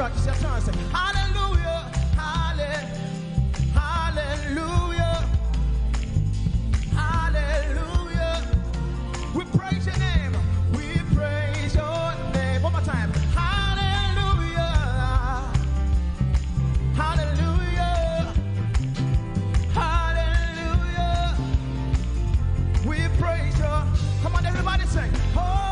church. It's your turn. Say, hallelujah, hallelujah, hallelujah. We praise your name. We praise your name. One more time. Hallelujah, hallelujah, hallelujah. We praise your. Come on, everybody sing. Oh.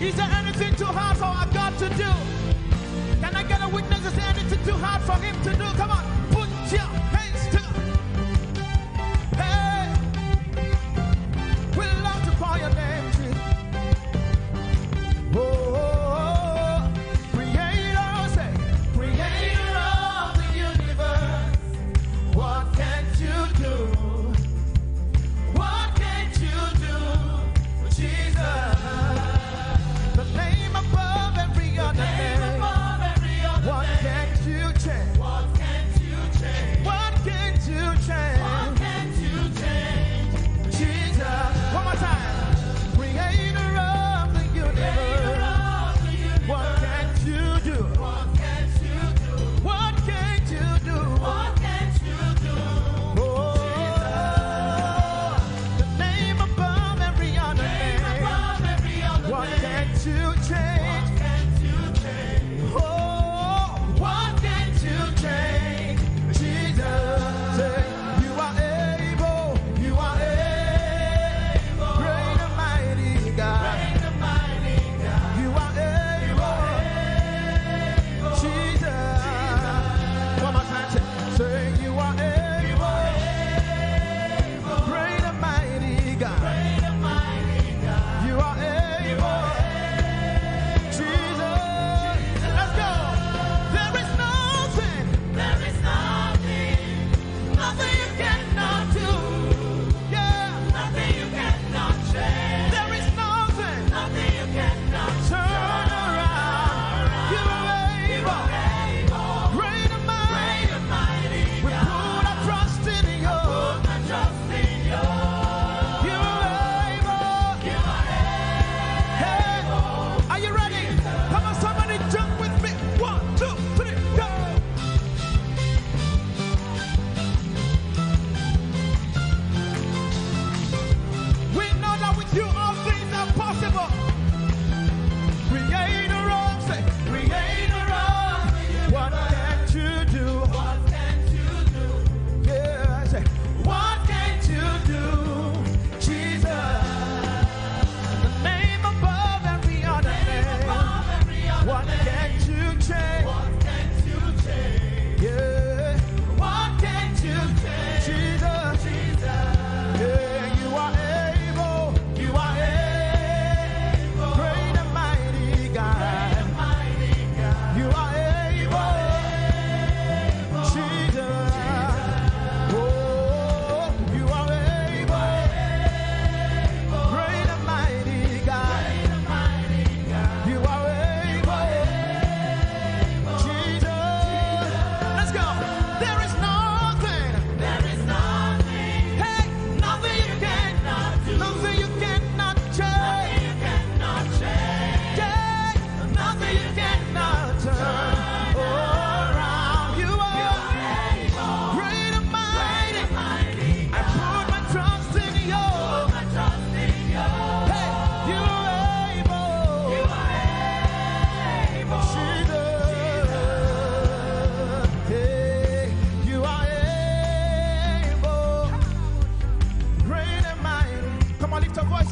Is there anything too hard for our God to do? Can I get a witness? Is there anything too hard for him to do? Come on, put your hands together. Hey, we love to call your name, Jesus. Oh, creator, say, creator of the universe. What can't you do? What can't you do, Jesus? What can't you change? What can't you change? What can't you change? What can't you change? Jesus. One more time. Creator of the universe. What can't you do? What can't you do? What can't you do? What can't you do? Oh, the name above every other name. What can't you change?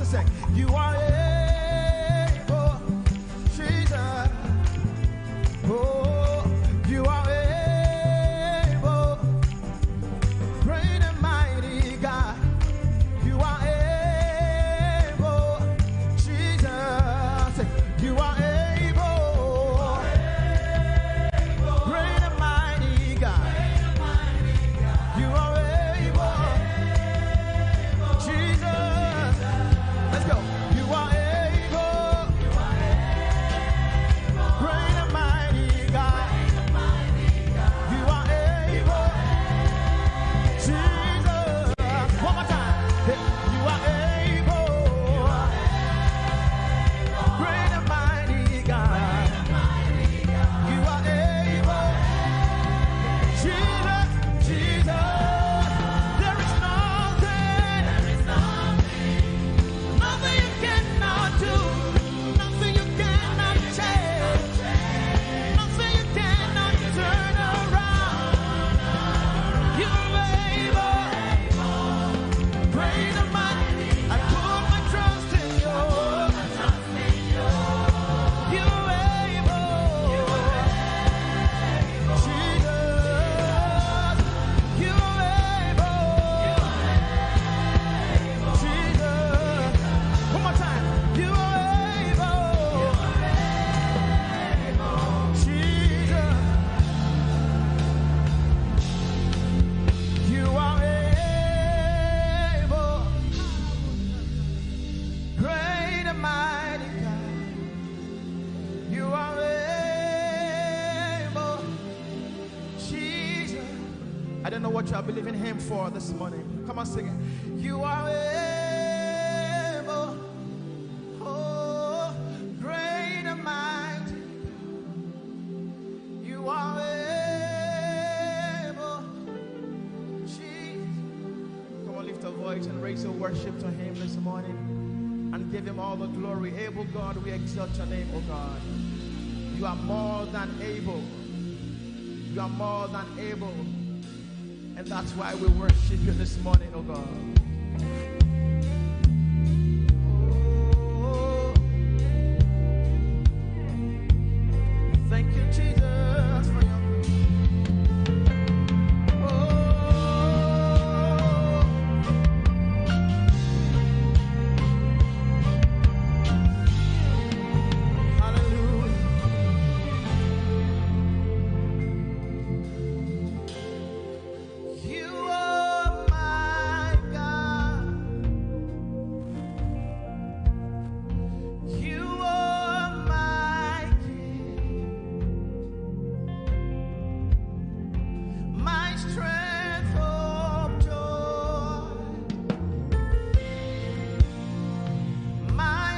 us to sing. You are able, Jesus. Oh, you are able, great and mighty God. You are able, Jesus. You are able, great and mighty God. You are able, Jesus. Let's go. You are able, great and mighty God. You are able, Jesus. One more time. You are able, great and mighty God. You are able, Jesus, Jesus. There is nothing you cannot do, nothing you cannot change, nothing you cannot turn around. You are able, great and mighty. I put my trust in you. You are able, Jesus. You are able, Jesus. One more time. You are able, Jesus. You are able, great and mighty God. You are able, Jesus. I don't know what you are believing Him for this morning. Come on, sing it. You are able, oh, great and mighty. You are able, Jesus. Come on, lift a voice and raise your worship to Him this morning and give Him all the glory. Able God, we exalt your name, oh God. You are more than able. You are more than able. And that's why we worship you this morning, oh God. Oh, thank you, Jesus, for your. Oh, hallelujah. You are my God. You are my King, my strength of joy, my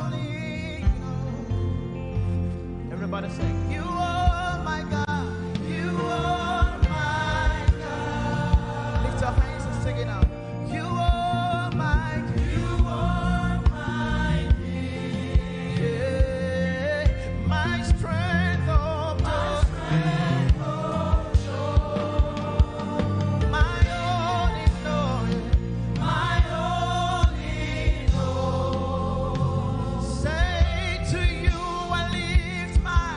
only God. Everybody sing. You are my God. You are my God. Lift your hands and sing it out. You are my King. You are my King. Yeah. My strength of joy. My only Lord. My only Lord. Say to you I lift my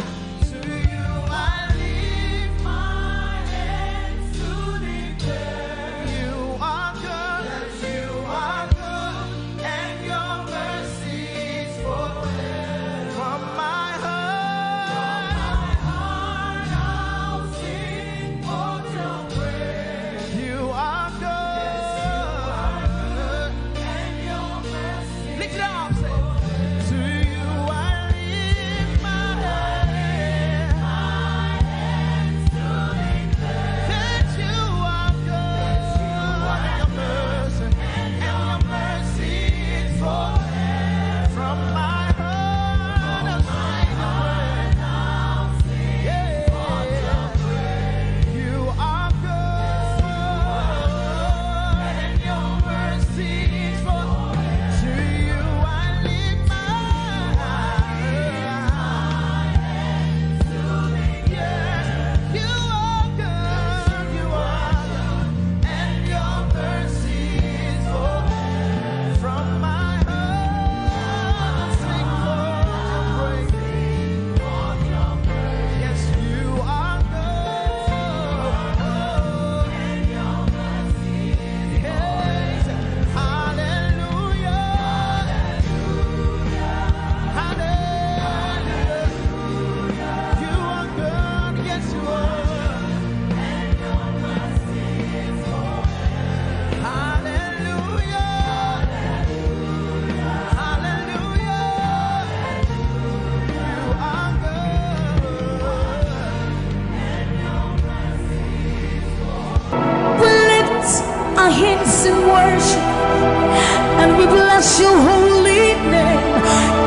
bless your holy name.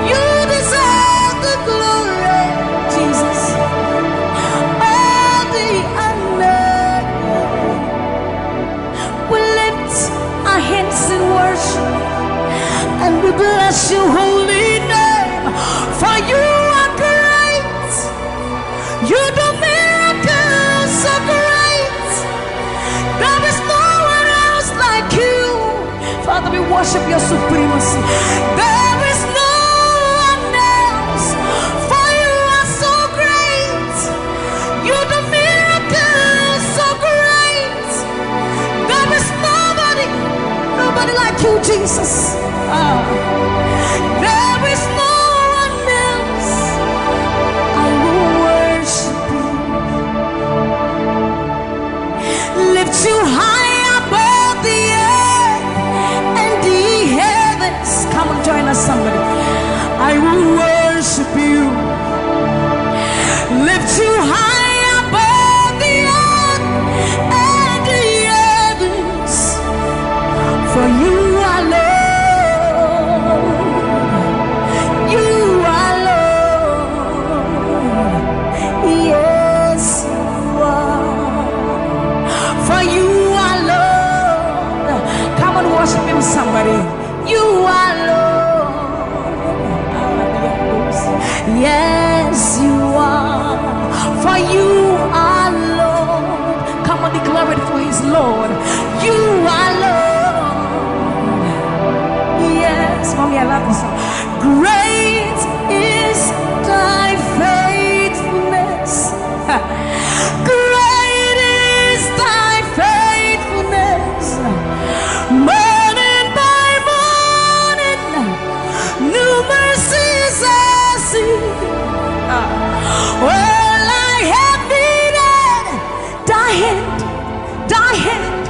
You deserve the glory, Jesus. All the honor. We lift our hands in worship and we bless your holy name. For you are great. You do miracles so great. There is no one else like you. Father, we worship your supremacy. There is no one else. For you are so great. You do miracles so great. There is nobody like you, Jesus. There is no one else. I will worship you. Lift you high above the earth and the heavens. Come and join us, somebody. I will worship you. Lift you high above the earth and the heavens. For you are Lord. You are Lord. Yes, you are. For you are Lord. Come and worship him, somebody. You are Lord. Yes, you are. For you are Lord. Come and declare it for his Lord. You are Lord. Yes, mommy, I love this song. Great is thy faithfulness. Great is thy faithfulness. Morning by morning, new mercies I see. Well, I have needed thy hand, thy hand,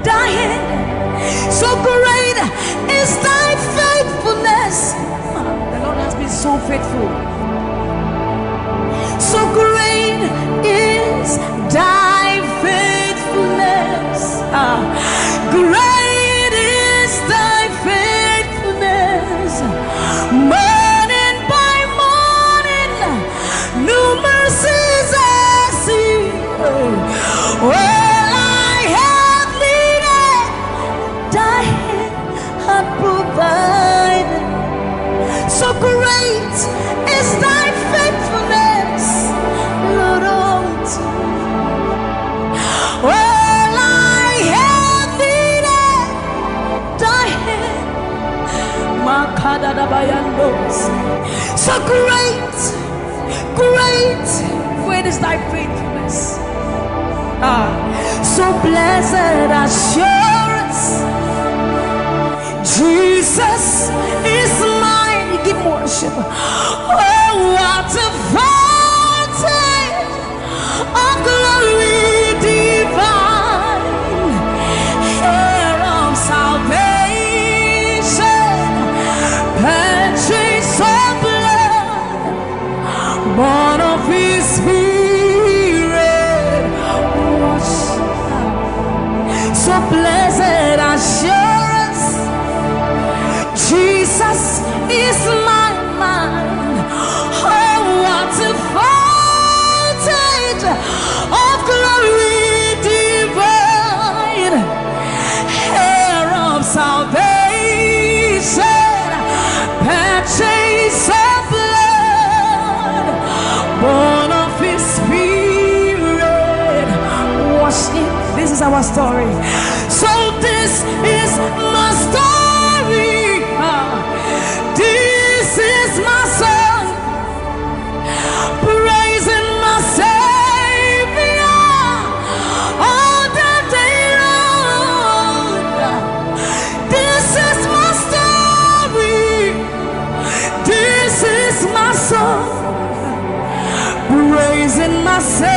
thy hand. So great is thy faithfulness. The Lord has been so faithful. So great is thy faithfulness. Great is thy faithfulness. Morning by morning, new mercies I see. Well, I have needed thy hand had provided. So great is thy faithfulness, Lord, unto me. Well, I have needed thy hand. So great, great, great is thy faithfulness. So blessed assurance, Jesus is mine. You give worship. Oh, what a fountain of glory divine, hair of salvation, purchase of blood, born of his spirit. So blessed assurance, Jesus is my mind. Oh, what a fountain of glory divine, hair of salvation, purchase of blood, born of his spirit. Watch it. This is our story. So this is my story. This is my song, praising my Savior all the day long. This is my story. This is my song, praising my Savior.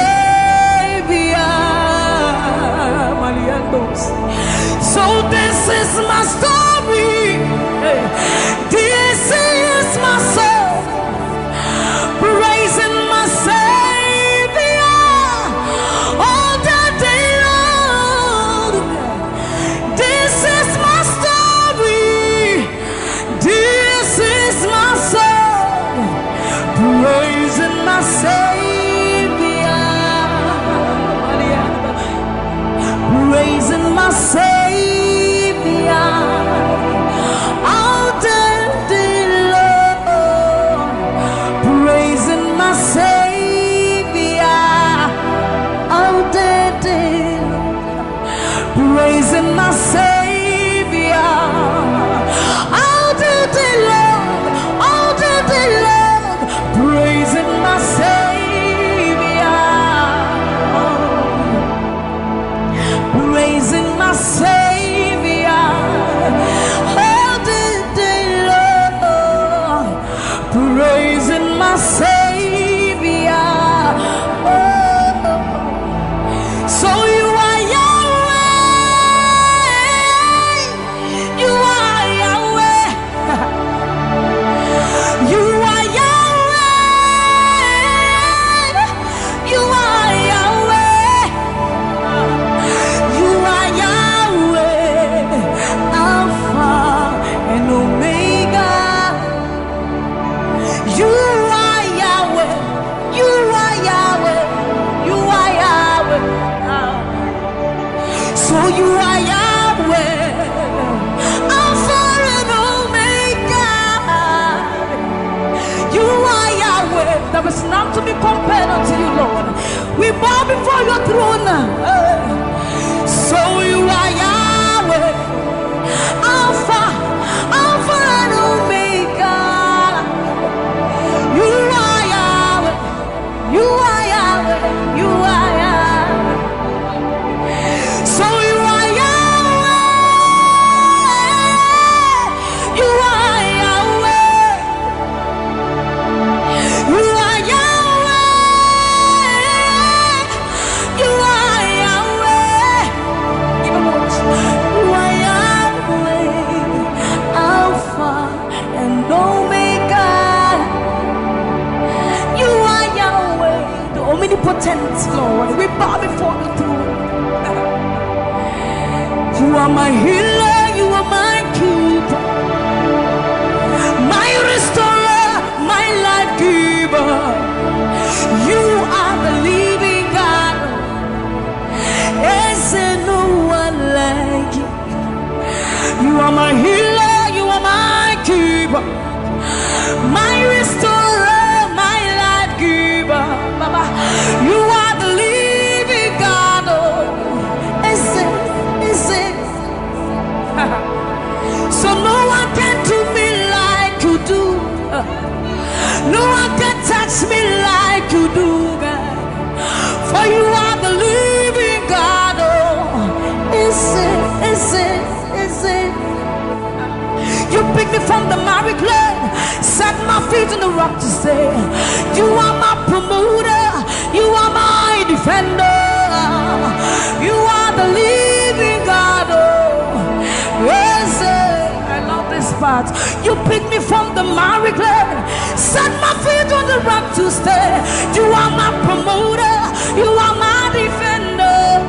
So this is my story. This is my song, praising my Savior all the day long. This is my story. none to be compared unto you, Lord. We bow before your throne. So you are Yahweh, Alpha, Alpha and Omega. You are Yahweh, you are Yahweh, you are Yahweh. So you are Yahweh, you are Yahweh, you are Yahweh, you are Yahweh. Even more. You are Yahweh, Alpha and Omega. You are Yahweh, the omnipotent Lord. We bow before the throne. You are my healer, you are my keeper, my restorer, my life giver. You are the living God. Is there no one like you? You are my healer, you are my keeper, my restorer, my life giver. Baba, you are the living God. Oh, is it? So no one can do me like you do. No one can touch me like you do, God. For you are the living God. Oh, is it? You picked me from the miry clay, set my feet on the rock to stay. You are my promoter, you are my defender. You are the living God. Oh, yes, I love this part. You picked me from the miry clay, set my feet on the rock to stay. You are my promoter, you are my defender.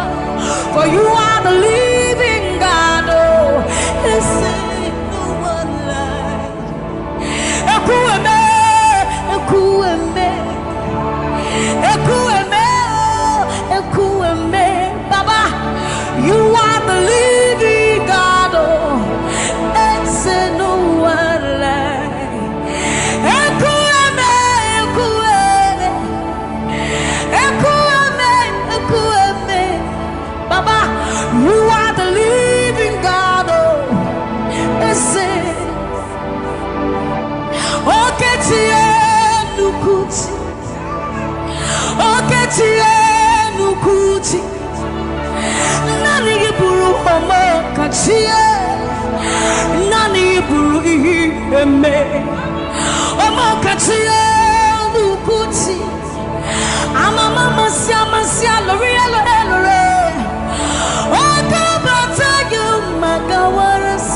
For you are the living God. Oh, yes, no one like Ekueme, Ekueme, Ekueme, Ekueme. Baba, you are the living God. Oh, it's no one like Ekueme, Ekueme, Ekueme, Ekueme. Baba, you are the living God. Oh, it's Oketie nukuti, Oketie nukuti. Nani iburu omo kachie, Nani iburu eme. Omo kachie nukuti. Amama masia lori elore. Okabata you magawaras.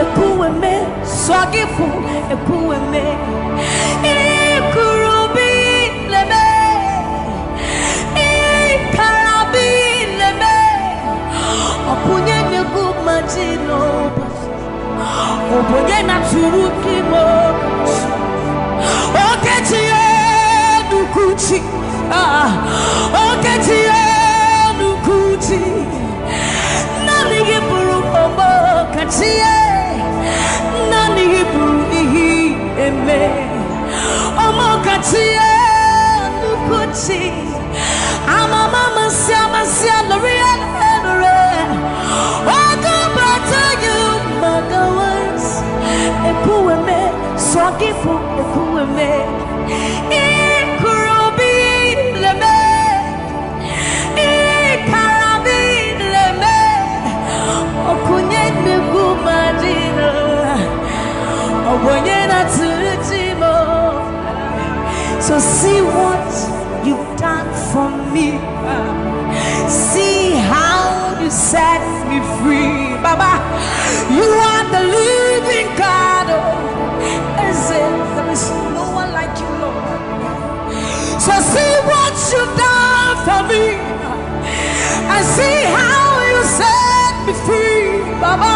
Ekueme swagifu, ekueme. Ikurubi leme, ikarabi leme. Opunye negu majino, opunye na turuki mo. Oketie nukuti, oketie nukuti. Nani iburu omo katie, Nani iburu ihi eme. Omo katie nukuti. Amama masia lori elore. Okabata you magawas. Ekueme swagifu, ekueme. Ikurubi leme, ikarabi leme. Okunye negu madina, okunye na tulitimo. So see what you've done for me. See how you set me free. Baba, you are the living God. Oh, is it? There is no one like you, Lord. So see what you've done for me. I see how you set me free. Baba,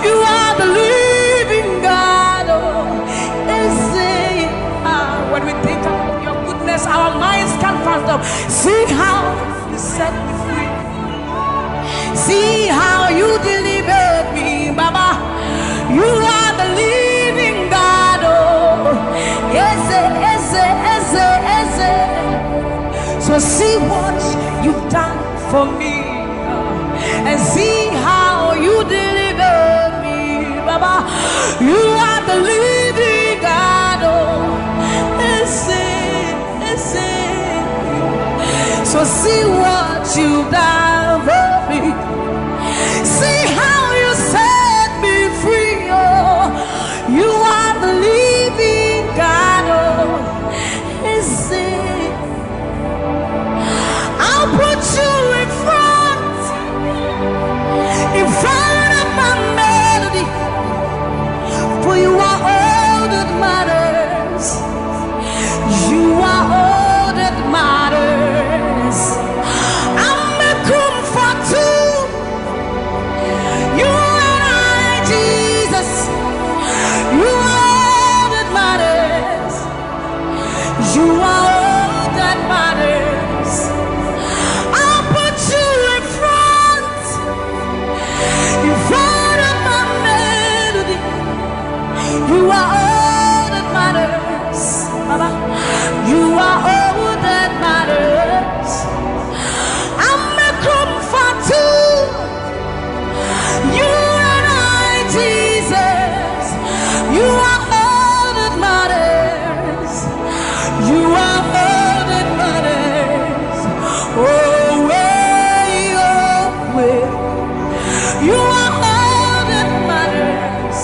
you are the living God. Oh, is it? When we think about your goodness, our minds can't fathom. See how you set me free. See how you deliver So see what you've done for me, and see how you deliver me, Baba. You are the living God. Oh, listen. So see what you've done for me. See how you set me free. Oh, you are the living God. Oh, listen. I'll put you in front of my melody, for you are all that matters. You are all that matters. I'm a comfort too. You and I, Jesus. You are all that matters. You are all that matters. I'll put you in front of my melody. You are all that matters, Baba. You are all that matters. I'm a comfort too. You and I, Jesus. You are all that matters. You are all that matters. Oh, way, oh, way. You are all that matters.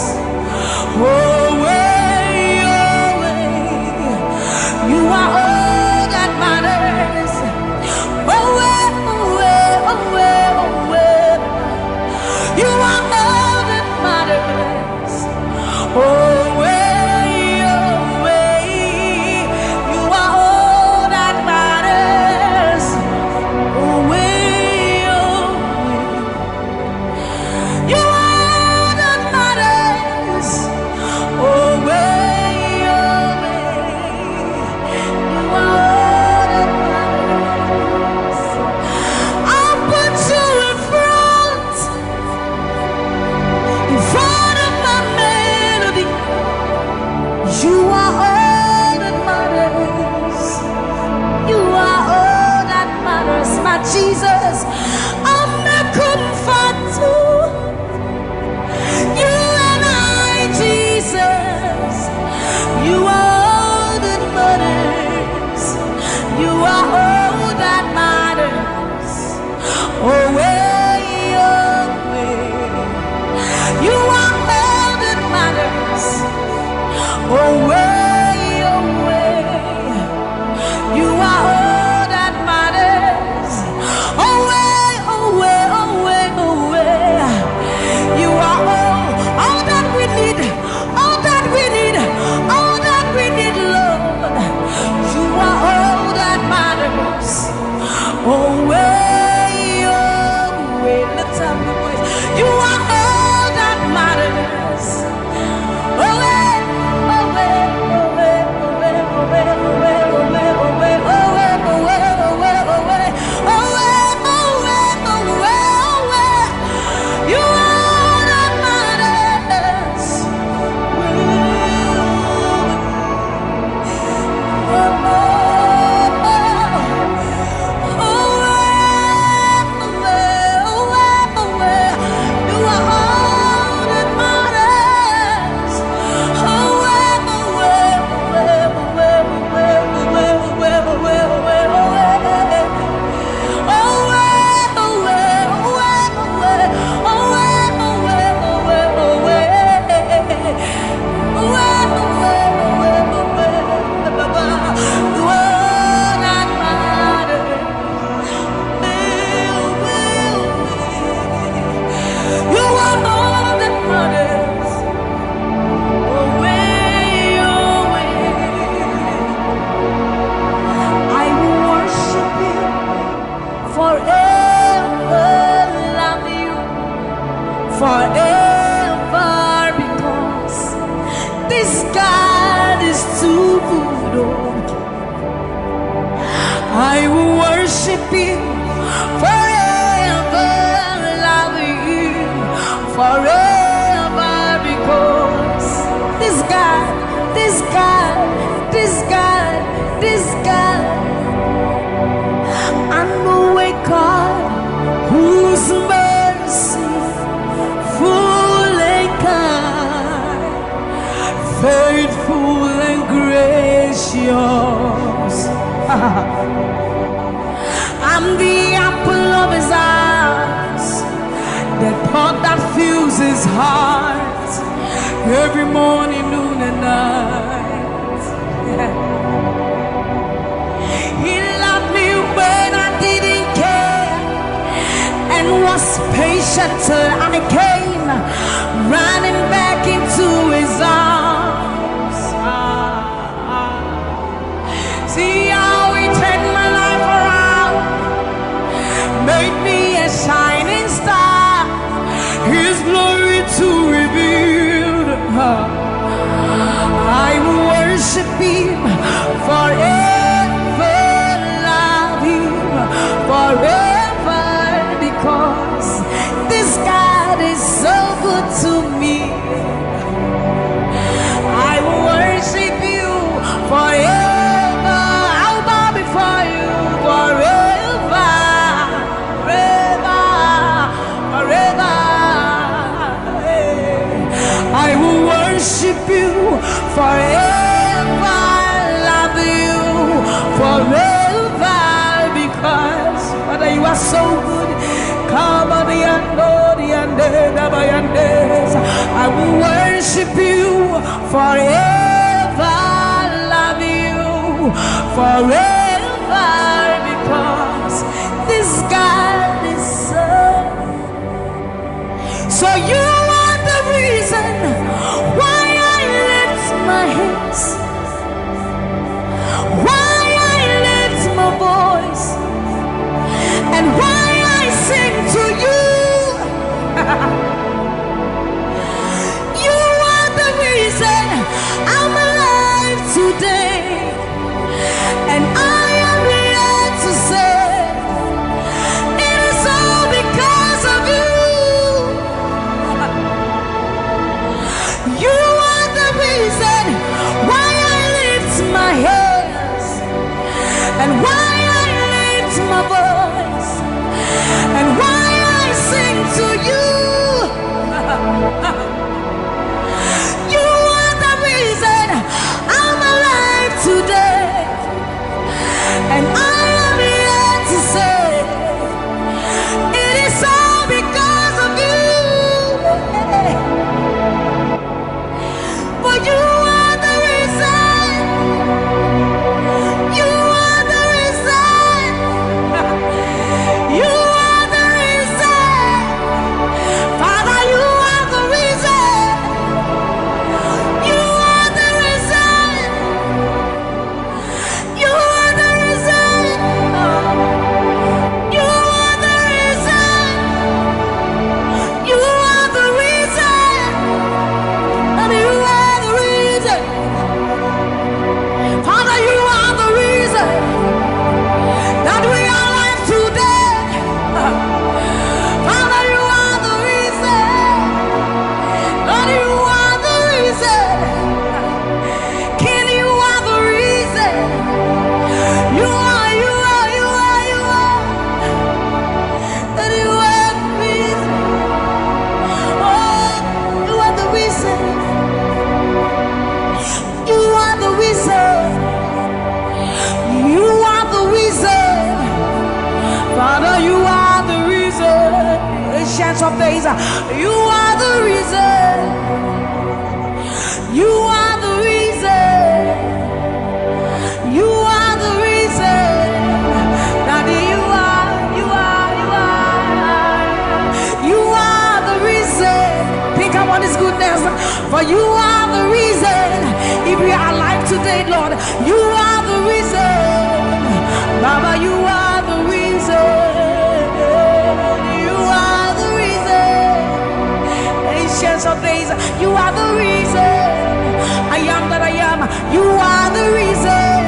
Oh, way, oh, way. You are all that matters. Oh, way, oh, way, oh, way, oh, way. You are all that matters. Oh, way, oh, way. You are all that matters. Oh, way, oh, way. You are that matters. Oh, way, oh, way. You are that matters. I'll put you in front of my melody. You are all that matters. You are all that matters, my Jesus. I'm a comfort too. You and I, Jesus. You are all that matters. You are all that matters. Oh, way, oh, way. You are all that matters. Oh, way, oh, way. You are all that matters. Oh, way, oh, way, oh, way, oh, way. You are all that we need, all that we need, all that we need, Lord. You are all that matters. Oh, way, oh, way. Let's have your voice. You are all that matters. Oh, way, oh, way, oh, way, oh, way, oh, way, oh, way, oh, way, oh, way, oh, way, oh, way, oh, way, oh, way, oh, way, oh, way, oh, way, oh, way. You are that matters. Forever, because this God is too good. Oh, I will worship you forever, love you forever, because this God, this God, this God, this God faithful and gracious. I'm the apple of his eyes, the thought that fills his heart every morning, noon, and night. He loved me when I didn't care and was patient till I came running back into his arms. See how he turned my life around, made me a shining star, his glory to reveal. I will worship him forever, love him forever, because this God is so good to me. I will worship you forever. I'll bow before you forever, forever, forever. I will worship you forever, love you forever, because Father, you are so good. Come on, I will worship you forever, love you forever, because this God is so you are the reason why I lift my hands, why I lift my voice, and why I sing to you. You are the reason I'm alive today, and I am here to say it is all because of you. You are the reason why I lift my hands, and why I lift my voice, and why I sing to you. You are the reason I'm alive today, and I am here to say it is all because of you. For you are the reason. You are the reason. You are the reason. Father, you are the reason. You are the reason. You are the reason. You are the reason. You are the reason. And you are the reason. Father, you are the reason that we are alive today. Father, you are the reason. Lord, you are the reason. King, you are the reason. You are, you are, you are, you are. That you are the reason. Oh, you are the reason. You are the reason. You are the reason. Father, you are the reason. Ancients of days, you are the reason. You are the reason. You are the reason. Daddy, you are, you are, you are. You are the reason. Think about his goodness. For you are the reason. If we are alive today, Lord, you are the reason. Baba, you are the reason. You are the reason. Ancients of days, you are the reason. I am that I am. You are the reason.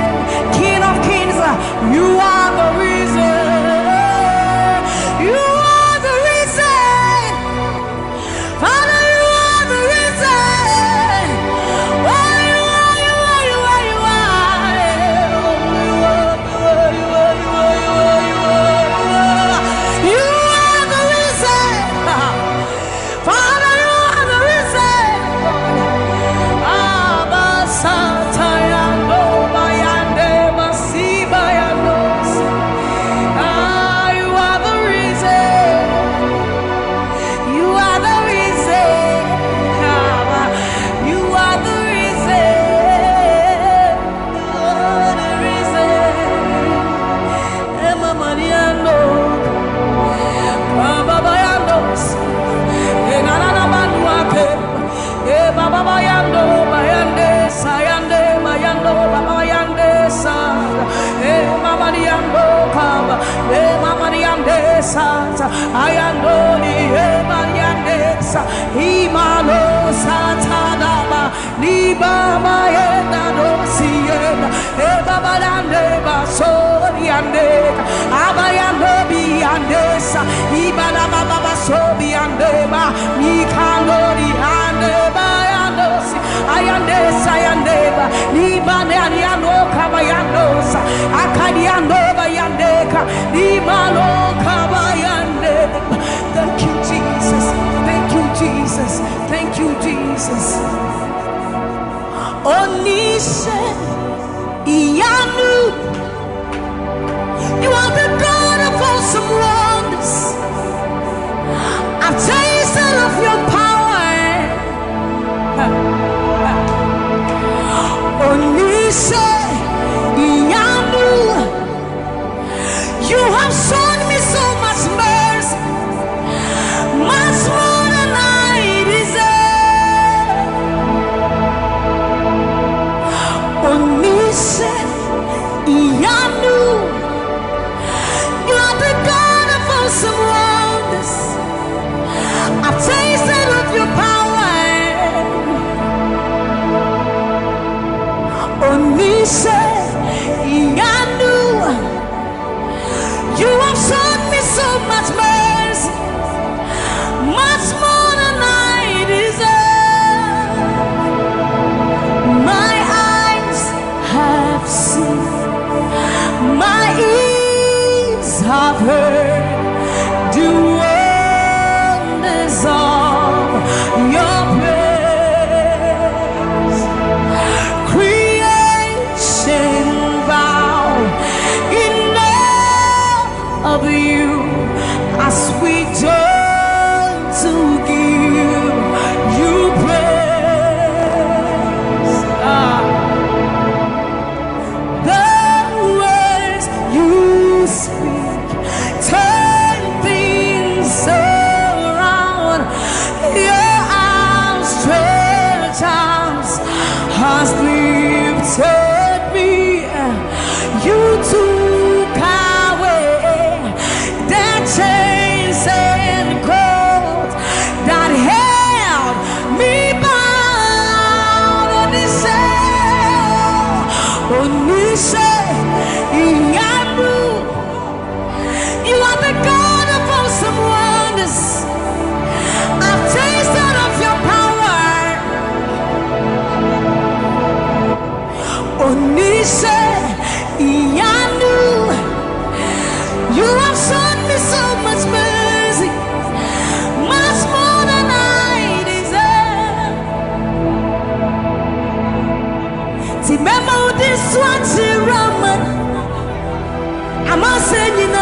King of kings, you are the reason. You are the reason. Father, you are the reason. Santa, Ayandoli, Emalianesa, Imalo Santanaba, Nibama Yenda Dosiena, Ebabalande Basoriande, Abayanobi Andesa, Ibanababa Sobi Andeba, Mikalori Andeba Yandosi, Ayandesa Yandeba, Nibane Ariano Kabayandosa, Akadiandoba Yandeka, Nimalo Kabayandeba. Thank you, Jesus. Thank you, Jesus. Thank you, Jesus. Onise Iyanu, you are the God of awesome wonders. I've tasted of your power. Onise Iyanu, you have shown me so much mercy, much more than I deserve. Onise Iyanu, you are the God of awesome wonders. I've tasted of your power. Onise Iyanu, you have shown me so much mercy, much more than I deserve. My eyes have seen, my ears have heard the wonders of your praise. Creation bow in awe of you as we turn to give you praise. The words you speak turn things around. Your outstretched arms has lifted me. You took away the chains and cords that held me bound. Onise Iyanu, you are the God of awesome wonders. I've tasted of your power. Onise Iyanu, you have shown me so much mercy, much more than I deserve. Remember this one, Raman. I'm a saying,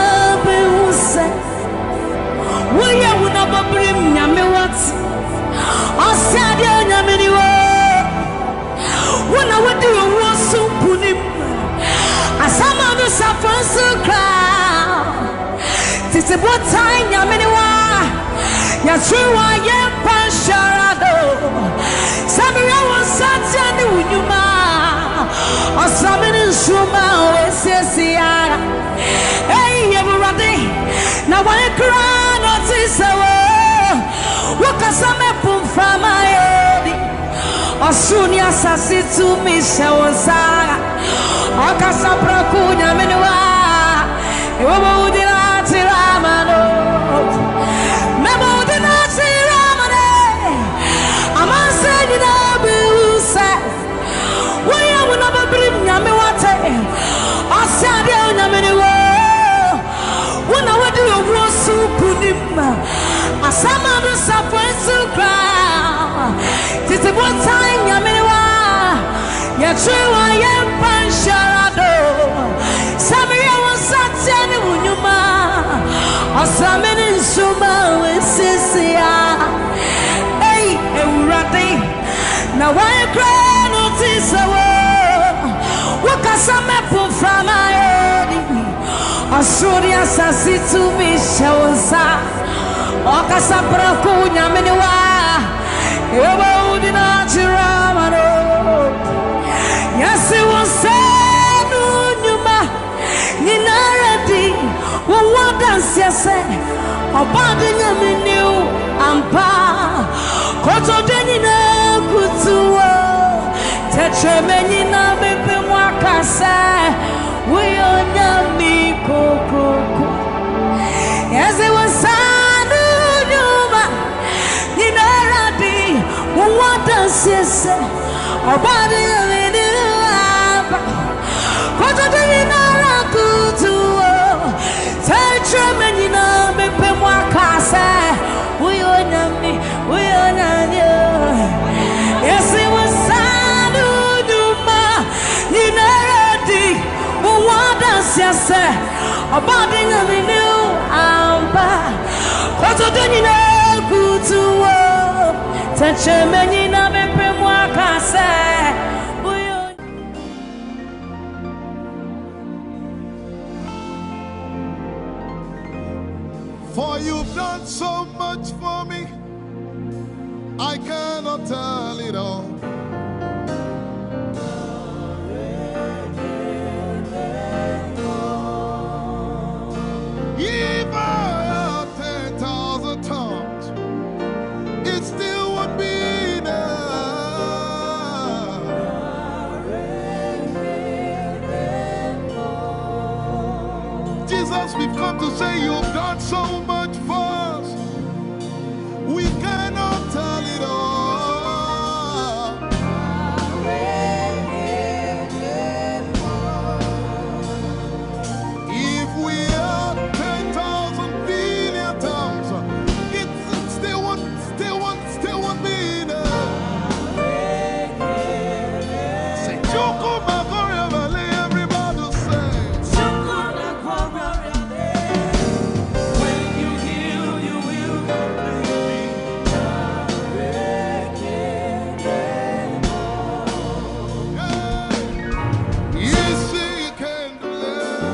will you never bring me what? I said, when I would do a war so put him. As some of us are first to cry. This is what time Yaminiwa. Yashua Yam Pasharado. Samuel was such a new Yuma. Or some in Shuma, Sessiara. Hey, everybody. Now I cry, not this hour. What can some put from my head? Or soon, yes, I see to me, Shawasara. Okasa prakunya menua, iwo udina tiramano, memo udina tiramane. Amanse dina busa, waya wuna babrim nyame wate. Asade nyame niwo, wuna wadi owo supunim. Asama do sapwensu kra, titi bota nyame niwa. Yachua Yempanshado, Samia was such an unyuma, or Samin in Suma with Sisia. Hey, Urati, now I cry notice a word. What can some apple from my head? Or Surya Sassi to me, Shawosa, or Casapracunya Menua, you won't not your Ramano. Yes, it was said, Numa, Ninarati, what was say, Obadin Yaminu, Ampa, Koto Denina, Kutuo, Tetramenina, Bebe Mwakasa, we are Yami Koko. Yes, it was Sanu Numa, Ninaradi, what does he say? Obadin Yaminu, Ampa, Koto Denina, Kutuo. Tetramenina, Bebe Mwakasa, we are Yami, we are Nanya. Yes, it was Sanu Numa, Ninaradi, what does he say? Obadin Yaminu, Ampa, Koto Denina, Kutuo, Tetramenina, Bebe Mwakasa. For you've done so much for me, I cannot tell it all. If I had 10,000 tongues, it still would be enough. Jesus, we've come to say you've done so much for us. We cannot tell it all. If we had 10,000 billion times, it still won't be enough. Say, Joko Magoria Valley, everybody say. When you heal, you will complete me. Yes, you can do that.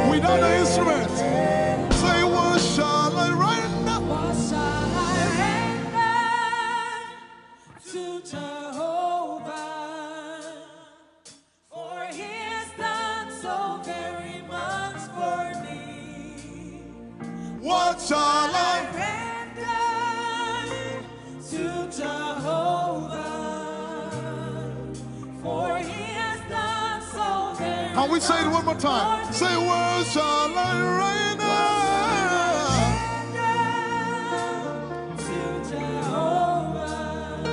Without the instrument, say, what shall I render? What shall I render to Jehovah? For he has done so very much for me. What shall I? Render to Jehovah. For he has done so very Can we say it one more time? Say, what shall I render? to Jehovah.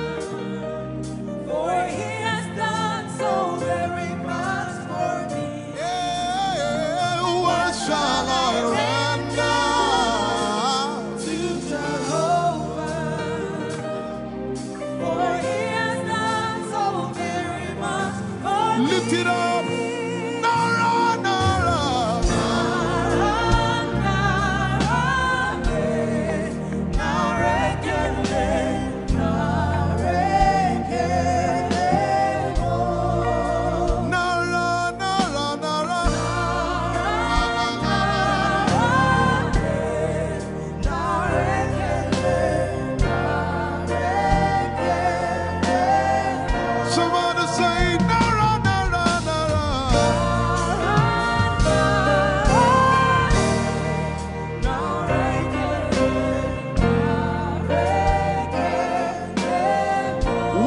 For he has done so very much for me. Yeah, what shall I render? To Jehovah. For he has done so very much for me. Lift it up. Nara, Nara. Nara, Nara, Nara. Somebody say, Nara, Nara, Nara.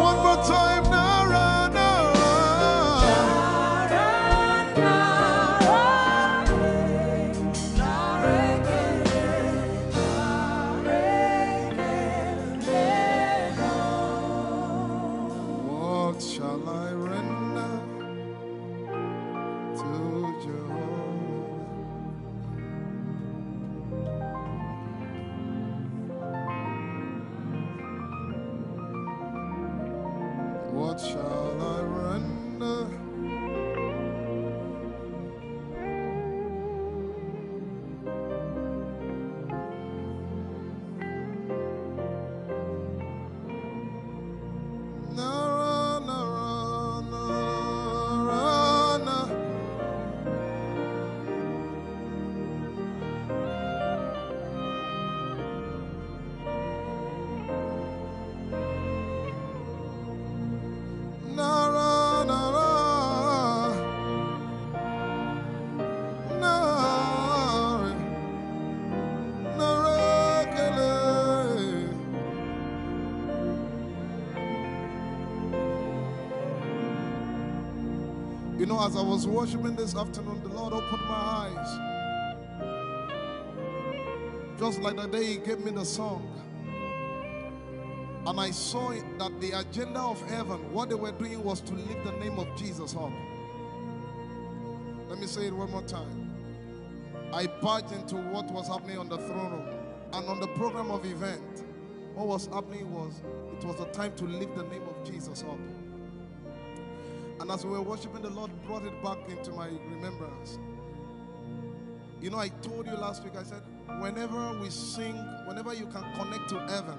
One more time, Nara, What shall I render to Jehovah? What shall I render? Nara, Nara, Nara, Nara. Nara, You know, as I was worshiping this afternoon, the Lord opened my eyes. Just like the day He gave me the song. And I saw it, that the agenda of heaven, what they were doing was to lift the name of Jesus up. Let me say it one more time. I barged into what was happening on the throne room. And on the program of event, what was happening was, it was a time to lift the name of Jesus up. And as we were worshiping, the Lord brought it back into my remembrance. You know, I told you last week, I said, whenever we sing, whenever you can connect to heaven,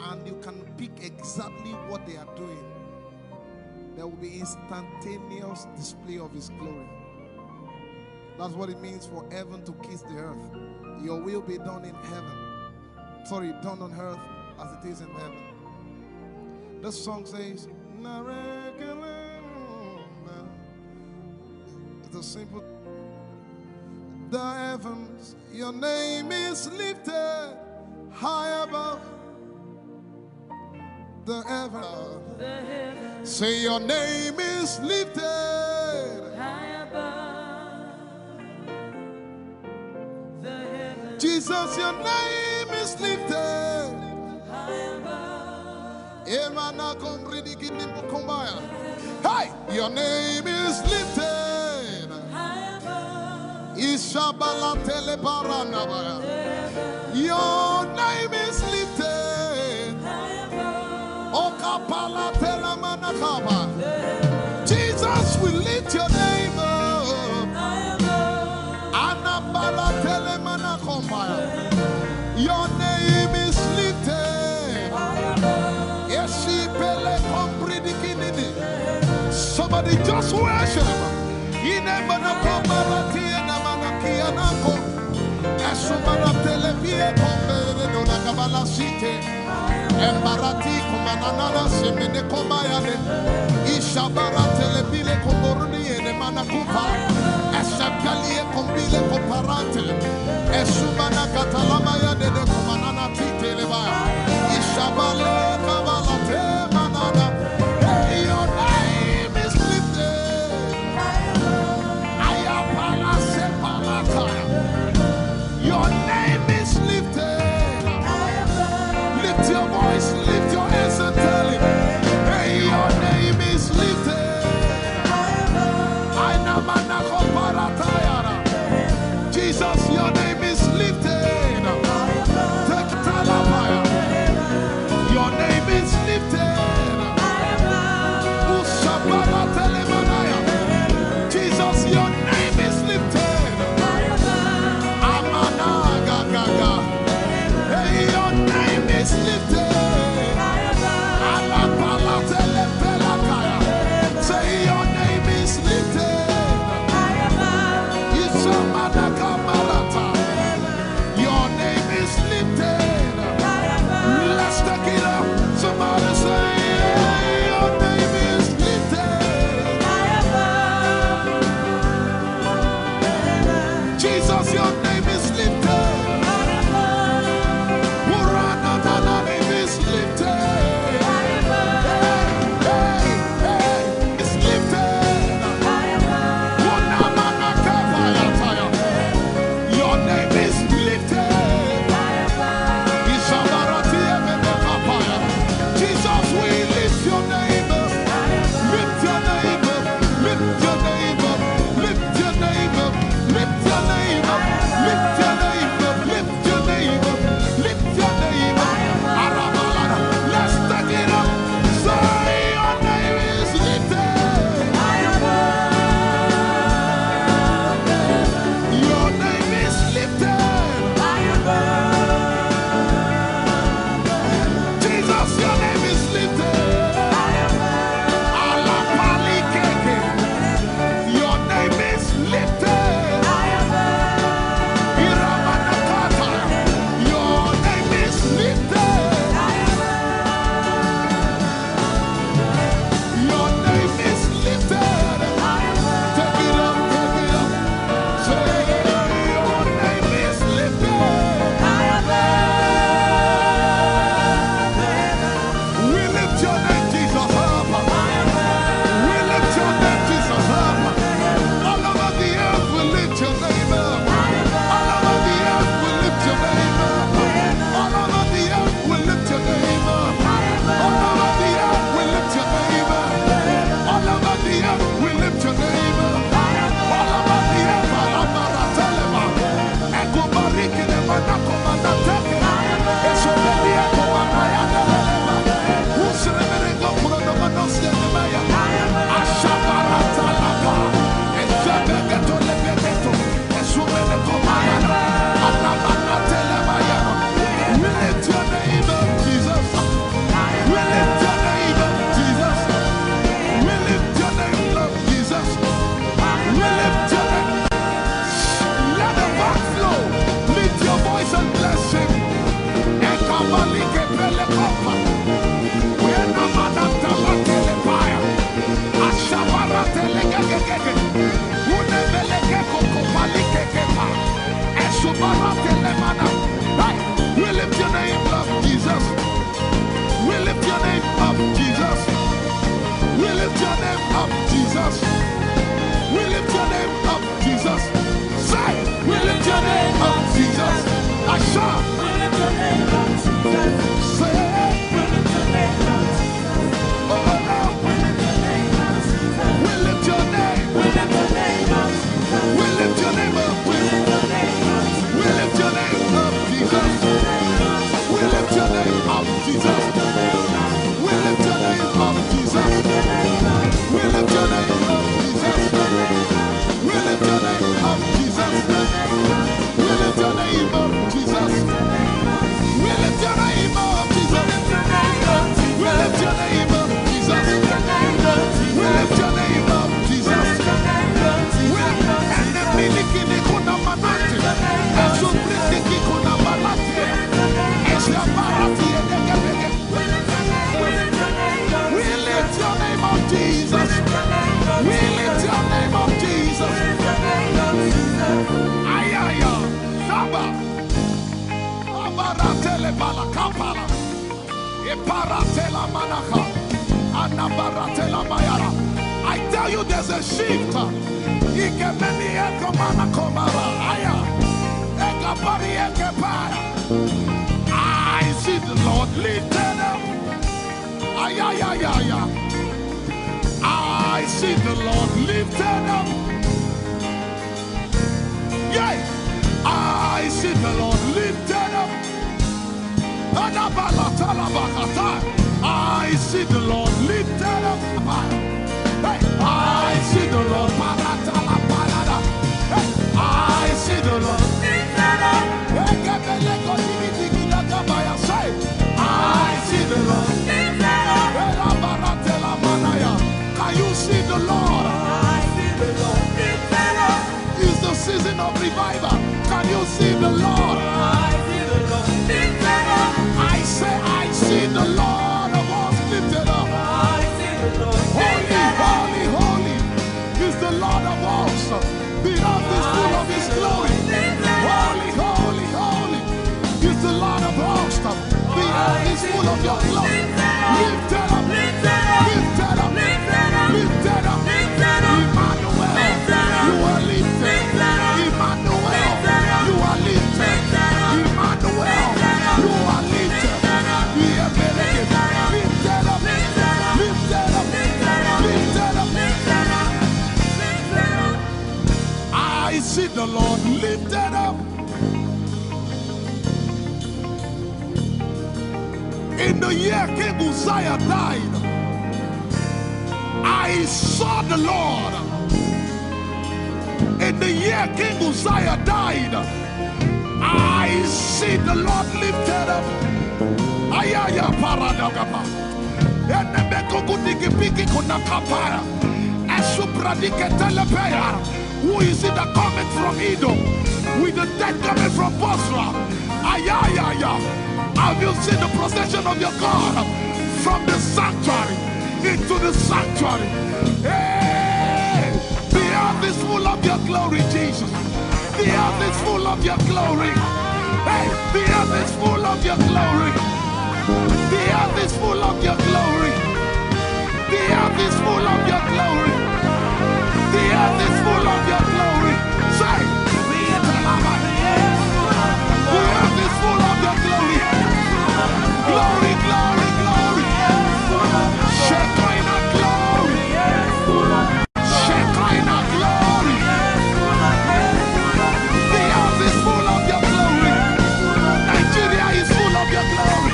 and you can pick exactly what they are doing, there will be instantaneous display of His glory. That's what it means for heaven to kiss the earth. Your will be done in heaven. Sorry, done on earth as it is in heaven. This song says, it's a simple. The heavens, your name is lifted high above. The heavens, say your name is lifted high above. The heavens, Jesus, your name is lifted high above. Hey, your name is lifted high above. Ishabala telebaranabaya. Your name is lifted. Jesus, we lift your name up. Your name is lifted. Somebody just worship. Embarati kumanana semene komayane ishabara telebile komboruni ene manakupa esakalie kombile komparate esumana katalama ya dede kumanana titeleba ishabale kabalate manana. Hey, your name is lifted. Ayapala sepalakaya. Your name is lifted. Lift your voice, lift your hands and tell Him, hey, your name is lifted. Jesus, your name is lifted. We lift your name of Jesus. We lift your name of Jesus. Ayaya, Saba, Abaratele Balakapala, Eparatela Manaka, Anabaratela Mayara. I tell you, there's a shift. Ikemeni Ekomana Komara, Aya, Ekapari Ekepaya. I see the Lord lifted up. Ayayayaya. I see the Lord lifted up. Yay! I see the Lord lifted up. I see the Lord lifted up. Hey, I see the Lord. Hey, I see the Lord lifted up. I see the Lord lifted up. Can you see the Lord? I see the Lord lifted up. It's the season of revival. Can you see the Lord? I see the Lord lifted up. I say, I see the Lord of hosts lifted up. I see the Lord lifted up. Holy, holy, holy is the Lord of hosts. The earth is full of His glory. Holy, holy, holy is the Lord of hosts. The earth is full of Your glory. Lifted up, lifted up, lifted up, lifted up, lifted up, lifted up. Emmanuel, You are lifted. Emmanuel, You are lifted. Emmanuel, You are lifted. Lifted up, lifted up, lifted up, lifted up, lifted up. I see the Lord lifted up. In the year King Uzziah died, I saw the Lord. In the year King Uzziah died, I see the Lord lifted up. Ayaya paradagaba. Enebeko kudigipiki kunakapaya. Esupradiketelepea. Who is it that cometh from Edom? With the dead coming from Bosra. Ayaya. Have you seen the procession of your God from the sanctuary into the sanctuary? Hey, the earth is full of Your glory, Jesus. The earth is full of Your glory. Hey, the earth is full of Your glory. The earth is full of Your glory. The earth is full of Your glory. The earth is full of Your glory. Say, the earth is full of Your glory. Glory, glory, glory. Shekinah glory. Shekinah glory. The earth is full of Your glory. Nigeria is full of Your glory.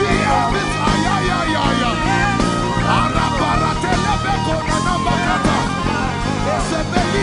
The earth is ayayayaya. Arabaratelebeko nanabakata. Esebeli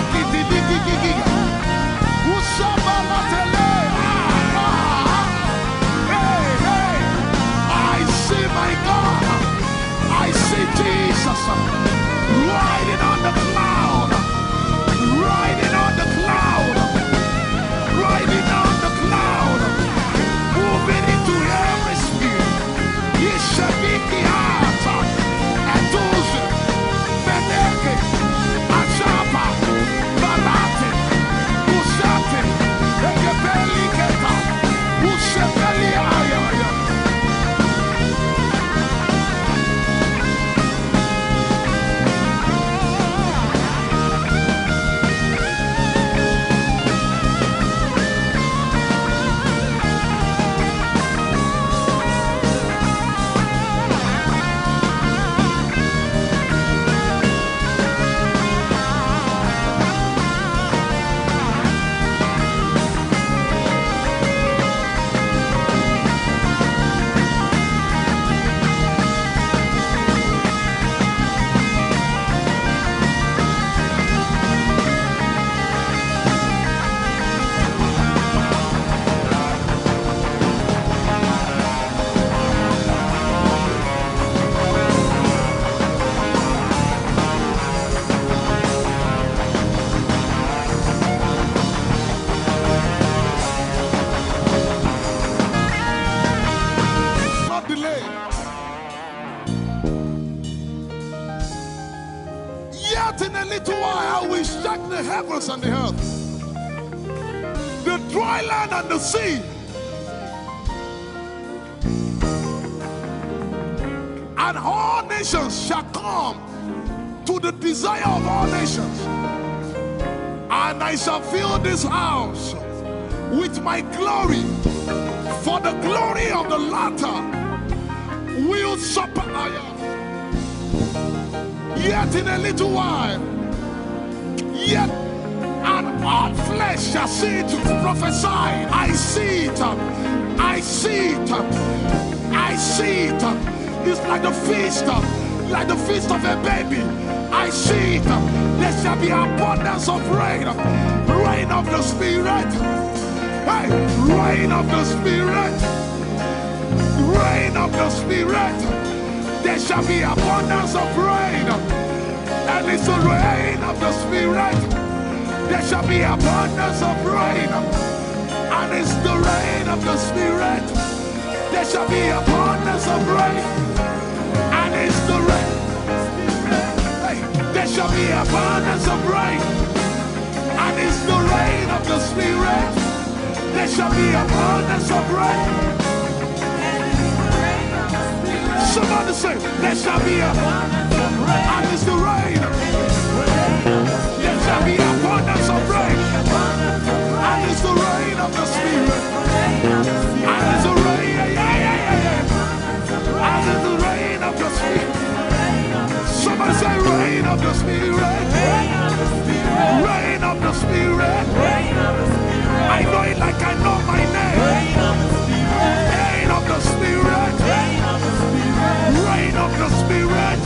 little while I will shake the heavens and the earth, the dry land and the sea. And all nations shall come to the desire of all nations. And I shall fill this house with my glory, for the glory of the latter will supply. Yet in a little while, yet and all flesh shall see it. Prophesy. I see it. I see it. I see it. It's like the feast of a baby. I see it. There shall be abundance of rain, rain of the Spirit. Hey, rain of the Spirit, rain of the Spirit. There shall be abundance of rain, and it's the rain of the Spirit. There shall be abundance of rain, and it's the rain of the Spirit. There shall be abundance of rain, and it's the rain. Hey, there shall be abundance of rain, and it's the rain of the Spirit. There shall be abundance of rain. Somebody say, there shall be abundance of rain. And it's the rain. There shall be abundance of rain. And it's the rain of the Spirit. And it's the rain. And it's the rain of the Spirit. Somebody say, rain of the Spirit. Rain of the Spirit. I know it like I know my name. Rain of the Spirit. Rain of the Spirit.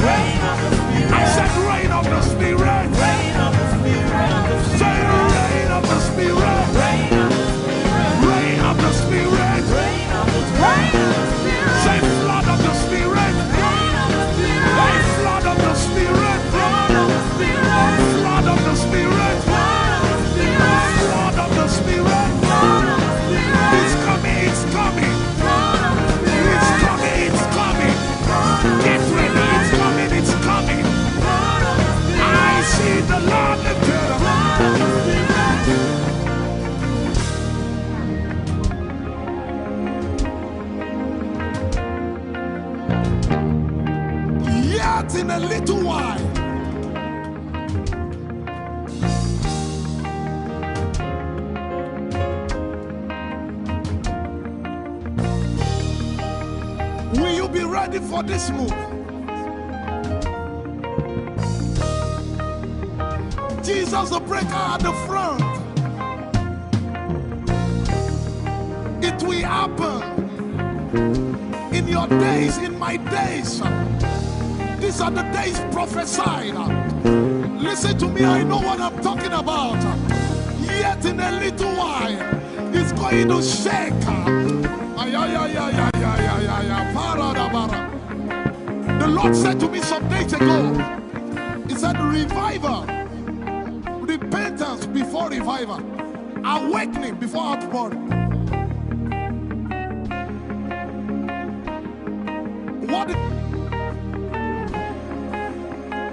I said rain of the Spirit. Say rain of the Spirit. Rain of the Spirit. Say flood of the Spirit. Say flood of the Spirit. Flood of the Spirit. Flood of the Spirit. It's coming, it's coming. It's coming, it's coming. Get ready, it's coming, it's coming. I see the Lord lifted up. Yet in a little while, will you be ready for this move? Jesus the breaker at the front. It will happen in your days, in my days. These are the days prophesied. Listen to me, I know what I'm talking about. Yet in a little while, it's going to shake. The Lord said to me some days ago, He said, revival, repentance before revival, awakening before outpouring. What?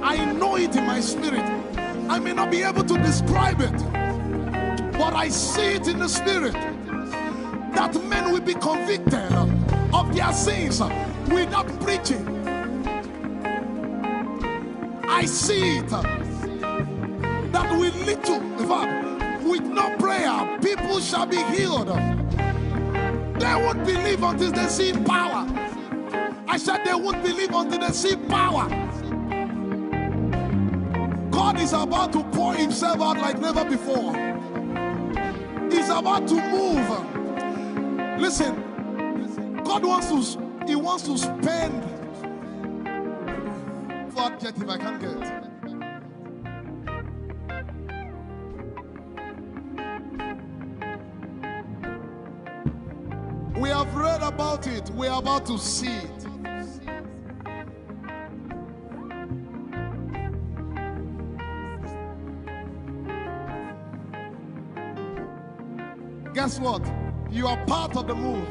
I know it in my spirit. I may not be able to describe it, but I see it in the spirit. That men will be convicted of their sins without preaching. I see it. That with little, in fact, with no prayer, people shall be healed. They won't believe until they see power. I said they won't believe until they see power. God is about to pour Himself out like never before. He's about to move. Listen, God wants to spend. For adjective I can't get. We have read about it. We are about to see it. Guess what? You are part of the move.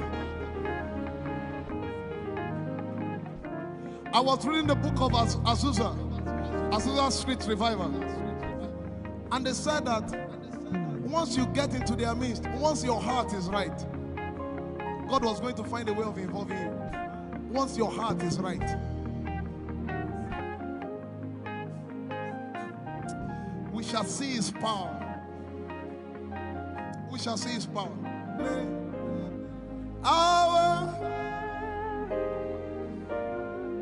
I was reading the book of Azusa Street Revival. And they said that once you get into their midst, once your heart is right, God was going to find a way of involving you. Once your heart is right. We shall see his power. We shall see his power. Our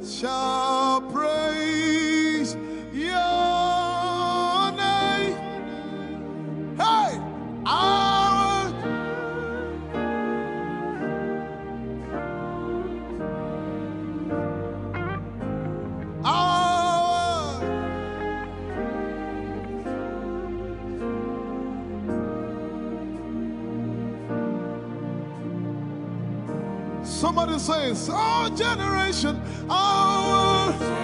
shall praise your name. Hey, our somebody says, our generation, our Our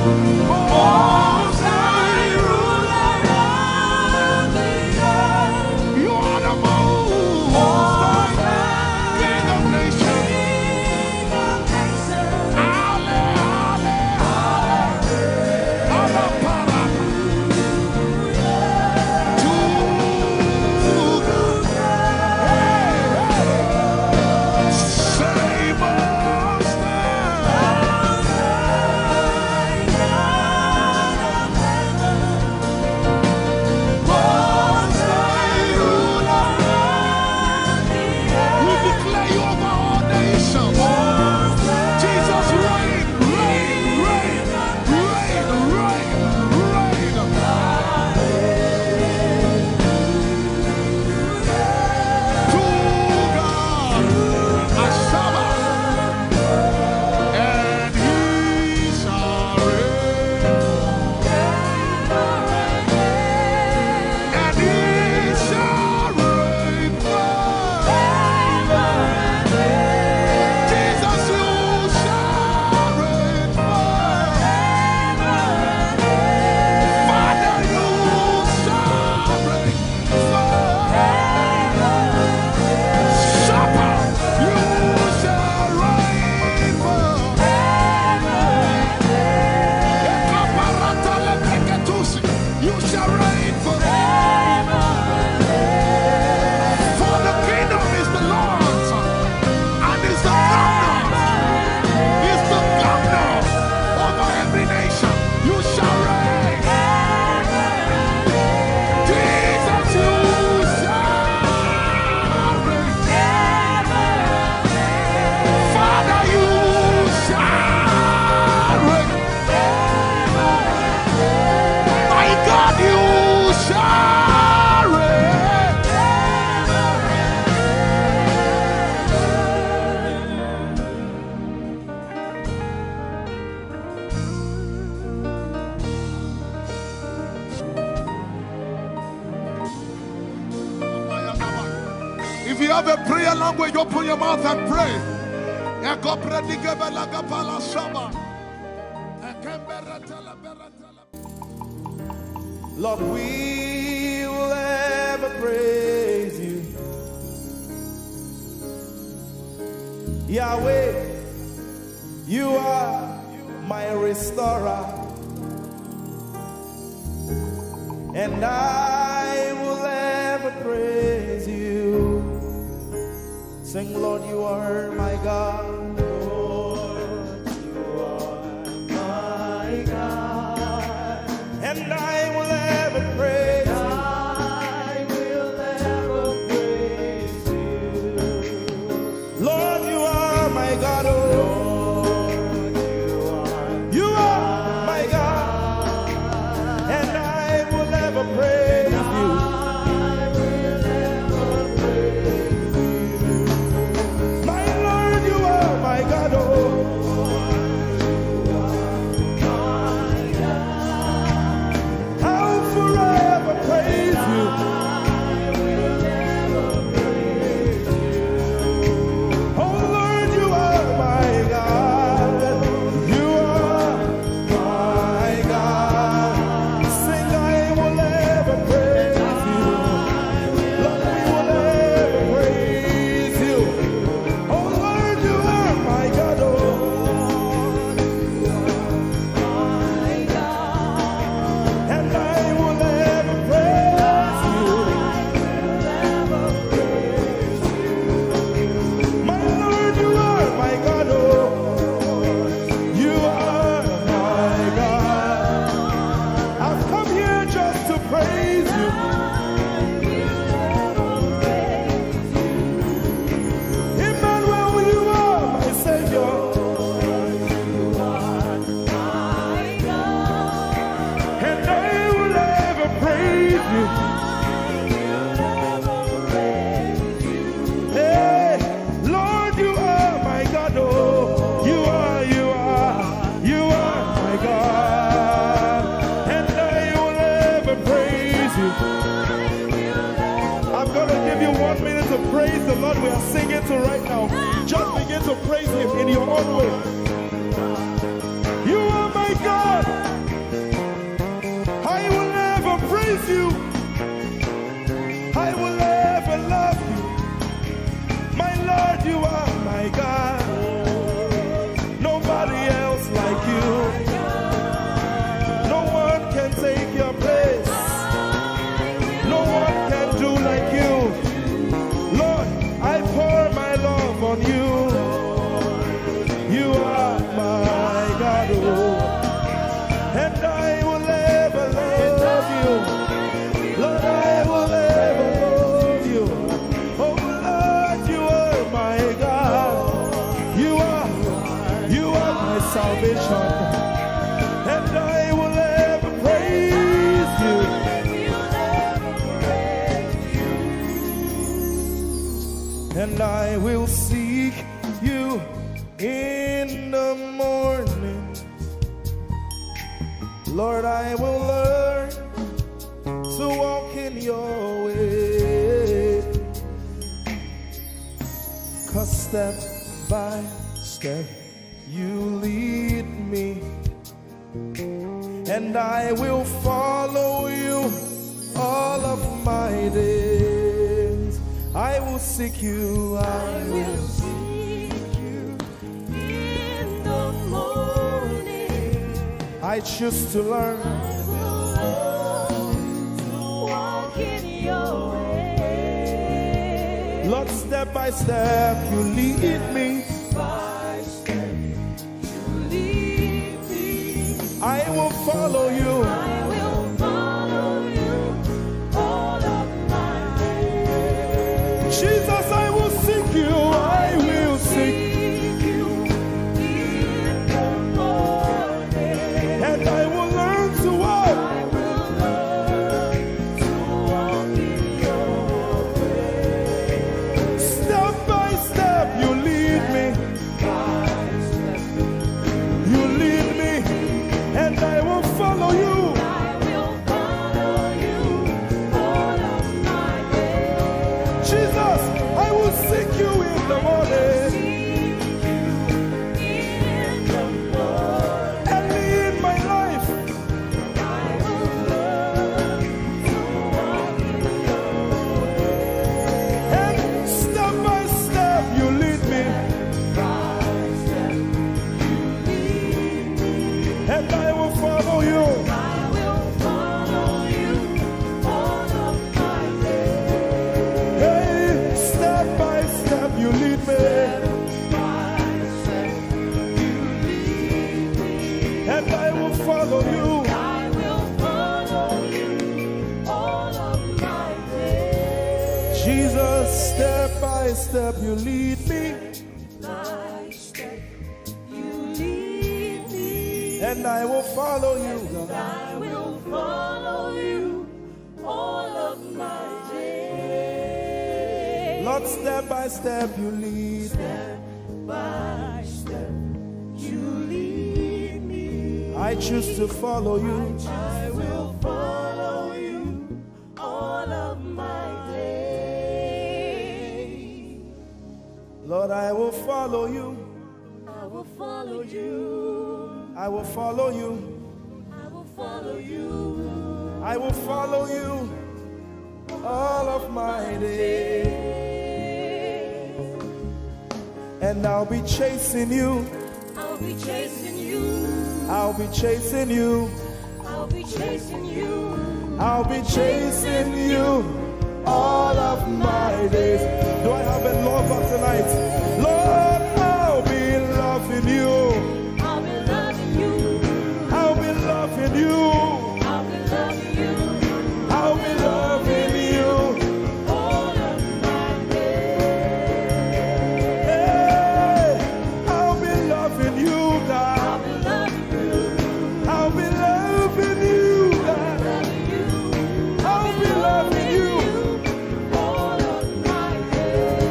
Most High ruler of the earth. You are the Most High King of nations. Ale, ale, ale, para. If you have a prayer language, open your mouth and pray. Lord, we will ever praise you. Yahweh, you are my restorer, and I will ever praise you. Sing, Lord, you are my God. Lord, you are my God, and I will ever praise you. I will ever praise you. Lord, you are my God. Oh, Lord, you are my God, and I will ever praise you. Praise the Lord. We are singing to right now. Just begin to praise Him in your own way. You are my God. You are my God, oh, and I will ever love you. Lord, I will ever love you. Oh Lord, you are my God. You are my salvation, and I will ever praise you. And I will seek you in the morning. Lord, I will learn to walk in your way. 'Cause step by step you lead me, and I will follow you all of my days. I will seek you, I will seek you in the morning. I choose to learn, I will learn to walk in your way. Lord, step by step you lead me. By step you lead me. I will follow you. I will follow you all of my days. Jesus, I will seek you. I will seek you in the morning. And I will learn to walk. I will learn to walk in your way. Step by step you lead me. You lead me, and I will follow you. I will follow you all of my days. Jesus, I will seek you in the morning. And in my life, I will learn to walk in your way. And step by step you lead me. And I will follow you. I will follow you all of my days. Hey, step by step you lead me. Step by step you lead me. And I will follow you. I will follow you all of my days. Jesus, step by step you lead me. And I will follow you, God. I will follow you all of my days. Lord, step by step you lead. Step by step you lead me. I choose to follow you. I will follow you all of my days. Lord, I will follow you. I will follow you. I will follow you. I will follow you. I will follow you all of my days. And I'll be chasing you. I'll be chasing you. I'll be chasing you. I'll be chasing you. I'll be chasing you all of my days. Do I have a lover tonight? Lord, I'll be loving you. Loving you, I'll be loving you, I'll be loving you all of my days. Hey, I'll be loving you, God. I'll be loving you, God. I'll be loving you all of my days.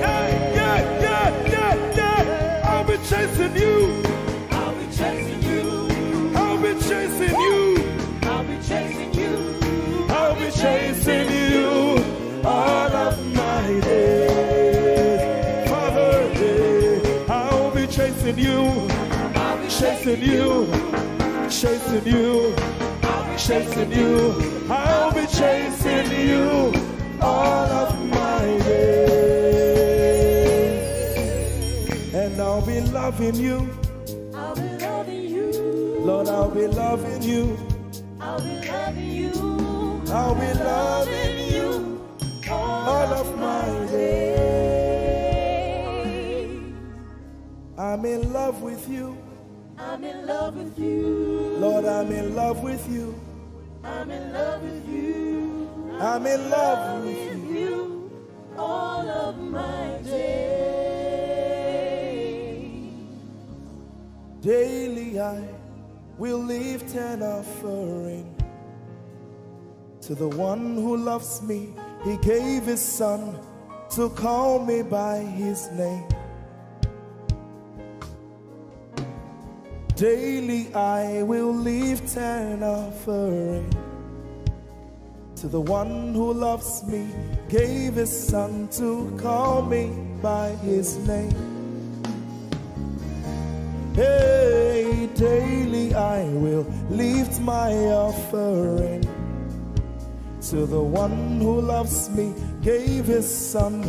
Yeah, yeah, yeah, yeah, yeah. I'll be chasing you. I'll be chasing you. I'll be chasing you. I'll be chasing you. I'll be chasing you all of my days. Father, I'll be chasing you. I'll be chasing you. Chasing you. I'll be chasing you. I'll be chasing you all of my days. And I'll be loving you. Lord, I'll be loving you. I'll be loving you. I'll be loving you all of my days. I'm in love with you. I'm in love with you. Lord, I'm in love with you. I'm in love with you. I'm in love with you all of my days. Daily I will lift an offering to the one who loves me. He gave his son to call me by his name. Daily I will lift an offering to the one who loves me, gave his son to call me by his name. Hey, daily I will lift my offering to the one who loves me, gave his son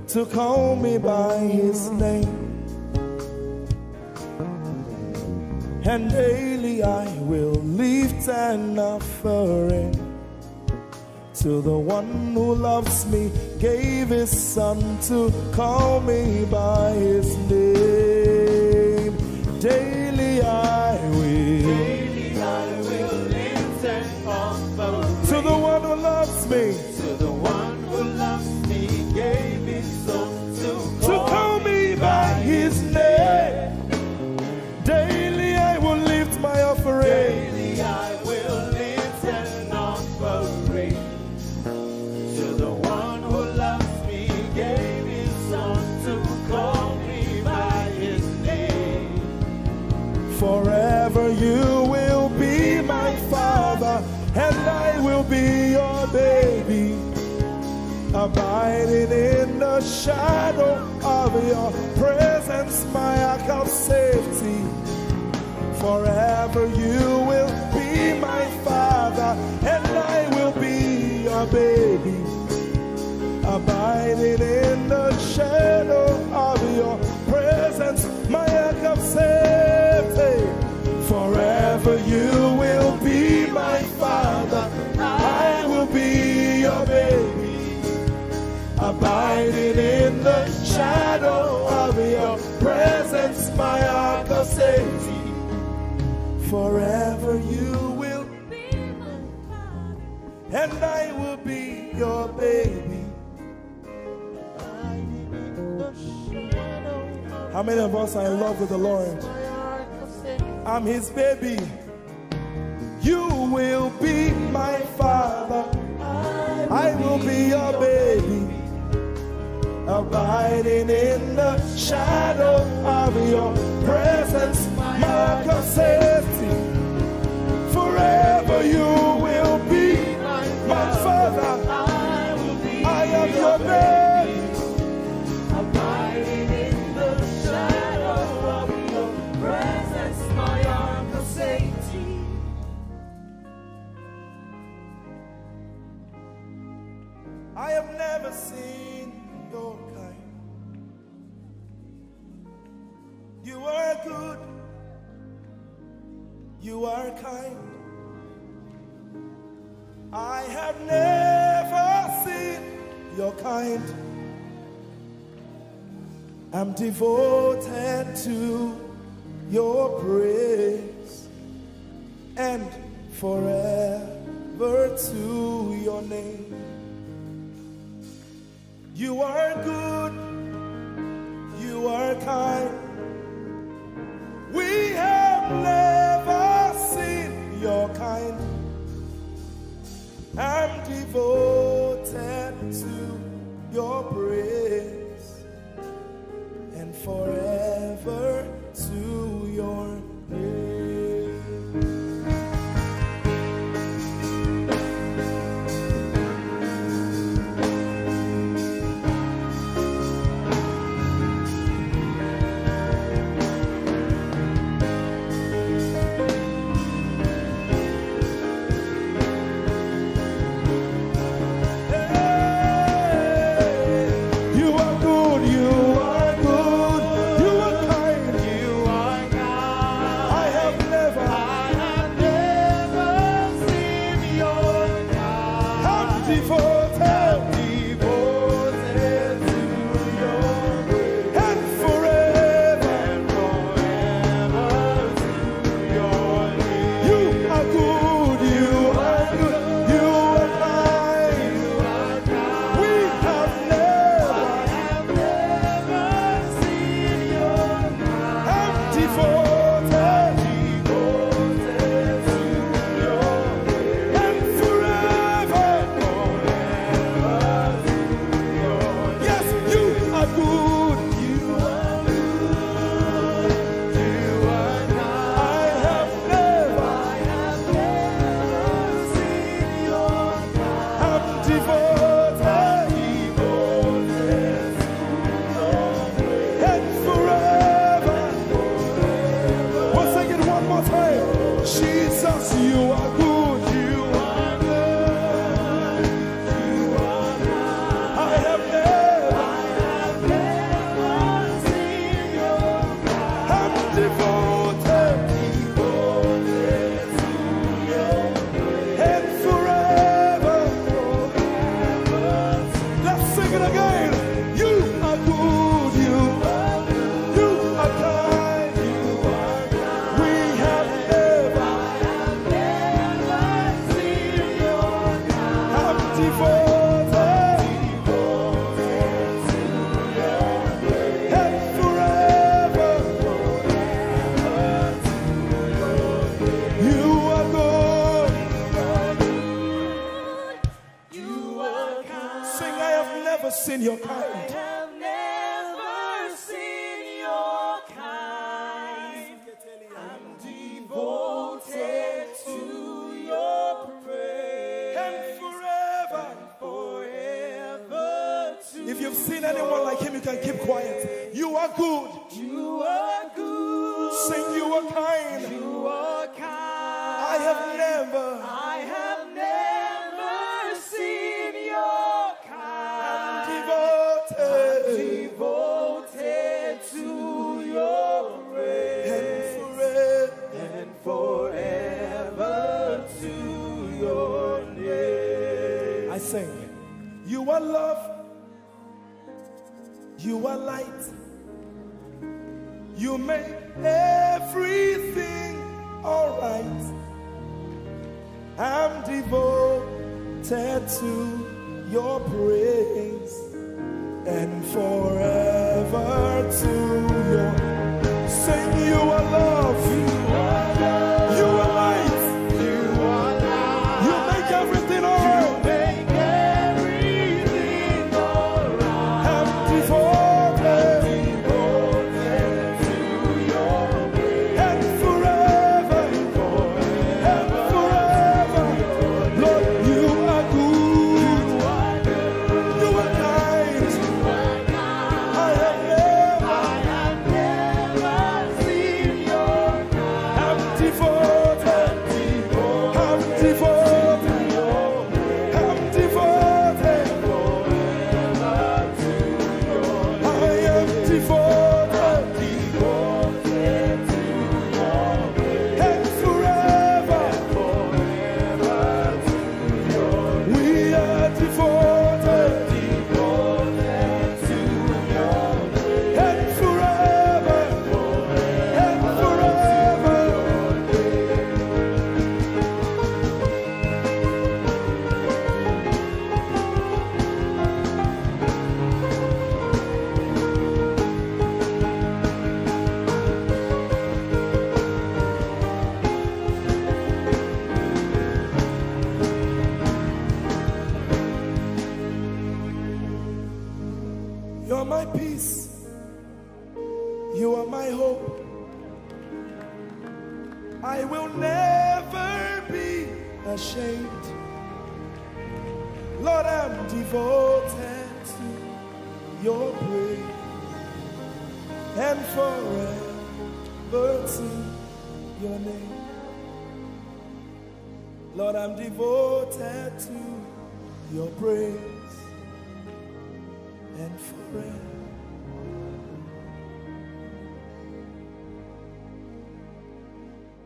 to call me by his name. And daily I will lift an offering to the one who loves me, gave his son to call me by his name. Daily I will lift an offering to the one who loves me, to the one who loves me, gave his son to call me by his name. Daily I will lift my offering. Daily I will lift an offering to the one who loves me, gave his son to call me by his name. Forever you will be my father, and I will be your baby, abiding in the shadow of your presence, my ark of safety. Forever you will be my father, and I will be your baby, abiding in the shadow of your presence, my ark of safety. Forever you will be my father, I will be your baby, abiding in the shadow of your presence, my ark of safety. Forever you will be my father, and I will be your baby. How many of us are in love with the Lord? I'm his baby. You will be my father, I will be your baby, abiding in the shadow of your presence, mark of safety. Forever you will be my father, I am your baby, Abiding in the shadow of your presence, my ark of safety. I have never seen your kind. You are good, you are kind. I have never seen your kind. I'm devoted to your praise, and forever to your name. You are good, you are kind. We have never seen your kind. I'm devoted to your praise, and forever to your name. devoted. And forever. Yes, you are good. You are good. I have never seen your kind. I'm devoted. And forever. We'll sing it one more time. Jesus, you are good. You are good. I have never seen your kind. I'm devoted. And forever. Let's sing it again. You are good. You are kind. We have never seen your kind. I'm devoted. And forever. You are good. Sing, I have never seen your kind. have never seen your kind. I'm devoted to your praise. And forever. If you've seen anyone like him, you can keep quiet. You are good. You are good. Sing, you are kind. You are kind. I have never. seen your kind. Devoted To your praise. and forever. Forever to your name. I sing. You are love. You are light. You make everything alright. I'm devoted to your praise and forever to your. Sing, you are love. You are light. You make everything alright. I'm devoted and forever. Lord, you are good. You are kind. I have never seen your kind. I'm devoted. I'm devoted. I'm devoted. I am devoted. And forever. We are devoted. And forever. And forever. You're my peace. You are my hope. I will never be ashamed. Lord, I'm devoted to your praise and forever to your name. Lord, I'm devoted to your praise and forever.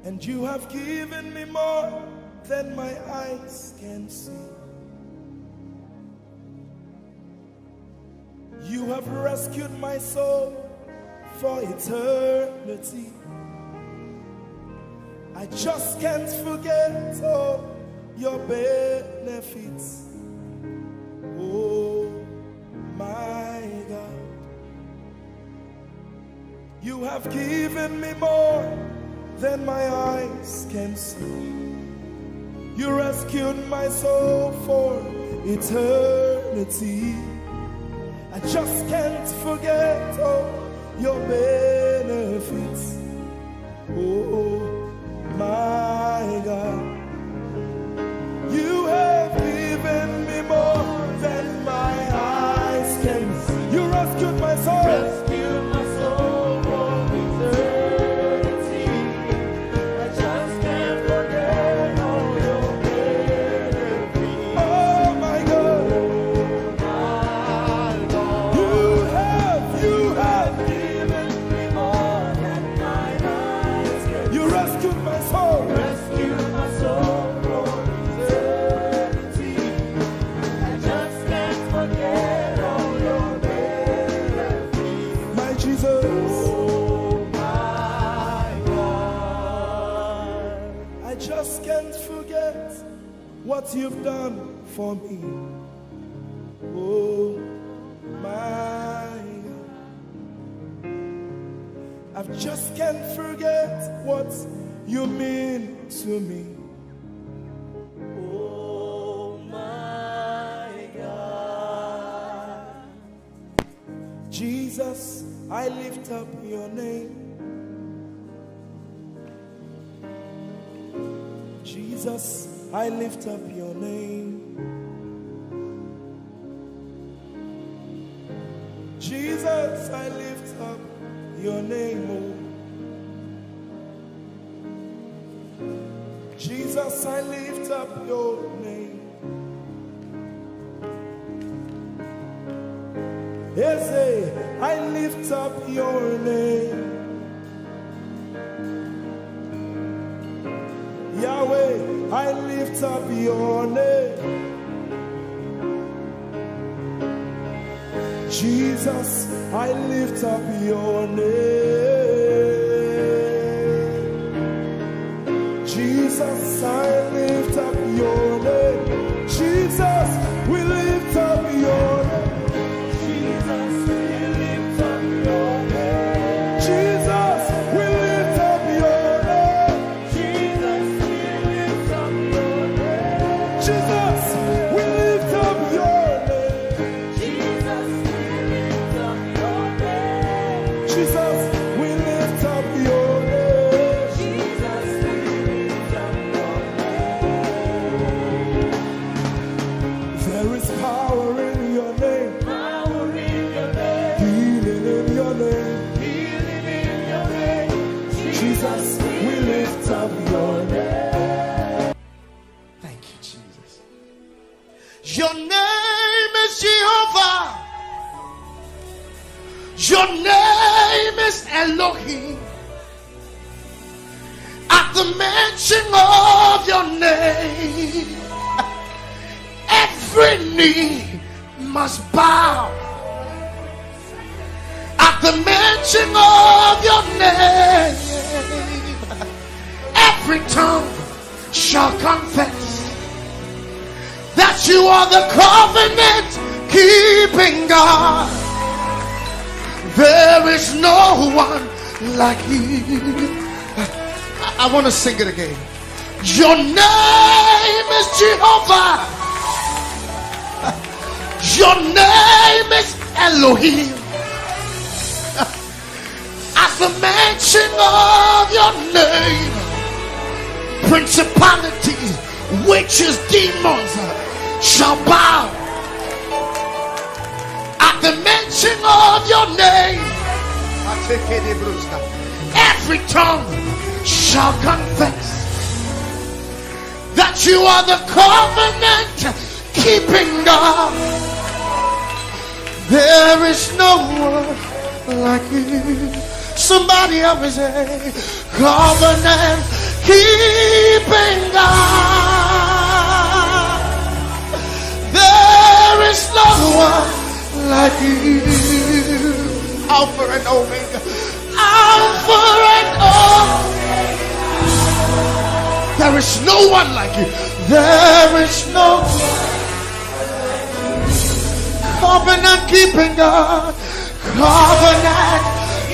And you have given me more than my eyes can see. You have rescued my soul for eternity. I just can't forget all your benefits. Oh my God, you have have given me more than my eyes can see. You rescued my soul for eternity. I just can't forget all your benefits. Oh my God, you have given me more than my eyes can see. You rescued my soul. Rescued my soul for eternity. I just can't forget all your benefits. Oh my God, you have given me more than my eyes can see. You rescued my soul. Rescued my soul for eternity. I just can't forget all your benefits. My Jesus. Oh my God. I just can't forget what you've done for me. Oh my God. I just can't forget what you mean to me. Oh my God. Jesus, I lift up your name. Jesus, I lift up your name. Jesus, I lift up your name. Oh. Jesus, I lift up your name. Yes, I lift up your name. Yahweh, I lift up your name. Jesus, I lift up your name. Jesus, I lift up your name. Jesus, we lift up your name. Jesus, we lift up your name. Jesus, we lift up your name. Jesus, we lift up your name. Jesus, we lift up your name. Jesus, we lift up your name. Jesus, we lift up your name. Jesus, we lift up your name. There is power in your name. Power in your name. Healing in your name. Healing in your name. Jesus, we lift up your name. Thank you, Jesus. Your name is Jehovah. Your name is Elohim. At the mention of your name, every knee must bow. At the mention of your name, every tongue shall confess that you are the covenant keeping God. There is no one like you. I want to sing it again. Your name is Jehovah. Your name is Elohim. At the mention of your name, principalities, witches, demons shall bow. At the mention of your name, every tongue shall confess that you are the covenant keeping God. There is no one like you. Somebody help me say, covenant keeping God. There is no one like you. Alpha and Omega. Alpha and Omega. There is no one like you. There is no covenant keeping God. Covenant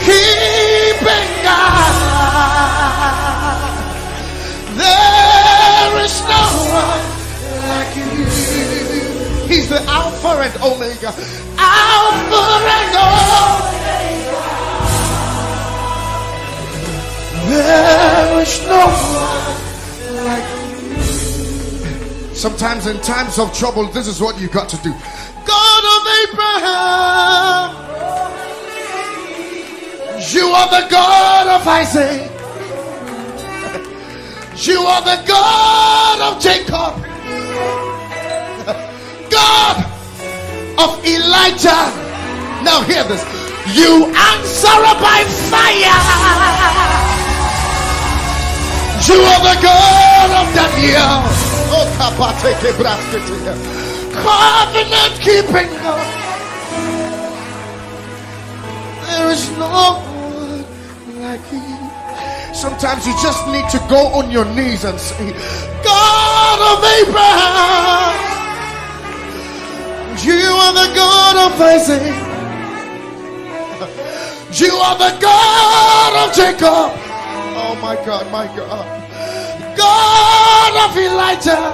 keeping God. There is no one like you. He's the Alpha and Omega. Alpha and Omega. There is no one like you. Sometimes in times of trouble, this is what you got to do. God of Abraham, you are the God of Isaac. You are the God of Jacob. God of Elijah. Now hear this. You answer by fire. You are the God of Daniel. Oh, covenant keeping God. There is no one like you. Sometimes you just need to go on your knees and say, God of Abraham, you are the God of Isaac. You are the God of Jacob. Oh my God, my God. God of Elijah.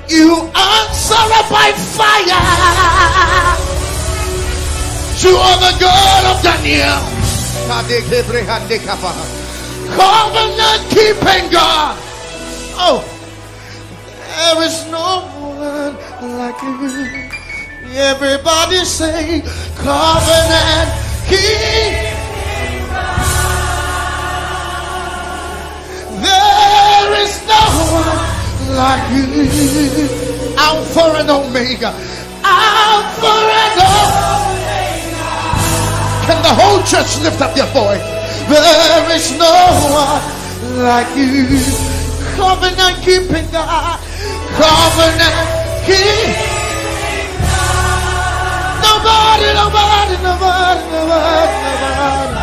You answer by fire. You are the God of Daniel. Covenant keeping God. Oh, there is no one like you. Everybody say, covenant keeping God. There is no one like you. Alpha and Omega. Alpha and Omega. Can the whole church lift up their voice? There is no one like you. Covenant keeping God. Covenant keeping God. Nobody, nobody, nobody, nobody, nobody.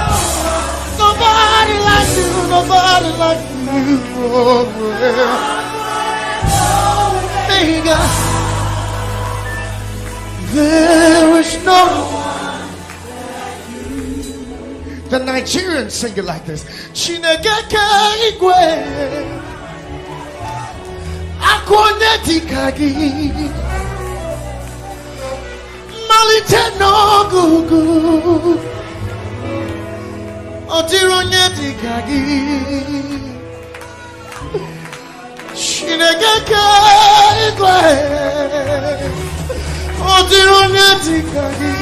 Nobody like you. Nobody like you. Oh, Omega. There is no one. The Nigerians sing it like this. Chinegeke igwe akwoneti kagi malite no gugu otironyeti kagi Chinegeke igwe otironyeti kagi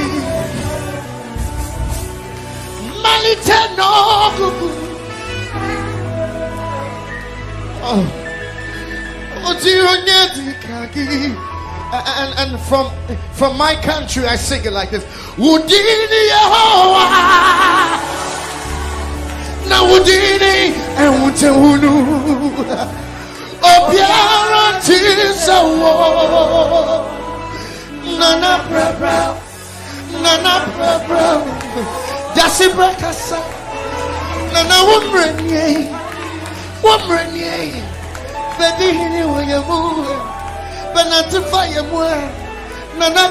and from my country I sing it like this. Wudini Yehovah na wudini ewutewunu obiara tisawo nana bra Dasi brakasa nana wumrenye baby hini wayamu banatifa yamwa nana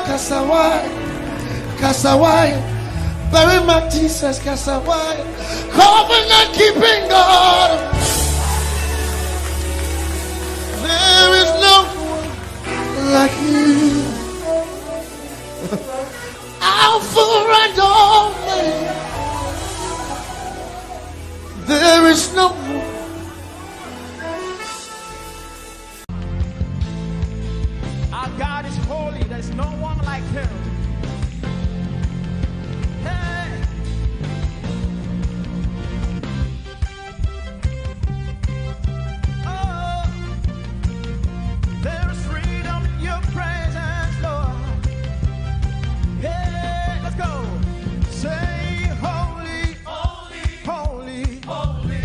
kasawai very much Jesus kasawai covenant keeping God. There is no one like you. Alpha and Omega. There is no one. Our God is holy. There's no one like him. Hey. Oh, there is freedom in your presence, Lord. Hey, let's go. Say holy, holy, holy, holy,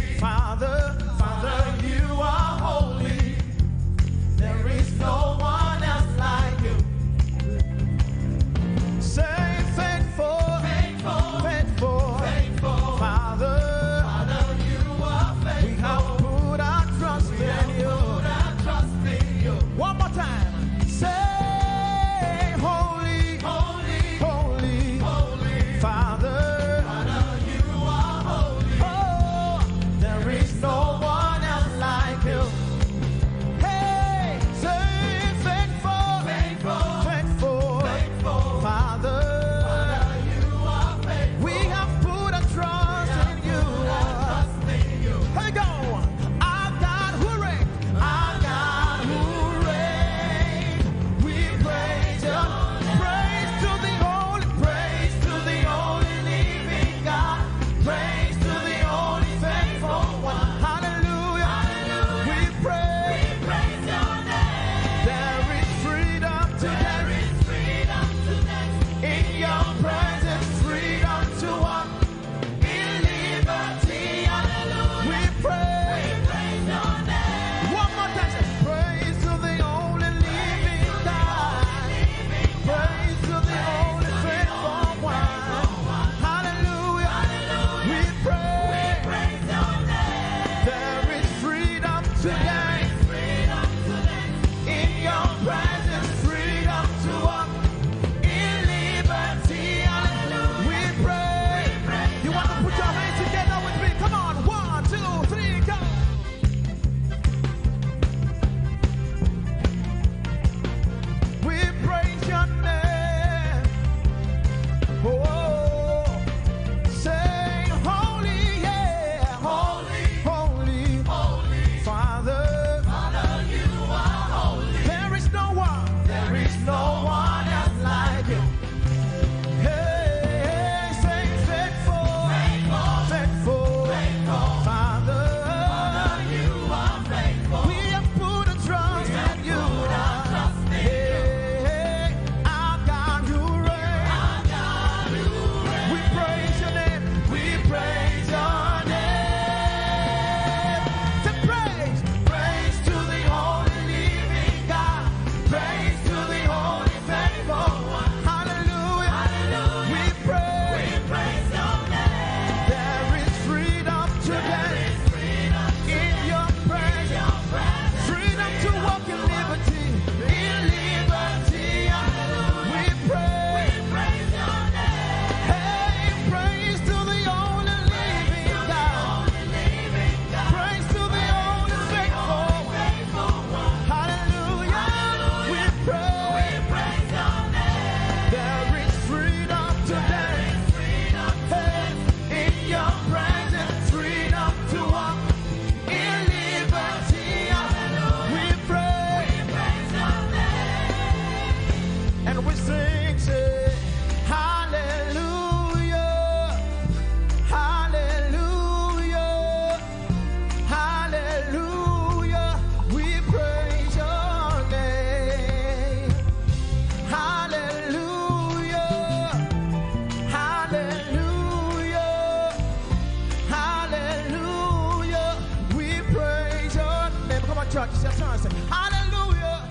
It's your turn. Say, hallelujah,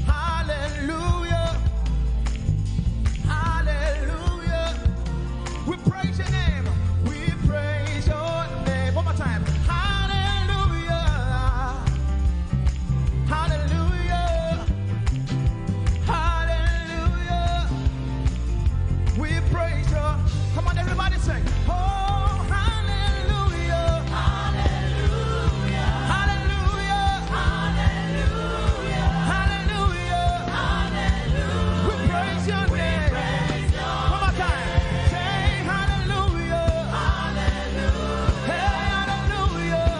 hallelujah, hallelujah. We praise your name. We praise your name. One more time. Hallelujah, hallelujah, hallelujah. We praise your. Come on, everybody sing. Oh, hallelujah, hallelujah, hallelujah, hallelujah, hallelujah, hallelujah. We praise your name. One more time. Say hallelujah, hallelujah, hey, hallelujah,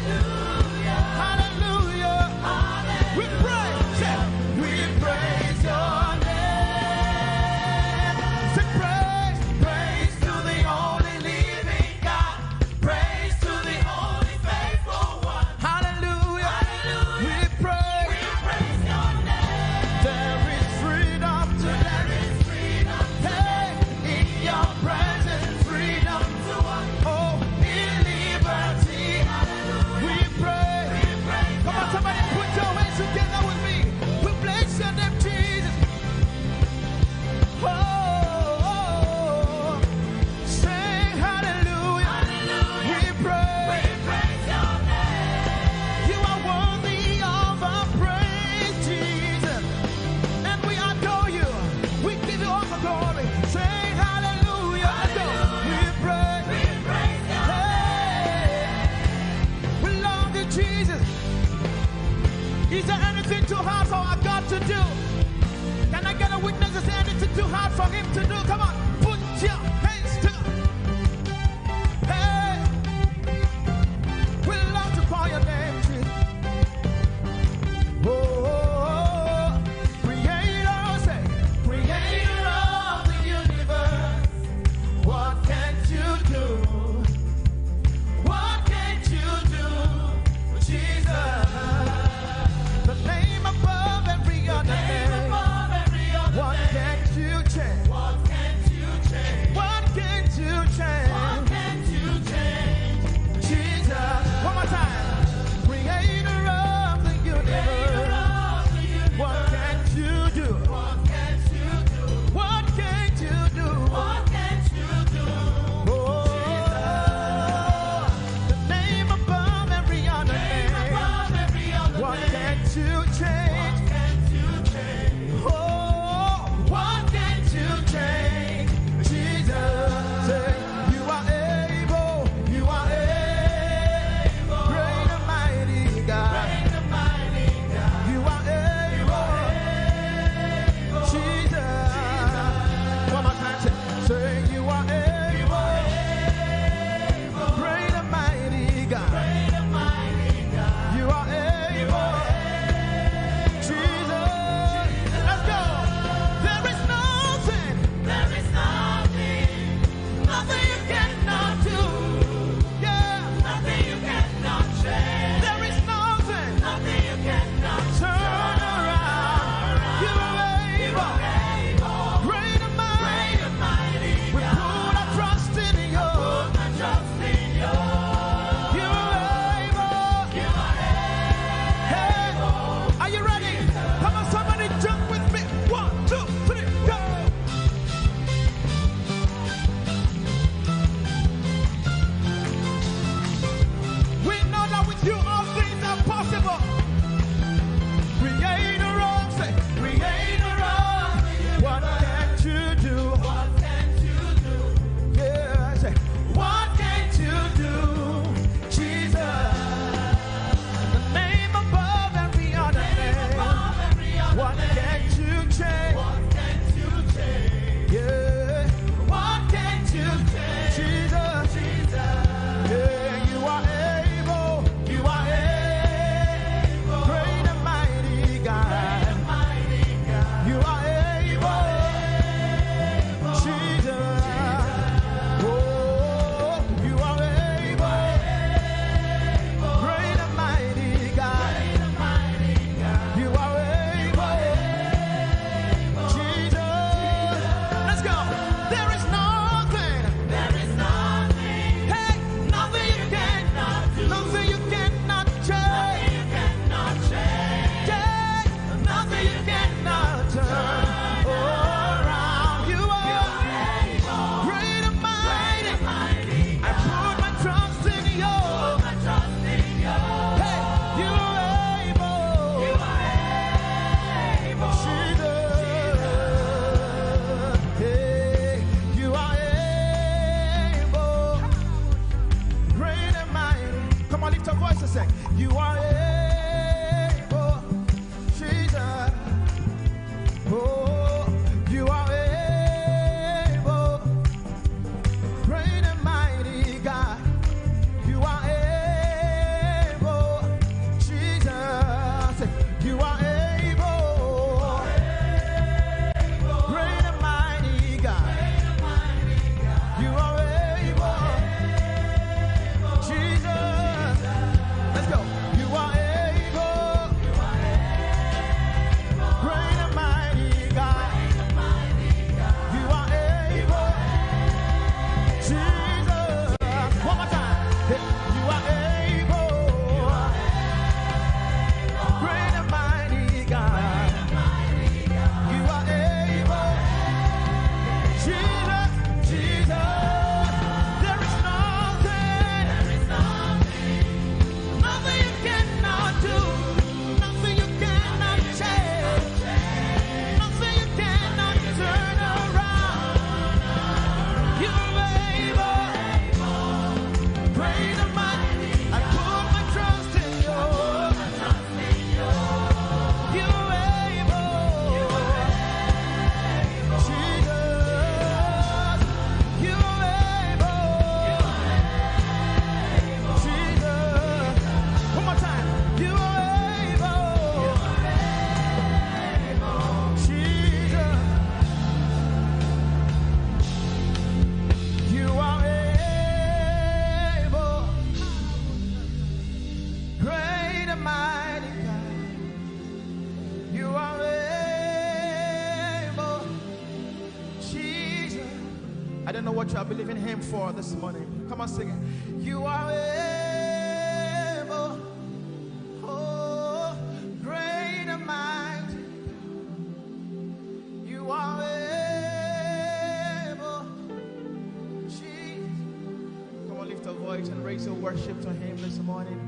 hallelujah, hallelujah, hallelujah. We praise, say, we praise your name. Say praise, praise to the only living God. Praise to the only faithful one. Hallelujah, hallelujah. We praise your name. There is freedom today. Hey, in your presence, freedom to walk. Oh, in liberty. We pray. Come on, somebody, put your hands together with me. We bless your name, Jesus. Oh, sing hallelujah. We praise your name. You are worthy of our praise, Jesus. And we adore you. We give you all the glory. Sing hallelujah. Let's go. We praise your name. We love you, Jesus. Is there anything too hard for our God to do? Can I get a witness? Is there anything too hard for him to do? Come on, put your hands together. Hey, we love to call your name, Jesus. Oh, creator, say, creator of the universe. What can't you do? What can't you do, Jesus? The name above every other name. What can't you change? What can't you sing. You are able, Jesus. Oh, you are able, great and mighty God. You are able, Jesus. You are able, great and mighty God. You are able, Jesus. Let's go. You are able, great and mighty God. You are able, Jesus. One more time. You are able, great and mighty God. You are able, Jesus, Jesus. There is nothing you cannot do, nothing you cannot change, nothing you cannot turn around. You are able, great and mighty. I put my trust in you. You are able, Jesus. You are able, Jesus. One more time. You are able, Jesus. You are able, great and mighty God. You are able, Jesus. I don't know what you are believing Him for this morning. Come on, sing it. You are able, oh, great and mighty. You are able, Jesus. Come on, lift a voice and raise your worship to Him this morning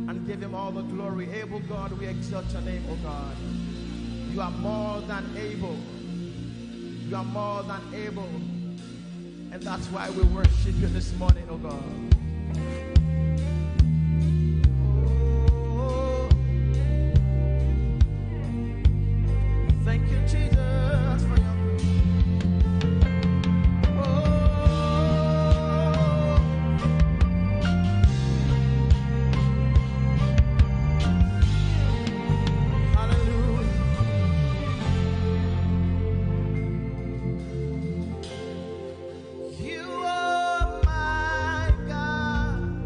and give Him all the glory. Able God, we exalt your name, oh God. You are more than able. You are more than able. And that's why we worship you this morning, oh God. Oh, thank you, Jesus, for your hallelujah. You are my God.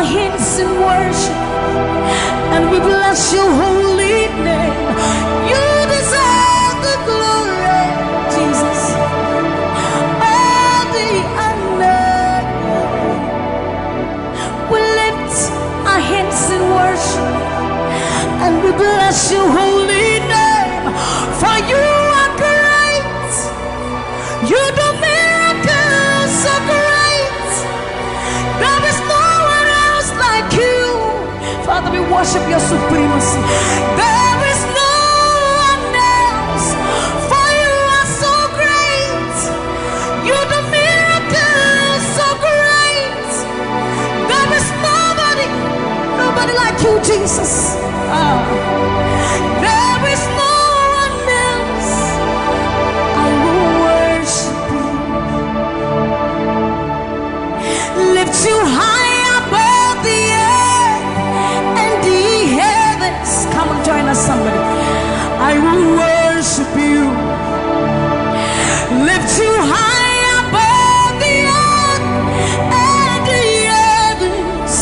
our hands in worship and we bless your holy name. You deserve the glory, Jesus. All the honor. We lift our hands in worship and we bless your holy name. For you are great. You do miracles so great. There is no one else like you. Father, we worship your supremacy. There is no one else. For you are so great. You do miracles so great. There is nobody like you, Jesus. There is no one else. I will worship you. Lift you high above the earth and the heavens. Come and join us, somebody. I will worship you. Lift you high above the earth and the heavens.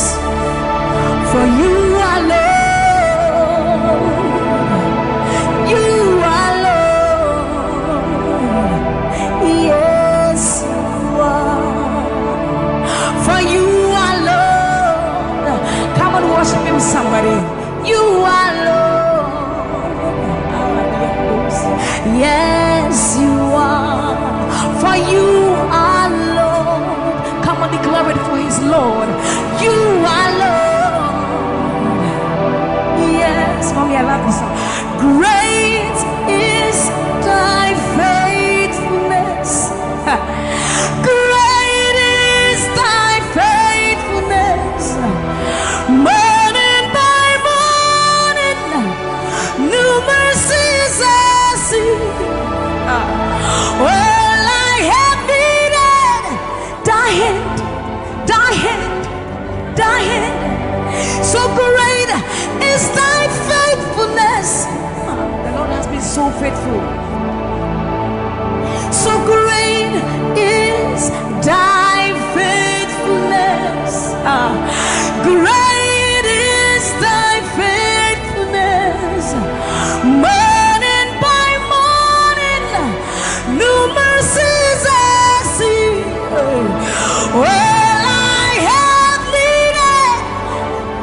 For you are Lord. You are Lord. Yes, you are. For you are Lord. Come and worship him, somebody. You are Lord. Yes, you are. For you are Lord. Come and declare it for his Lord. You are Lord. Yes, mommy, I love this song. Great is thy faithfulness. Great is thy faithfulness. Morning by morning, new mercies I see. All I have needed, thy hand, thy hand, thy hand. So great is thy faithfulness. The Lord has been so faithful. So great is thy faithfulness. Great is thy faithfulness. Morning by morning, new mercies I see. All I have needed,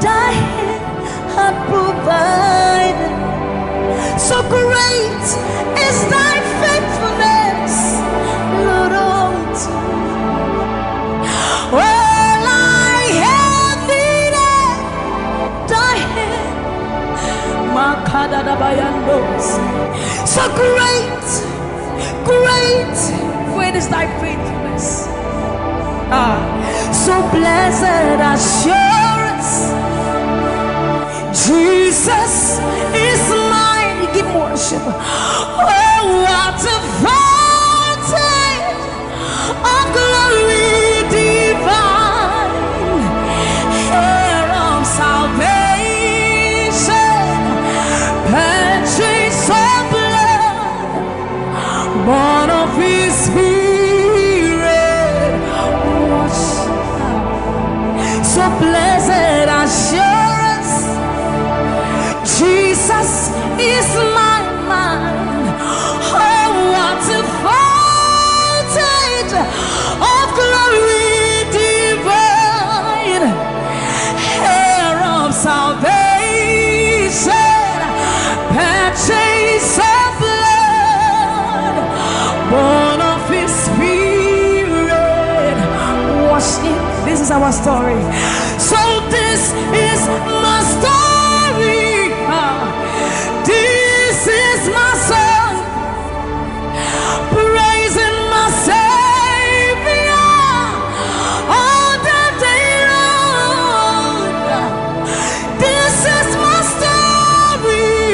thy hand hath provided. So great is thy faithfulness, Lord, unto me. All I have needed, thy hand. So great, great, great is thy faithfulness. So blessed assurance, Jesus is mine. Give worship. Oh, what a fountain of glory divine, hair of salvation, purchase of blood, born of his spirit. So blessed assurance, Jesus is my mind. Oh, what a fountain of glory divine, hair of salvation, purchase of blood, born of his spirit. Wash it. This is our story. So this is my story. This is my song, praising my Savior all the day long. This is my story.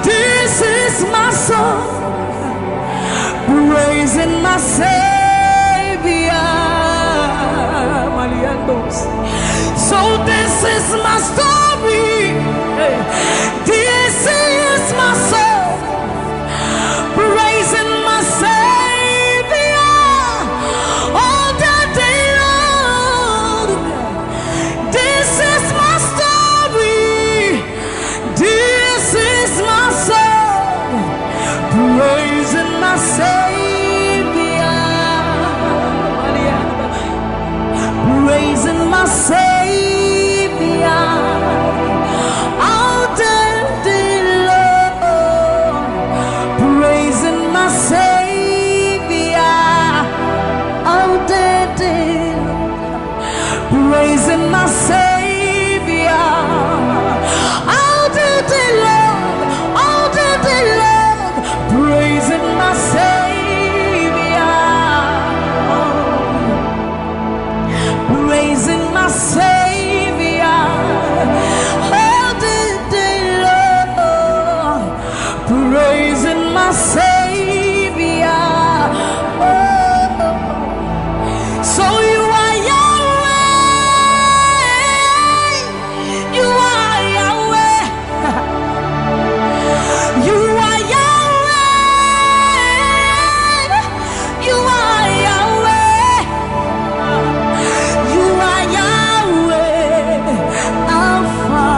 This is my song, praising my Savior. So this is my story. This is my song, praising my Savior all the day long. Savior. All day long, praising my Savior. All day long, praising my Savior. All day long, praising my Savior. Praising my Savior. All day long, praising my Savior. Oh, so you are Yahweh. You are Yahweh. You are Yahweh. You are Yahweh. You are Yahweh, Alpha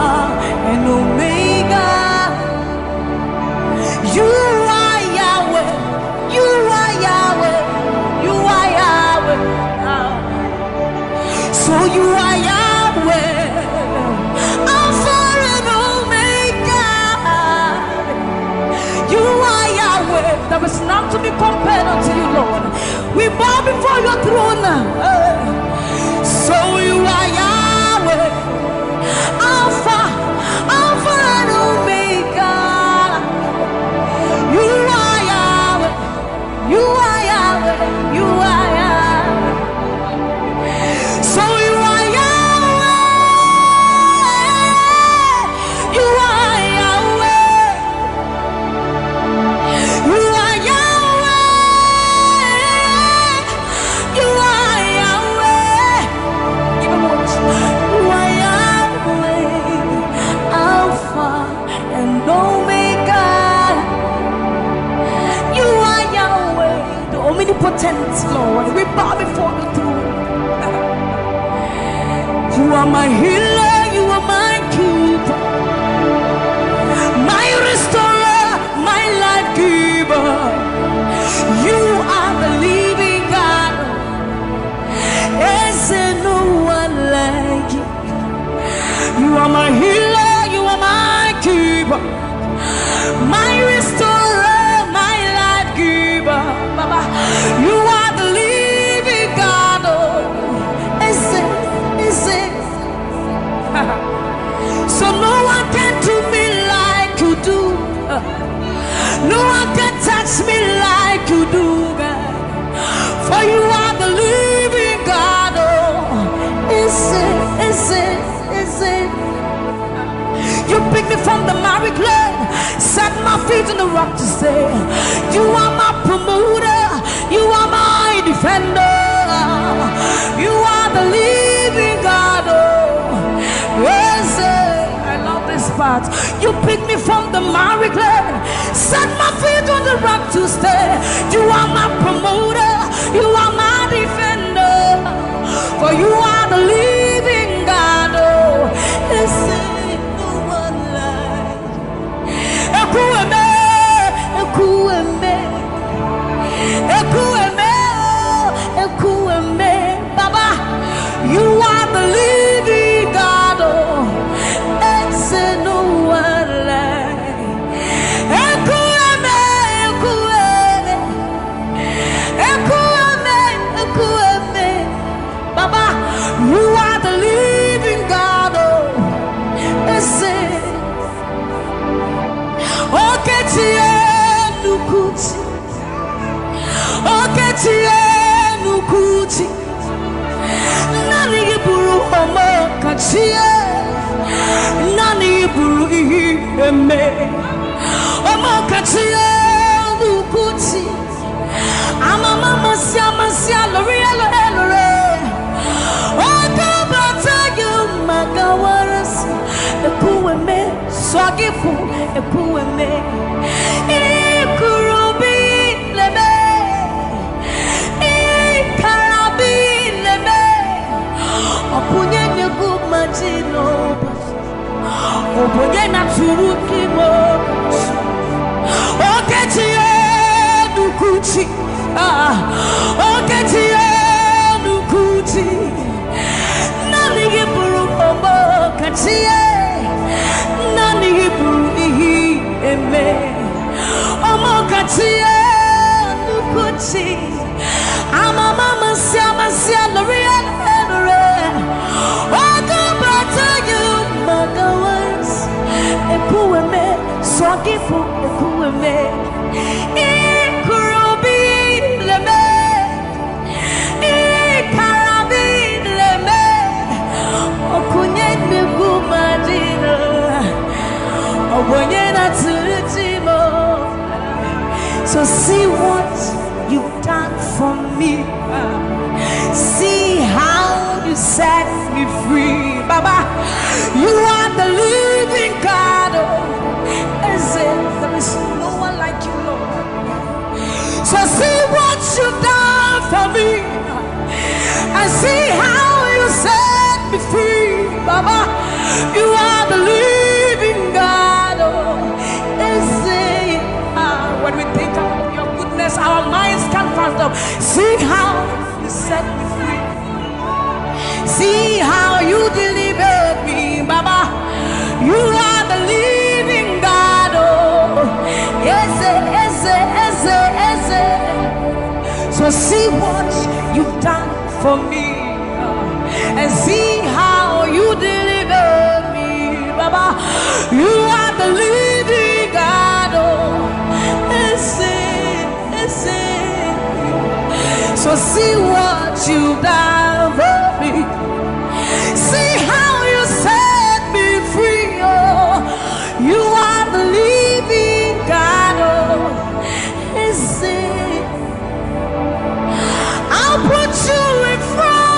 and Omega. You are Yahweh. You are Yahweh. You are Yahweh. So you are Yahweh, Alpha and Omega. You are Yahweh. There is none to be compared unto you, Lord. We bow before your throne. So you are Yahweh, Alpha and Omega. You are Yahweh. You are Yahweh. You are Yahweh. So you are Yahweh. You are Yahweh. You are Yahweh. You are Yahweh. Even more. You are Yahweh, Alpha and Omega. You are Yahweh, the omnipotent Lord. We bow before the throne. You are my healer. You are my keeper, my restorer, my life giver. You are the living God. Is there no one like you? You are my healer. You are my keeper, my restorer, my life giver. Baba, you are the living God. Oh, is it? So no one can do me like you do. No one can touch me like you do, God. For you are the living God. Oh, is it? You picked me from the miry clay, set my feet on the rock to stay. You are my promoter. You are my defender. You are the living God. Oh, yes, I love this part. You picked me from the miry clay, set my feet on the rock to stay. You are my promoter. You are my defender. For you are the living God. Oh, yes, no one like Ekueme, Baba. You are the living God. Oh, it's no one like Ekueme, Baba. You are the living God. Oh, it's Nukuti Nani buru homo kachie Nani buru eme Homo kachie Nukuti Ama mama siya lori elore Oka bata yu magawaras Ekueme Swagifu Ekueme Ikurubi leme Opunye nyegumajino Opunye naturukimo Oketie nukuchi Oketie nukuchi Nani Skifu ekueme Ikurubi leme Ikarabi leme Okunye negumadina Obonye na tujimo. So see what you've done for me. See how you set me free. Baba, you are the living God. There is no one like you, Lord. So see what you've done for me. And see how you set me free. Baba, you are the living God. When we think about your goodness, our minds can't fathom. See how you set me free. See how you delivered me, Baba. You are the living God. Oh, yes, yes, yes, yes. So see what you've done for me, and see how you delivered me, Baba. You are the living God. Oh, so see what you've done for me. See how you set me free. Oh, you are the living God. Oh, is it? I'll put you in front.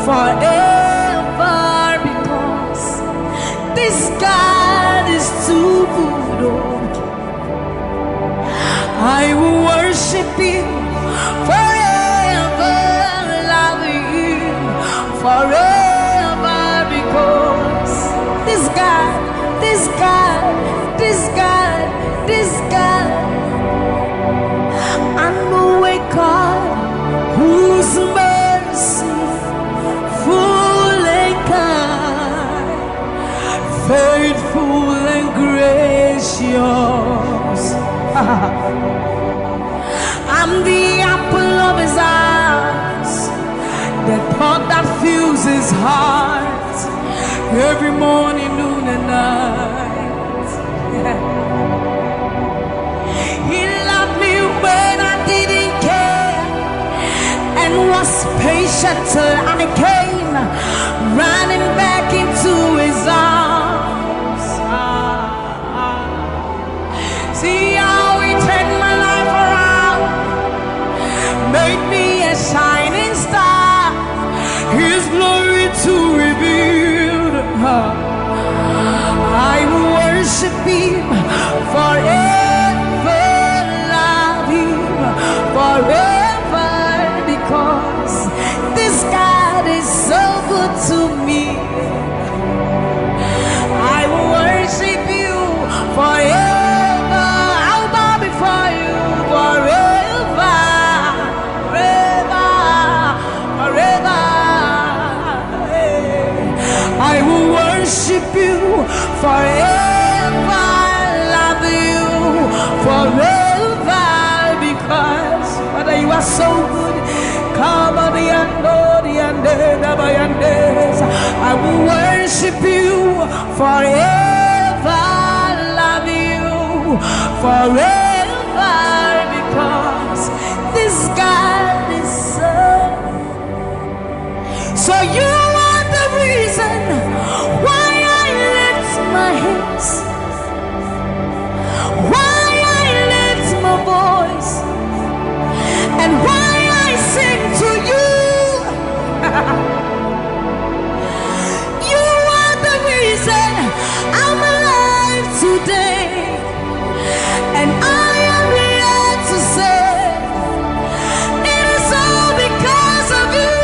forever, because this God is too good. Oh, I will worship you forever, love you forever, because this God, this God, this God, this God, I know a God whose mercy full and kind, faithful and gracious. I'm the apple of his eyes, the thought that fills his heart every morning, noon and night. He loved me when I didn't care, and was patient till I came running back into his arms. See how he turned my life around, made me a shining star, his glory to reveal. I will worship him forever, love him forever, because this God is so good to me. I will worship you forever. I'll bow before you forever, forever, forever. I will worship you forever, love you forever, because Father, you are so good. Come on, I will worship you forever, love you forever, because this God is so you are the reason why I lift my hands, why I lift my voice, and why I sing to you. You are the reason I'm alive today, and I am here to say it is all because of you.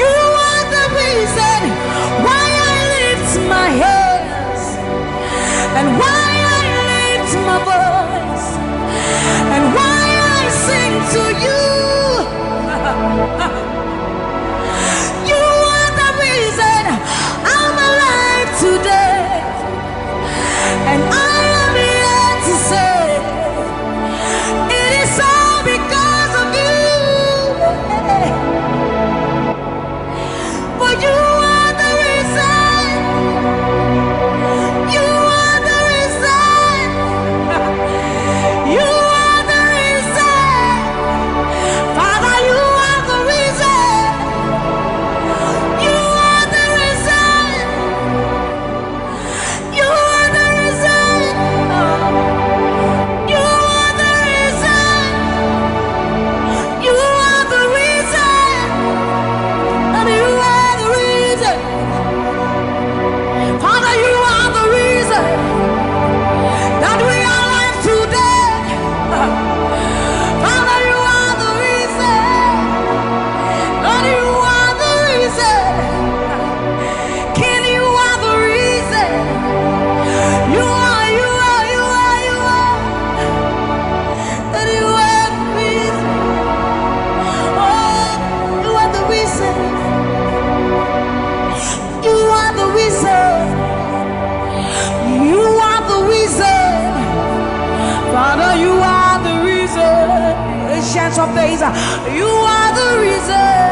You are the reason why I lift my hands, and why I lift my voice, and why I sing to you. You are the reason I'm alive today, and I am here to say it is all because of you. For you are the reason. You are the reason. You are the reason. Father, you are the reason. You are the reason. You are the reason. You are the reason. You are the reason. And you are the reason. Father, you are the reason that we are alive today. Father, you are the reason. Lord, you are the reason. King, you are the reason. You are, you are, you are, you are. That you are the reason. Oh, you are the reason. You are the reason. You are the reason. Father, you are the reason. Ancients of days, you are the reason.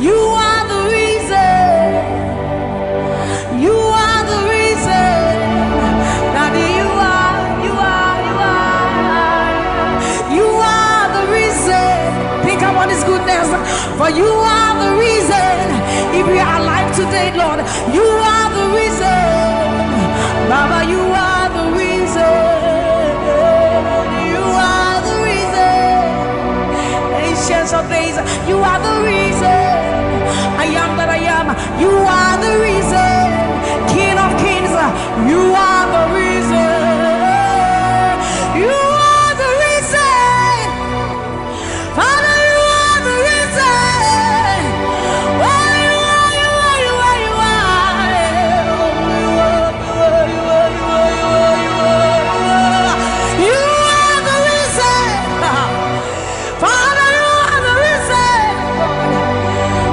You are the reason. You are the reason. Daddy, you are, you are, you are. You are the reason. Think about his goodness. For you are the reason. If we are alive today, Lord, you are the reason. Baba, you are the reason. You are the reason. You are the reason. I am that I am. You are the reason. King of kings, you are the reason. You are the reason. Father, you are the reason. Oh, you are, you are, you are, you are. You are the reason. Father, you are the reason.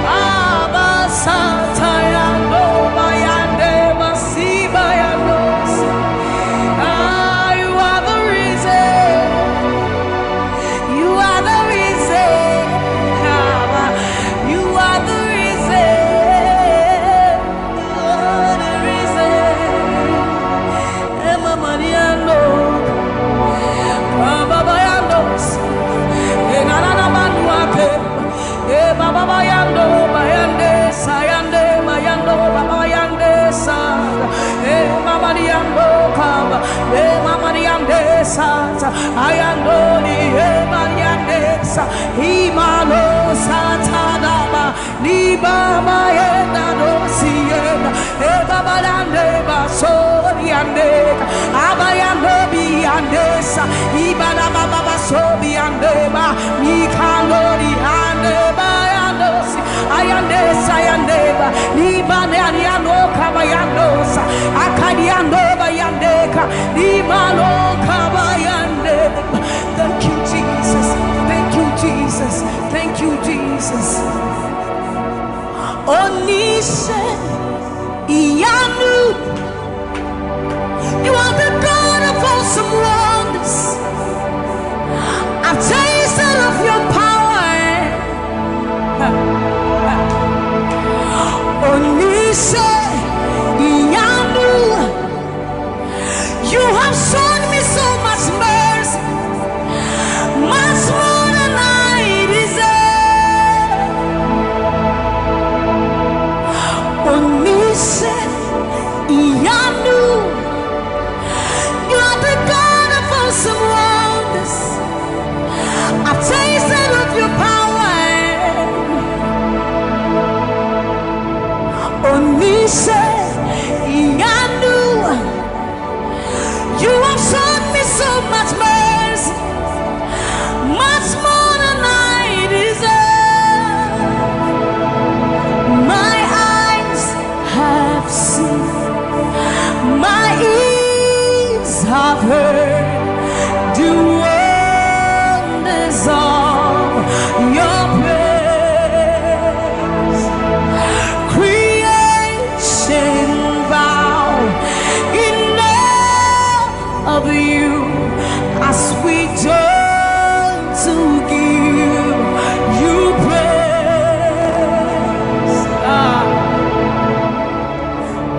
Abba, Satayando, Bayande, Masibayandos. You are the reason. You are the reason. You are the reason. You are the reason. Emma Mariano, Baba Bayandos, Enana Manuate, Baba Bayando, Bayande, Sayande, Bayando, Baba Yande, Sa, Mama Mariando, Kaba, Mama Mariande, Sa, Ayando, Mariande, Sa, Imalo, Satanaba, Liba, Mayenda, Dosiena, Baba Yande, Basoriande, Abayando, Biandesa, Ibana Baba Sobiandeba, Mikandori, Andeba, Yandosi, Ayandesa, Ayandeba, Libane, Ariano, Kabayandosa, Akadiando, Bayandeka, Libano, Kabayandeba. Thank you, Jesus. Thank you, Jesus. Thank you, Jesus. Onise, Iyanu. You are the God of awesome wonders. I've tasted of your power. Onise, Iyanu. You have shown me so much mercy, much more than I deserve. Onise, Iyanu. You are the God of awesome wonders. I've tasted of your power. Onise, Iyanu. You have shown me so much mercy, much more than I deserve. My eyes have seen, my ears have heard the wonders of your praise. Creation bow in awe of you as we join to give you praise.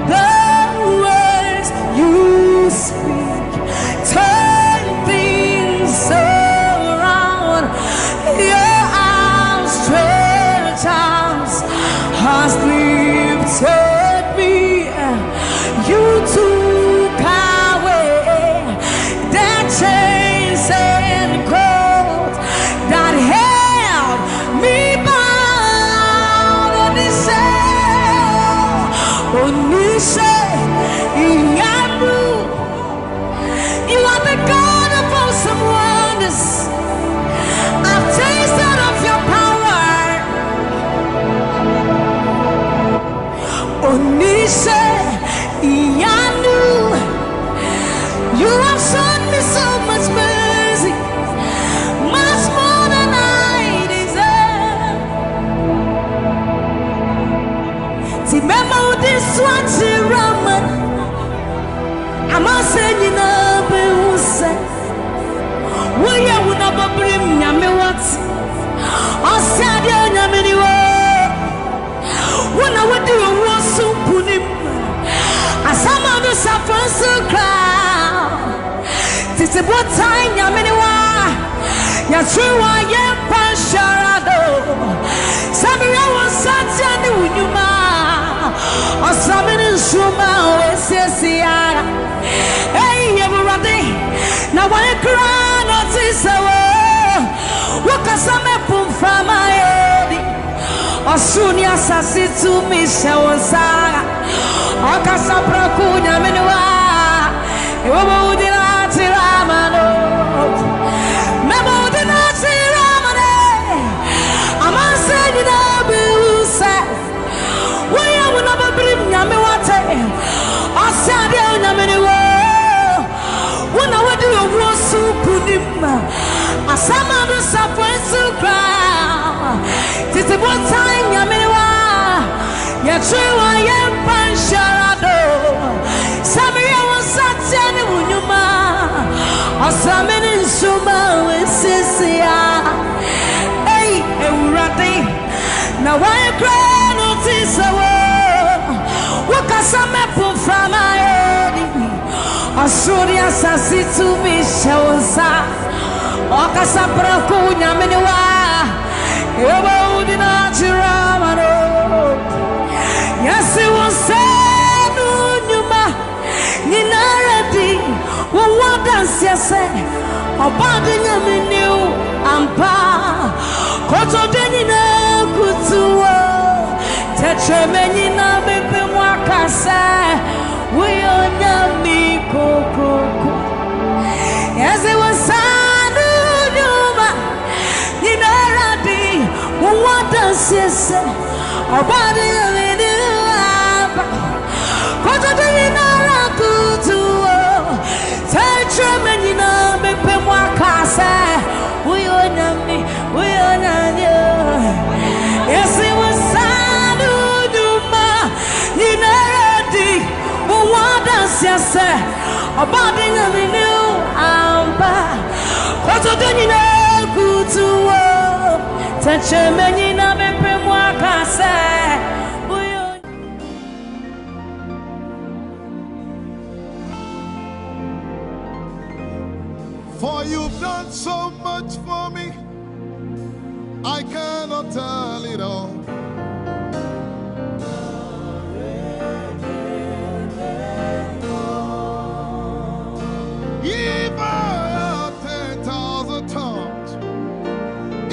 The words you speak turn things around. Your outstretched arms has lifted me. You took away the chains and cords that held me bound. Onise, Iyanu. You are the God of awesome wonders. I've tasted of your power. Onise, Iyanu. You have shown me so much mercy, much more than I deserve. Remember this one, Raman. I'm not saying you know, but who said, will you never bring me what? I said, you're not anywhere. When I would do a war so put him, as some of the suffering so crowd. This is what time you're anywhere. You're true, I am Pasharado. Some of you was such a new man. Or some in the Shuma, Sessiara. Hey, everybody. Now, when I cry, not this hour. What can some from my asasi to me shawonsa okasa prakunya menwa ewo dina tiramano memo dina tiramane amanse dina busa waya wona babrim nyame wate asade nyame ne wo wona wadi owo su kunima asama do sapwensu kra titi botan nyame wa ya trewa ye pansharado samia wasate ne wunyuma asamene nsuma wesisia ei ewurade na why cry no tisawo wakasame puframa edi asuri asasi to me shawsa okasa prakunya menwa ewo dina chiramano yasi wonsenu nyuma ninaradi wondansia se obade nyameniu ampa koto denina kutuwo tetremeni na bebe mwakasa uyonyami kokoko yasi wonsanu nyuma ninaradi wondansia se obade nyameniu ampa koto denina kutuwo tetremeni na bebe mwakasa uyonyami yes it was sanu duma ninaradi wanda siase about the new amba koto denina kutuwo tetremeni na bebe mwakasa. For you've done so much for me, I cannot tell it all. If I had 10,000 tongues,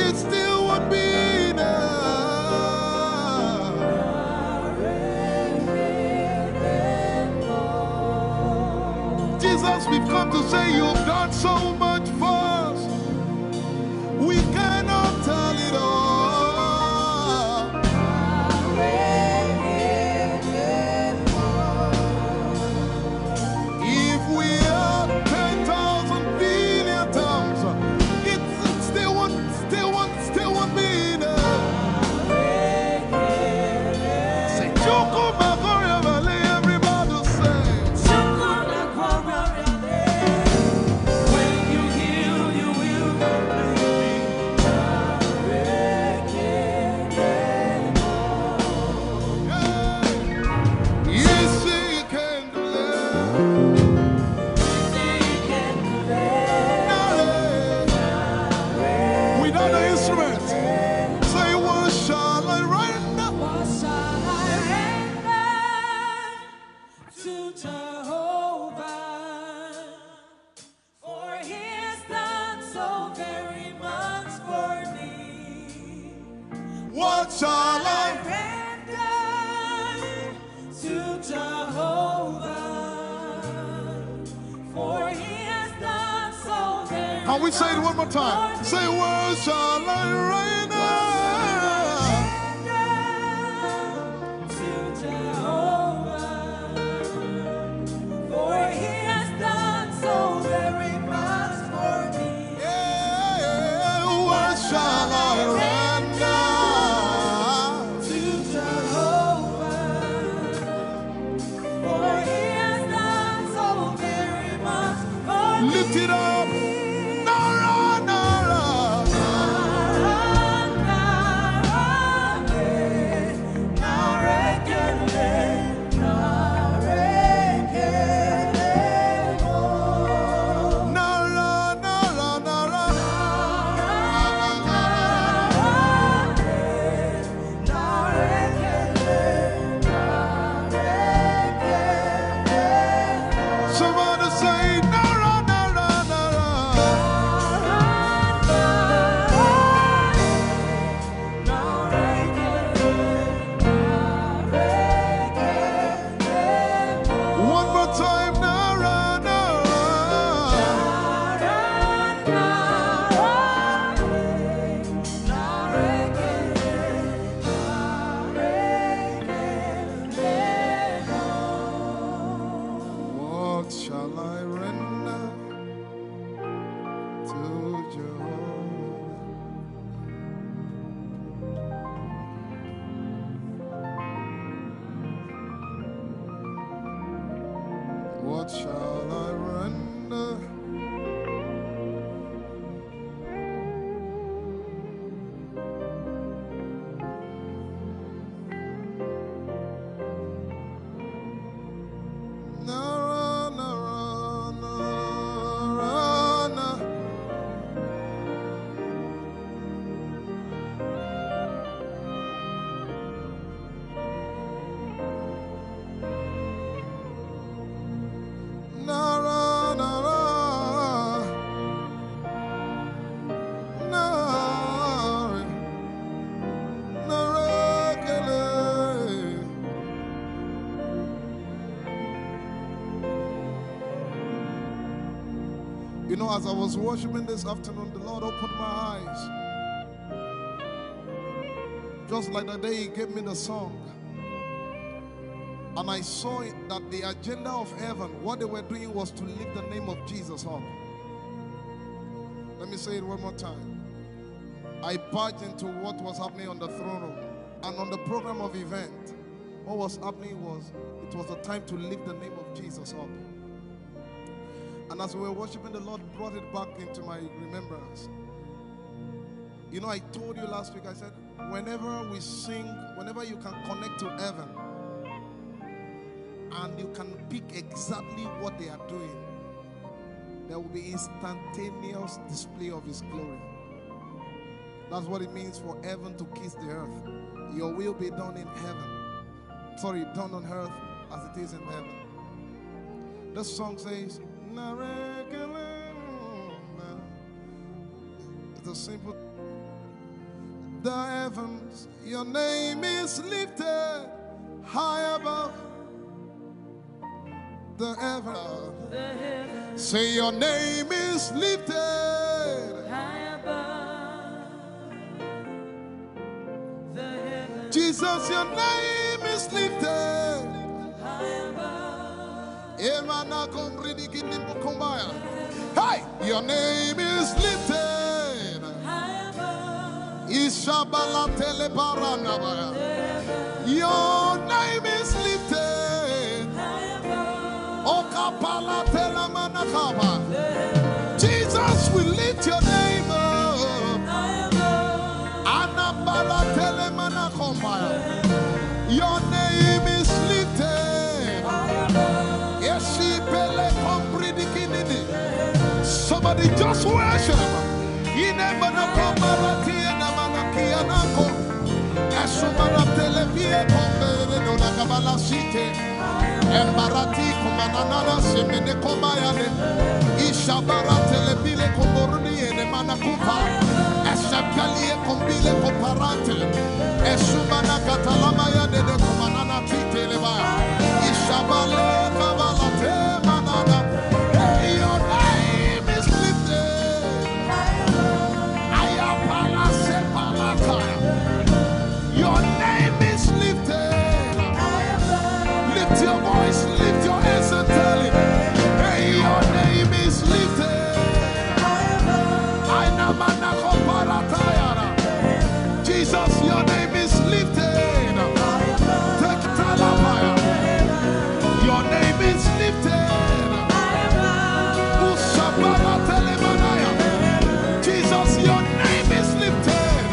it still would be enough. Jesus, we've come to say you've done so much for us. We cannot tell it all. If we had 10,000 billion tongues, it still won't be enough. Say, Choco Magoria Valley, everybody say. What shall I render to Jehovah? For he has done so very much. Can we say it one more time? Say, what shall I render to Jehovah? For he has done so very much for me. Yeah, what shall I render? Lift it up. Nara, Nara. What shall I render? Nara, nara, nara, nara. Nara, nara, nara, nara, kele. You know, as I was worshiping this afternoon, the Lord opened my eyes. Just like the day He gave me the song. And I saw it that the agenda of heaven, what they were doing was to lift the name of Jesus up. Let me say it one more time. I barged into what was happening on the throne room. And on the program of event, what was happening was, it was the time to lift the name of Jesus up. And as we were worshiping, the Lord brought it back into my remembrance. You know, I told you last week, I said, whenever we sing, whenever you can connect to heaven, and you can pick exactly what they are doing, there will be instantaneous display of His glory. That's what it means for heaven to kiss the earth. Your will be done in heaven. Sorry, done on earth as it is in heaven. This song says, it's a simple. The heavens, your name is lifted high above. The heavens, say your name is lifted High above the heavens, Jesus, your name is lifted high above. Hey, your name is lifted High above Ishabala telebaranabaya. Your name is lifted high above Okapala telamanakaba. Jesus, we lift your name up. high above. Anabala telemanakombaya. Your name is lifted. Yeshipele kompridikinidi. Somebody just worship. Inemanakomarati enamanakianako. Esumana televie kombere no nakabala site. Embarati kumanana semene komayane. Ishabara telebile komboruni ene manakupa. Eshapalie kombile komparante. Esumana katalama ya nene kumanana titeleba. Ishabale kabalate manana. Hey, your name is lifted. Ayapala sepalataya. Your name is lifted. Lift your voice, lift your hands and tell Him, hey, your name is lifted. Jesus, your name is lifted. Take Talabaya. Your name is lifted. Ushabara Telemanaya. Jesus, your name is lifted.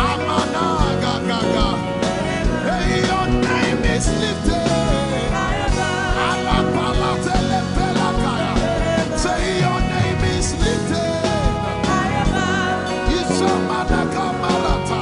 Amana Gaga. Hey, your name is lifted. Alapala Telepelakaya. Say your name is lifted. Ishamana Kamalata.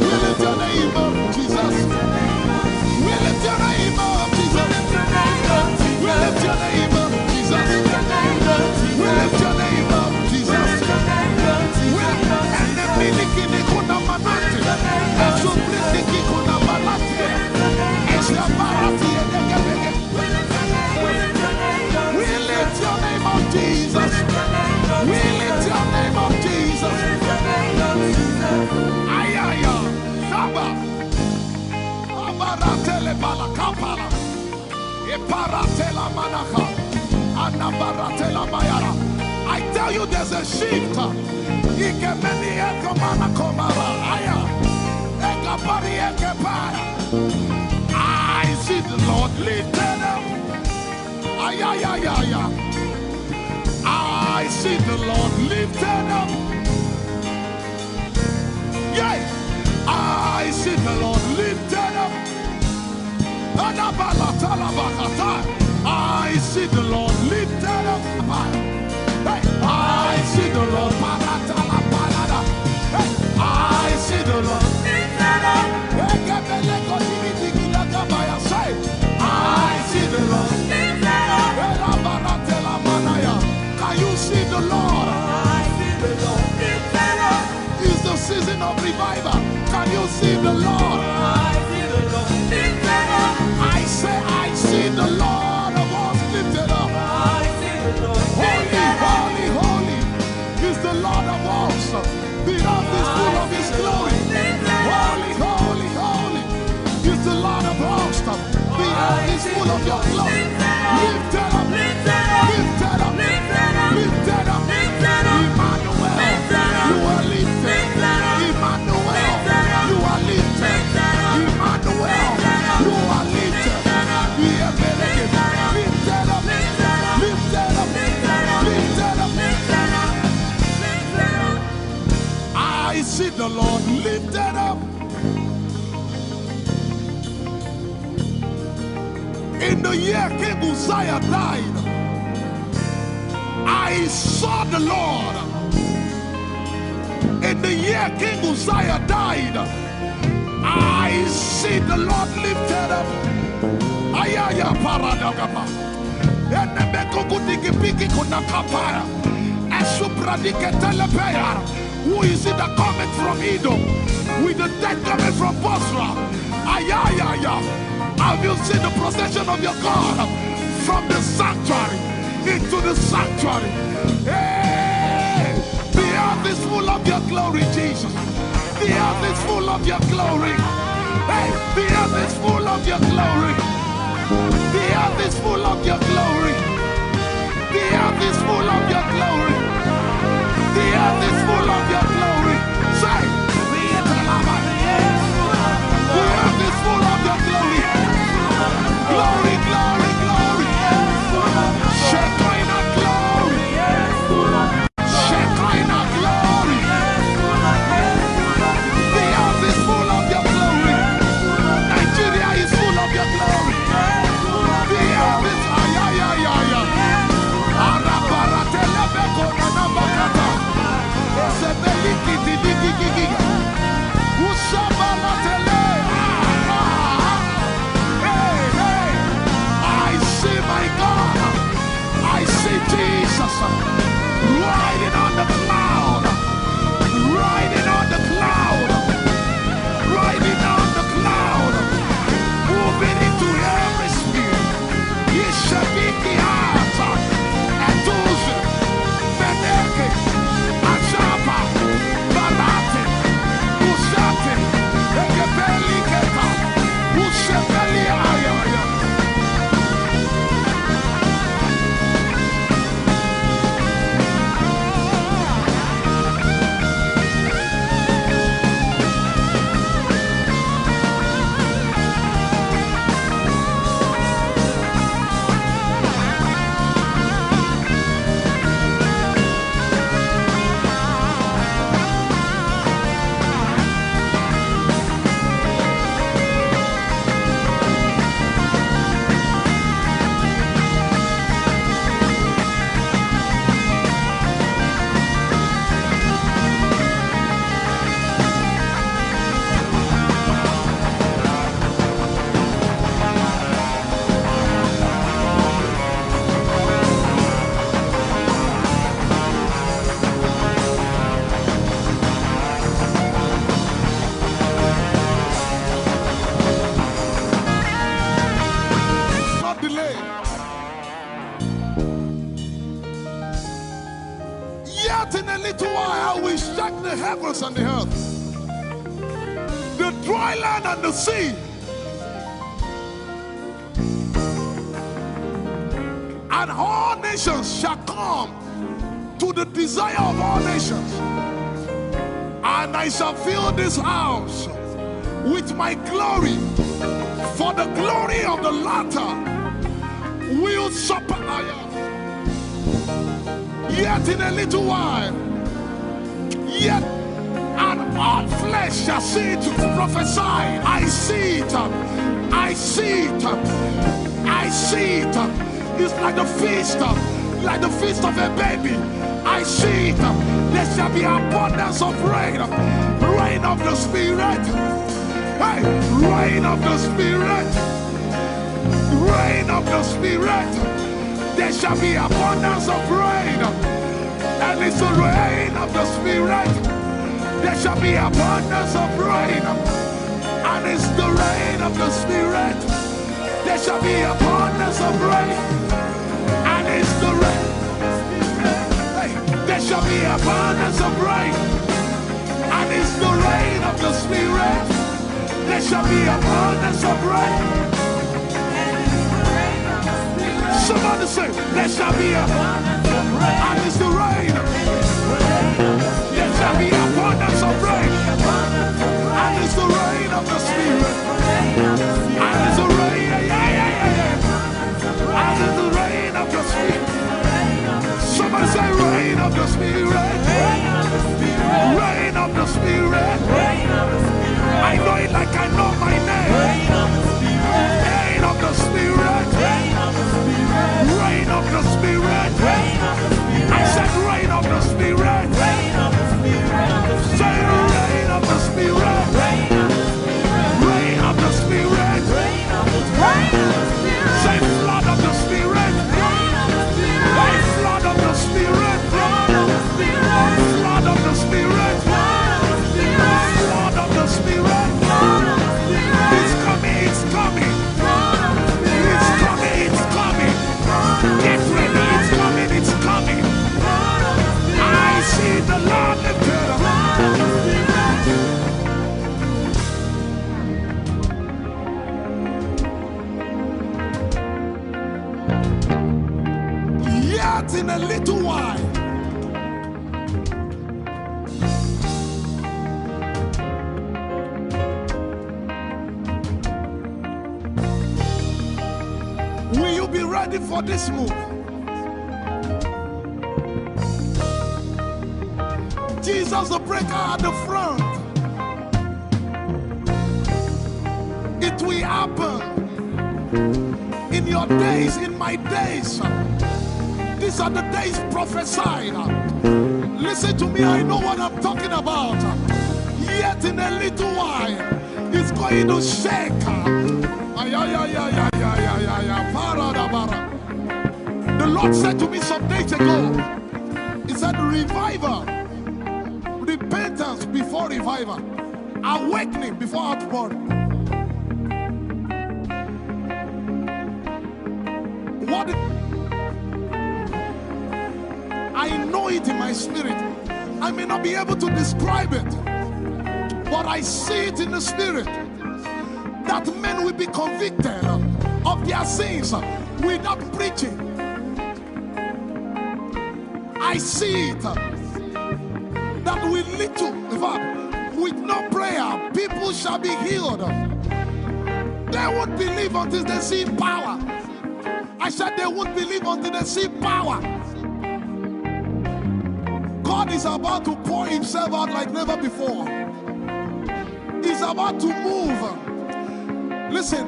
We lift your name up, Jesus. We lift your name up, Jesus. We lift your name up, Jesus. We lift your name up, Jesus. And the miliki ni kuna manate. Esu brindiki kuna balate. Esha barati edekebeke. We lift your name up, Jesus. We lift your name up, Jesus. Ayaya, Shaba. Abaratele balakapala. Eparatela manaka. Anabaratela mayara. I tell you there's a shift. Ikemeni ekomana komara. Aya. Ekapari ekepaya. I see the Lord lifted up. Ayayayaya. I see the Lord lifted up. Yeah. I see the Lord lifted up. I see the Lord lifted up. Hey, I see the Lord. Hey, I see the Lord lifted up. I see the Lord lifted up. Can you see the Lord? I see the Lord lifted up. It's the season of revival. Can you see the Lord? I see the Lord lifted up. I say, I see the Lord of us lifted up. I see the Lord lifted up. Holy, holy, holy is the Lord of us. The earth is full of His glory. Holy, holy, holy is the Lord of hosts. The earth is full of Your glory. Lifted up, lifted up, lifted up, lifted up, lifted up, lifted up. Emmanuel, You are lifted. Emmanuel, You are lifted. Emmanuel, You are lifted. Lifted up, lifted up, lifted up, lifted up. I see the Lord lifted up. In the year King Uzziah died, I saw the Lord. In the year King Uzziah died, I see the Lord lifted up. Ayaya paradagaba. Enemeko kutiki piki kuna kapaya. Esupradike telepea. Who is it that cometh from Edom? With the dead coming from Bosra. Ayaya. Have you seen the procession of your God from the sanctuary into the sanctuary? Hey, the earth is full of Your glory, Jesus. The earth is full of Your glory. Hey, the earth is full of Your glory. The earth is full of Your glory. The earth is full of Your glory. The earth is full of Your glory. Say, the earth is full of Your glory. Glory, glory, glory. Shekinah glory. Shekinah glory. The earth is full of Your glory. Nigeria is full of Your glory. The earth is ayayayaya. Arabaratele beko na nabakata. created the heavens and the earth, the dry land and the sea. And all nations shall come to the desire of all nations. And I shall fill this house with my glory, for the glory of the latter will supper. Yet in a little while, yet and all flesh shall see it, prophesy. I see it, I see it, I see it. It's like the feast of a baby. I see it. There shall be abundance of rain, rain of the Spirit. Hey, rain of the Spirit, rain of the Spirit. There shall be abundance of rain, and it's the rain of the Spirit. There shall be abundance of rain, and it's the rain of the Spirit. There shall be abundance of rain, and it's the rain. Hey, there shall be abundance of rain, and it's the rain of the Spirit. There shall be abundance of rain. Somebody say, there shall be abundance of rain, and it's the rain. There shall be abundance of rain, and it's the rain of the Spirit. And it's the rain, and it's the rain of the Spirit. Somebody say, rain of the Spirit, rain of the Spirit. I know it like I know my name. Rain of the Spirit, rain of the Spirit. I said rain of the Spirit. Say rain of the Spirit, rain of the Spirit. Say flood of the Spirit, say flood of the Spirit, flood of the Spirit, flood of the Spirit. It's coming, it's coming, it's coming, it's coming. Get ready, it's coming, it's coming. I see the Lord lifted up. Yet in a little while, will you be ready for this move? Jesus the breaker at the front. It will happen in your days, in my days. These are the days prophesied. Listen to me, I know what I'm talking about. Yet in a little while, it's going to shake. The Lord said to me some days ago, He said, revival, repentance before revival, awakening before outpouring. What? I know it in my spirit. I may not be able to describe it, but I see it in the spirit that men will be convicted of their sins without preaching. I see it that with little, in fact, with no prayer, people shall be healed. They won't believe until they see power. I said they won't believe until they see power. God is about to pour Himself out like never before. He's about to move. Listen,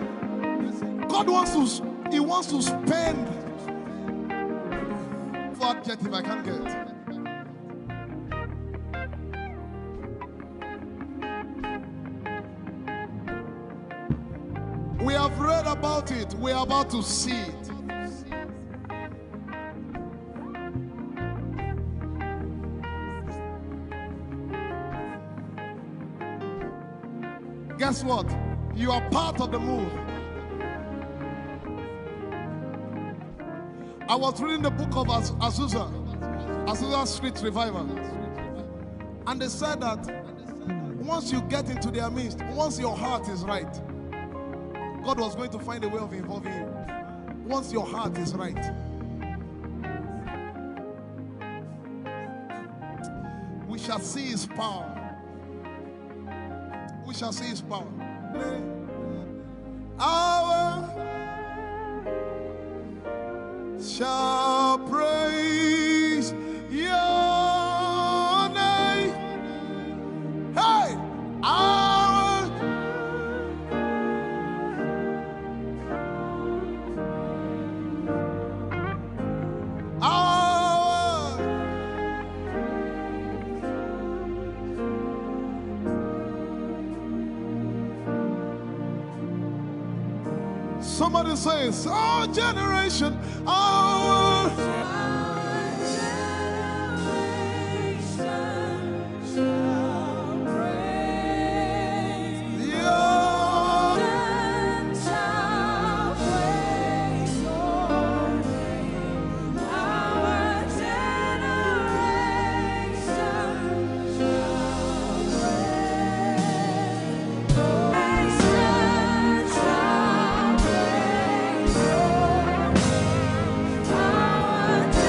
God wants to spend. What adjective I can't get? We have read about it. We are about to see it. Guess what? You are part of the move. I was reading the book of Azusa Street Revival. And they said that once you get into their midst, once your heart is right, God was going to find a way of involving you. Once your heart is right. We shall see his power. We shall see his power. Our shall praise your name. Hey, our somebody says, our generation, our Our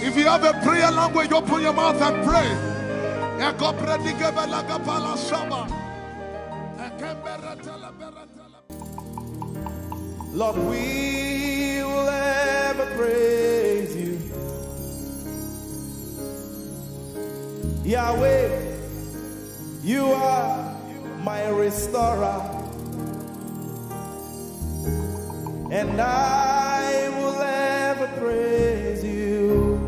If you have a prayer language, open your mouth and pray. Lord, we will ever praise you. Yahweh, you are my restorer, and I will ever praise you.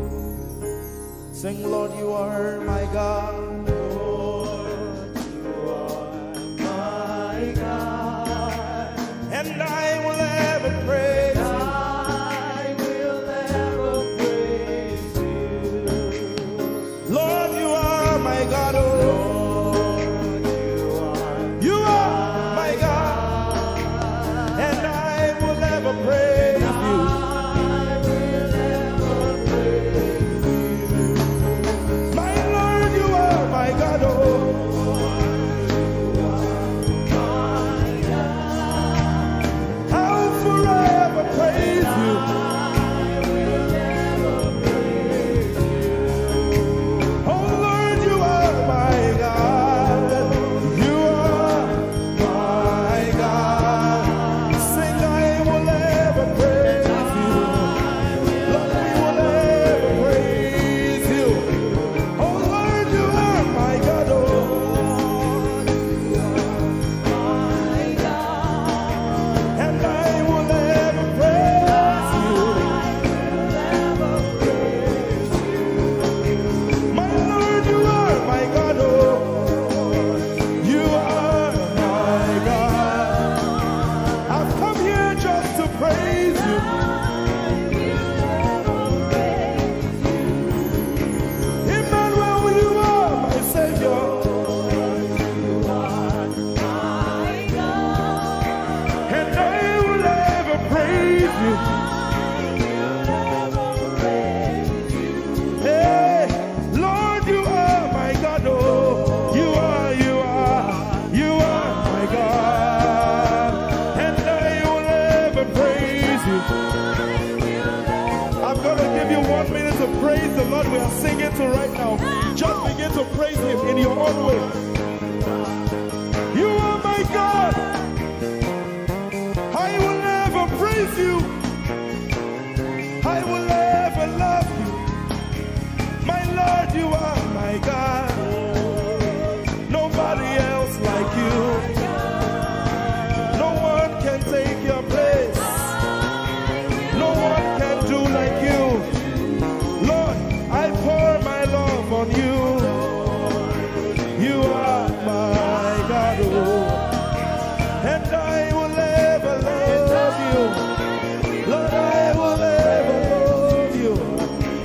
Sing, Lord, you are my God. Lord, you are my God, and I will ever praise you. I will ever praise you. Lord, you are my God. Oh, Lord, you are my God, and I will ever praise you. Praise the Lord. We are singing to right now. Just begin to praise Him in your own way. You are my God. I will never praise you. I will never love you. My Lord, you are my God. Nobody else like you. No one can take your place. No one can do like you. I pour my love on you. You are my God, oh, and I will ever love you. Lord, I will ever love you.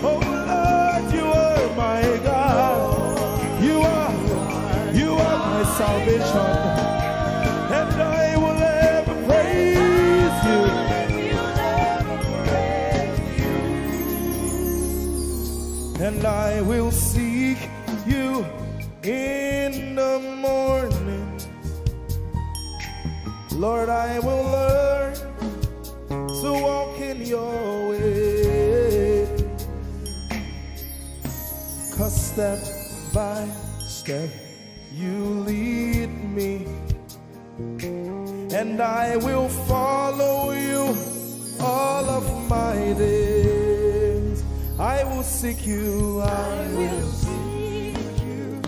Oh Lord, you are my God. You are my salvation, and I will ever praise you. And I will seek you in the morning. Lord, I will learn to walk in your way. 'Cause step by step you lead me, and I will follow you all of my days. I will seek you, I will seek you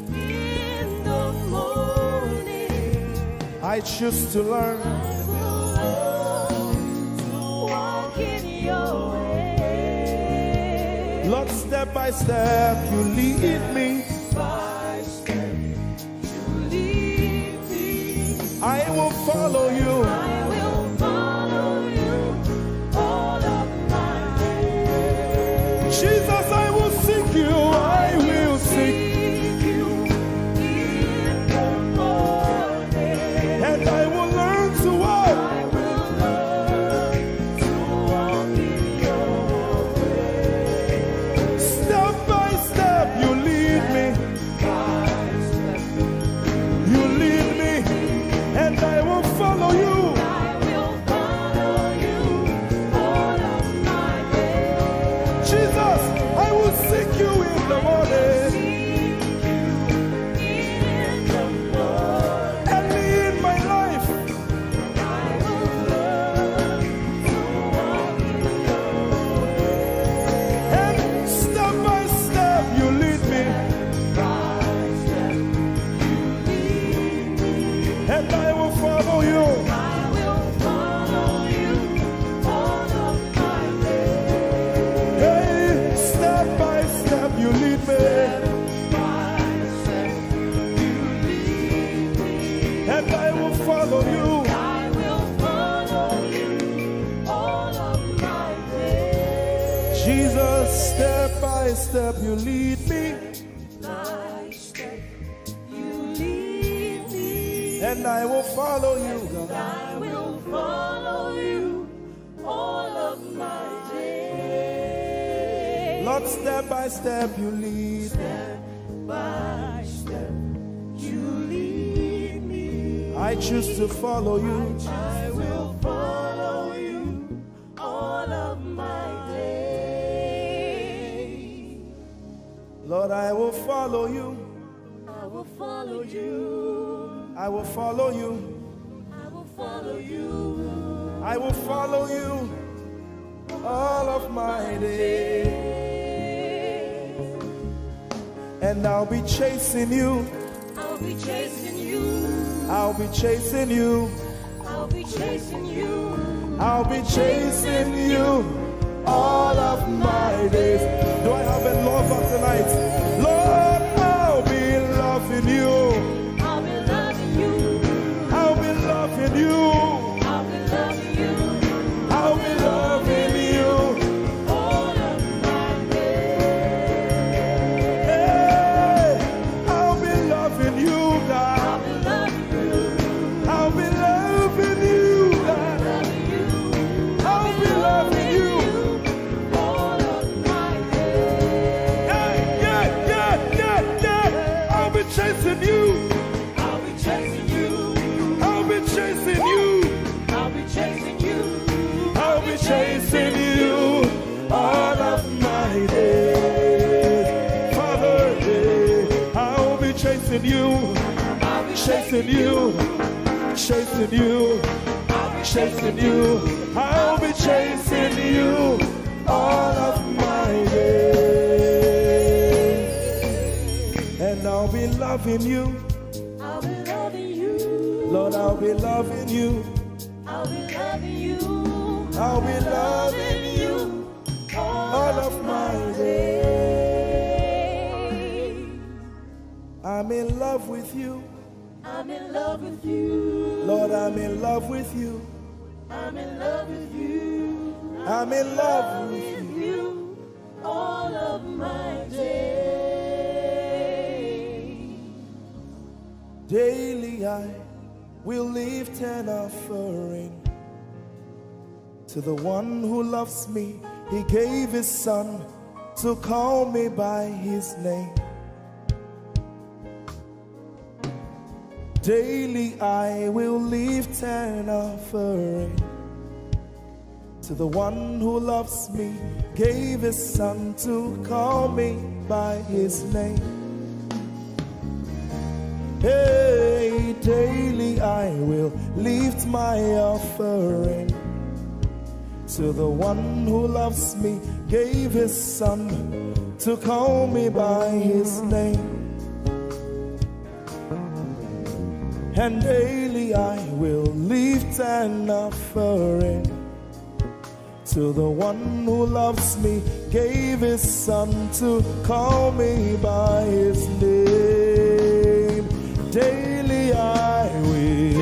in the morning. I choose to learn. I will learn to walk in your way. Lord, step by step you lead me. Step by step you lead me. I will follow you. I will follow you all of my days. Jesus, I will seek you. I will seek you in the morning. And I will learn to walk. I will learn to walk in your way. Step by step you lead me. You lead me, and I will follow you. you in the morning. Early in my life, and step by step you lead me, and I will follow you. You lead me, and I will follow you. All of my days. Jesus, step by step you lead me, and I will follow you. God. I will follow you all of my days. Lord, step by step you lead. Step by step you lead me. I choose to follow you. I will follow you all of my days. Lord, I will follow you. I will follow you. I will follow you. I will follow you. I will follow you all of my days. And I'll be chasing you. I'll be chasing you. I'll be chasing you. I'll be chasing you. I'll be chasing you all of my days. Do I have a lover tonight? Lord, I'll be loving you. I'll be loving you. I'll be loving you. I'll be loving you. I'll be loving you. Chasing you, I'll be chasing you, I'll be chasing you, I'll be chasing you, I'll be chasing you all of my days. Father, I'll be chasing you, I'll be chasing you, chasing you, I'll be chasing you, I'll be chasing you all of my days. And I'll be loving you. I'll be loving you. Lord, I'll be loving you. I'll be loving you. I'll be loving you all of my days. I'm in love with you. I'm in love with you. Lord, I'm in love with you. I'm in love with you. I'm in love with you all of my days. Daily I will lift an offering to the one who loves me. He gave his son to call me by his name. Daily I will lift an offering to the one who loves me, gave his son to call me by his name. Hey, daily I will lift my offering to the one who loves me, gave his son to call me by his name. And daily I will lift an offering to the one who loves me, gave his son to call me by his name. Daily I will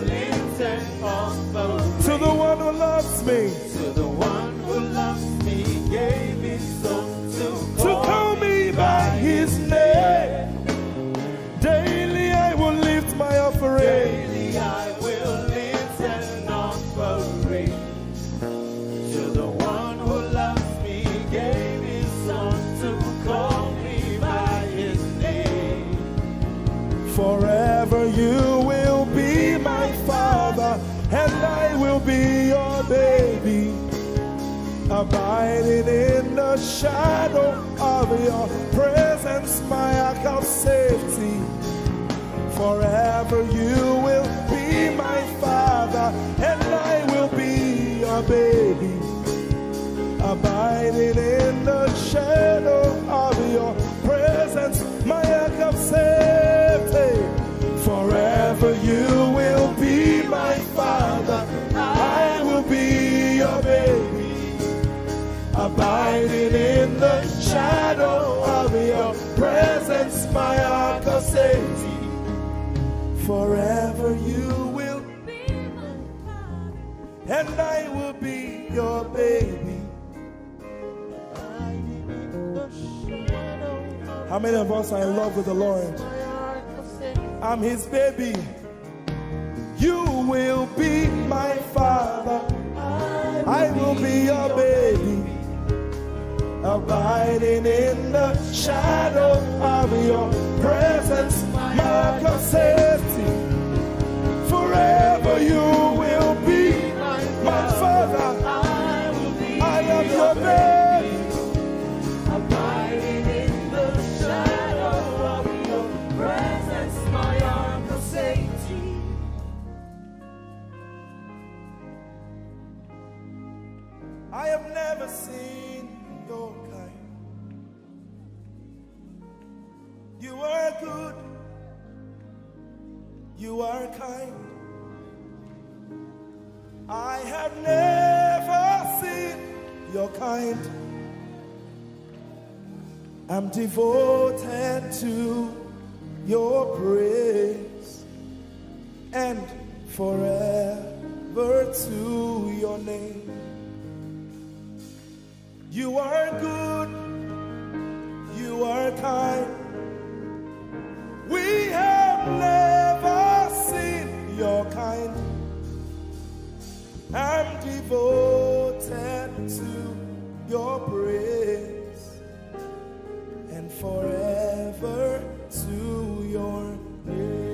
lift an offering to the one who loves me, to the one who loves me, gave his son to call me by his name. Daily I will lift my offering. Daily I will lift an offering to the one who loves me, gave his son to call me by his name. Forever you will be my father, and I will be your baby. abiding in the shadow of your presence, my ark of safety. Forever you will be my father, and I will be your baby. Abiding in the shadow of your presence, my ark of safety. Forever you will be my father, I will be your baby. Abiding in the shadow of your presence, my ark of safety. Forever you will be my father, and I will be your baby. How many of us are in love with the Lord? I'm his baby. You will be my father, I will be your baby. Abiding in the shadow of your presence, my ark of safety. Forever you will be my father, I am your baby. Abiding in the shadow of your presence, my ark of safety. I have never seen your kind. You are good, you are kind. I have never seen your kind. I'm devoted to your praise and forever to your name. You are good, you are kind. We have never seen your kind. I'm devoted to your praise and forever to your name.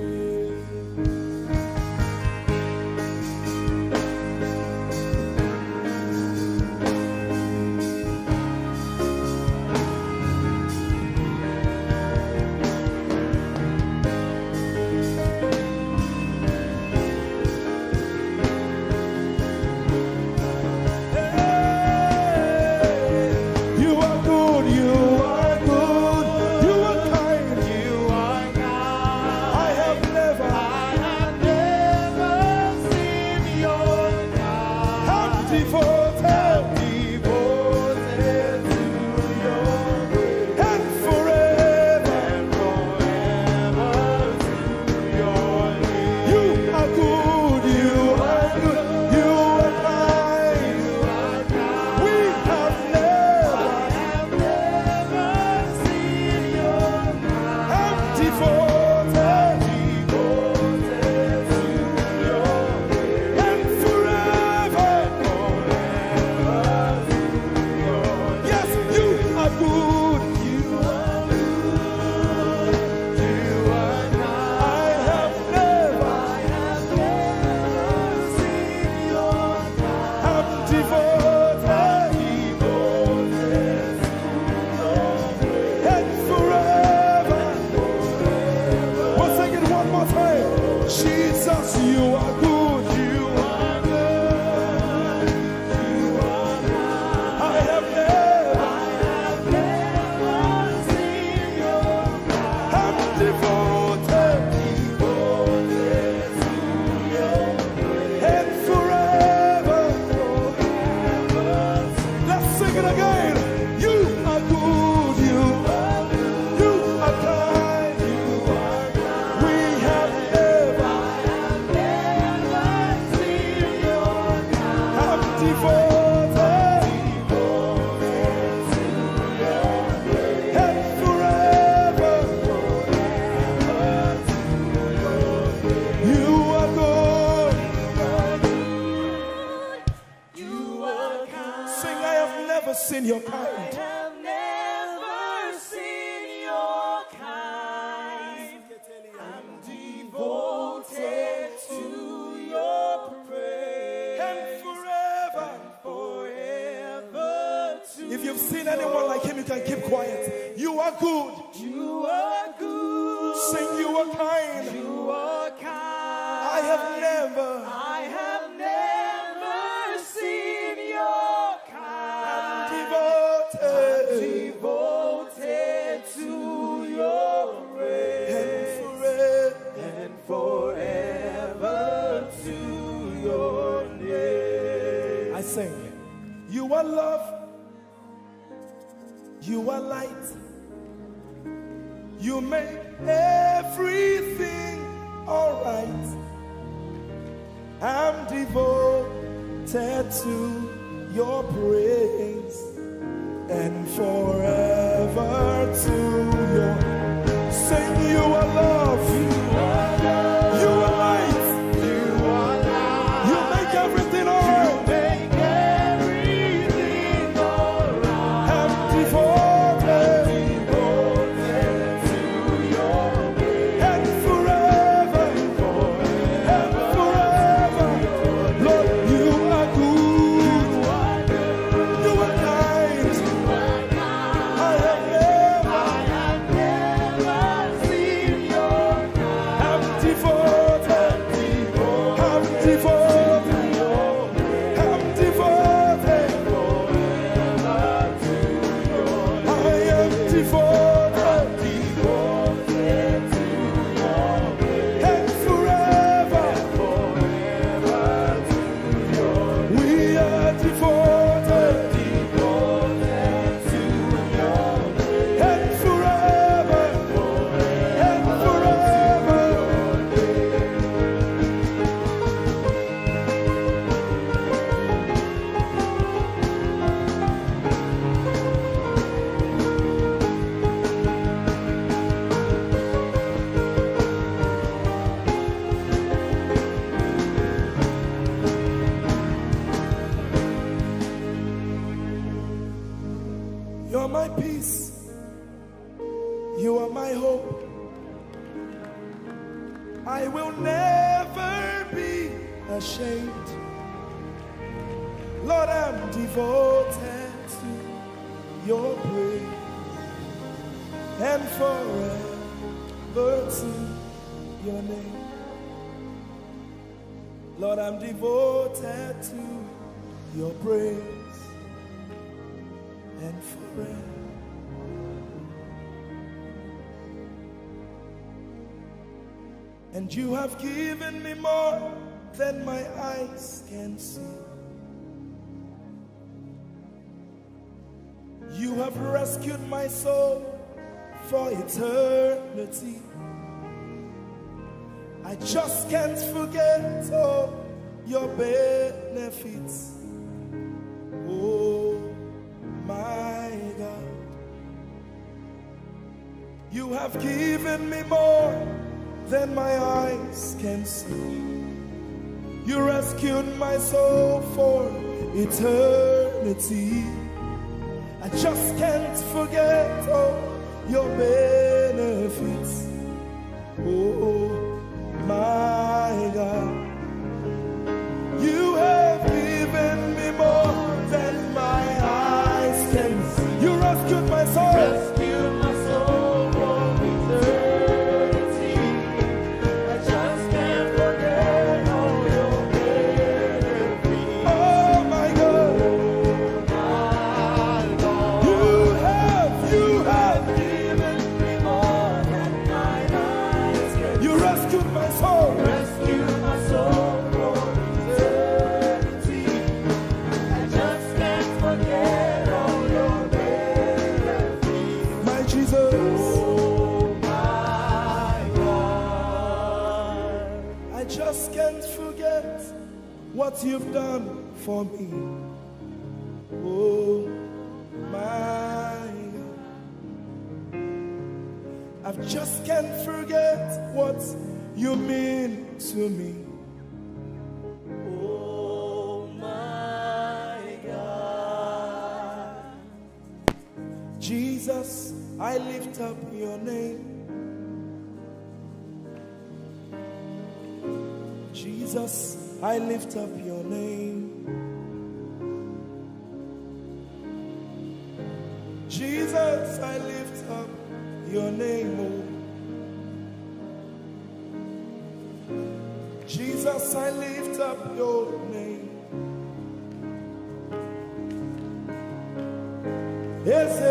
can keep quiet. You are good. You are good. Sing, you are kind. You are kind. I have never seen your kind. devoted To your grace and and forever to your name. I sing. You are love. You are light. You make everything alright. I'm devoted to your praise and forever to your. Sing, you are love. You are light. You make everything alright. I'm devoted and forever. Lord, you are good. You are kind. I have never seen your kind. I'm devoted. I'm devoted. I'm devoted. I am devoted. And forever. We are devoted. And forever. And forever. You're my peace. You are my hope. I will never be ashamed. Lord, I'm devoted to your praise and forever to your name. Lord, I'm devoted to your praise and forever. And you have given me more than my eyes can see. You have rescued my soul for eternity. I just can't forget all your benefits. Oh my God, you have given me more than my eyes can see. You rescued my soul for eternity. I just can't forget all your benefits. Oh my God, you have given me more than my eyes can see. You rescued my soul. Rescued my soul from eternity. I just can't forget all your benefits. Oh my God, you have given me more than my eyes can you rescued my soul. rescued my soul from eternity. I just can't forget all your benefits. My Jesus, Oh my God. I just can't forget what you've done for me. Oh my God, I just can't forget what you mean to me. Oh my God. Jesus, I lift up your name. Jesus, I lift up your name. Jesus, Jesus, I lift up your name, oh. Jesus, I lift up your name. Yes,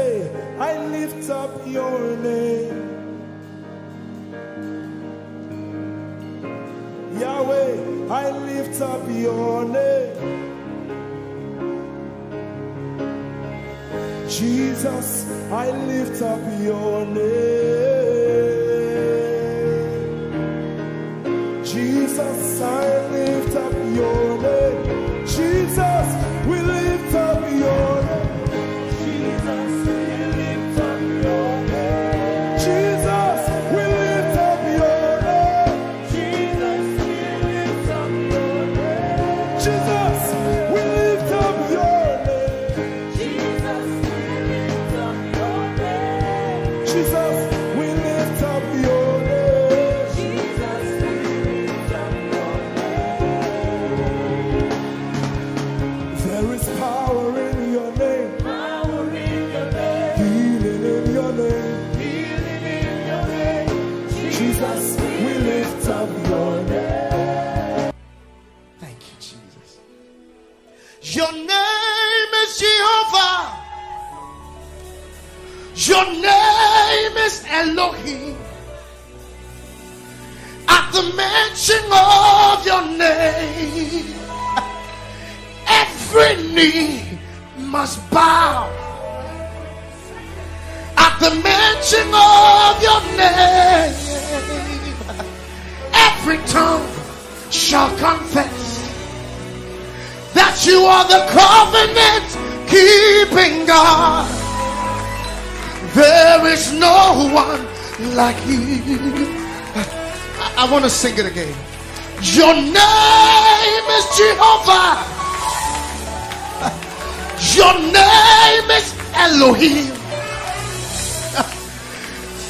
I lift up your name. Yahweh, I lift up your name. Jesus, I lift up your name. Jesus, I lift up your name. Jesus, we lift up your name. Jesus, we lift up your name. Jesus, we lift up your name. Jesus, we lift up your name. Jesus, we lift up your name. Jesus, we lift up your name. Jesus, we lift up your name. Jesus, we lift up your name. There is power in your name. Power in your name. Healing in your name. Healing in your name. Jesus, we lift up your name. Thank you, Jesus. Your name is Jehovah. Your name is Elohim. At the mention of your name, every knee must bow. At the mention of your name, every tongue shall confess that you are the covenant keeping God. There is no one like you. I want to sing it again. Your name is Jehovah. Your name is Elohim.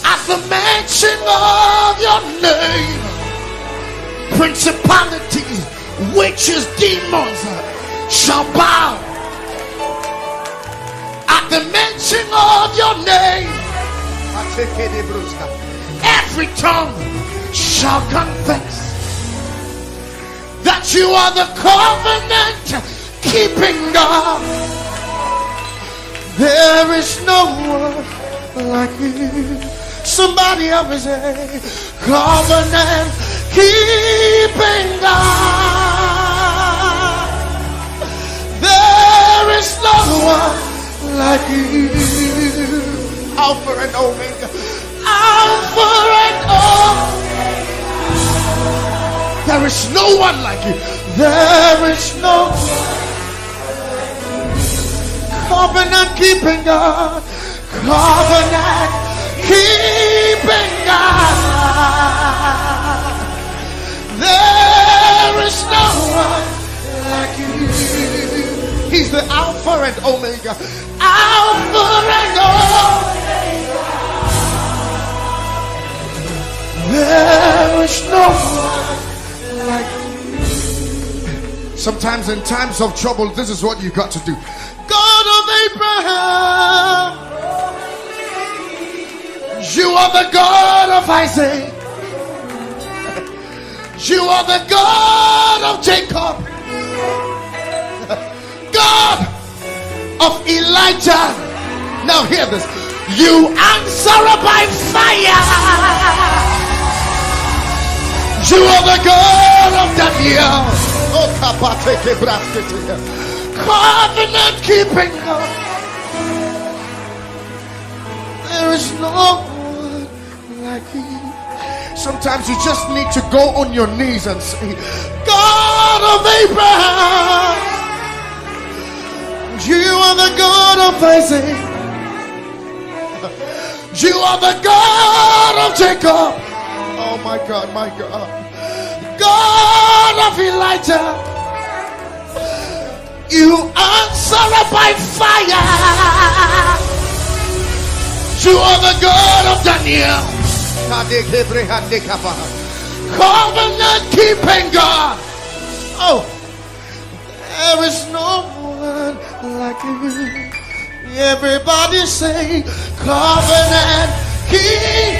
At the mention of your name, principalities, witches, demons shall bow. At the mention of your name, every tongue shall confess that you are the covenant keeping God. There is no one like you. Somebody ever say, covenant keeping God. There is no one like you. Alpha and Omega. Alpha and Omega. There is no one like you. There is no one. Covenant keeping God. Covenant keeping God. There is no one like you. He's the Alpha and Omega. Alpha and Omega. There is no one like you. Sometimes in times of trouble, this is what you got to do. God of Abraham, you are the God of Isaac. You are the God of Jacob. God of Elijah. Now hear this. You answer by fire. You are the God of Daniel. Oh, covenant keeping God. There is no one like you. Sometimes you just need to go on your knees and say, God of Abraham, you are the God of Isaac. You are the God of Jacob. Oh my God, my God. God of Elijah. You answer by fire. You are the God of Daniel. Covenant keeping God. Oh, there is no one like you. Everybody say, covenant keep.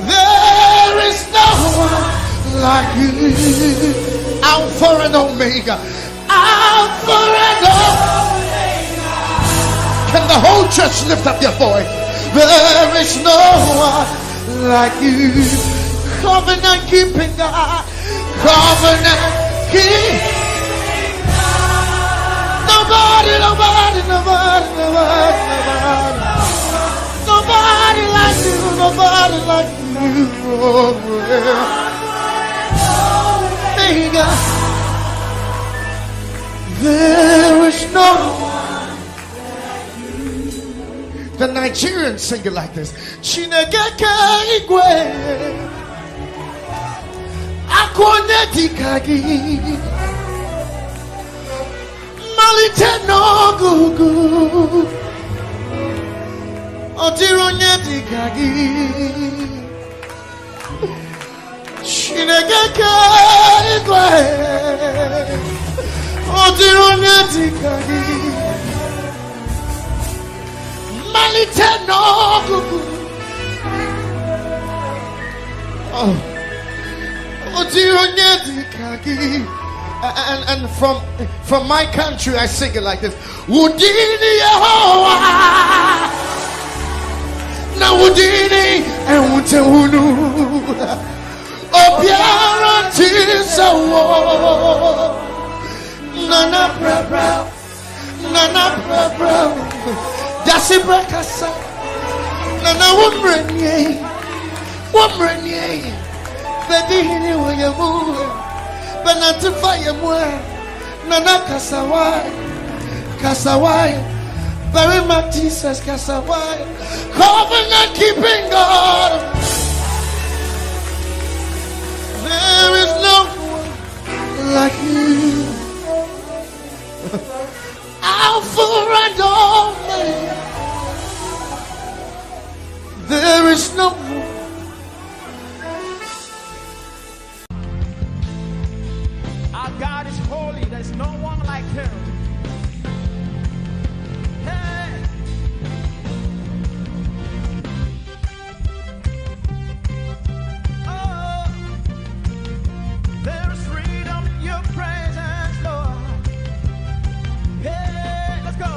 There is no one like you. Alpha and Omega. Alpha and Omega. Can the whole church lift up your voice? There is no one like you. Covenant keeping God. Covenant keeping God. Nobody like you. Nobody like you. Omega. There is no one. The Nigerians sing it like this. Chinegeke igwe akwone dikagi malite no gugu odironye dikagi Chinegeke igwe odironye dikagi malite no gugu odironye dikagi. And from my country I sing it like this. Wudini Yehovah na wudini ewutewunu obiara tisawo nana bra dasi brakasa nana wumrenye bedini wayamu benatifa yemwe nana kasawai very much Jesus kasawai covenant keeping God. There is no one like you. Alpha and Omega. There is no one. Our God is holy. There's no one like him. Hey. Oh, there's freedom in your presence, Lord. Hey, let's go.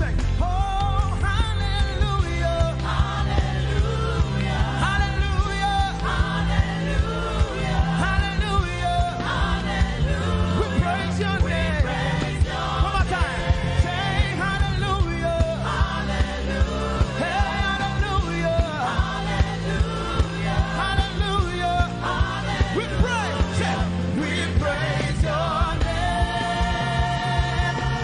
Say, oh, hallelujah. Hallelujah. Hallelujah. Hallelujah. Hallelujah. We praise your name. One more time. Say hallelujah. Hallelujah. Hey, hallelujah. Hallelujah. Hallelujah. We praise. Say, we praise your name.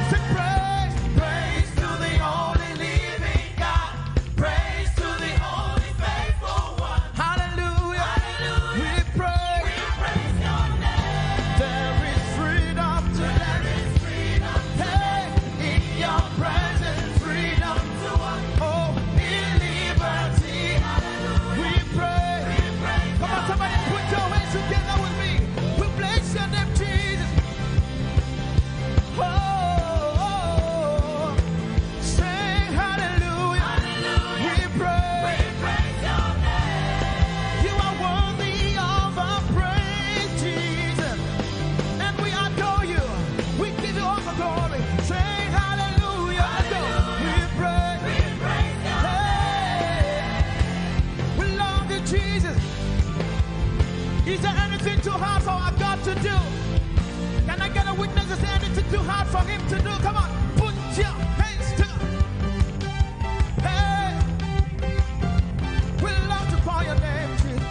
Say praise, praise to the only living God. Praise to the only faithful one. Hallelujah. Hallelujah. We praise your name. There is freedom today. Hey, in your presence, freedom to us. Oh, in liberty. We pray. Come on, somebody put your hands together with me. We bless your name, Jesus. Oh, say hallelujah. We pray. You are worthy of our praise, Jesus. And we adore you. We give you all the glory. Say hallelujah. Let's go. We pray. Hey, we love you, Jesus. Is there anything too hard for our God to do? Can I get a witness? Is there anything too hard for him to do? Come on, put your hands together. Hey, we love to call your name, Jesus.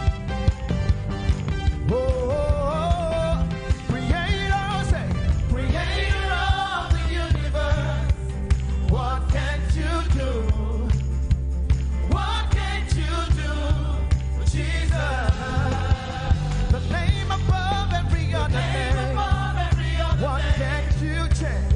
Oh, creator, say, creator of the universe. What can't you do? What can't you do, Jesus? The name above every other name. What can't you change?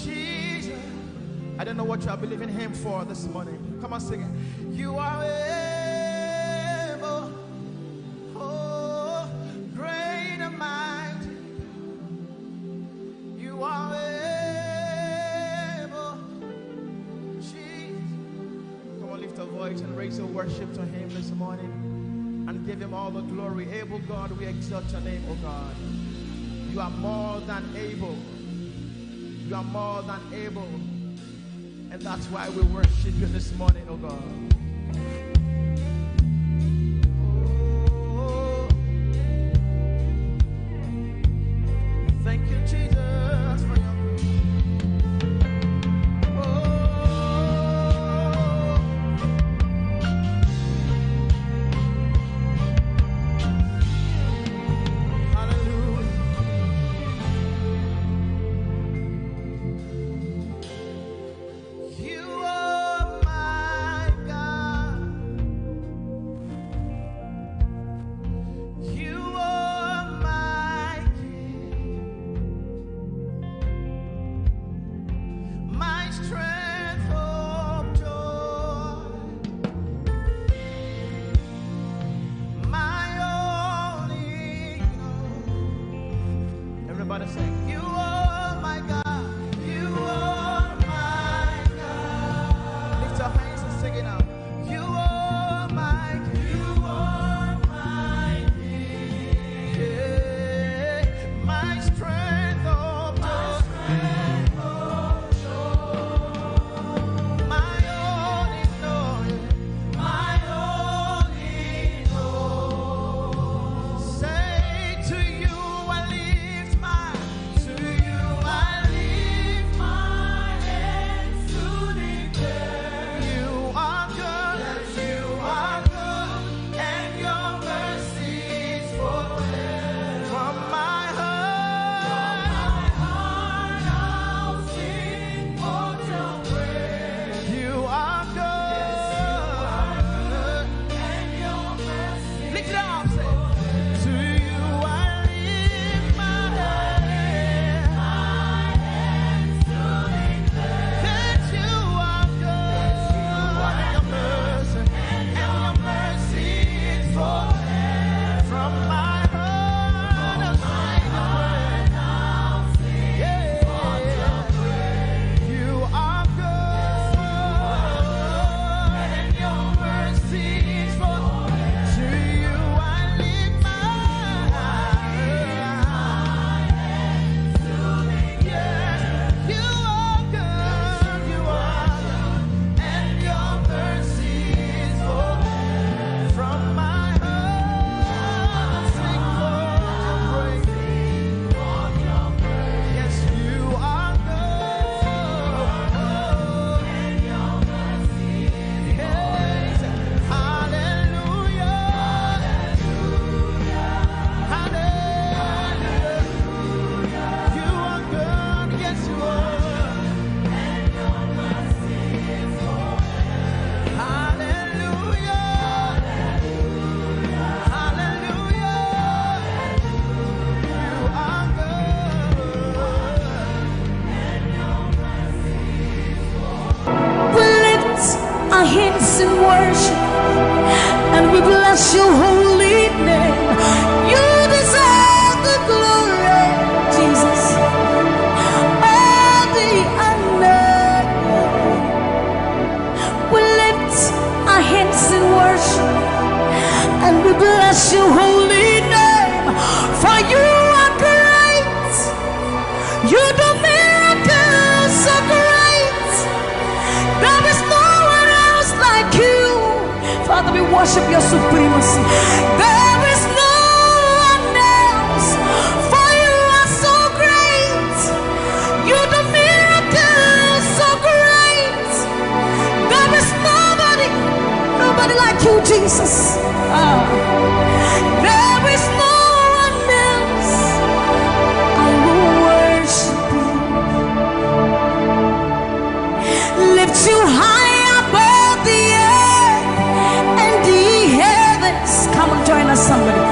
Jesus. I don't know what you are believing him for this morning. Come on, sing it. You are able, oh, great and mighty. You are able, Jesus. Come on, lift your voice and raise your worship to him this morning and give him all the glory. Able God, we exalt your name, oh God. You are more than able. You are more than able. And that's why we worship you this morning, oh God. Oh, thank you, Jesus, for your in worship, and we bless your holy name. You deserve the glory, Jesus, all the honor. We lift our hands in worship, and we bless your holy name, for you are great. You do miracles so great. There is no one else like you. Father, we worship your supremacy. There is no one else, for you are so great. You do miracles so great. There is nobody like you, Jesus. There is no one else. I will worship you. Lift you high above the earth and the heavens. Come and join us, somebody.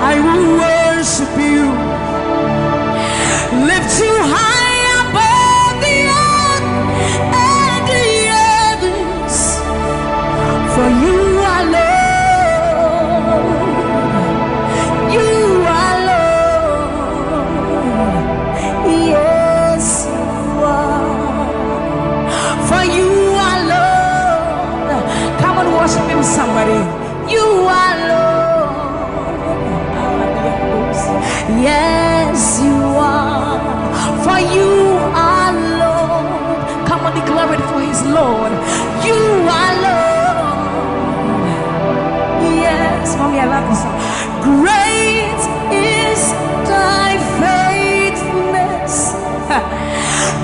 I will worship you. Lift you high above the For you are Lord. Come on, worship him, somebody. You are Lord. Yes, you are. For you are Lord. Come on, declare it for his Lord. You are Lord. Yes, mommy, I love this song. Great is thy faithfulness.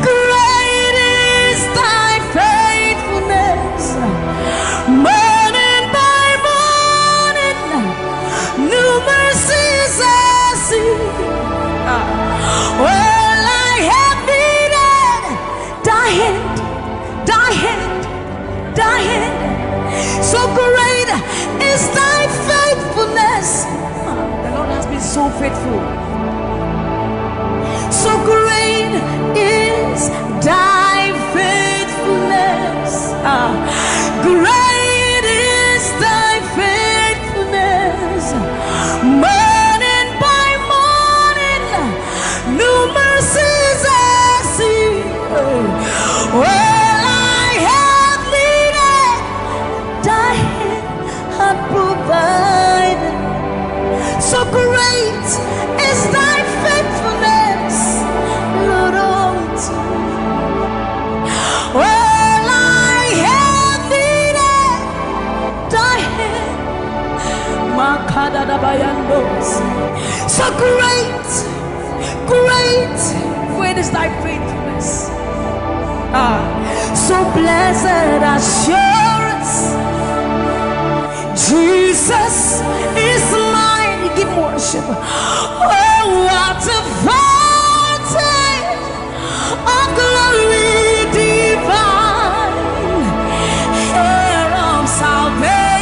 Great is thy faithfulness. Morning by morning, new mercies I see. All I have needed, thy hand, thy hand, thy hand. So great is thy faithfulness. The Lord has been so faithful. So great is thy faithfulness. Great is thy faithfulness. Morning by morning, new mercies I see. All I have needed, thy hand hath provided. So great is thy faithfulness, Lord, unto me. All I have needed, thy hand. So great, great, great is thy faithfulness. So blessed assurance, Jesus is mine. Give worship. Oh, what a fountain of glory divine, hair of salvation,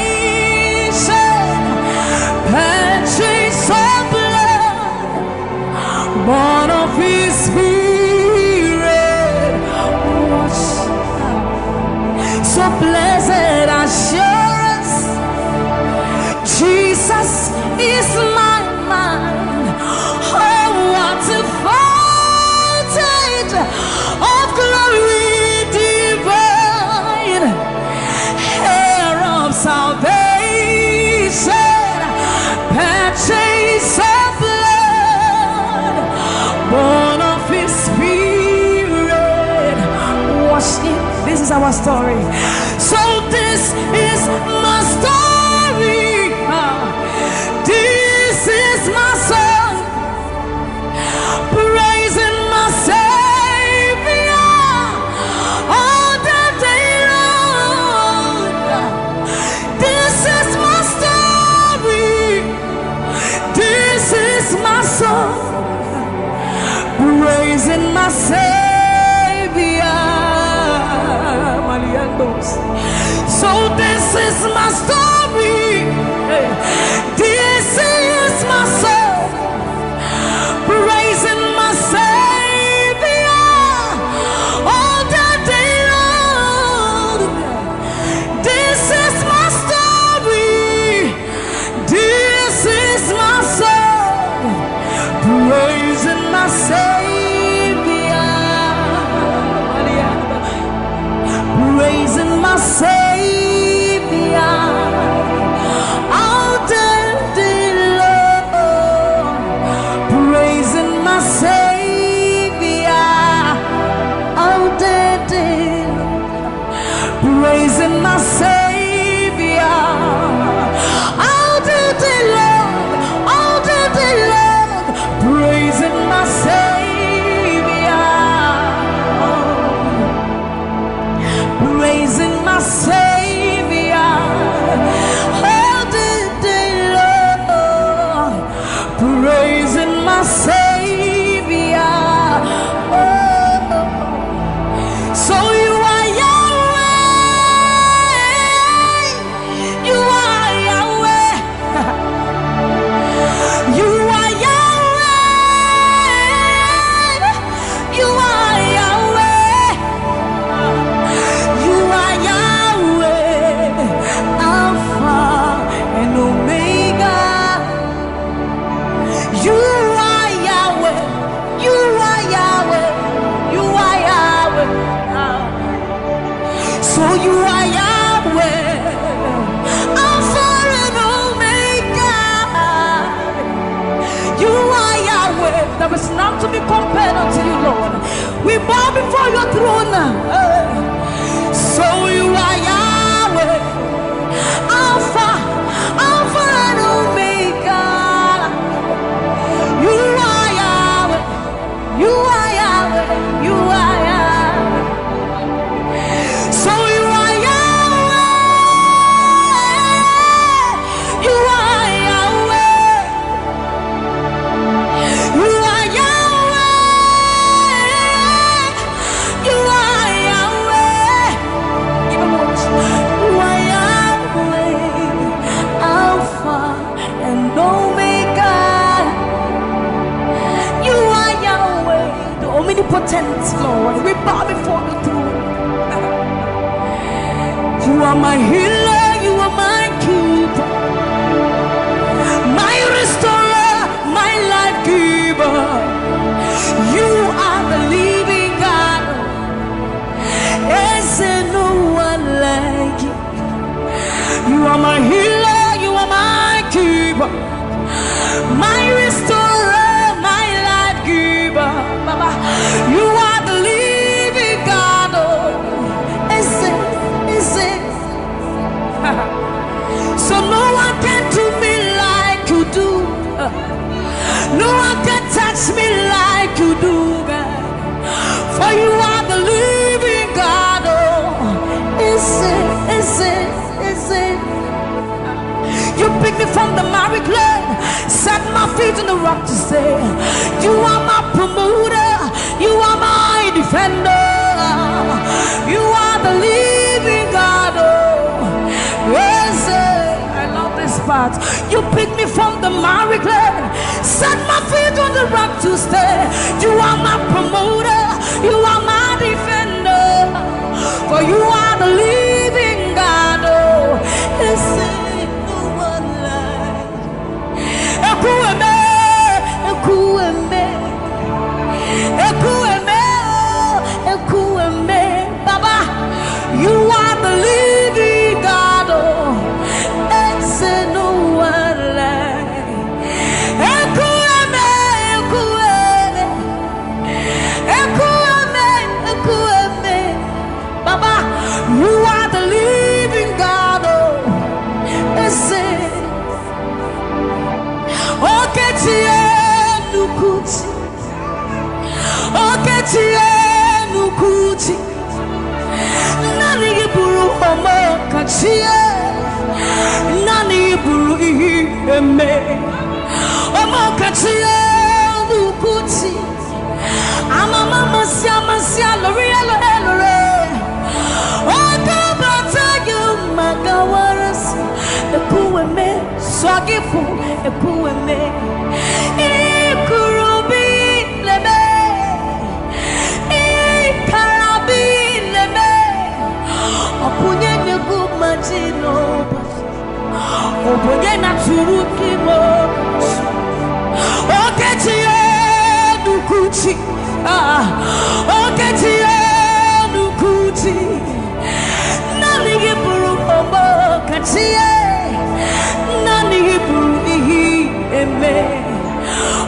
purchase of blood, born of his spirit. So blessed assurance, Jesus is my mind. Oh, what a fountain of glory divine, hair of salvation, purchase of blood, born of his spirit. Wash it. This is our story. So this is my story. This is my song, praising my Savior all the day long. This is my story. This is my song, praising my Savior. So this is my story. This is my song, praising my Savior all the day long. This is my story. This is my song, praising my Savior, praising my Savior. Praising my Savior all the day long, all the day long, praising my Savior, praising my Savior all the day long, praising my Savior. So you are Yahweh. you are Yahweh, Alpha and Omega. You are Yahweh. There is none to be compared unto you, Lord. We bow before your throne. So you are Yahweh, Alpha and Omega. You are Yahweh. You are Yahweh. You are Yahweh. So you are Yahweh. You are Yahweh. You are Yahweh. You are Yahweh. Even worse. You are Yahweh, Alpha and Omega. You are Yahweh, the omnipotent Lord. We bow before the throne. You are my healer, you are my keeper, my restorer, my life giver. You are the living God. Is there no one like you? You are my healer, you are my keeper, my restorer, my life giver. Baba, you are the living God. Oh, is it? So no one can do me like you do. No one can touch me like you do, God. For you are the living God. Oh, is it? You picked me from the miry clay, set my feet on the rock to stay. You are my promoter, you are my defender. You are the living God. Oh, yes, I love this part. You picked me from the miry clay, set my feet on the rock to stay. You are my promoter, you are my defender. For you are the living God. Oh, yes, no one like Ekueme, Ekueme, Ekueme, Ekueme. Baba, you are the living God. Oh, it's no one like Ekueme, Ekueme, Ekueme, Ekueme. Baba, you are the living God. Oh, it's Nukuti, Nukuti, Nani Buru Homo Kachie, Nani Buru Eme, Homo Kachie, Nukuti, Amama Sia, L'Oreal, Okabata, you Magawaras, Ekueme, Swagifu, Ekueme, Ikurubi, Leme, Ikarabi, Leme, Opunye Negumajino, Opunye Naturukimo, Oketie Nukuchi, Oketie Nukuchi, Nani Buru Omo Katie, Nani Buru Eme,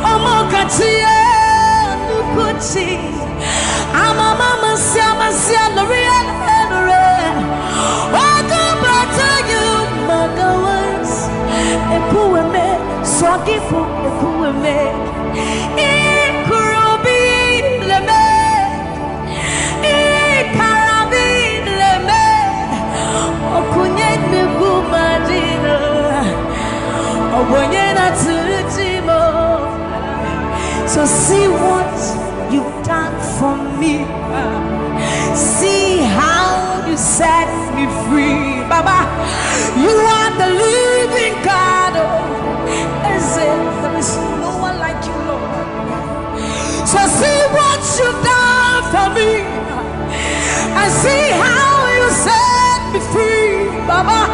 Omo Katie Nukuchi, Amama Sia, L'Oreal, Okabata, you Magawas, Ekueme, Swagifu, Ekueme, Ikurubi, Leme, Ikarabi, Leme, Okunye Negumajino, Obonye Naturutimo. So see what you've done for me. See how you set me free. Baba, you are the living God. There is no one like you, Lord. So see what you've done for me. And see how you set me free. Baba,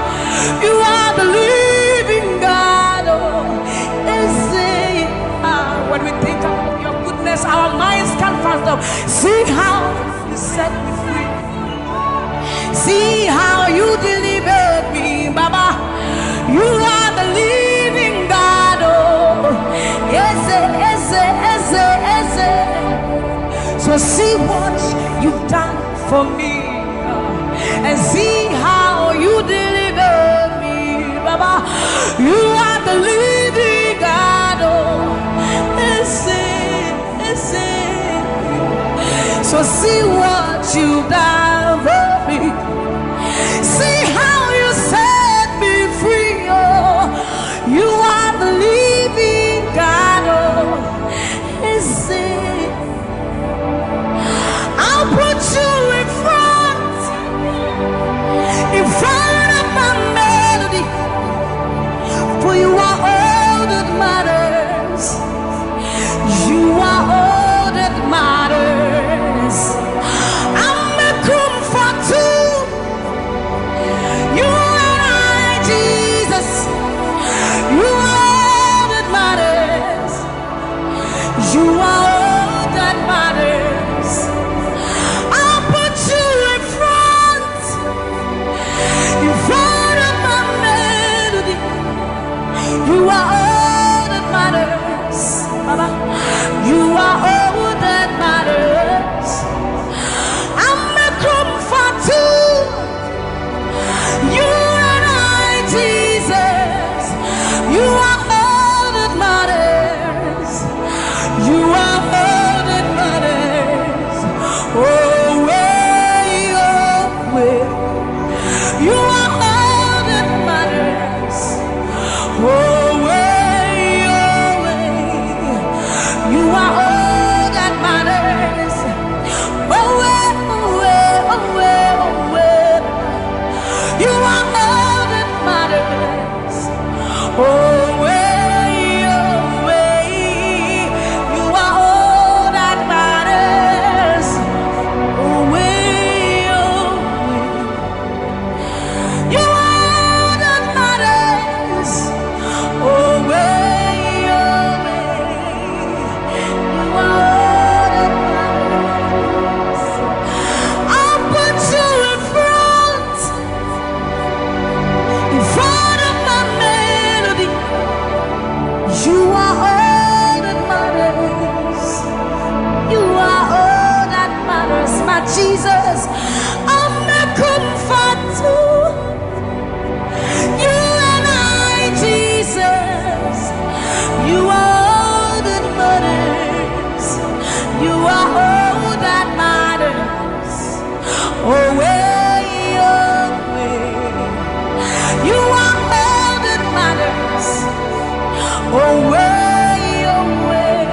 you are the living God. When we think of your goodness, our minds can't fathom. See how you set me free. See see what you've done for me, and see how you deliver me, Baba. You are the living God. Oh, listen. So see what you've done for me. See how you set me free. Oh, you are the living God. Oh, listen. I'll put you in front of my melody, for you are all that matters. You are all that matters. I'm a comfort too. You and I, Jesus. You are all that matters. You are all that matters. I'll put you in front of my melody. You are all that matters, Baba. You are all that matters. I'm a comfort too. You and I, Jesus. You are all that matters. You are all that matters. Oh, way, oh, way. You are all that matters. Oh, way, oh, way. You are all that matters. Oh, way, oh, way, oh, way, oh, way. You are all that matters. Oh, way, oh, way. You are all that matters. Oh, way, oh, way. You are all that matters. Oh, way, oh, way. You are all that matters. I'll put you in front of my melody. You are all that matters. You are all that matters, my Jesus. I'm a comfort too. You and I, Jesus. You are all that matters. You are all that matters. Oh, way, oh, way. You are all that matters. Oh, way, oh, way.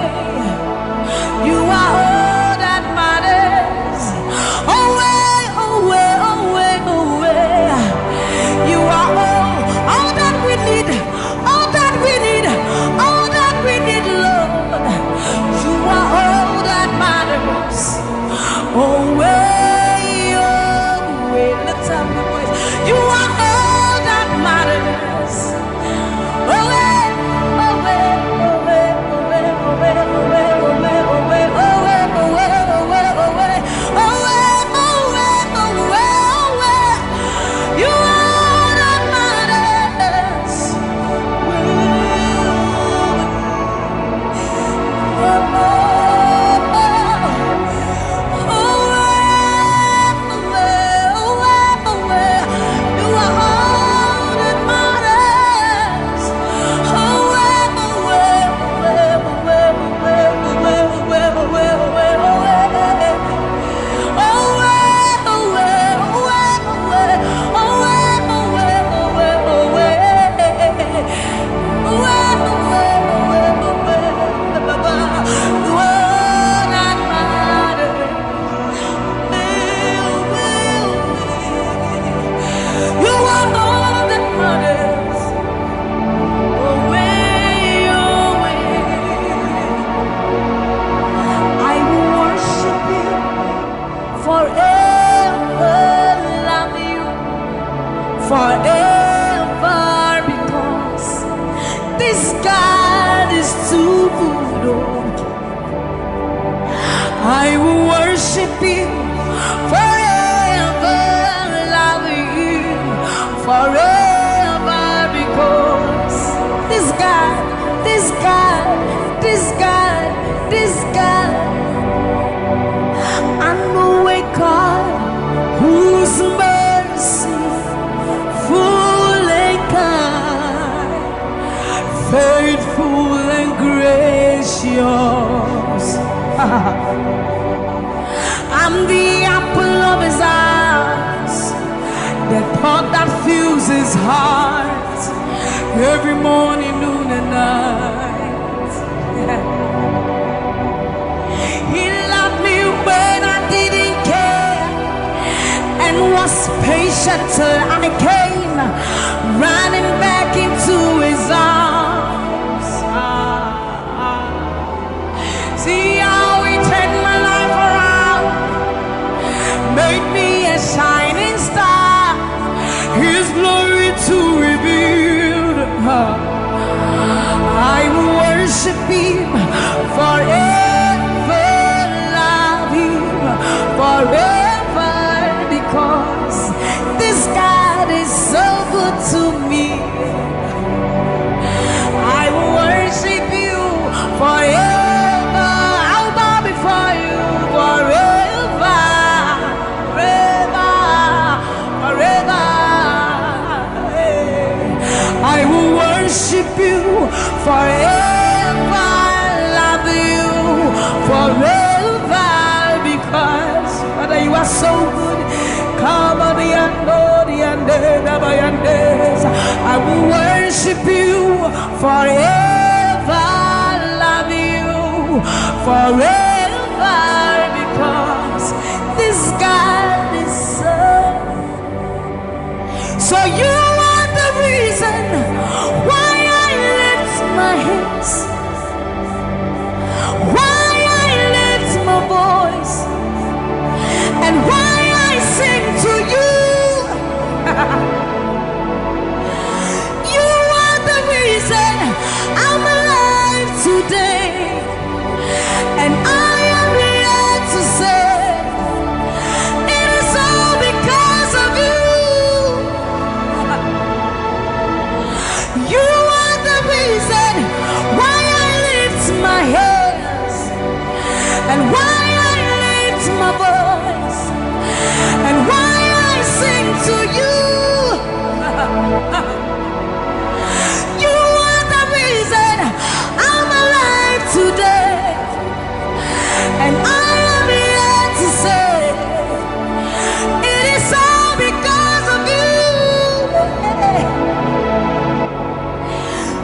You are all that matters. Oh, way, oh, way, oh, way, oh, way. You are all that we need. All that we need. All that we need, Lord. You are all that matters. Oh, way, oh, way. Lift up your voice. You are all that matters. Oh, way, oh, way, oh, way, oh, way, oh, way, oh, way, oh, way, oh, way, oh, way, oh, way, oh, way, oh, way, oh, way, oh, way, oh, way, oh, way. You are all that matters. Forever, because this God is too good. I will worship you forever, love you forever, because this God, this God, this God, this God I'm the apple of his eyes, the pot that fills his heart every morning, noon, and night. He loved me when I didn't care and was patient till I came running back into his arms. See how he turned my life around, made me a shining star, his glory to reveal. I will worship him forever, love him forever, because this God is so good to me. I will worship you forever. I'll bow before you forever, forever, forever. I will worship you forever, love you forever, because Father, you are so good. Come on, I will worship you forever, love you forever, because this God is so you are the reason why I lift my hands, why I lift my voice, and why I sing to you. You are the reason I'm alive today, and I am here to say it is all because of you. You are the reason why I lift my hands, and why I lift my voice, and why I sing to you. You are the reason I'm alive today, and I am here to say it is all because of you.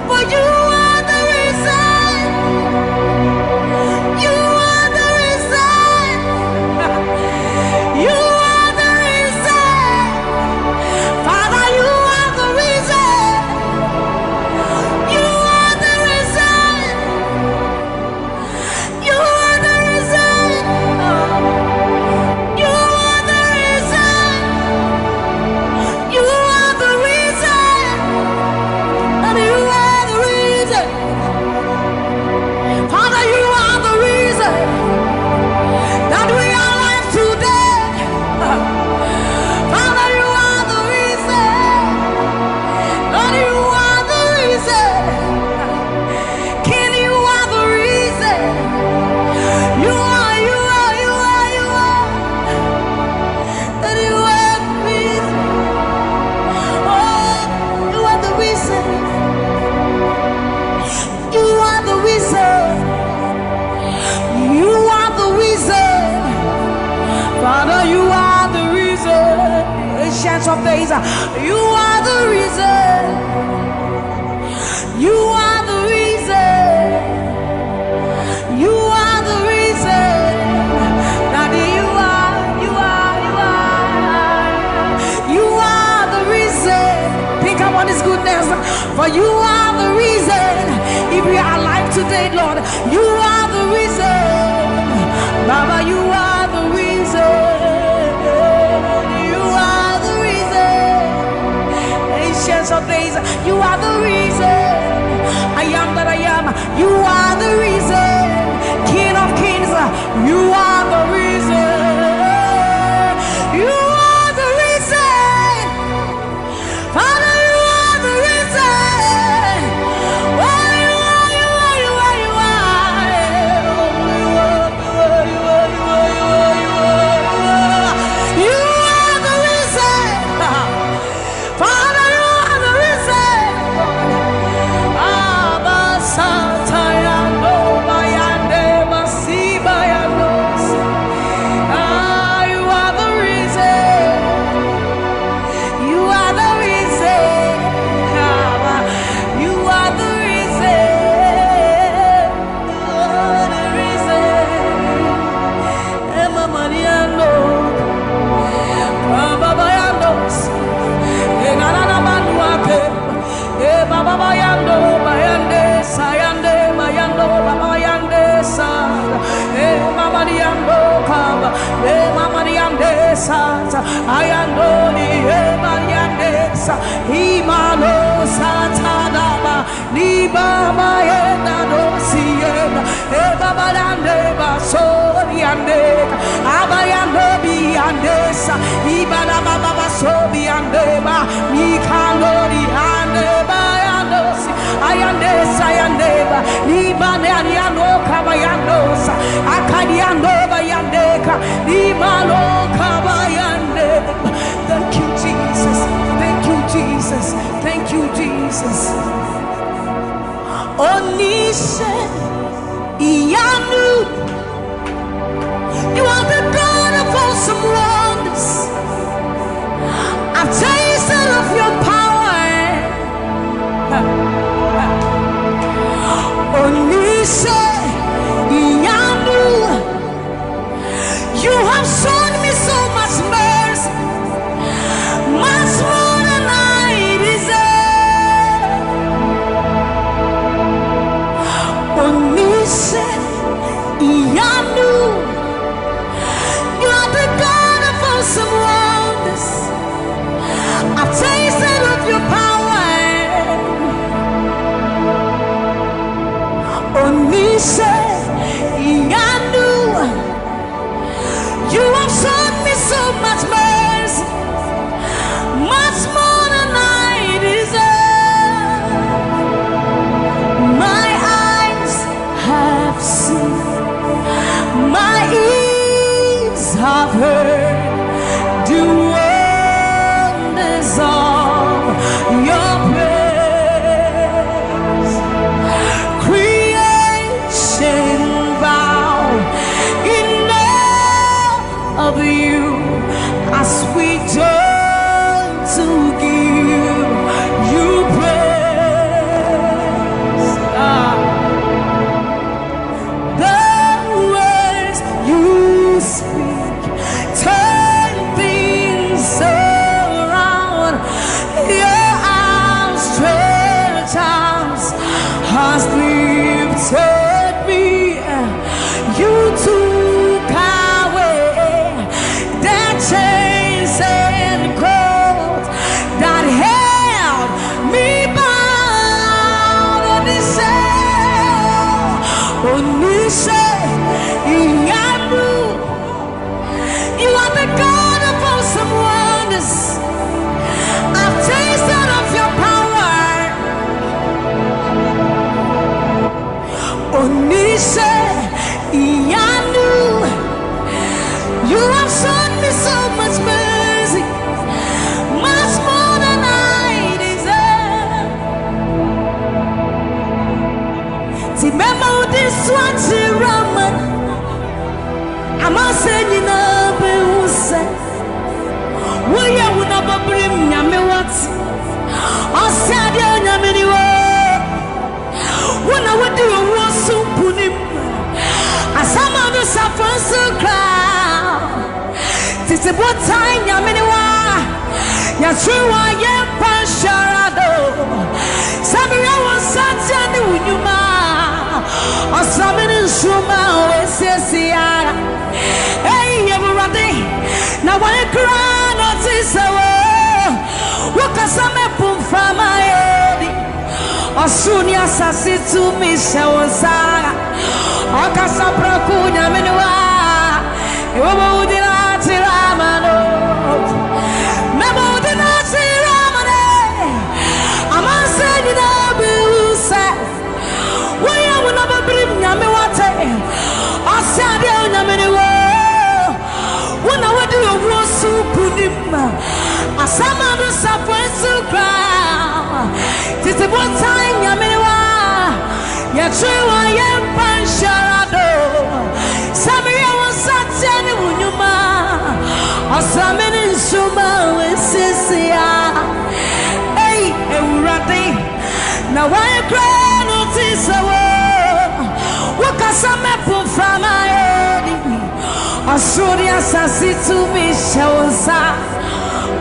For you are the reason. You are the reason. You are the reason. Father, you are the reason. You are the reason. You are the reason. You are the reason. You are the reason. And you are the reason. Father, you are the reason that we are alive today. Father, you are the reason. Lord, you are the reason. King, you are the reason. You are, you are, you are, you are. That you are the reason. Oh, you are the reason. You are the reason. You are the reason. Father, you are the reason. Ancients of days, you are the reason. You are the reason. You are the reason. Daddy, you are, you are, you are. You are the reason. Think about his goodness. For you are the reason. If we are alive today, Lord, you are the reason. Baba, you are the reason. You are the reason. Ancients of days, you are the reason. I am that I am. You are the reason. King of kings, you are the reason. You are the reason. Father, you are the reason. Oh, you are, you are, you are, you are. You are the reason. Father, you are the reason. Abba, Sataya, no, Bayande, Masibaya. Ayandoni Emayandesa Imalo Satadaba Nibama Yenda Dosiena Ebabalande Basoriande Abayanobi Andesa Ibana Baba Sobi Andeba Mikalori Andeba Yandosi Ayandesa Yandeba Nibane Ariano Kabayandosa Akadiandoba Yandeka Nimalo Kabayandeba. Thank you, Jesus. Thank you, Jesus. Thank you, Jesus. Onishe Iyanu, you are the God of awesome wonders. I've tasted of your power. Onishe Iyanu, you have shown me so much mercy, much more than I deserve. Onishe Iyanu, you are the God of awesome wonders. I've tasted of your power. Onishe Iyanu, you have shown me so much mercy, much more than I deserve. My eyes have seen, my ears have heard the wonders of your praise. Creation bow in awe of you as we turn to give you praise. The words you speak turn things around. Your outstretched arms has lifted me. You took away the chains and cords that held me bound. Onishe Iyanu, you are the God of awesome wonders. I've tasted of your power. Onishe Iyanu, you have shown me so much mercy, much more than I deserve. Remember this one, Raman. I'm not saying you know, but who said, will you never bring me what? I said, you when I would do a war so put him as some of the suffers so crowd. This is what time Yaminiwa Yashua Yam Pasharado Samira was such a new Yuma or something in Shuma or Sessiara. Hey, everybody, now when I cry, not this hour, what can some put from my head? Osunia sasi tu mishawaza Akasapra kunya menua Ewa udina tiramano Memo udina tiramane Amanse nina biuse Waya unababrim nyame wate Asyadia unyamenewa Wana wadi uwosu kunima Asama nusa fwensu kra This is what time Yaminiwa Yachua Yampan Sharado Samira was such any Wunyuma Asamin in Suma with Sisia. Hey, Urati Now I cry notice a word What can some apple from my head Asuria Sasi to me Shawosa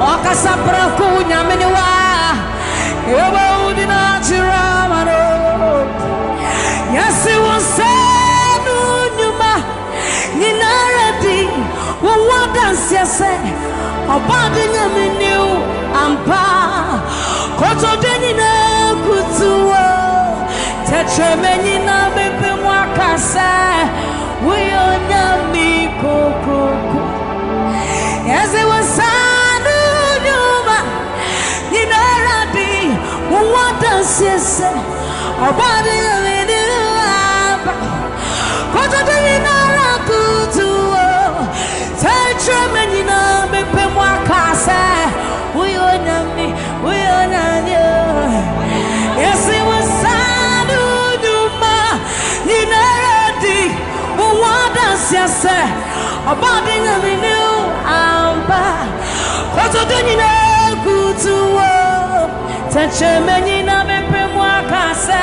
Okasapra Kunya Miniwa Ewa udina chiramano. Yes, it was said Nyuma Ninaradi Wawadan Siase Abandon me new ampa. Koto denina kutuo. Tetremeni na bepe mwakasa. We on me koko. As it was sanu nyuma. Ninaradi. What does it say? Abandon me new ampa. Koto denina kutuo. Tetremeni na bepe mwakasa. We on me. We on you. Yes, it was sanu nyuma. Ninaradi. What does it say? Abandon me new amba. Koto denina kutuo. Tetremeni na bepe mwakasa.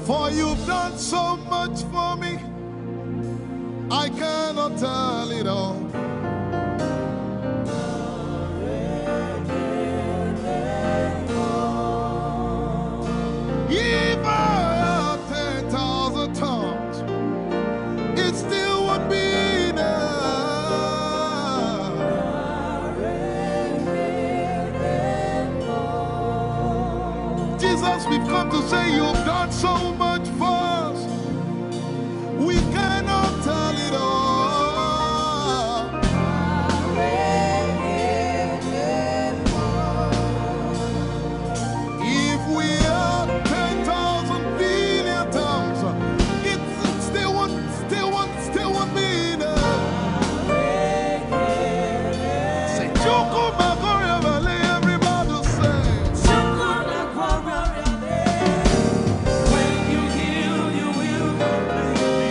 For you've done so much for me, I cannot tell it all. If I had 10,000 tongues, it still would be enough. Jesus, we've come to say you've done so much for us. We cannot tell it all. If we had 10,000 billion tongues, it still won't be enough. Say, Choco Magoria Valley, everybody say. When you heal, you will complete me.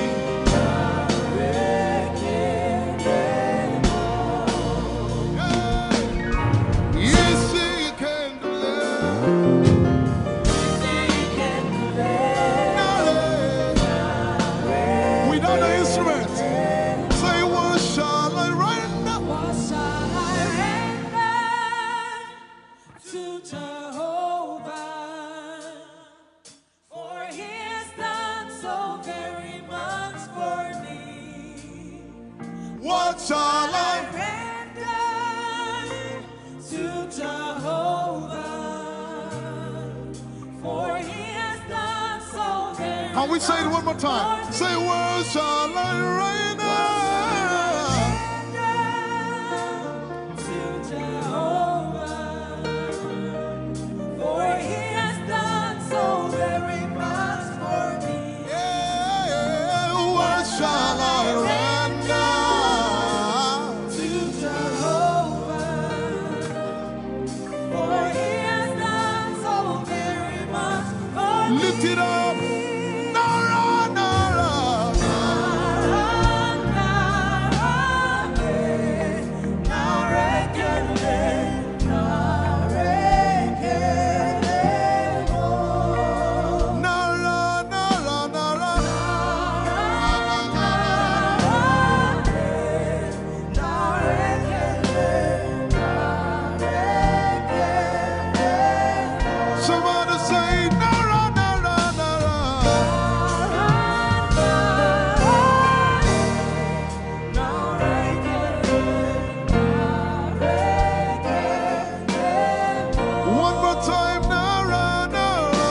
Yes, he can deliver. Without the instrument, say, what shall I render? What shall I render to Jehovah? For he has done so very much for me. What shall I? Render to Jehovah. For he has done so very Can we say it one more time? Say, what shall I render? to Jehovah. For he has done so very much for me. Yeah, what shall I render? To Jehovah. For he has done so very much for me. Lift it up. Nara, Nara. Nara, Nara, Nara. Somebody say, Nara, Nara, Nara. One more time, Nara, Nara.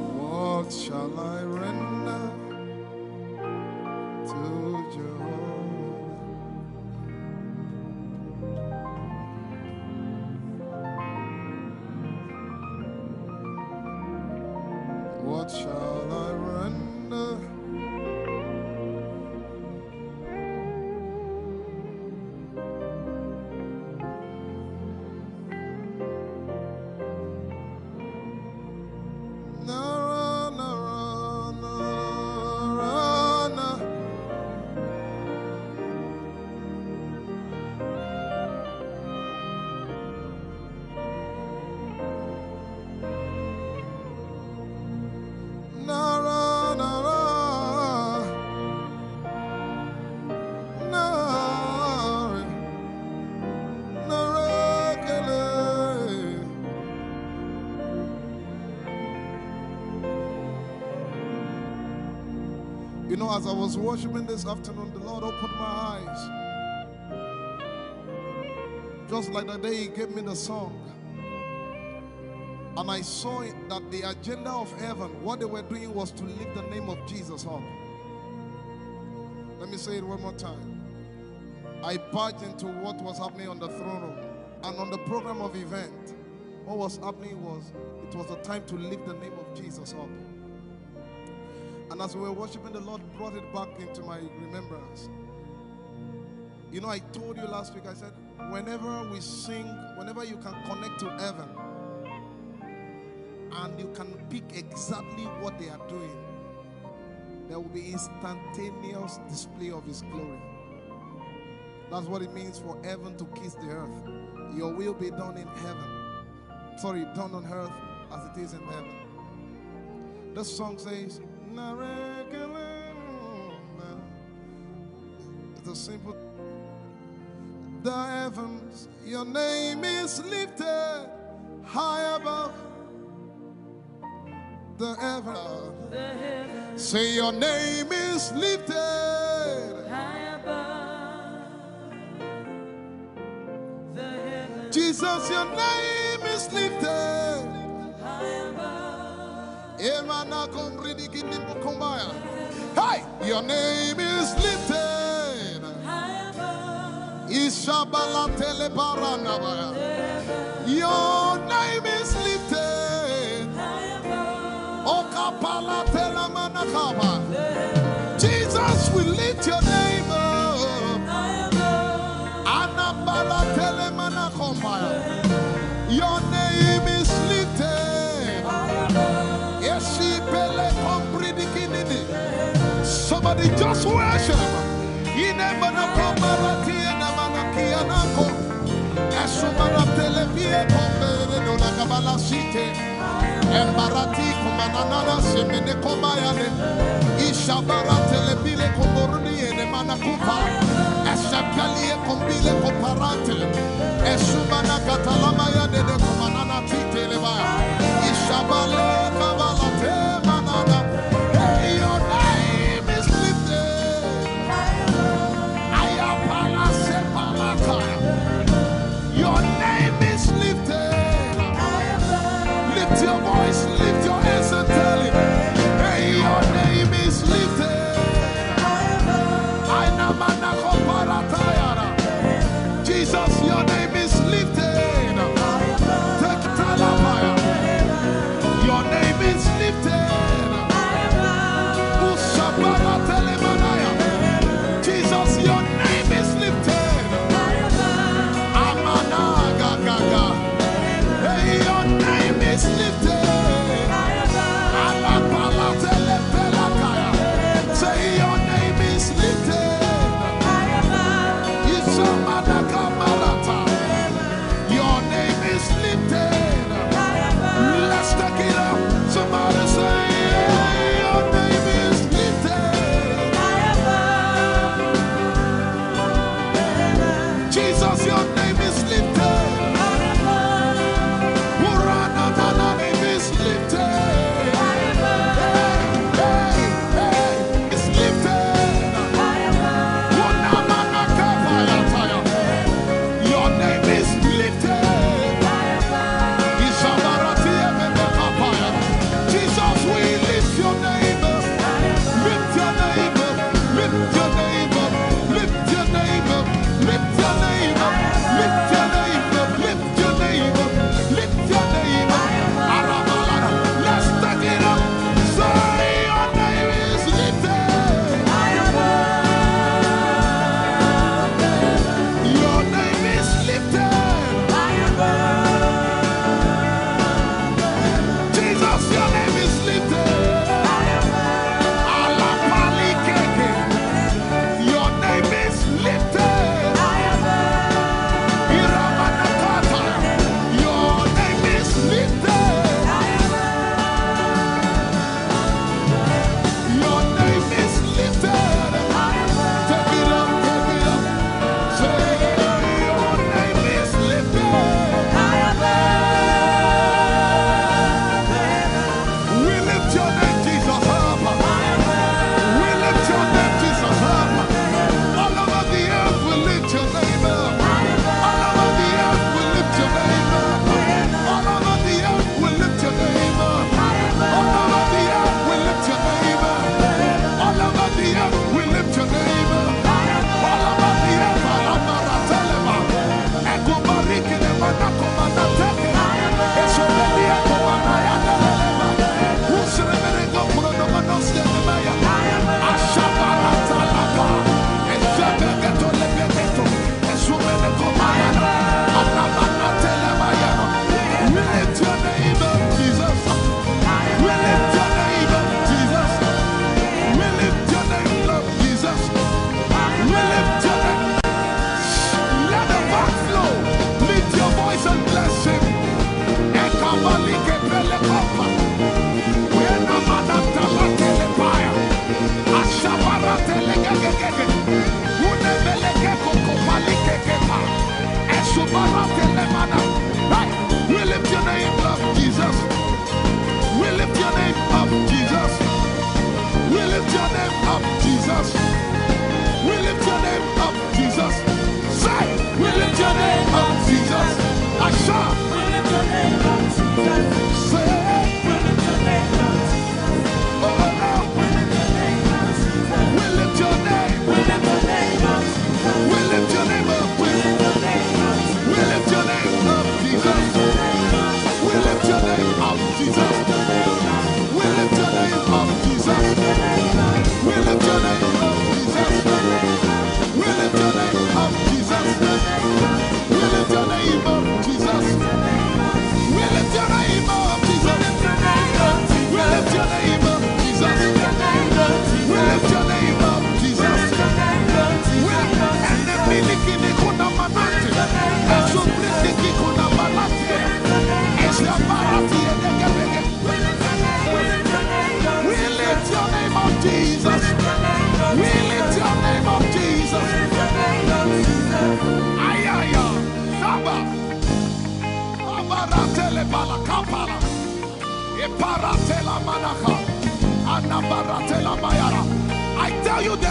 What shall I render to Jehovah? What shall I render? Nara, Nara, Nara, Nara. know, as I was worshiping this afternoon, the Lord opened my eyes. Just like the day He gave me the song. And I saw it that the agenda of heaven, what they were doing was to lift the name of Jesus up. Let me say it one more time. I barged into what was happening on the throne room. And on the program of event, what was happening was, it was the time to lift the name of Jesus up. And as we were worshiping, the Lord brought it back into my remembrance. You know, I told you last week, I said, whenever we sing, whenever you can connect to heaven, and you can pick exactly what they are doing, there will be instantaneous display of His glory. That's what it means for heaven to kiss the earth. Your will be done in heaven. Sorry, done on earth as it is in heaven. This song says, it's a simple. The heavens, your name is lifted high above. The heavens, say your name is lifted High above the heavens, Jesus, your name is lifted high above. Hey, your name is lifted High above Ishabala telebaranabaya. Your name is lifted high above Okapala telamanakaba. Jesus, we lift your name up. high above. Anabala telemanakombaya. Your name is lifted. Yeshipele kompridikinini. Somebody just worship. Inemanakomarati enamanakianako. Esumara televie kombere no nakabala site. Embarati kumanana semene kombayane. Ishabara telebile komboruni ene manakupa. Eshapalie kombile komparate. Esumana katalamaya de kumanana tite lebaya. Ishabale kabalate manana. Hey, your name is lifted. Ayapala sepalataya. Your name is lifted. Lift your voice, lift your hands and tell Him, hey, your name is lifted. I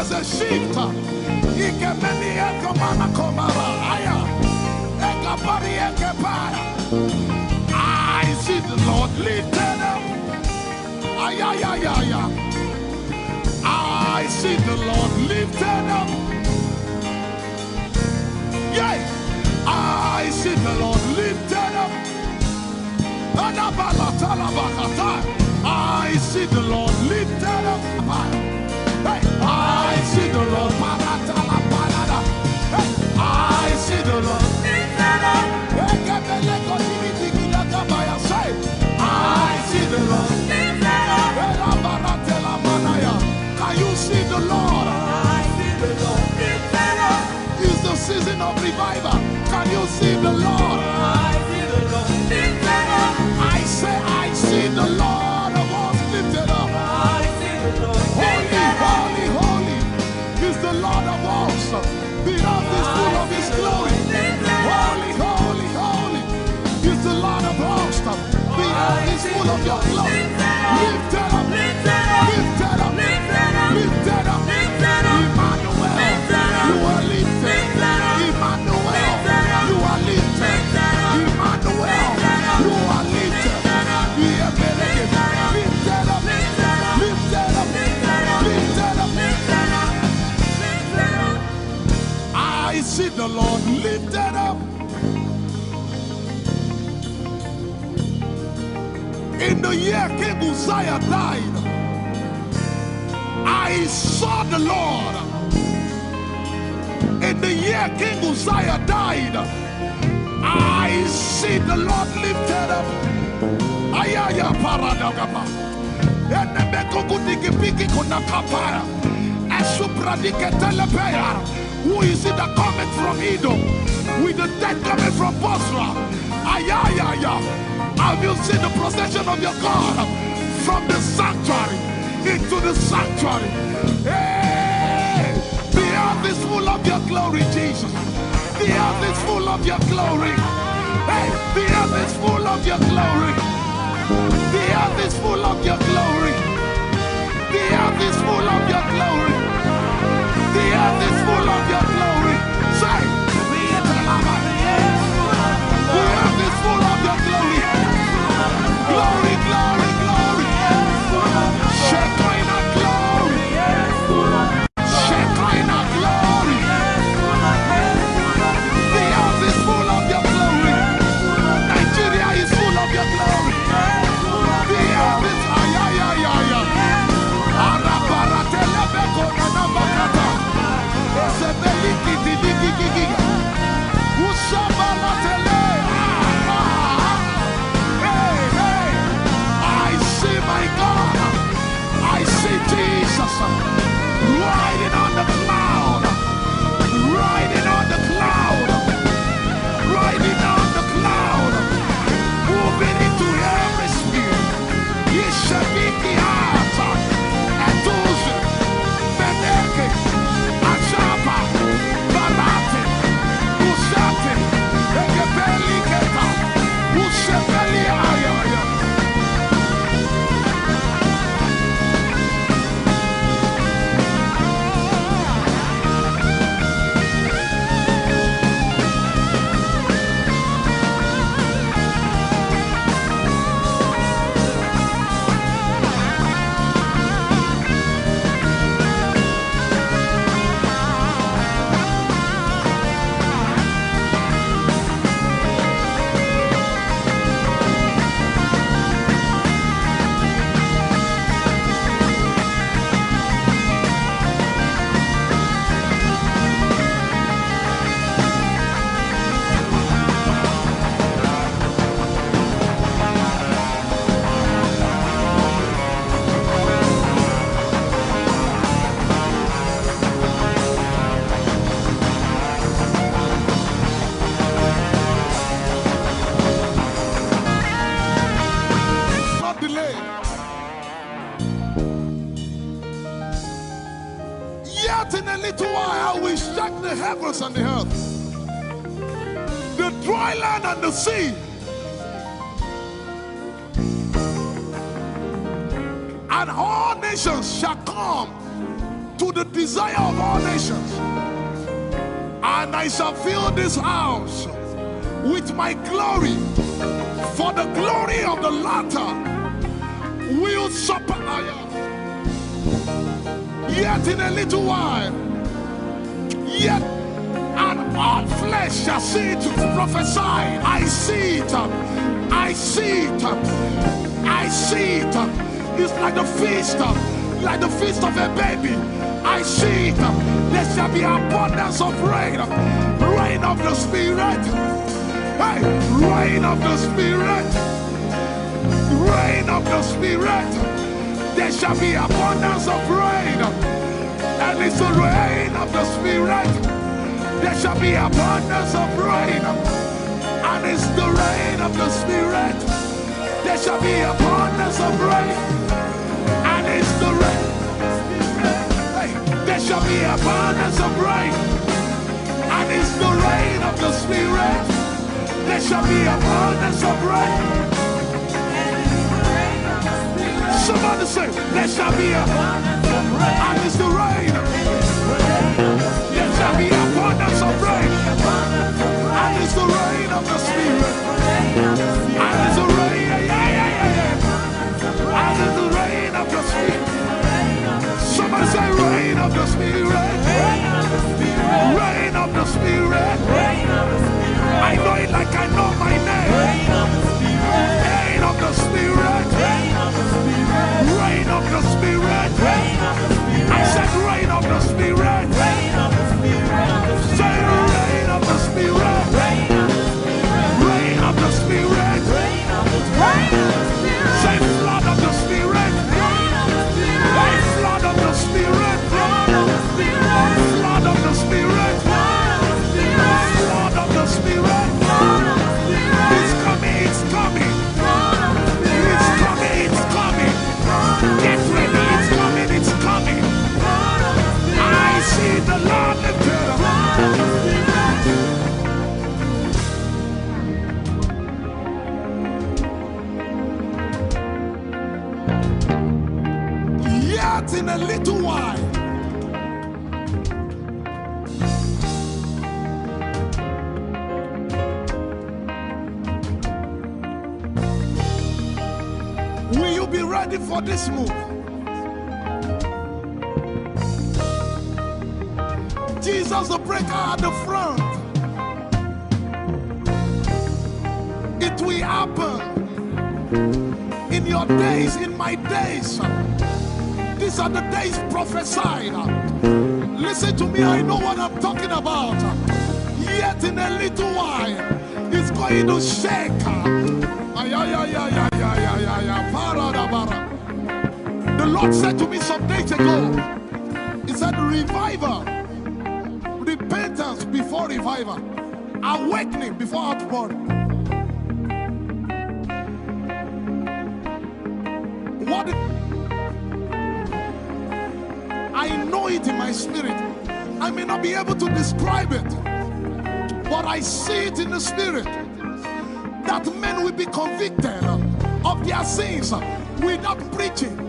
was a shift. I see the Lord lifted up. I see the Lord lifted up. Yeah, I see the Lord lifted up. I see the Lord lifted up. Hey, I see the Lord. Hey, I see the Lord lifted up. I see the Lord lifted up. Can you see the Lord? I see the Lord lifted up. It's the season of revival. Can you see the Lord? I see the Lord lifted up. I say, I see the Lord of hosts lifted up. I see the Lord lifted up. Holy, holy, holy is the Lord of hosts. The earth is full of His glory. Holy, holy, holy is the Lord of hosts. The earth is full of Your glory. Lifted up, lifted up, lifted up, lifted up, lifted up. Emmanuel, You are lifted. Emmanuel, You are lifted. Emmanuel, You are lifted. Lifted up, lifted up, lifted up, lifted up. I see the Lord lifted up. In the year King Uzziah died, I saw the Lord. In the year King Uzziah died, I see the Lord lifted up. Ayaya paradagaba. Who is it that cometh from Edom? With the dead coming from Bosra. Ayaya. Have you seen the procession of your God from the sanctuary into the sanctuary? Hey! The earth is full of Your glory, Jesus. The earth is full of Your glory. Hey! The earth is full of Your glory. The earth is full of Your glory. The earth is full of Your glory. The earth is full of Your glory. Say, the earth is full of Your glory. Glory, glory, glory. Shekinah glory. Shekinah glory. The earth is full of Your glory. Nigeria is full of Your glory. The earth is ayayayaya. Arabaratelebeko nanabakata. Esebelikidiligigigi. Ushabalatele. My God, I see Jesus riding on the cloud, riding on the cloud, riding on the cloud, moving into every sphere. Yeshabiki Hata, Atuzi, Beneke, Achapa, Barate, Usate, Ekebeli Keta, Ushebeli Ayaya. Heavens and the earth, the dry land and the sea, and all nations shall come to the desire of all nations. And I shall fill this house with my glory, for the glory of the latter will supply. Yet in a little while, yet and all flesh shall see it, prophesy. I see it, I see it, I see it. It's like the feast of a baby. I see it. There shall be abundance of rain, rain of the Spirit. Hey, rain of the Spirit, rain of the Spirit. There shall be abundance of rain, and it's the rain of the Spirit. There shall be abundance of rain, and it's the rain of the Spirit. There shall be abundance of rain, and it's the rain. Hey, there shall be abundance of rain, and it's the rain of the Spirit. There shall be abundance of rain. Somebody say, there shall be abundance of rain, and it's the rain. There shall be abundance of rain, and it's the rain of the Spirit. And it's the rain, and it's the rain of the Spirit. Somebody say, rain of the Spirit, rain of the Spirit. I know it like I know my name. Rain of the Spirit, rain of the Spirit, rain of the Spirit. I said rain of the Spirit. Say rain of the Spirit, rain of the Spirit. Say flood of the Spirit, say flood of the Spirit, flood of the Spirit, flood of the Spirit. It's coming, it's coming, it's coming, it's coming. Get ready, it's coming, it's coming. I see the Lord lifted up. Yet in a little while, will you be ready for this move? Jesus the breaker at the front. It will happen in your days, in my days. These are the days prophesied. Listen to me, I know what I'm talking about. Yet in a little while, it's going to shake. The Lord said to me some days ago, He said, revival, repentance before revival, awakening before outpouring. What? I know it in my spirit. I may not be able to describe it, but I see it in the spirit, that men will be convicted of their sins without preaching.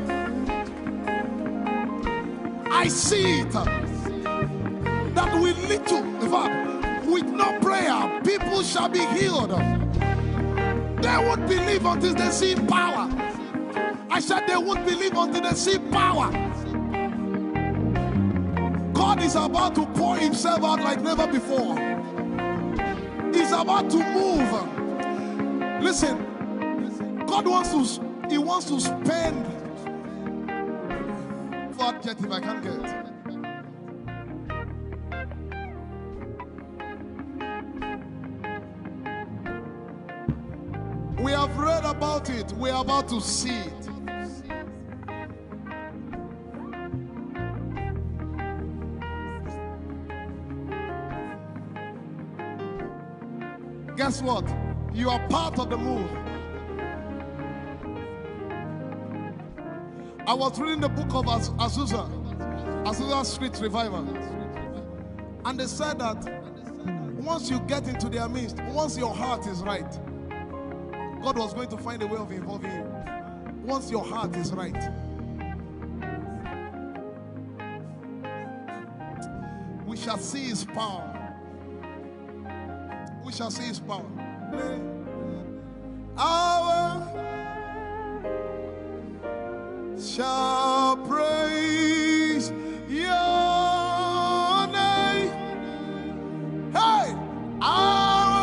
I see it, that with little, in fact, with no prayer, people shall be healed. They won't believe until they see power. I said they won't believe until they see power. God is about to pour Himself out like never before. He's about to move. Listen, God wants to spend. What adjective I can't get. We have read about it. We are about to see it. Guess what? You are part of the move. I was reading the book of Azusa Street Revival, and they said that once you get into their midst, once your heart is right, God was going to find a way of involving you. Once your heart is right. shall see his power. We shall see his power. Our shall praise your name. Hey, our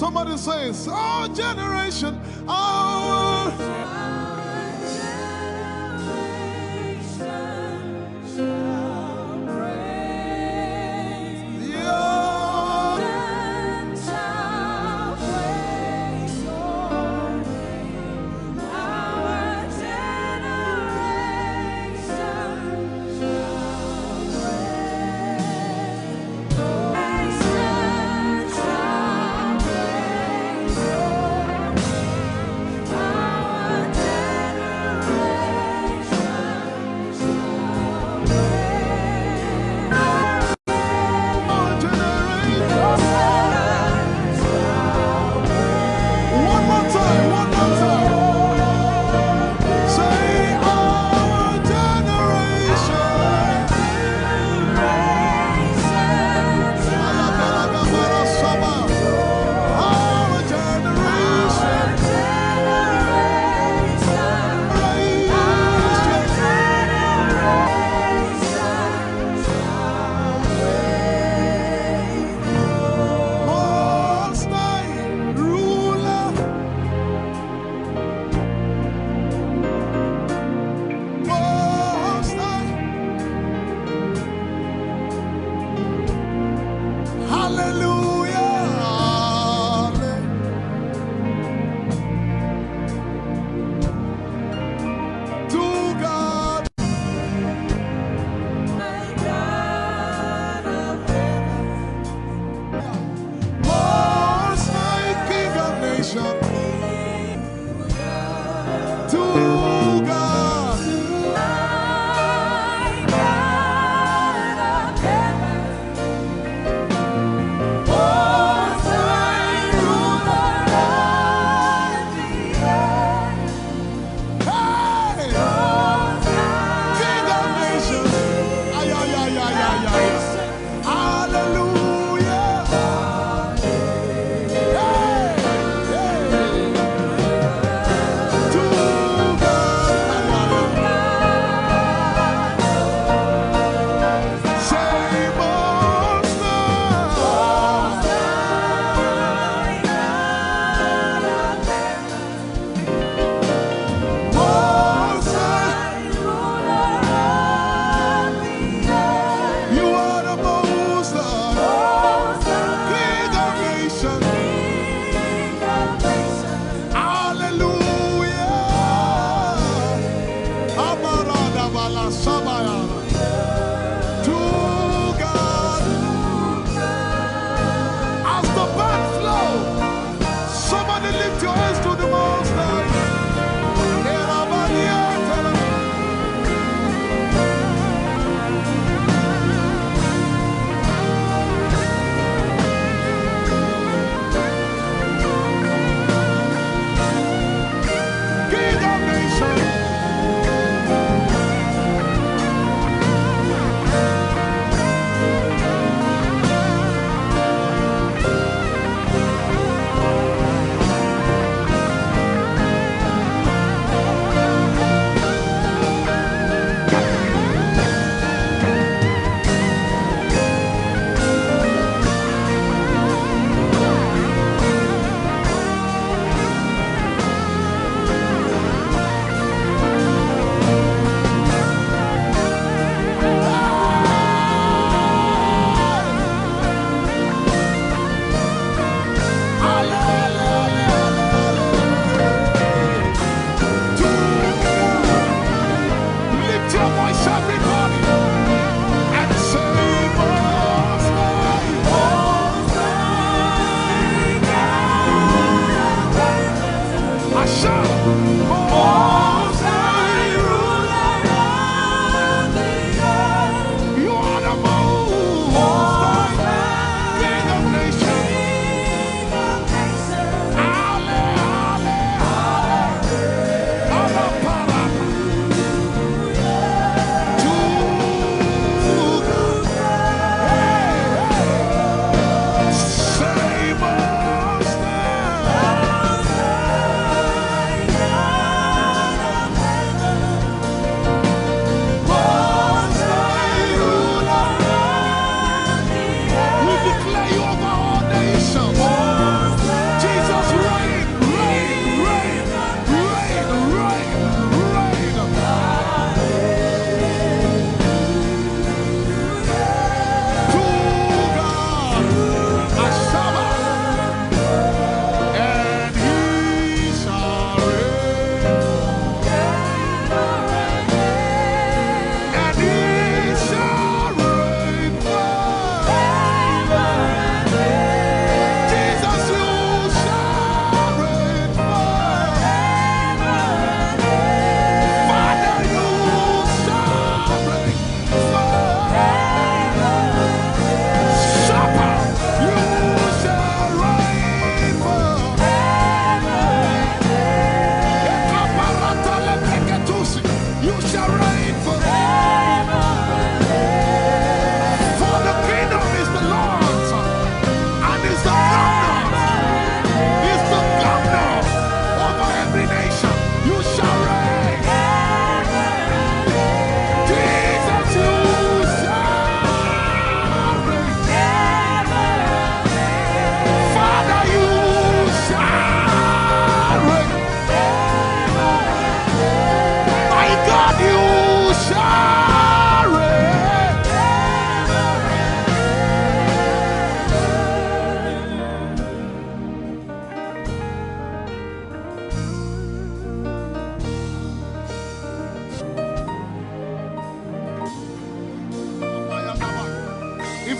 somebody says, our generation, our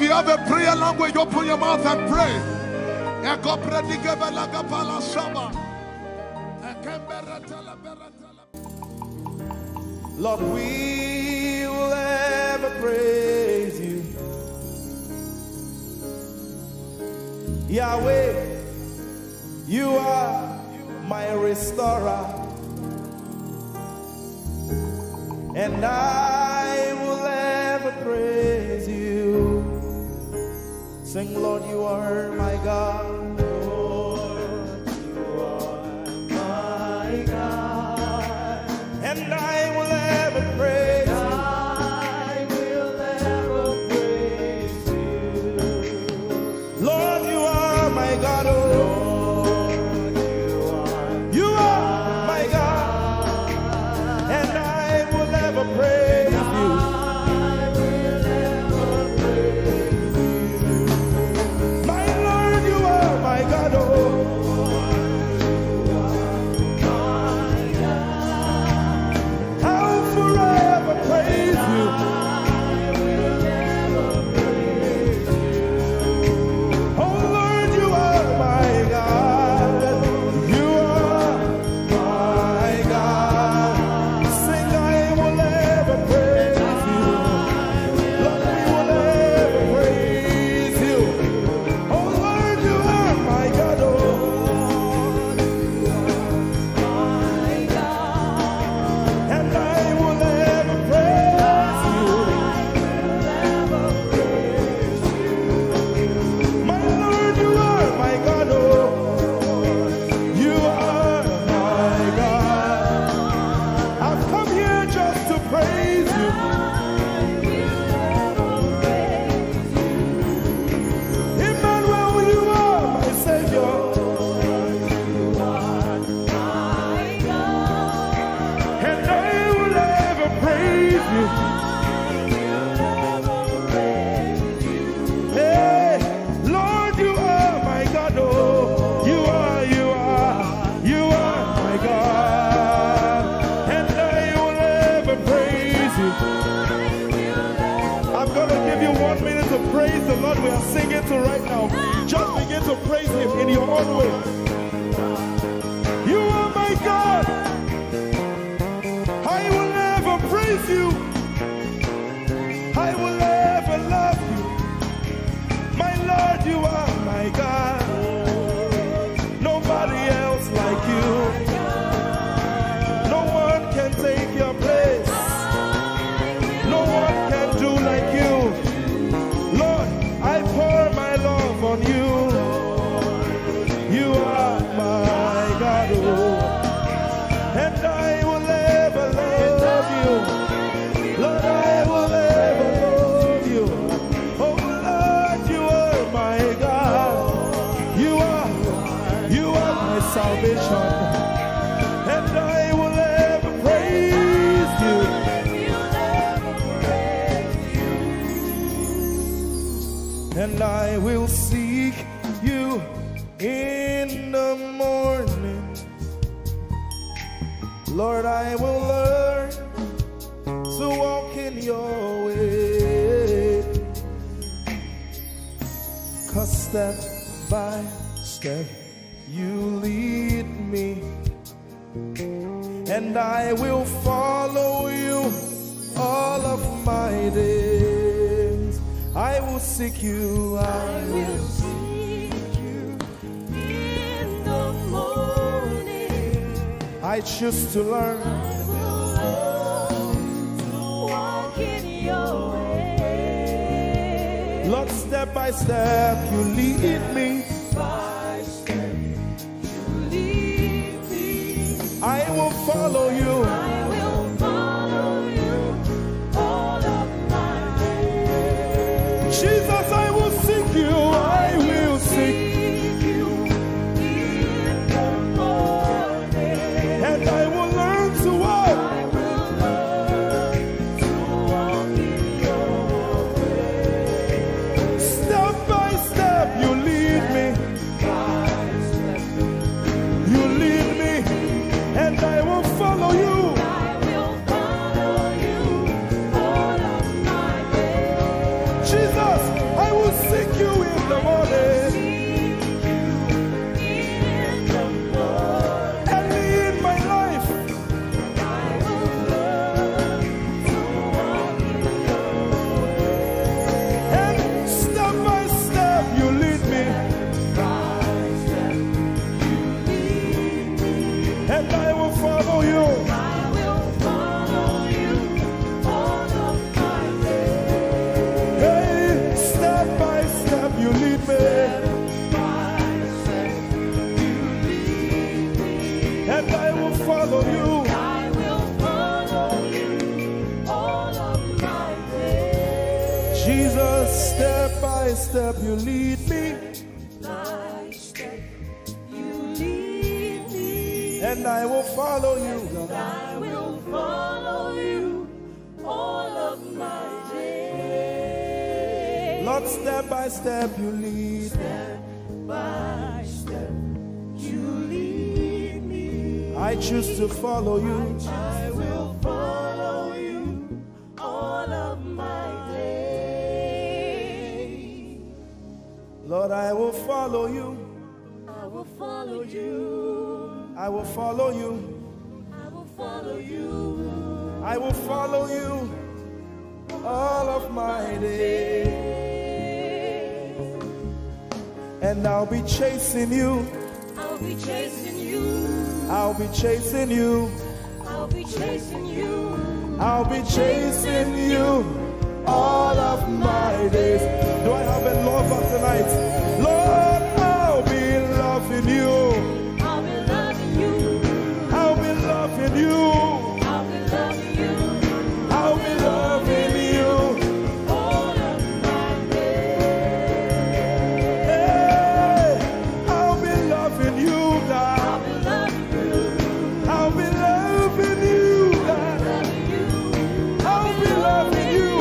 If you have a prayer language, open your mouth and pray. Lord, we will ever praise you. Yahweh, you are my restorer, and I will ever praise you. Sing, Lord, you are my God. Lord, you are my God, and I will ever praise you. I will ever praise you. Lord, you are my God. Oh, Lord, you are my God, and I will ever praise you. My Lord, you are my God. Oh, I'll forever praise you. Oh Lord, you are my God. You are my God. Sing, I will ever praise you. Lord, we will ever praise you. Oh Lord, you are my God. Oh, and I will ever praise you. My Lord, you are my God. Oh, you are my God. I've come here just to praise you. Emmanuel, you are my Savior. And I will ever praise you. Hey, Lord, you are my God. Oh, you are my God. And I will ever praise you. I'm going to give you 1 minute to praise the Lord. We are singing to right now. Just begin to praise him in your own way. You are my God. I will never praise you. I will ever love you. My Lord, you are my God. Nobody else like you. No one can take your place. No one can do like you. Lord, I pour my love on you. You are my God. Oh. And I will ever love you. Lord, I will ever love you. Oh Lord, you are my God. You are my salvation. And I will ever praise you. And I will seek you in the morning. Lord, I will learn to walk in your way. 'Cause step by step you lead me, and I will follow you all of my days. I will seek you, I will seek you in the morning. I choose to learn. I will learn to walk in your way. Lord, step by step you lead me. By step you lead me. I will follow you. I will follow you all of my days. Jesus, I will seek you. I will seek. you in the morning. And I will learn to walk. I will learn to walk in your way. Step by step you lead me. By step You lead me. And I will follow you. you in the morning. Early in my life, and step by step you lead me, and I will follow you. Hey, step by step you lead me, and I will follow you. Jesus, step by step you lead me, and I will follow you. I will follow you all of my days. Lord, step by step you lead. Step by step, you lead me. I choose to follow you. I will follow you all of my days. Lord, I will follow you. I will follow you. I will follow you. I will follow you. I will follow you all of my days. And I'll be chasing you. I'll be chasing you. I'll be chasing you. I'll be chasing you. I'll be chasing you all of my days. Do I have a lover tonight? Lord, I'll be loving you. I'll be loving you. I'll be loving you. I'll be loving you. I'll be loving you. All of my days. Hey, I'll be loving you, God. I'll be loving you. I'll be loving you, God. Loving you. I'll be loving you.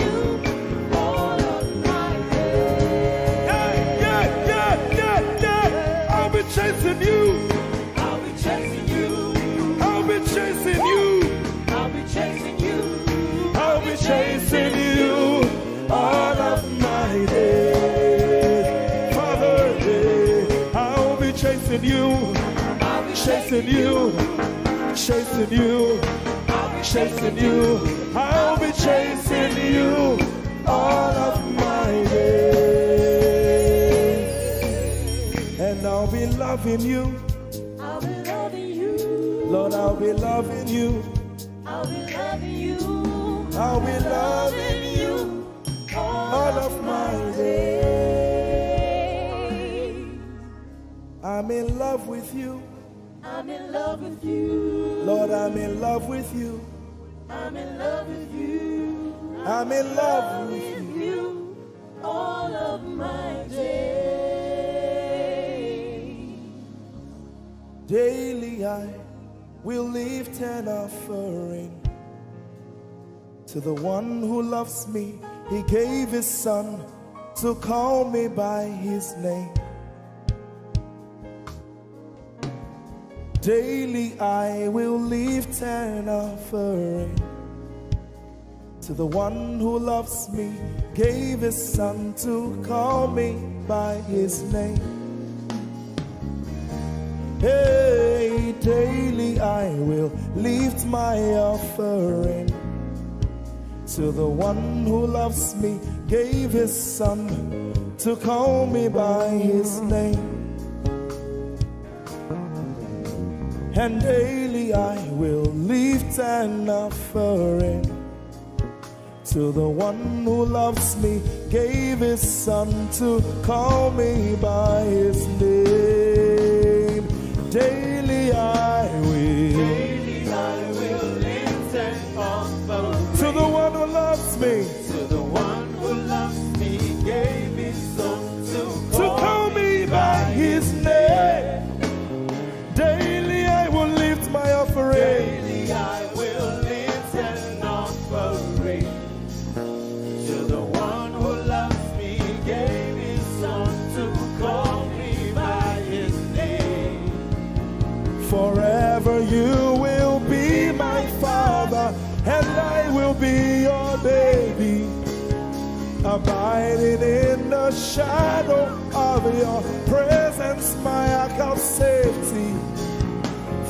All of my days. Yeah. I'll be chasing you. I'll be chasing you. I'll be chasing you. I'll be chasing you. I'll be chasing you all of my days. Father, I'll be chasing you. I'll be Chasing you. Chasing you. Chasing you. I'll be chasing you all of my days. And I'll be loving you. I'll be loving you. Lord, I'll be loving you. I'll be loving you. I'll be loving you all of my days. I'm in love with you. I'm in love with you. Lord, I'm in love with you. I'm in love with you. I'm in love with with you. you all of my days. Daily I will lift an offering to the one who loves me. He gave his son to call me by his name. Daily I will lift an offering to the one who loves me, gave his son to call me by his name. Hey, daily I will lift my offering to the one who loves me, gave his son to call me by his name. And daily I will lift an offering to the one who loves me, gave his son to call me by his name. Daily I will lift an offering to the one who loves me, to the one who loves me, gave his son to call me by his name. Daily I will lift my offering. Daily I will lift an offering to the one who loves me, gave his son to call me by his name. Forever you will be my father, and I will be your baby, abiding in the the shadow of your presence, my ark of safety.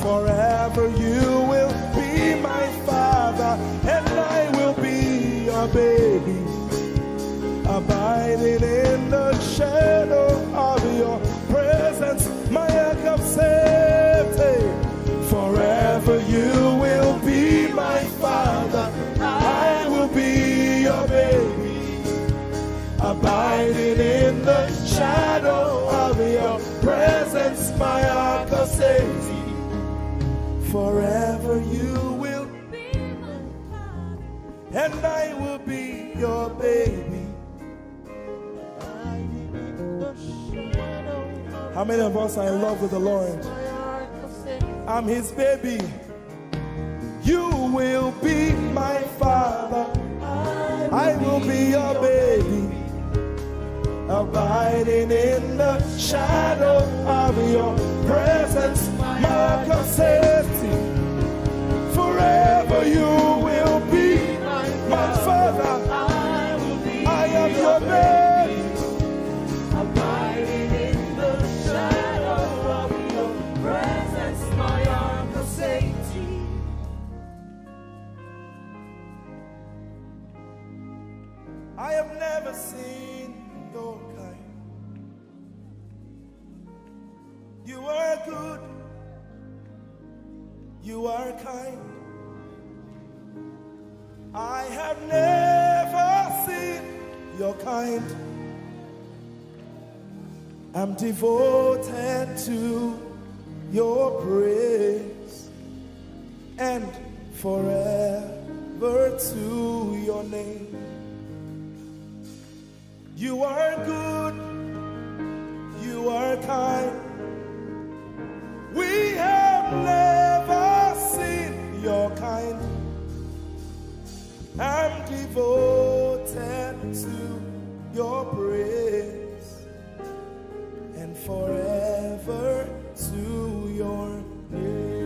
Forever you will be my father, and I will be your baby. Abiding in the shadow of your presence, my ark of safety. Forever you will be my father, I will be your baby. Abiding in the shadow of your presence, my ark of safety. Forever you will be my father, and I will be your baby. How many of us are in love with the Lord? I'm his baby. You will be my father, I will be your baby. Abiding in the shadow of your presence, my ark of safety. Forever you will be my father, I am your baby. Abiding in the shadow of your presence, my ark of safety. I have never seen your kind. You are good, you are kind. I have never seen your kind. I'm devoted to your praise and forever to your name. You are good, you are kind. We have never seen your kind. I'm devoted to your praise and forever to your name.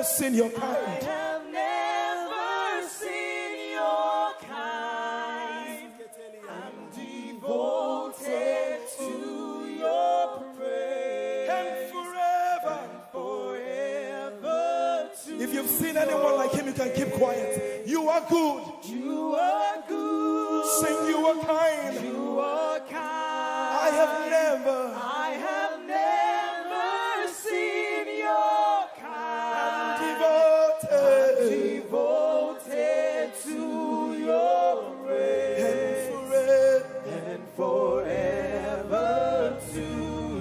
Seen your kind. I have never seen your kind. I'm devoted to your praise and forever to. If you you've seen anyone like him, you can keep quiet. You are good. You are good. Sing, you are kind. You are kind. I have never seen your kind. devoted To your grace. and forever. And forever to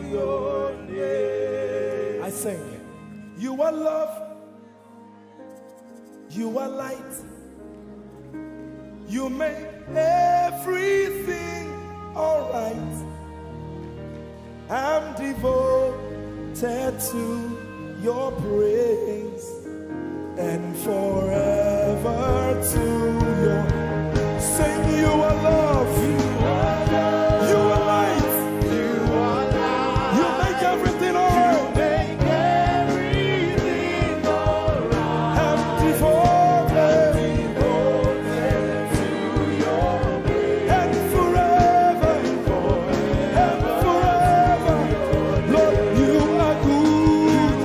your name. I sing. You are love. You are light. You make everything alright. I'm devoted to your praise and forever to your. Sing, you are love. You are love. You are light. You are light. You make everything alright. Make everything alright. I'm devoted To your grace. and forever. And forever. Lord, you are good.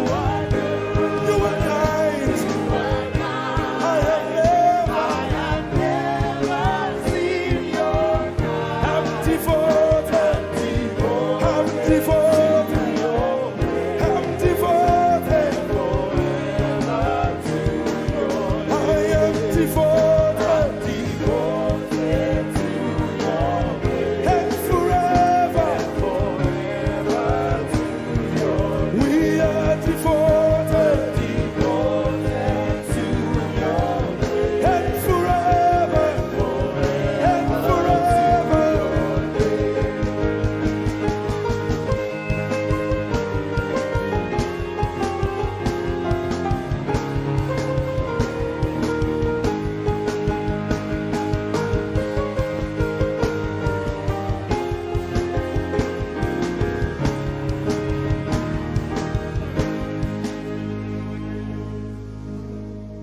You are kind. I have never seen your I'm devoted. I'm devoted. I'm devoted. I am devoted. And forever. We are devoted. And forever. And forever.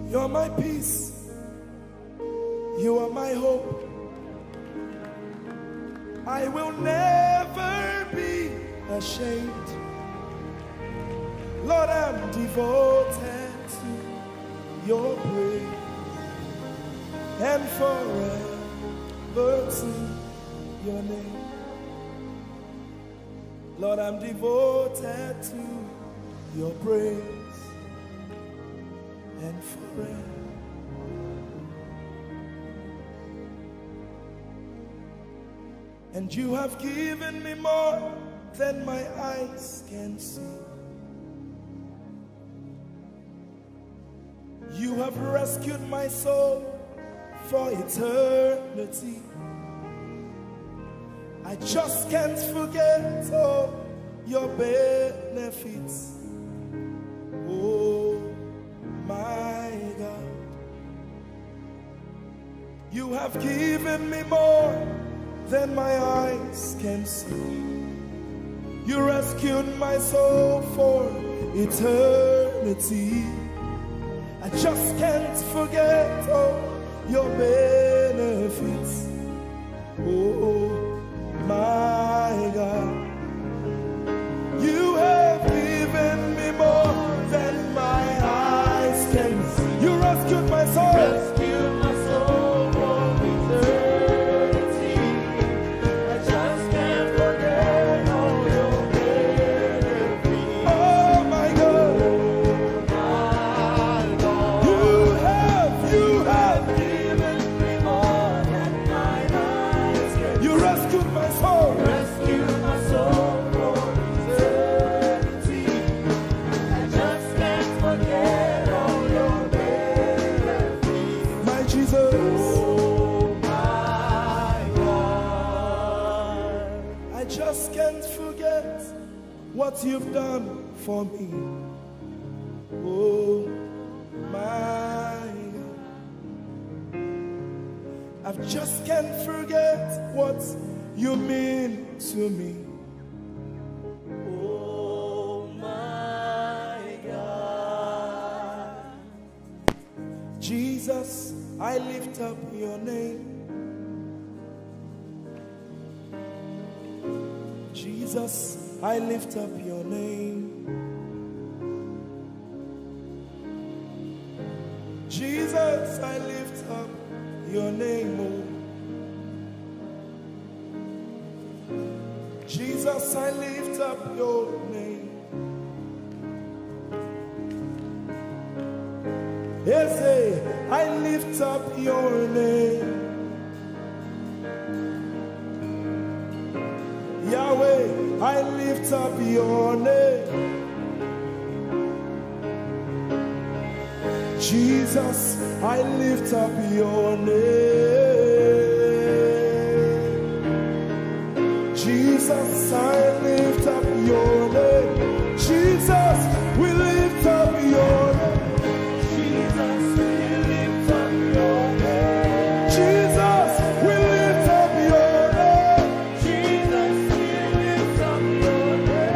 You're my peace. You are my hope. I will never be ashamed. Lord, I'm devoted to your praise and forever to your name. Lord, I'm devoted to your praise and forever. And you have given me more than my eyes can see. You have rescued my soul for eternity. I just can't forget all your benefits. Oh my God, you have given me more than my eyes can see. You rescued my soul for eternity. I just can't forget all your benefits. Oh my God, you have given me more than my eyes can see. You rescued my soul. Rescue my soul from eternity. I just can't forget all your benefits. Oh my God, My God, you have given me more than my eyes can you rescued my soul. rescue my soul from eternity. I just can't forget all your benefits. My Jesus, Oh my God, I just can't forget what you've done for me. Oh my God, I just can't forget what you mean to me. oh my God. Jesus, I lift up your name. Jesus, I lift up your name. Jesus, I lift up your name, oh. Jesus, I lift up your name. Yes, I lift up your name. Yahweh, I lift up your name. Jesus, I lift up your name. Jesus, I lift up your name. Jesus, we lift up your name. Jesus, we lift up your name. Jesus, we lift up your name. Jesus, we lift up your name.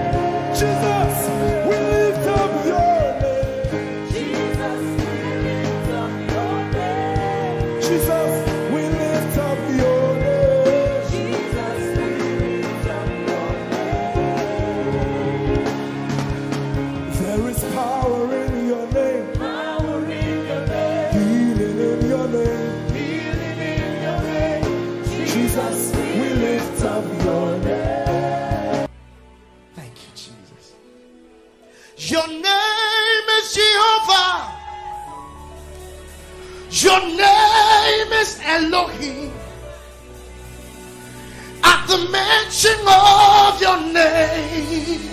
Jesus, we lift up your name. Jesus, we lift up your name. Jesus, we lift up your name. Jesus, we lift up your name. There is power in your name. Power in your name. Healing in your name. Healing in your name. Jesus, we lift up your name. Thank you, Jesus. Your name is Jehovah. Your name is Elohim. At the mention of your name,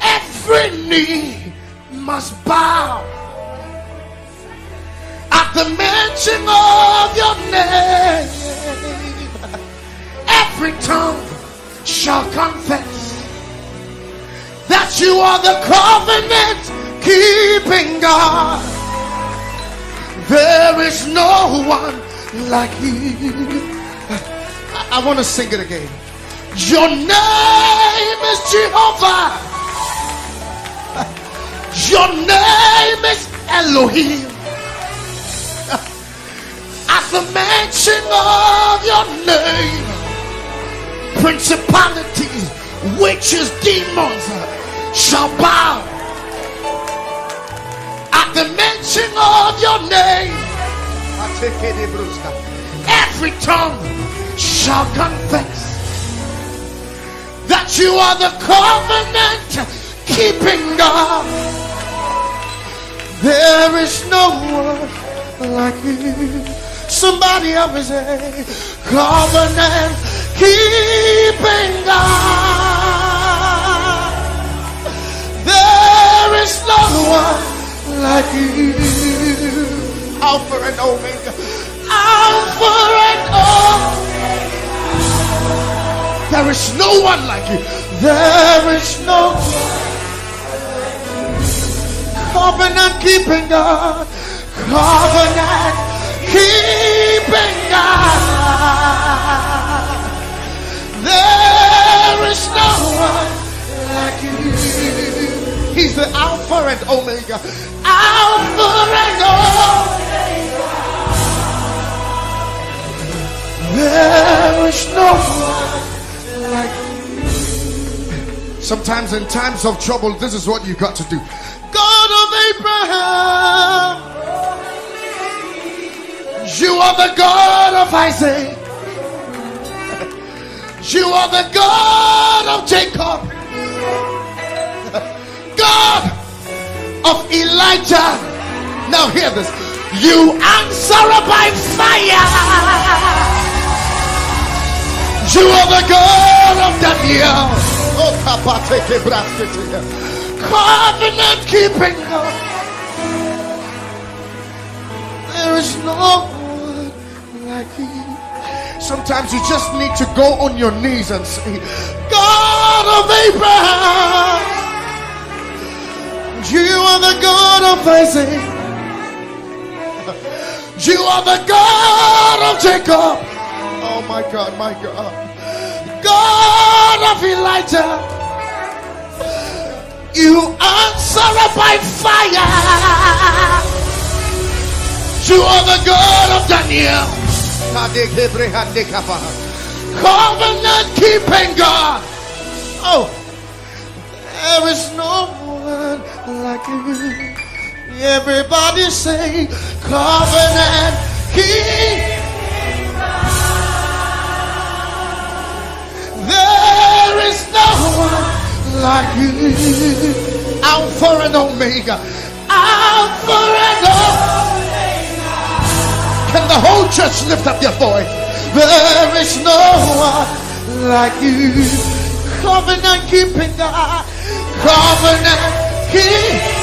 every knee must bow. At the mention of your name, every tongue shall confess that you are the covenant keeping God. There is no one like you. I want to sing it again. Your name is Jehovah. Your name is Elohim. At the mention of your name, principalities, witches, demons shall bow. At the mention of your name, every tongue shall confess that you are the covenant keeping God. There is no one like you. Somebody help me say, covenant keeping God. There is no one like you. Alpha and Omega. Alpha and Omega. There is no one like you. There is no one. Covenant keeping God. Covenant keeping God. There is no one like you. He's the Alpha and Omega. Alpha and Omega. There is no one like you. Sometimes in times of trouble, this is what you got to do. God of Abraham, you are the God of Isaac. You are the God of Jacob. God of Elijah. Now hear this. You answer by fire. You are the God of Daniel. Oh, covenant keeping God. There is no one like you. Sometimes you just need to go on your knees and say, God of Abraham, you are the God of Isaac. You are the God of Jacob. Oh my God, my God. God of Elijah. You answer by fire. You are the God of Daniel. Covenant keeping God. Oh, there is no one like you. Everybody say, covenant keep. There is no one like you. Alpha and Omega. Alpha and Omega. Can the whole church lift up their voice? There is no one like you. Covenant keeping God. Covenant keeping.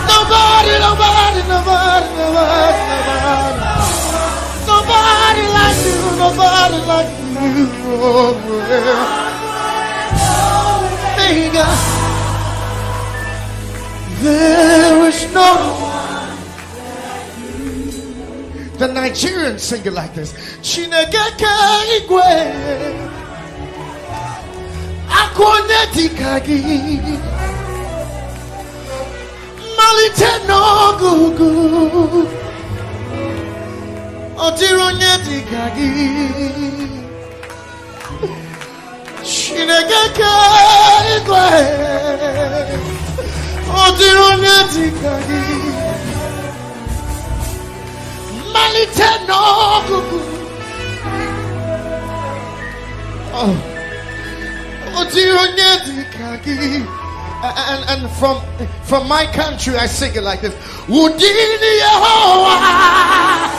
Nobody like you. Nobody like you. Omega. There is no one. The Nigerians sing it like this. Chinegeka igwe akwoneti kagi malite no gugu otironyeti kagi Chinegeka igwe otironyeti kagi malite no gugu otironyeti kagi. And from my country I sing it like this. Wudini Yehovah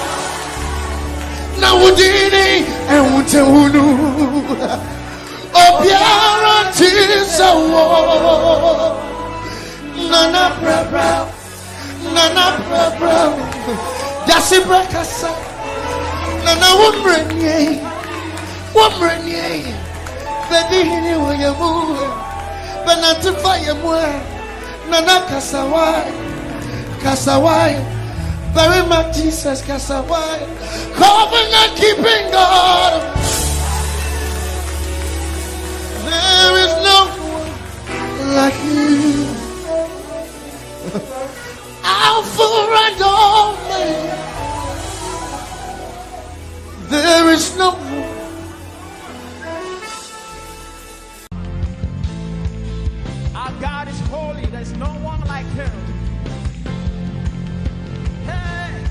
na wudini ewutewunu obiara tisawo nana bra dasi brakasa nana wumrenye baby hini wayamu Benatify mwe nana kasawai very much Jesus kasawai covenant keeping God. There is no one like you. Alpha and Omega. There is no one. God is holy, there's no one like him. Hey.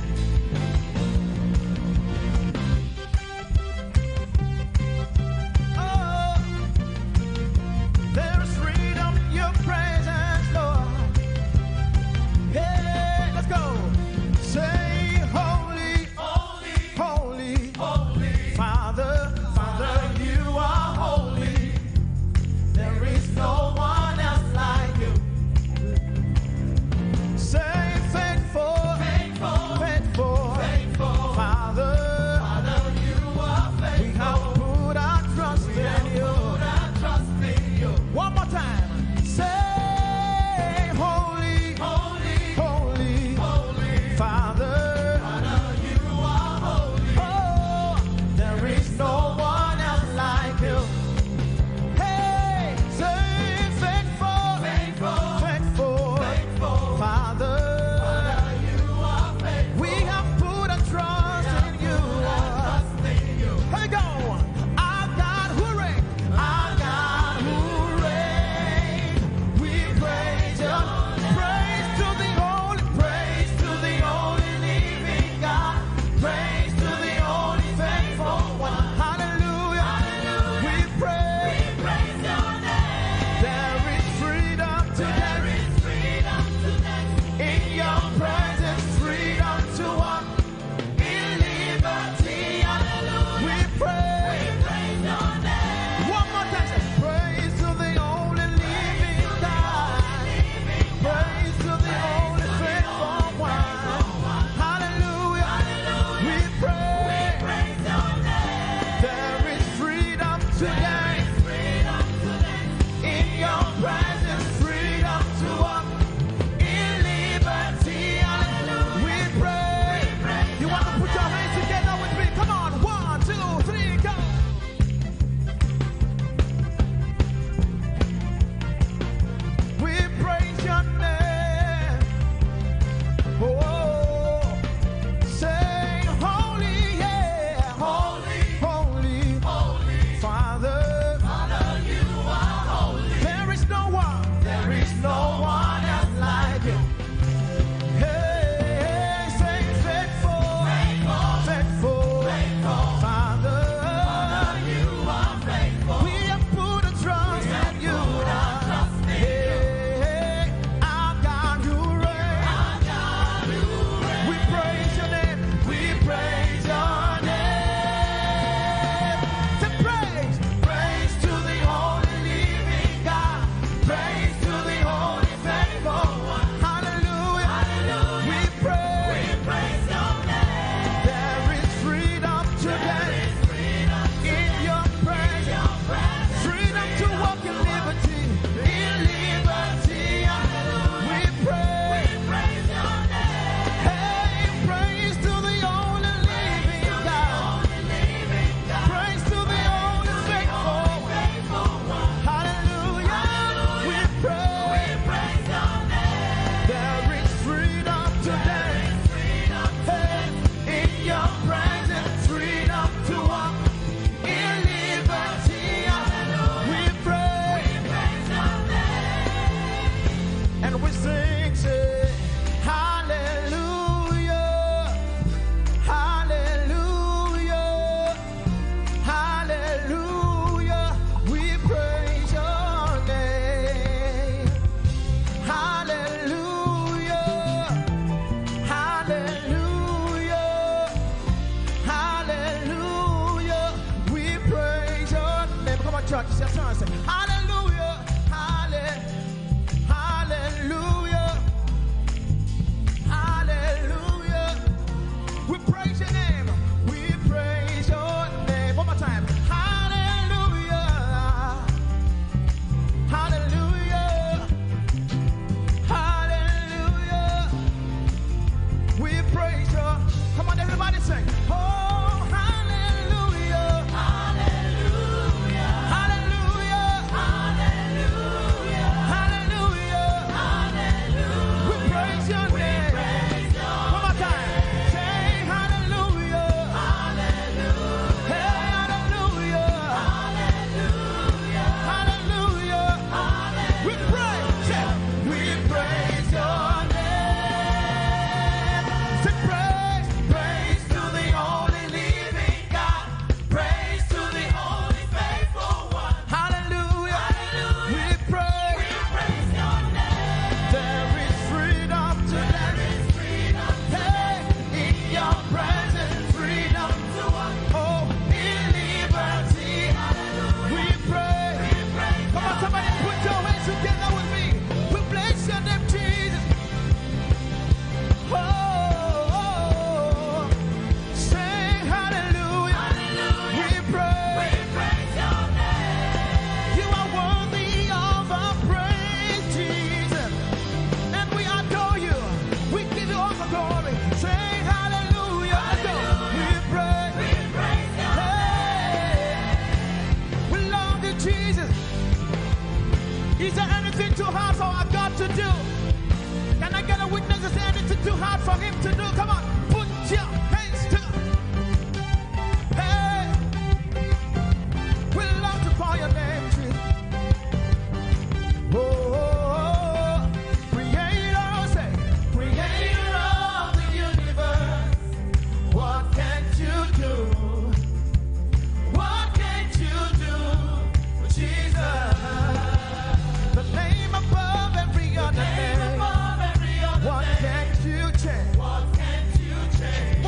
Oh, there is freedom in your presence, Lord. Hey, let's go. Say holy, holy, holy, holy. Father, Father, you are holy. There is no one else like you. and we sing, say, hallelujah, hallelujah, hallelujah. We praise your name. Hallelujah, hallelujah, hallelujah. We praise your name. Come on, church. Say, hallelujah, hallelujah, hallelujah. We praise your name. We praise your name. One more time. Hallelujah, hallelujah, hallelujah. We praise your. Come on, everybody sing. Oh, hallelujah, hallelujah, hallelujah, hallelujah, hallelujah. We praise your name. One more time. Say hallelujah, hallelujah, hey, hallelujah, hallelujah, hallelujah. We praise your name. Say praise, praise to the only living God. Praise to the only faithful one. Hallelujah, hallelujah. We praise your name. There is freedom today. Hey, in your presence, freedom to walk. Oh, in liberty. We pray. Come on, somebody put your hands together with me. We bless your name, Jesus. Oh, say hallelujah. We praise your name. You are worthy of our praise, Jesus. And we adore you. We give you all the glory. Say hallelujah. Let's go. We praise your name. We love you, Jesus. Is there anything too hard for our God to do? Can I get a witness? Is there anything too hard for him to do? Come on, put your hands together. Hey, we love to call your name, Jesus. Oh, creator, say, creator of the universe. What can't you do? What can't you do, Jesus? The name above every other name. What can't you change? What can't you change?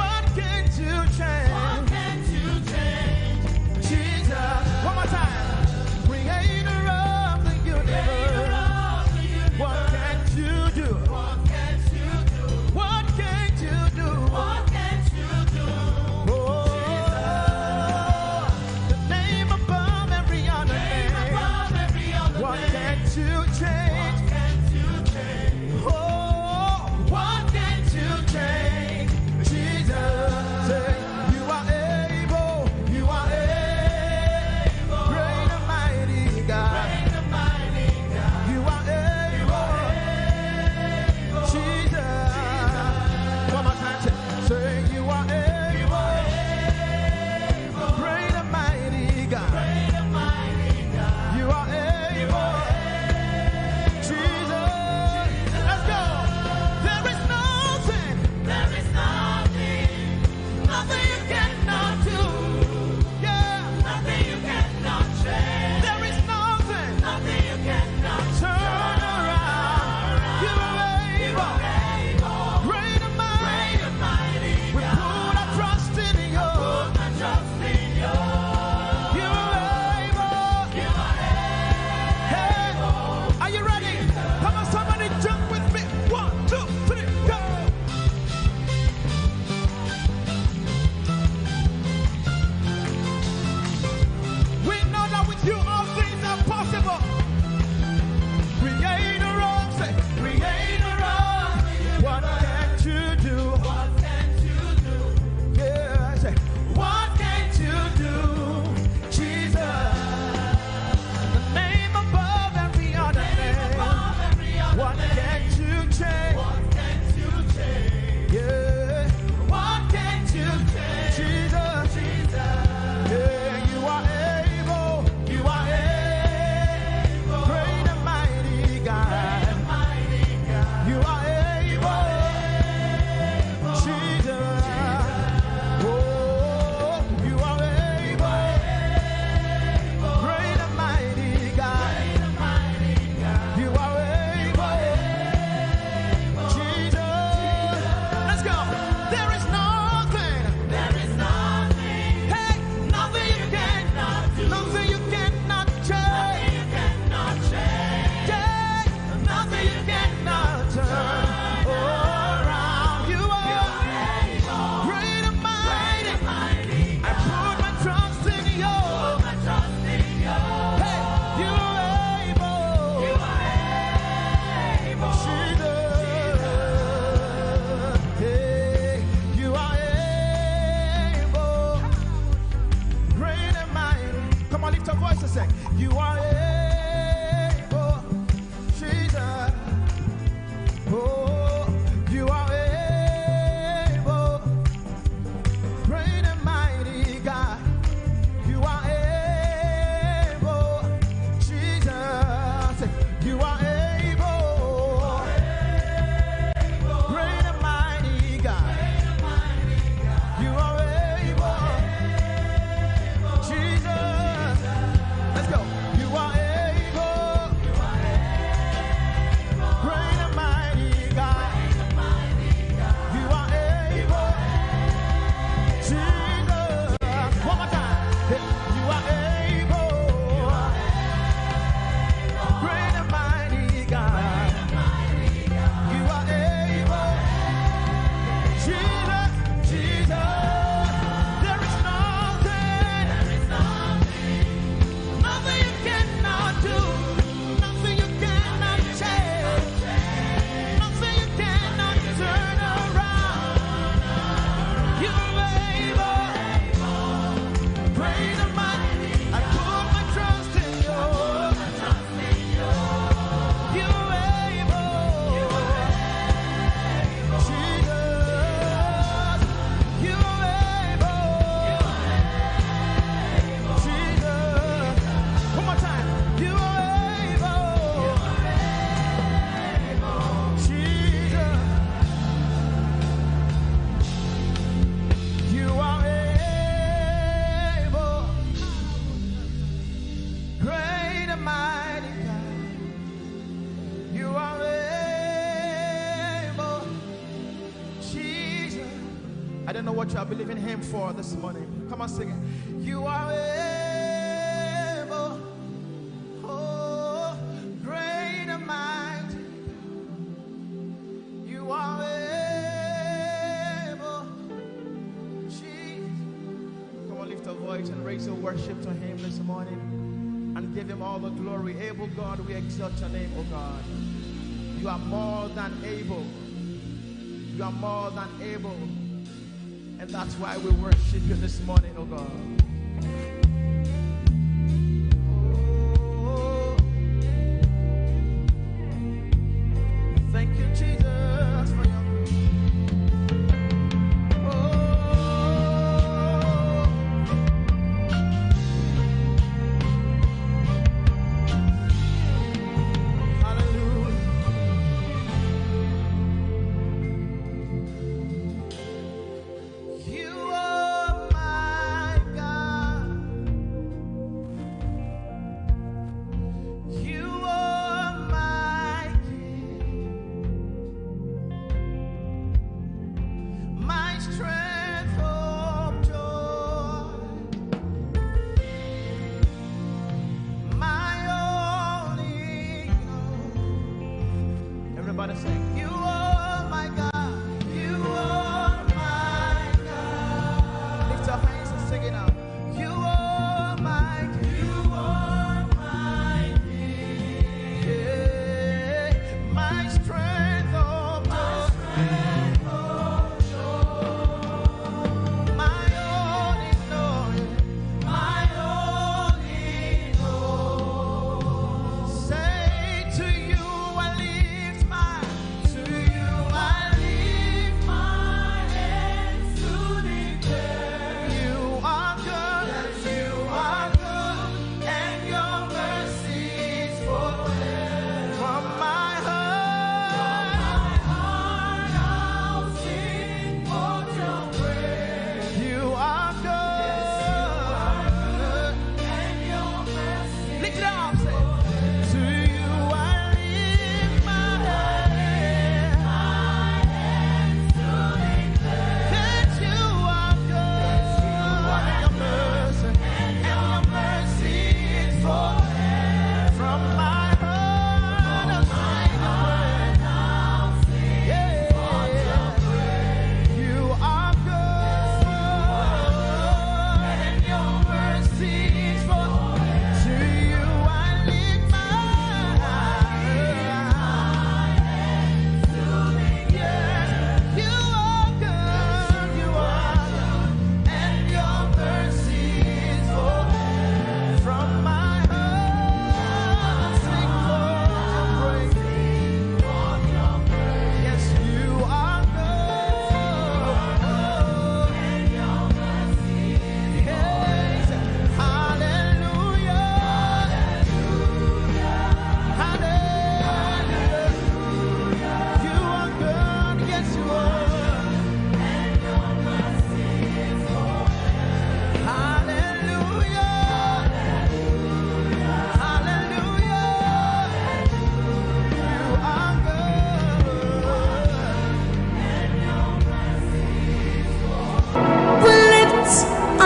don't know what you are believing Him for this morning. Come on, sing it. You are able, oh, great and mighty. You are able, Jesus. Come on, lift your voice and raise your worship to Him this morning and give Him all the glory. Able God, we exalt your name, oh God. You are more than able. You are more than able. And that's why we worship you this morning, oh God. Oh, thank you, Jesus, for your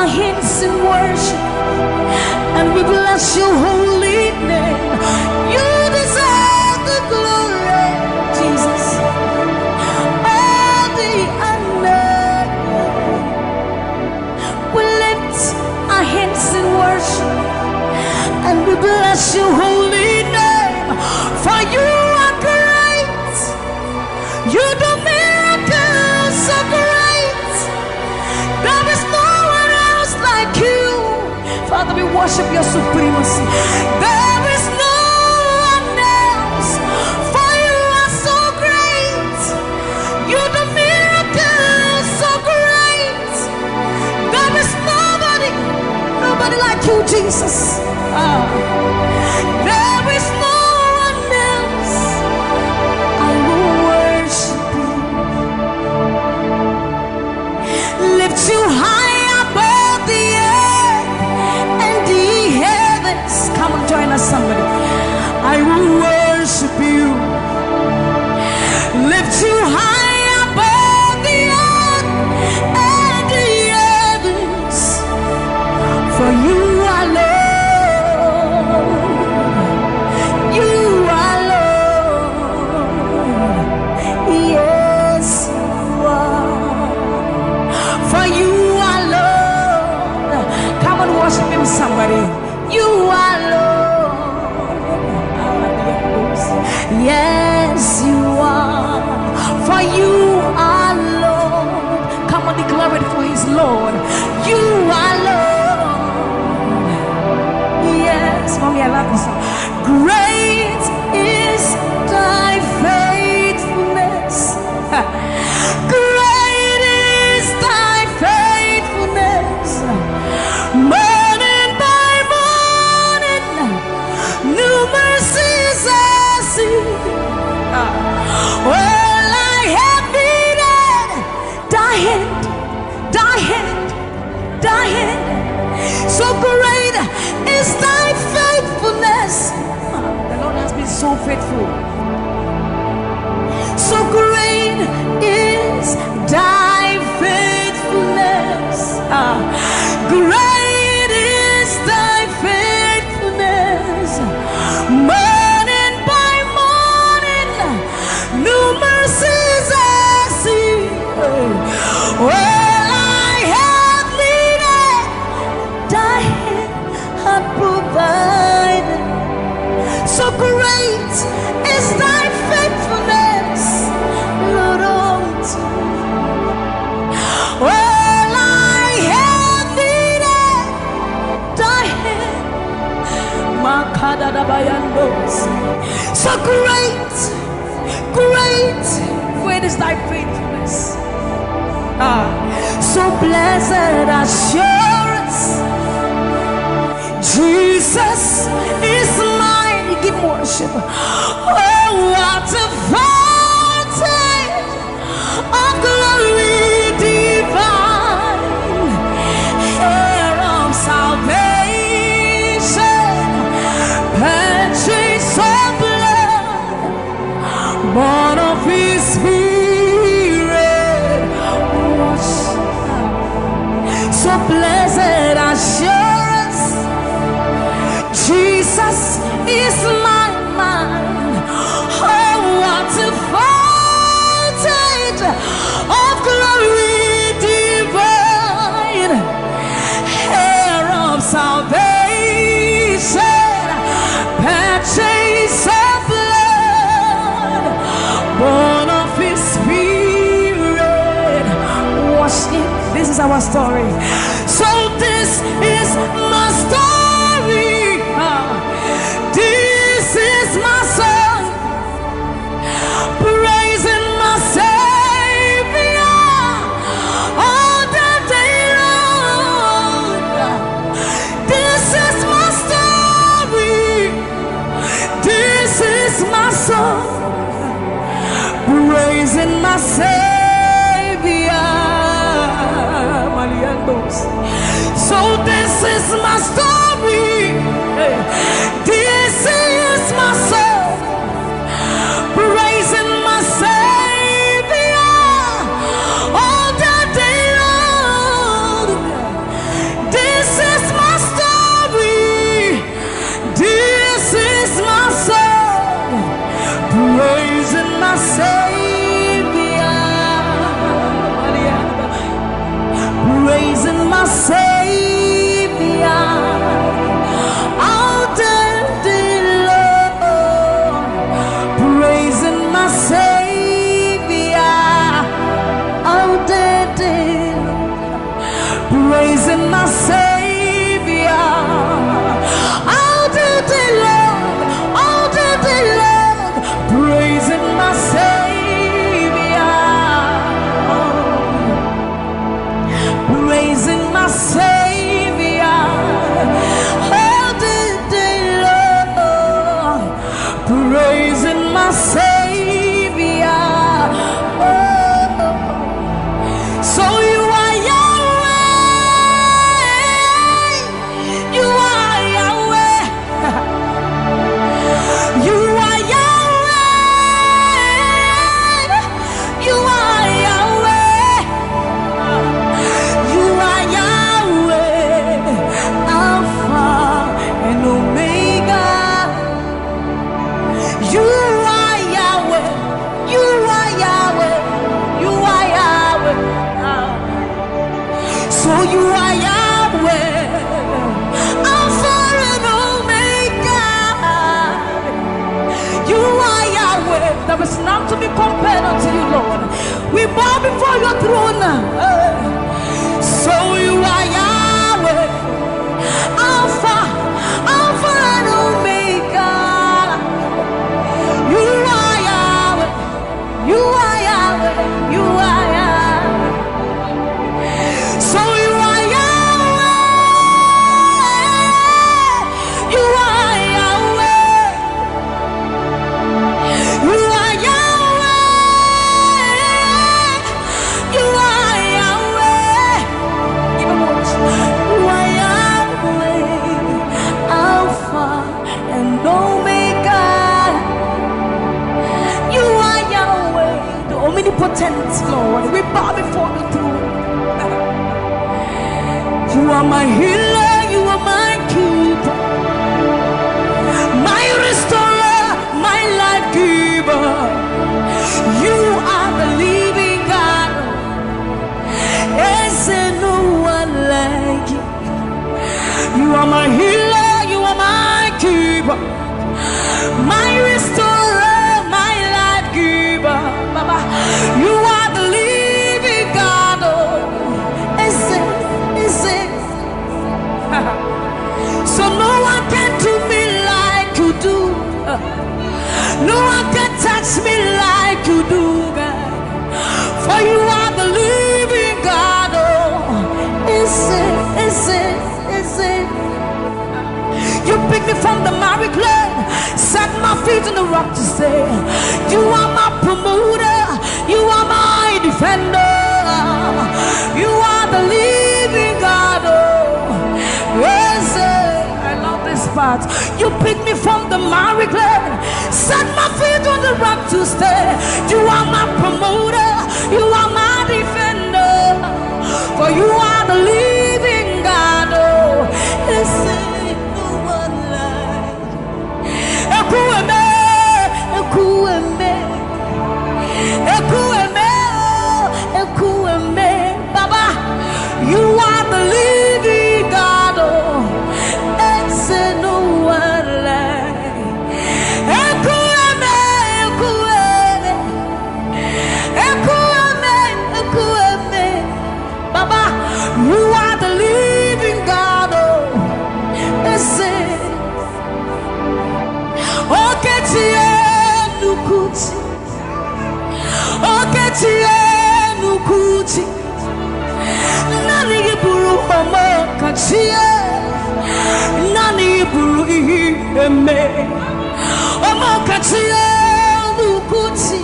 hands in worship, and we bless your holy name. You deserve the glory, Jesus, all the honor. We lift our hands in worship, and we bless your holy name. For you are great, you do miracles so great. There is no one else like you. Father, we worship your supremacy. There is no one else, for you are so great. You do miracles so great. There is nobody like you, Jesus. There is no one else. I will worship you, lift you high above the earth and the heavens. Come on, join us, somebody. I will worship you, lift you high above the earth and Great is thy faithfulness. So blessed assurance, Jesus is mine. Give worship. Oh, what a fountain of glory divine, heir of salvation, purchase of blood, born of His Spirit. So blessed assurance, Jesus is my mind. Oh, what a fountain of glory divine, heir of salvation, purchase of blood, born of His Spirit. Wash Him. This is our story. So this is my story. This is my song, praising my Savior all the day long. This is my story. This is my song, praising my Savior. So this is my story. This is my song, praising my Savior all the day long. This is my story. This is my song, praising my Savior, praising my Savior all the day long, praising my Savior all the day long, praising my Savior all the day long, all the day long, praising my Savior, praising my Savior all the day long, praising my Savior. Oh. So you are Yahweh, you are Yahweh, you are Yahweh, you are Yahweh, you are Yahweh, Alpha and Omega. You are Yahweh, you are Yahweh, you are Yahweh. So you are Yahweh, Alpha and Omega. You are Yahweh. There is none to be compared unto you, Lord. We bow before your throne. So you are Yahweh, Alpha, Alpha and Omega. You are Yahweh, you are Yahweh, you are Yahweh. So you are Yahweh, you are Yahweh, you are Yahweh, you are Yahweh. Even more. You are Yahweh, Alpha and Omega. You are Yahweh, the omnipotent Lord. We bow before the throne. You are my healer, you are my keeper, my restorer, my life giver. You are the living God. Is there no one like you? You are my healer, you are my keeper, my restorer, my life giver. Baba, you are the living God. Oh, is it? So no one can do me like you do. No one can touch me like you do. the rock to stay. You are my promoter. You are my defender. You are the living God. Oh, yes, I love this part. You picked me from the miry clay, set my feet on the rock to stay. You are my promoter. You are my defender. For you are the living God. Oh, yes, no one like. Ekueme, ekueme, ekueme, ekueme, Baba. You are the living God. Oh, yes, no one like. Ekueme, ekueme, ekueme, ekueme, Baba. You are the living God. Oh, yes. Oketie nukuti, oketie nukuti. Nani iburu homo kachie, nani iburu ime. Homo kachie nukuti.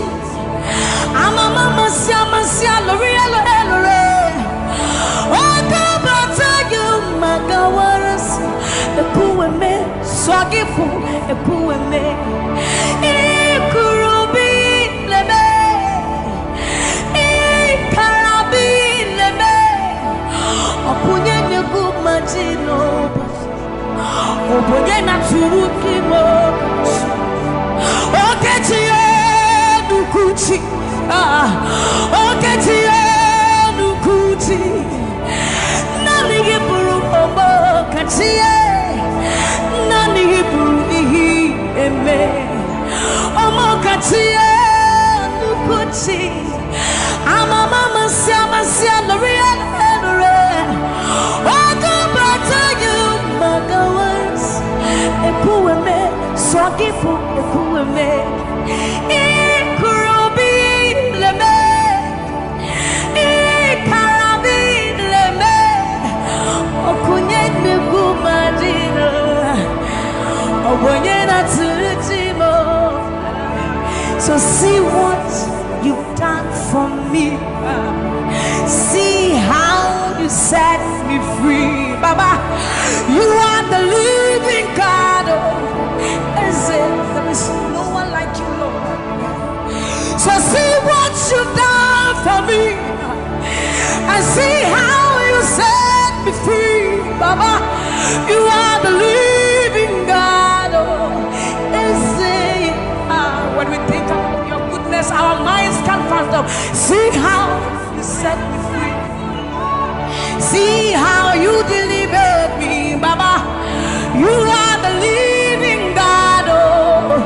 Amama masia lori elore. Okabata you magawaras. Ekueme swagifu ekueme. Ikurubi leme. Ikarabi leme. Opunye negu majino. Opunye na turukimo. Oketie nukuchi. Oketie nukuchi. Nani iburu omo kachie. Nani iburu ihi eme. Omo kachie nukuchi. Amama masia lori elore. Ogo bata you magawas. Ekueme swagifu ekueme. Ikurubi leme. Ikarabi leme. Okunye negu madino. Obonye na turutimo. So see what you've done for me. See how you set me free. Baba, you are the living God. There is no one like you, Lord. So see what you've done for me. And see how you set me free. Baba, you are the living God. When we think about your goodness, our minds can't fathom. See how you set me free. See how you delivered me, Baba. You are the living God. Oh,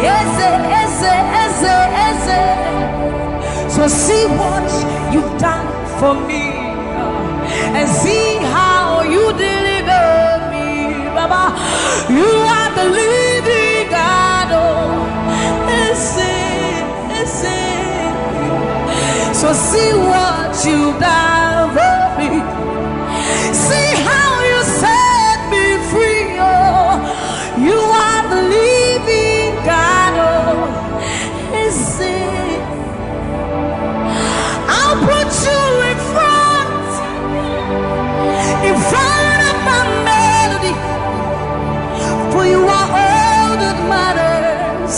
yes, yes, yes, yes. So see what you've done for me, and see how you delivered me, Baba. You are the living God. Oh, yes, yes, yes. So see what you've done for me. See how you set me free. Oh, you are the living God. Oh, yes, yes. I'll put you in front of my melody. For you are all that matters.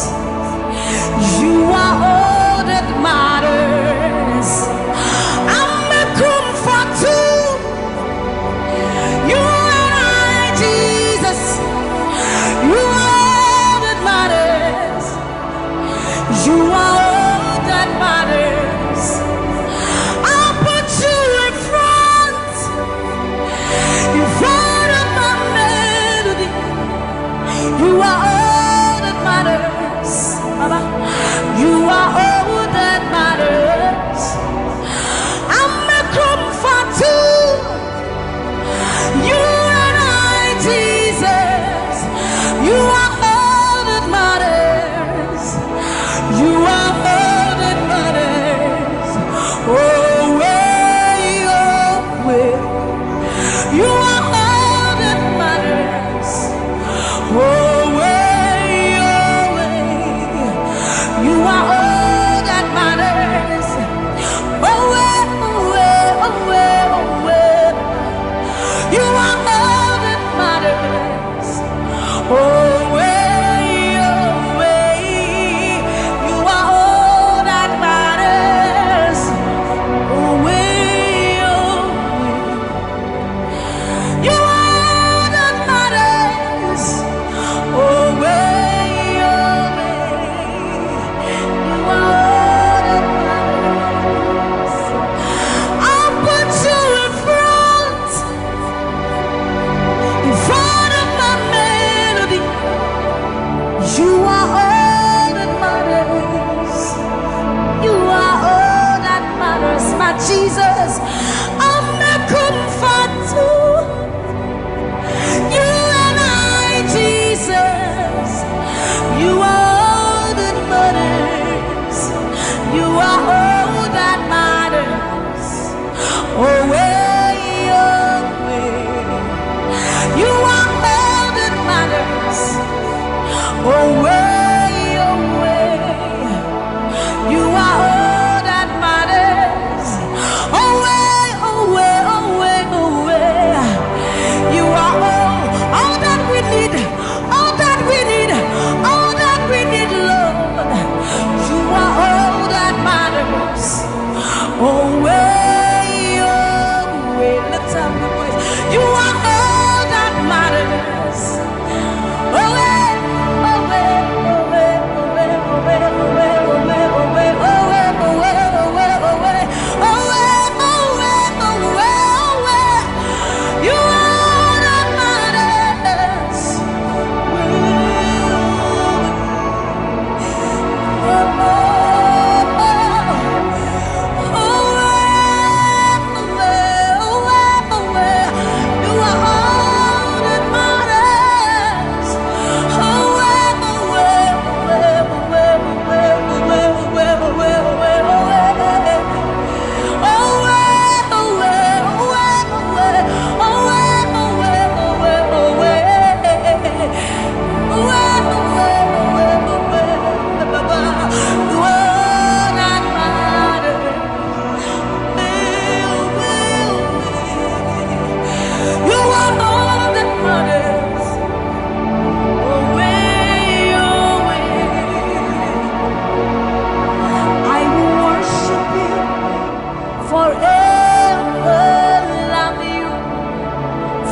You are all that matters. I'm a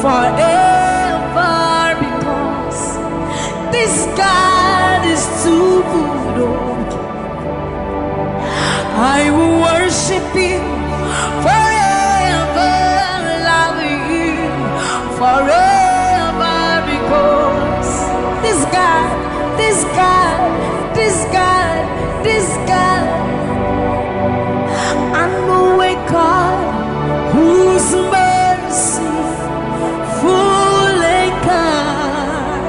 forever, because this God is too good. Oh, I will worship Him forever, love Him forever, because this God, this God, this God, this God, I know a God whose mercy full and kind,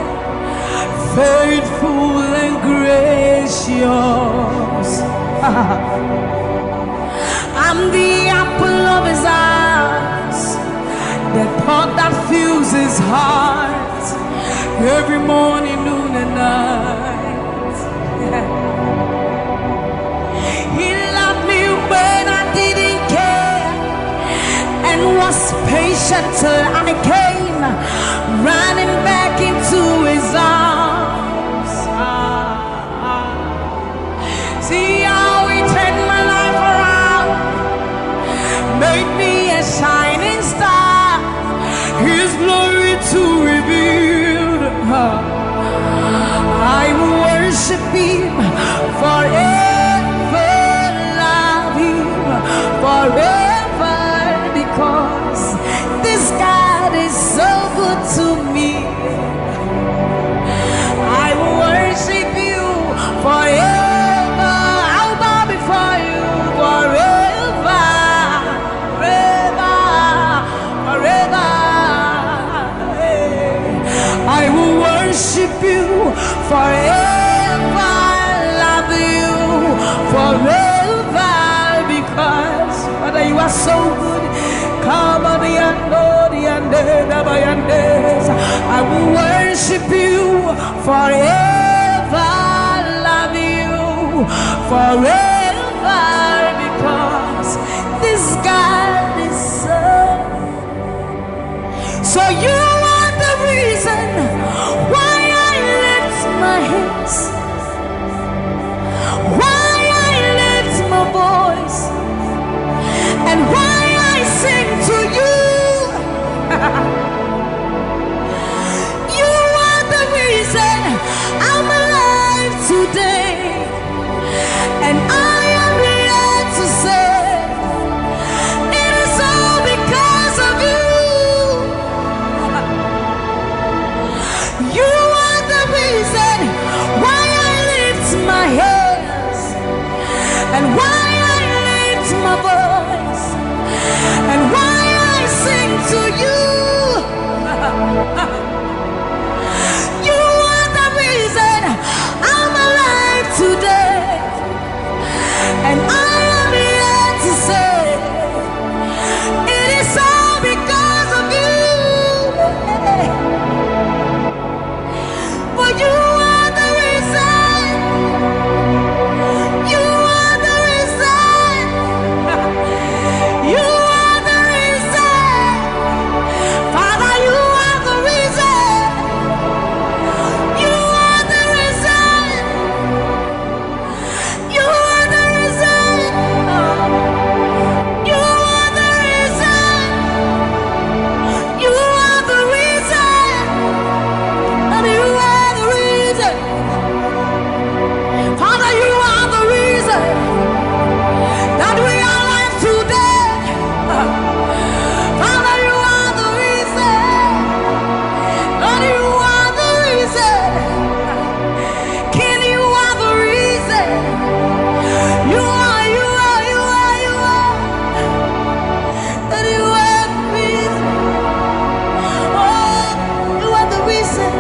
faithful and gracious. I'm the apple of His eyes, the thought that fills His heart every morning, noon and night. He loved me when I didn't care and was patient till I came running back into His arms. See how He turned my life around, made me a shining star, His glory to reveal. I will worship Him forever, love Him forever, because this God is so good to me. I will worship You forever. I'll bow before You forever, forever, forever. I will worship You forever, love You forever, because Father, You are so good. Come on, the I will worship You forever, love You forever, because this God is so You are the reason why I lift my hands, why I lift my voice, and why I sing to You. You are the reason I'm alive today, and I am here to say it is all because of You. You are the reason why I lift my hands, and why I lift my voice, and why I sing to You. You are the reason I'm alive today, and I am here to say it is all because of You. For You are the reason. You are the reason. You are the reason. Father, You are the reason. You are the reason. You are the reason. You are the reason. You are the reason. And You are the reason. Father, You are the reason that we are alive today. Father, You are the reason. Lord, You are the reason. King, You are the reason. You are, You are, You are, You are. That You are the reason. Oh, You are the reason.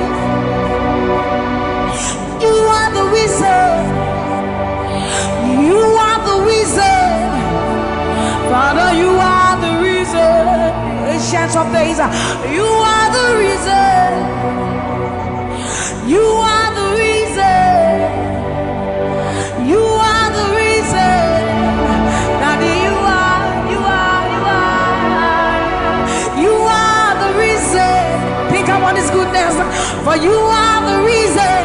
You are the reason. You are the reason. Father, You are the reason. Ancients of days, You are the reason. You are the reason. You are the reason. Daddy, You are, You are, You are. You are the reason. Think upon His goodness, for You are the reason.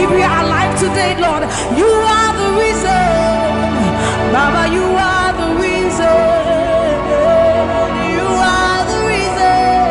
If we are alive today, Lord, You are the reason. Baba, You are the reason. You are the reason.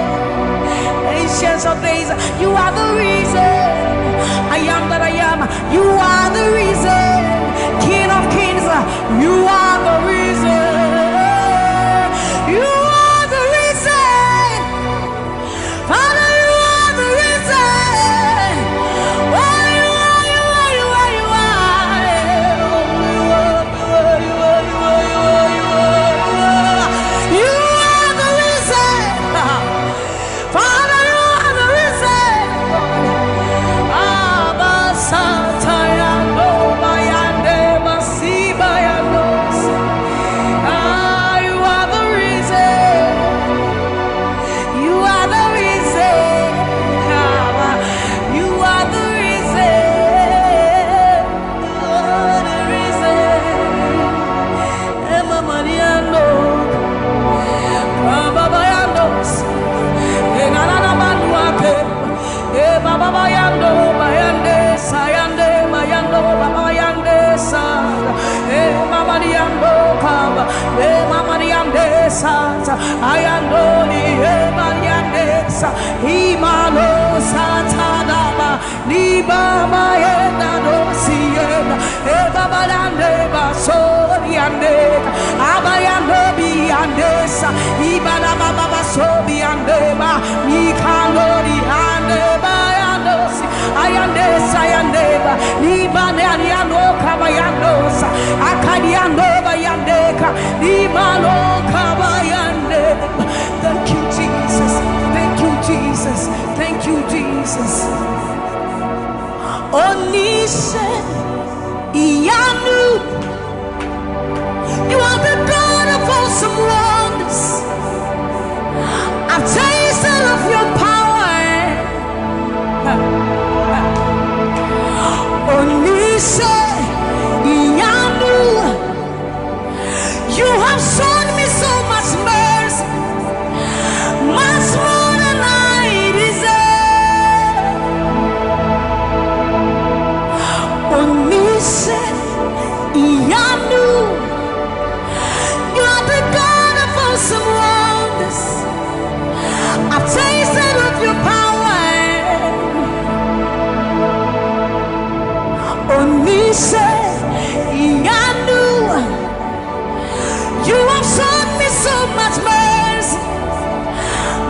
Santa, I am Lodi, Emalianesa, Imano Santana, Libama, Dosiena, Ebabalande, Basoriande, Abayanobi Andesa, Ibana Baba Sobi Andeba, Mikalori Andeba, Andosi, Ayandesa, Ayandeba, Libane Ariano Kabayandosa, Akadianova Yandeka, Limano Kabayande. Thank you, Jesus. Thank you, Jesus. Thank you, Jesus. Onise Iyanu, you are the God of awesome wonders. I've tasted of your power. Onise Iyanu, you have shown me so much mercy, much more than I deserve. Onise Iyanu, you are the God of awesome wonders. I've tasted of your power. Onise Iyanu, you have shown me so much mercy,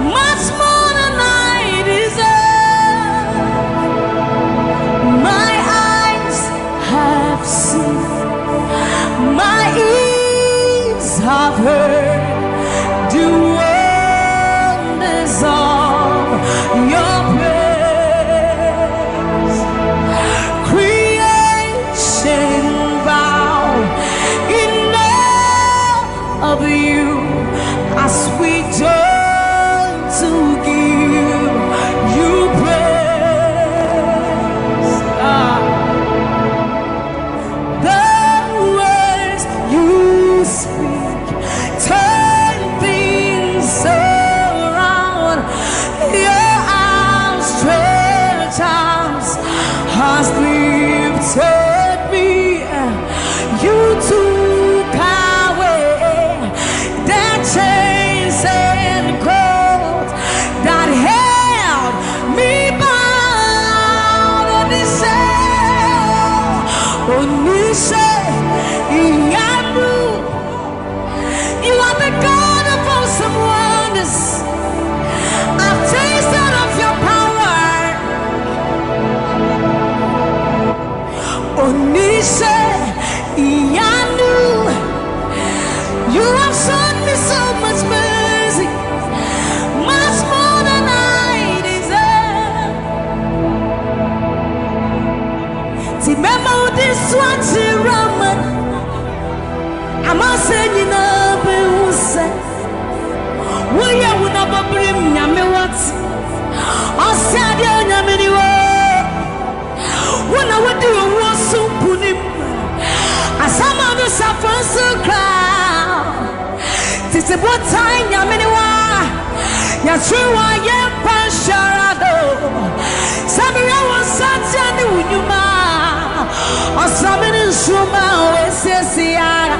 much more than I deserve. My eyes have seen, my ears have heard the wonders of your praise. Creation bow in of you as we turn to give you praise. The words you speak turn things around. Your outstretched arms has lifted me. You took chains and cords that held me bound. Onise Iyanu, you are the God of awesome wonders. I've tasted of your power. Onise Iyanu, you have shown me so much mercy, much more than I deserve. Remember this one, Raman. I'm saying, we are one of a brim, Yamewat. I said, Yaminiwa. When I would do a war so put him, as some of the suffering so cry. This is what time Yaminiwa. Yashua Yam Pasharado. Samira was such a new Yuma. Or something in Shuma, says Yara.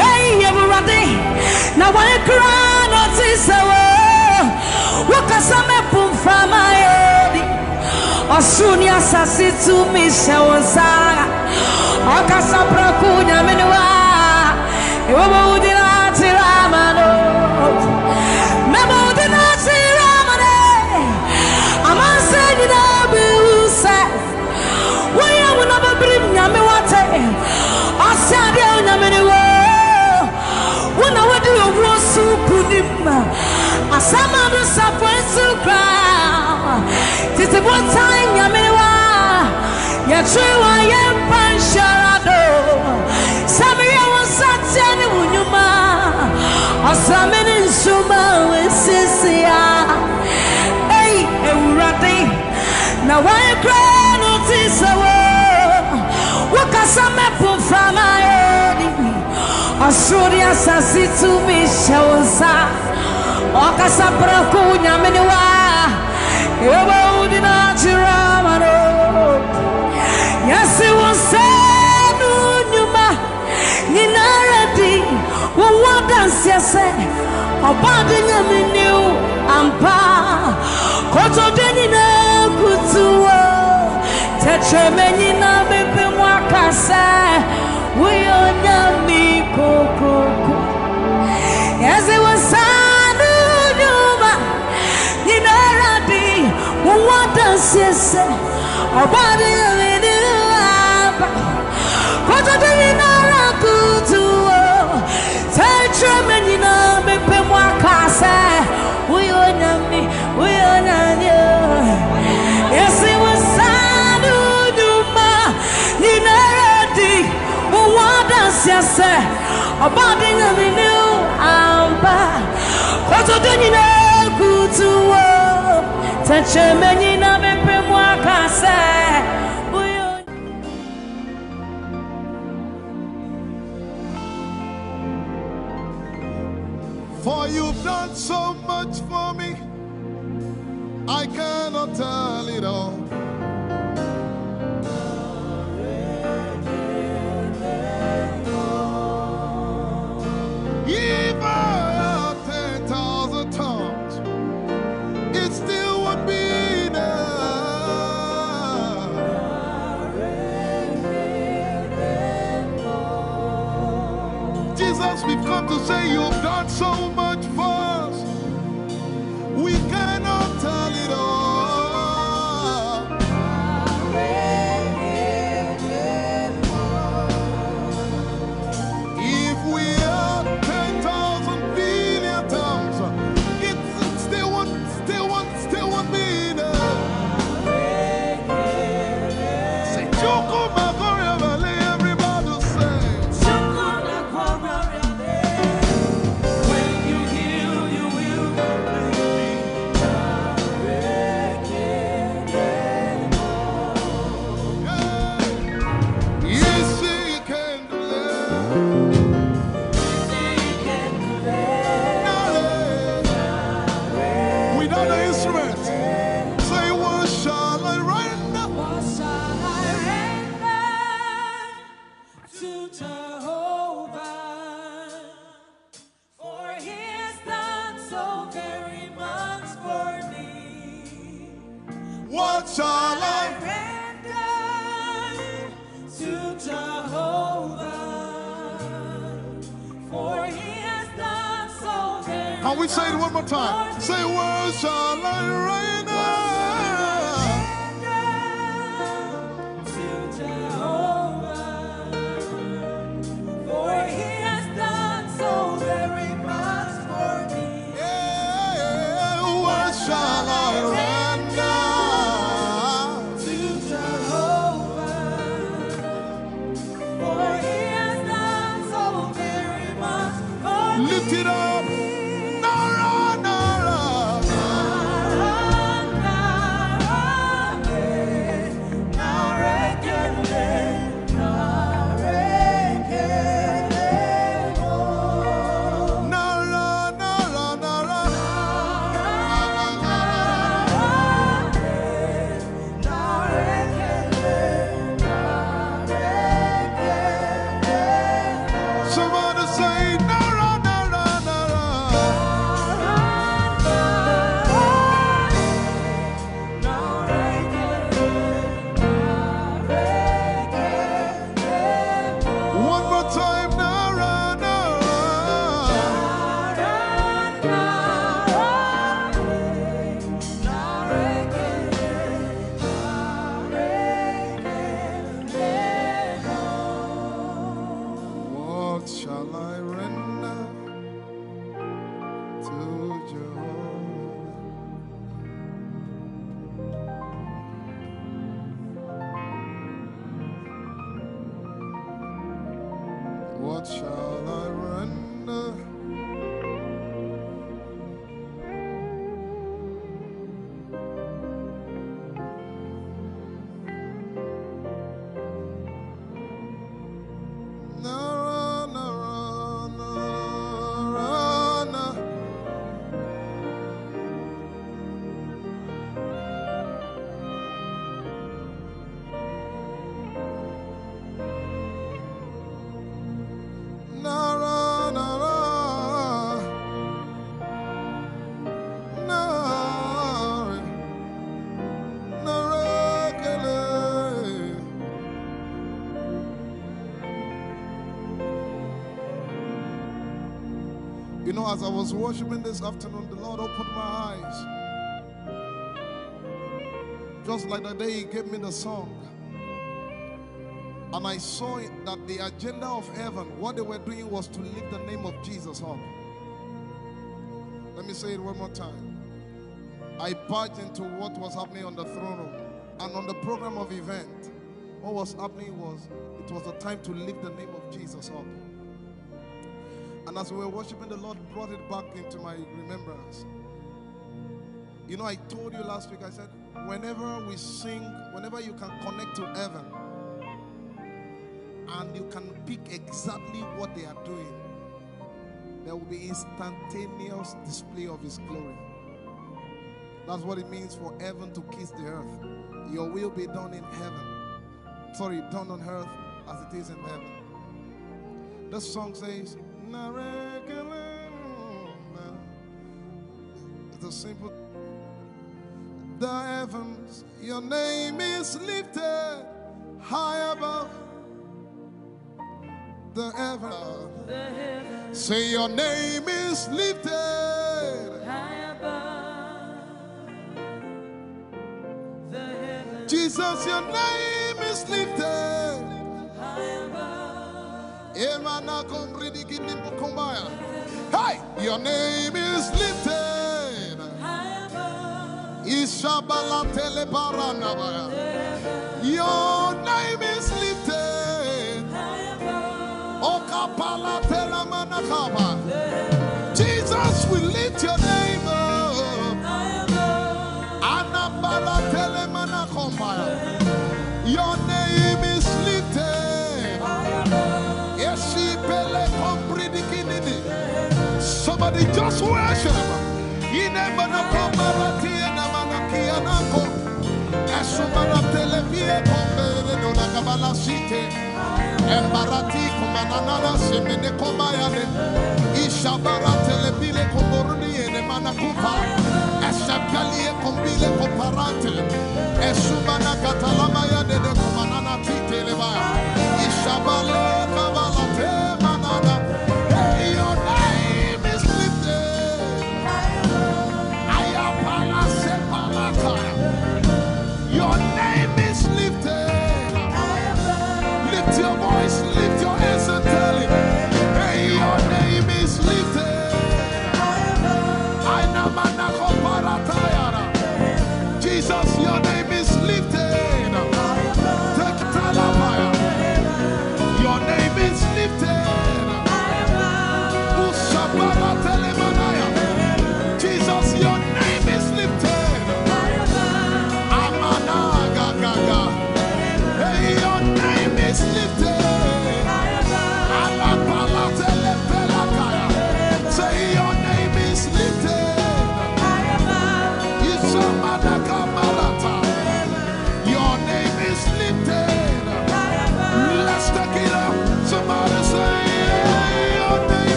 Hey, everybody. Now I cry, not this hour. What can some put from my head? Or soon, yes, I see to me, Shawazara. Or Casabra Kuna Menua. You won't deny Ramano. Memo deny Ramane. I'm saying, I'll be sad. Why I will never bring Yamewate. I said, Yamaniwa. When I would do a war soup, I some of the suffering so cry. This is what time Yamaniwa. Yachua Yam Pansharado. Samia was such a Unyuma. Or some in Suma with Sisia. Hey, Urati. Now I cry, notice a word. What can some put from my head? Asuria sasi to me shows. Okasapra kunya meniwa. Ewa udina chiramano. Yes, it was said, Numa, Ninarati. dance yes obadi nyami new ampa koto denina kutuwo tetremeni na bebe mwakasa uyo nyami kokoko yes it was sanu nyuma ninaradi uwa dance yes obadi nyami new ampa koto denina kutuwo tetremeni na bebe mwakasa uyo nyami yes it was sanu nyuma ninaradi uwa dance yes obadi nyami new ampa koto denina kutuwo tetremeni na bebe mwakasa For you've done so much for me, I cannot tell it all. If I had 10,000 tongues, it still would be enough. Jesus, we've come to say you've done so much for us. We cannot tell it all. If we had 10,000 billion tongues, it still won't be enough. Say, Choco Magoria Valley, everybody say. Yes, he can do that. Without the instrument, say, what shall I render? What shall I render to Jehovah? For he has done so very much for me. What shall I? Render to Jehovah. For he has done so very Can we say it one more time? Say, what shall I render? to Jehovah. For he has done so very much for me. Yeah, what shall I render? To Jehovah. For he has done so very much for me. Lift it up. Nara, Nara. Nara, Nara, Nara. Somebody say, Nara, Nara, Nara. One more time, Nara, Nara. What shall I render to Jehovah? What shall I render? Nara, Nara, Nara. You know, as I was worshiping this afternoon, the Lord opened my eyes. Just like the day He gave me the song. And I saw that the agenda of heaven, what they were doing was to lift the name of Jesus up. Let me say it one more time. I barged into what was happening on the throne room. And on the program of event, what was happening was, it was the time to lift the name of Jesus up. And as we were worshiping, the Lord brought it back into my remembrance. You know, I told you last week, I said, whenever we sing, whenever you can connect to heaven, and you can pick exactly what they are doing, there will be instantaneous display of His glory. That's what it means for heaven to kiss the earth. Your will be done in heaven. Sorry, done on earth as it is in heaven. This song says, it's a simple. The heavens, your name is lifted high above. The heavens, say your name is lifted High above the heavens, Jesus, your name is lifted high above, hey, your name is lifted high above, Ishabala telebaranabaya. Your name is lifted high above, Okapala telamanakaba. Jesus, we lift your name up. high above, Anabala telemanakombaya. Your name is lifted. Yeshipele kompridikinini. Somebody just worship. Inemanakomarati enamanakianako. Esumaratelevie kombere donakabala site. Embarati kumanana semene komayane. Ishabaratele komboruni enemanakupa. Eshapalie kombile komparate. Esumana katalamaya de kumanana titeleba. Ishabale kabalate manana. Hey, your name is lifted. Ayapala sepalata. Your name is lifted. Lift your voice, lift your hands and tell Him, hey, your name is lifted. Jesus, your name.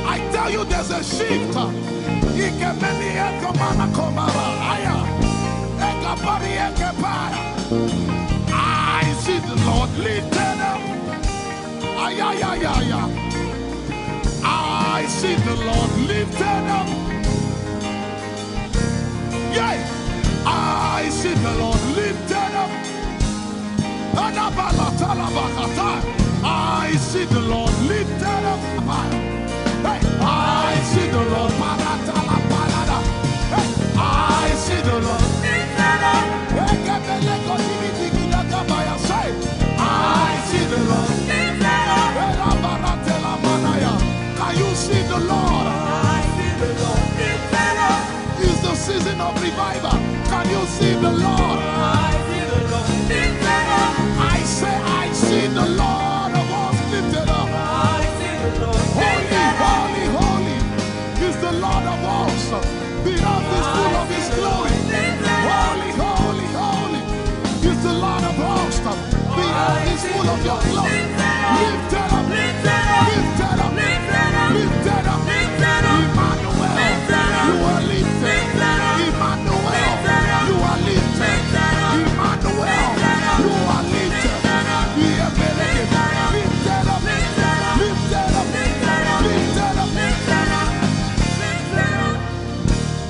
I tell you, there's a shift. I see the Lord lifted up. I see the Lord lifted up. Yeah, I see the Lord lifted up. I see the Lord lifted up. Hey, I see the Lord. Hey, I see the Lord lifted up. I see the Lord lifted up. Can you see the Lord? I see the Lord lifted up. It's the season of revival. Can you see the Lord? I see the Lord lifted up. I say, I see the Lord of hosts lifted up. I see the Lord lifted up. Holy, holy, holy is the Lord of hosts. The earth is full of His glory. Holy, holy, holy is the Lord of hosts. The earth is full of Your glory. Lifted up, lifted up, lifted up, lifted up, lifted up. Emmanuel, You are lifted. Emmanuel, You are lifted. Emmanuel, You are lifted. Lifted up, lifted up, lifted up, lifted up, lifted up.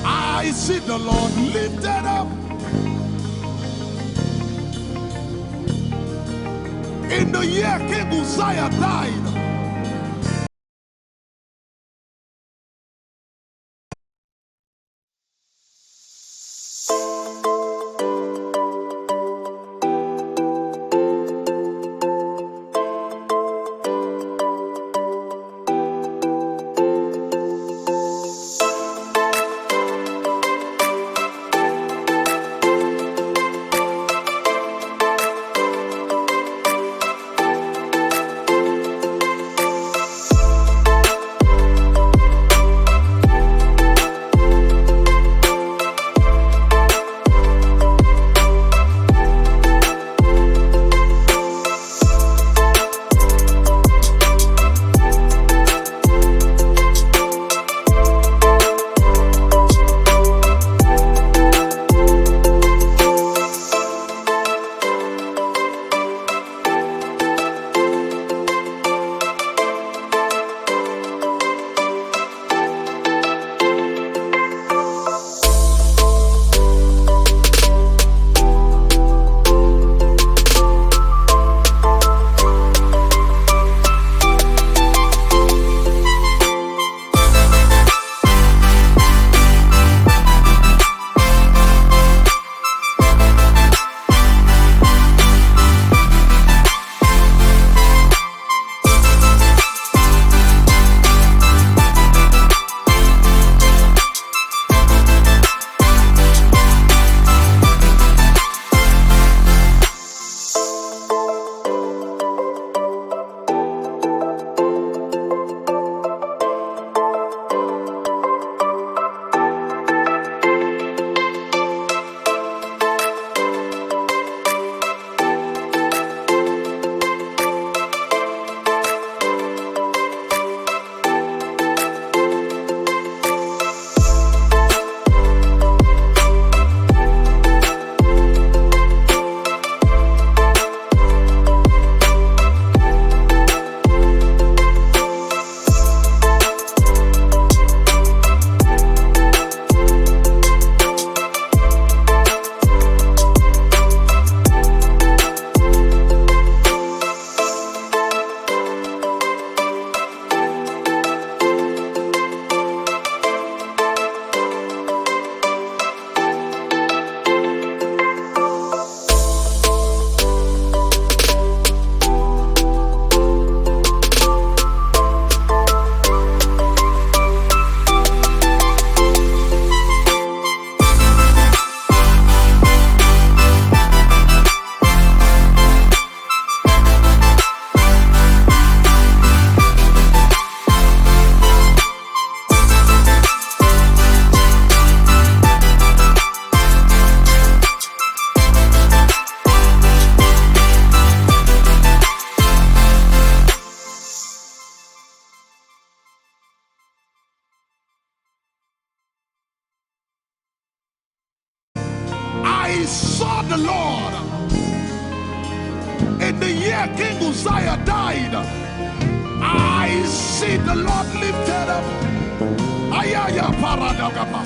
I see the Lord lifted up. In the year King Uzziah died, saw the Lord in the year King Uzziah died. I see the Lord lifted up. Ayaya paradagaba.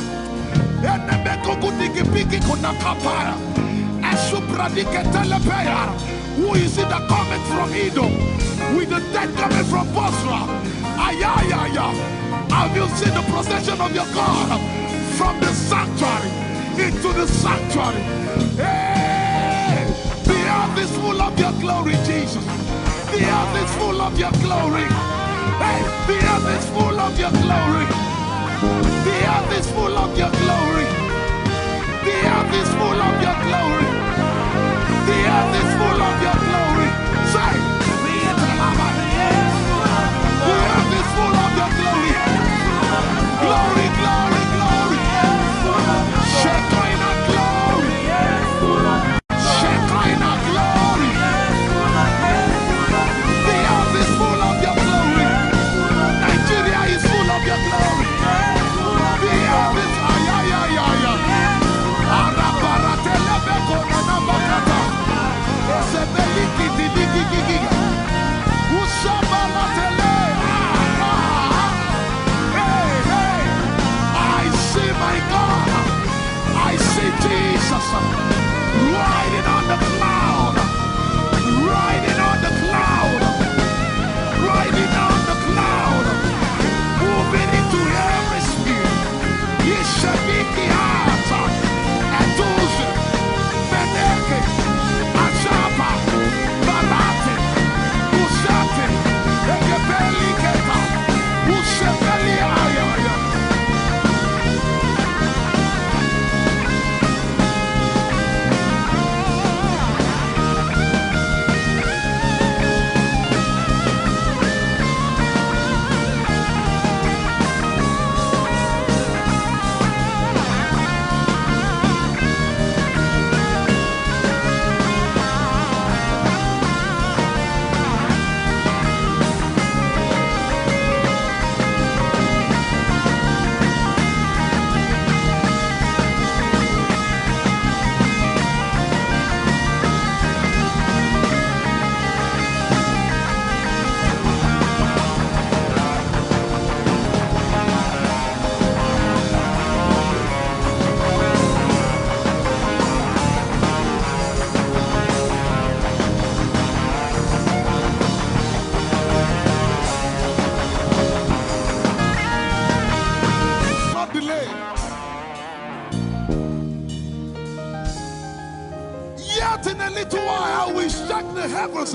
Enemeko kudiki piki kunakapaya. Esupradike telepaya. Who is it that cometh from Edom? With the dead coming from Bosra. Ayaya. Have you seen the procession of your God from the sanctuary into the sanctuary? Hey! The earth is full of your glory, Jesus. The earth is full of your glory. Hey! The earth is full of your glory. The earth is full of your glory. The earth is full of your glory. The earth is full of your glory. Say, the earth is full of your glory. Glory, glory, glory. Shekinah glory. Shekinah glory. The earth is full of your glory. Nigeria is full of your glory. The earth is ayayayaya. Araparatelebeko nanabakata. Esebelikidilikikiki. Usabalatele. My God, I see Jesus riding on the cloud, riding on the cloud, riding on the cloud, moving into every sphere. Yeshabiki Ata, Etuzi, Beneke, Achapa, Barate, Usate, Ekebeli Keta, Usebeli Ayaya.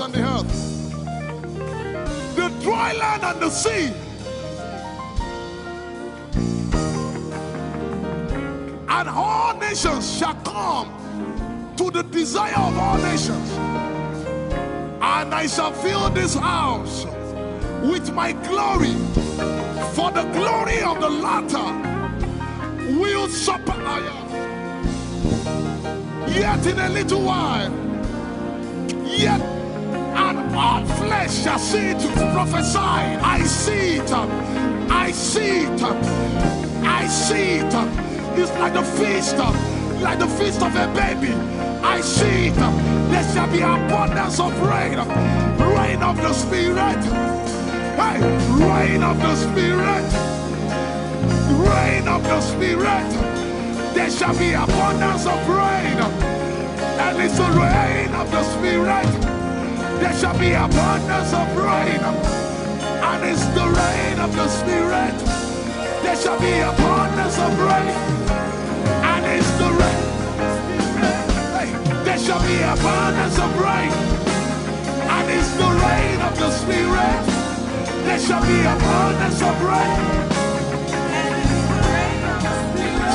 And the earth, the dry land and the sea, and all nations shall come to the desire of all nations, and I shall fill this house with my glory, for the glory of the latter will supply us. Yet in a little while, yet and all flesh shall see it prophesied. I see it. I see it. I see it. It's like the feast of a baby. I see it. There shall be abundance of rain. Rain of the Spirit. Hey, rain of the Spirit. Rain of the Spirit. There shall be abundance of rain. And it's the rain of the Spirit. There shall be abundance of rain, and it's the rain of the Spirit. There shall be abundance of rain, and it's the rain. Hey, there shall be abundance of rain, and it's the rain of the Spirit. There shall be abundance of rain.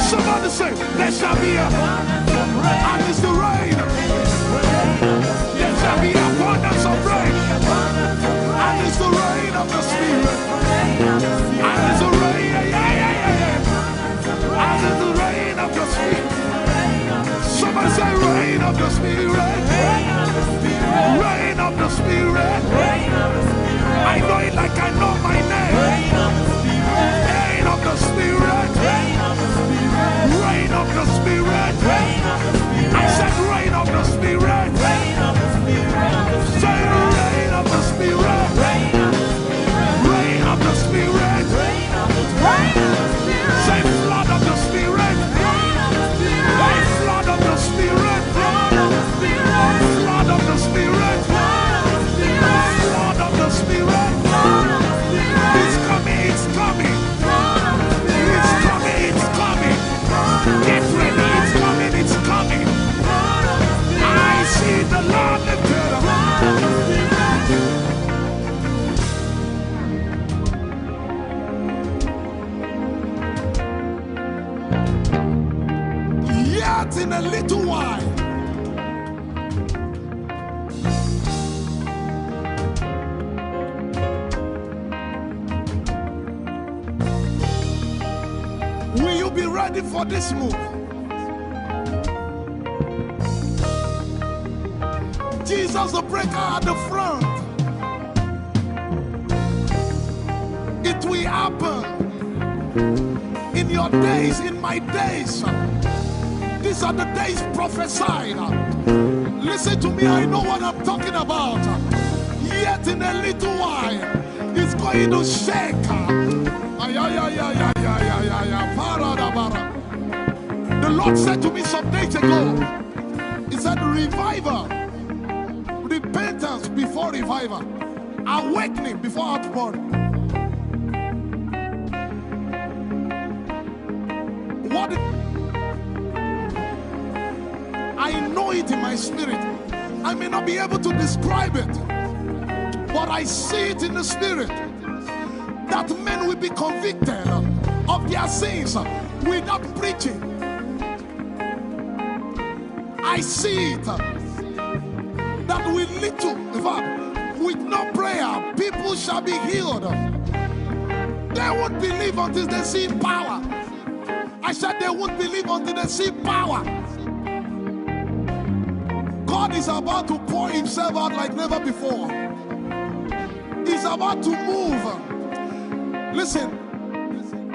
Somebody say, there shall be abundance of rain, and it's the rain. There shall be abundance of rain, and it's the rain of the Spirit, and it's the rain, and it's the rain of the Spirit. Somebody say, rain of the Spirit, rain of the Spirit. I know it like I know my name. Rain of the Spirit, rain of the Spirit. I said, Yet in a little while, will you be ready for this move? Jesus the breaker at the front. It will happen in your days, in my days. These are the days prophesied. Listen to me, I know what I'm talking about. Yet in a little while, it's going to shake. The Lord said to me some days ago, He said, revival, repentance before revival, awakening before outpouring. What? I know it in my spirit. I may not be able to describe it, but I see it in the spirit that men will be convicted of their sins without preaching. I see it that with little, in fact, with no prayer, people shall be healed. They won't believe until they see power. I said they won't believe until they see power. God is about to pour himself out like never before. He's about to move. Listen,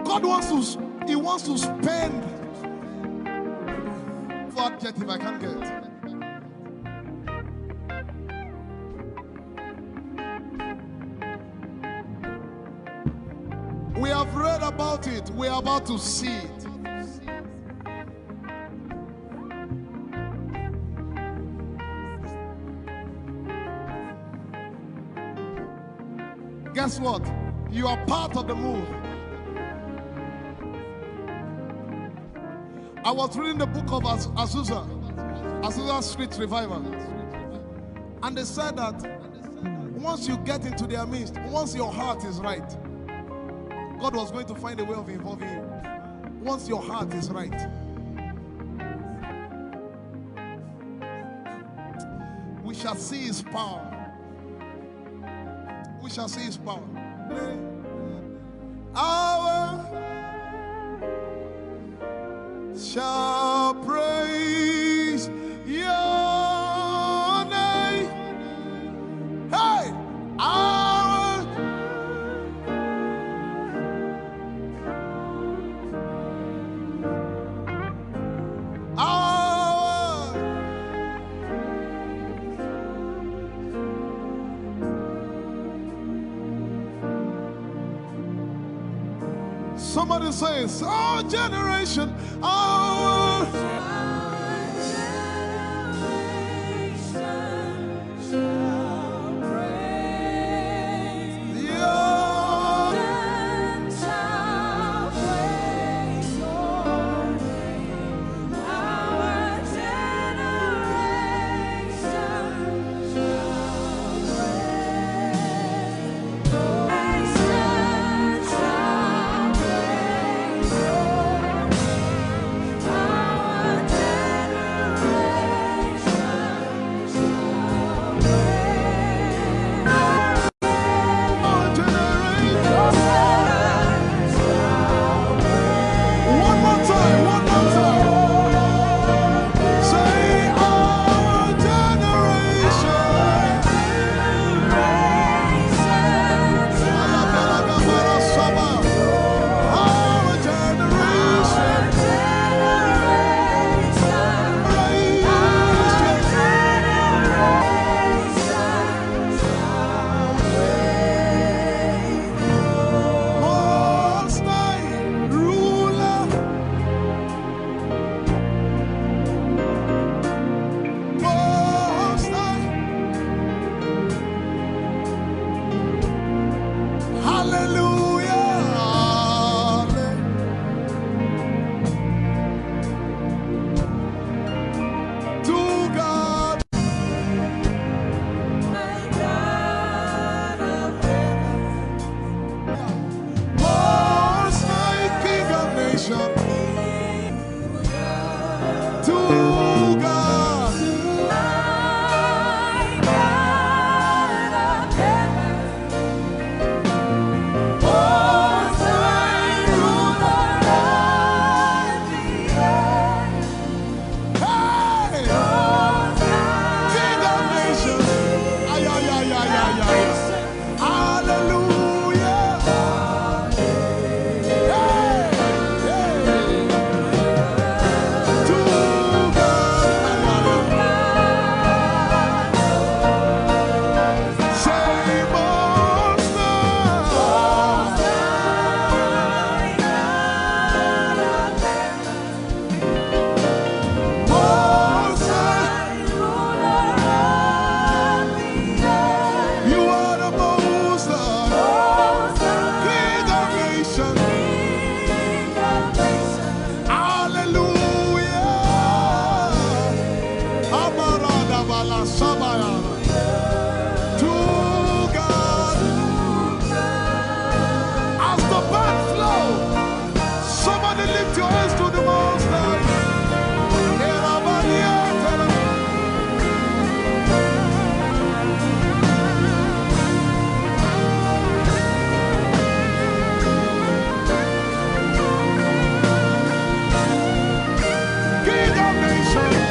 God wants to spend. What adjective I can't get. We have read about it. We are about to see it. Guess what? You are part of the move. I was reading the book of Azusa Street Revival, and they said that once you get into their midst, once your heart is right, God was going to find a way of involving you. Once your heart is right, we shall see his power. We shall see his power. Our shall praise your name. Hey, our somebody says, our generation, our Our nations. Hallelujah. Amarada bala sabayana. To God. As the band flow, somebody lift your hands to the Most High. King of nations.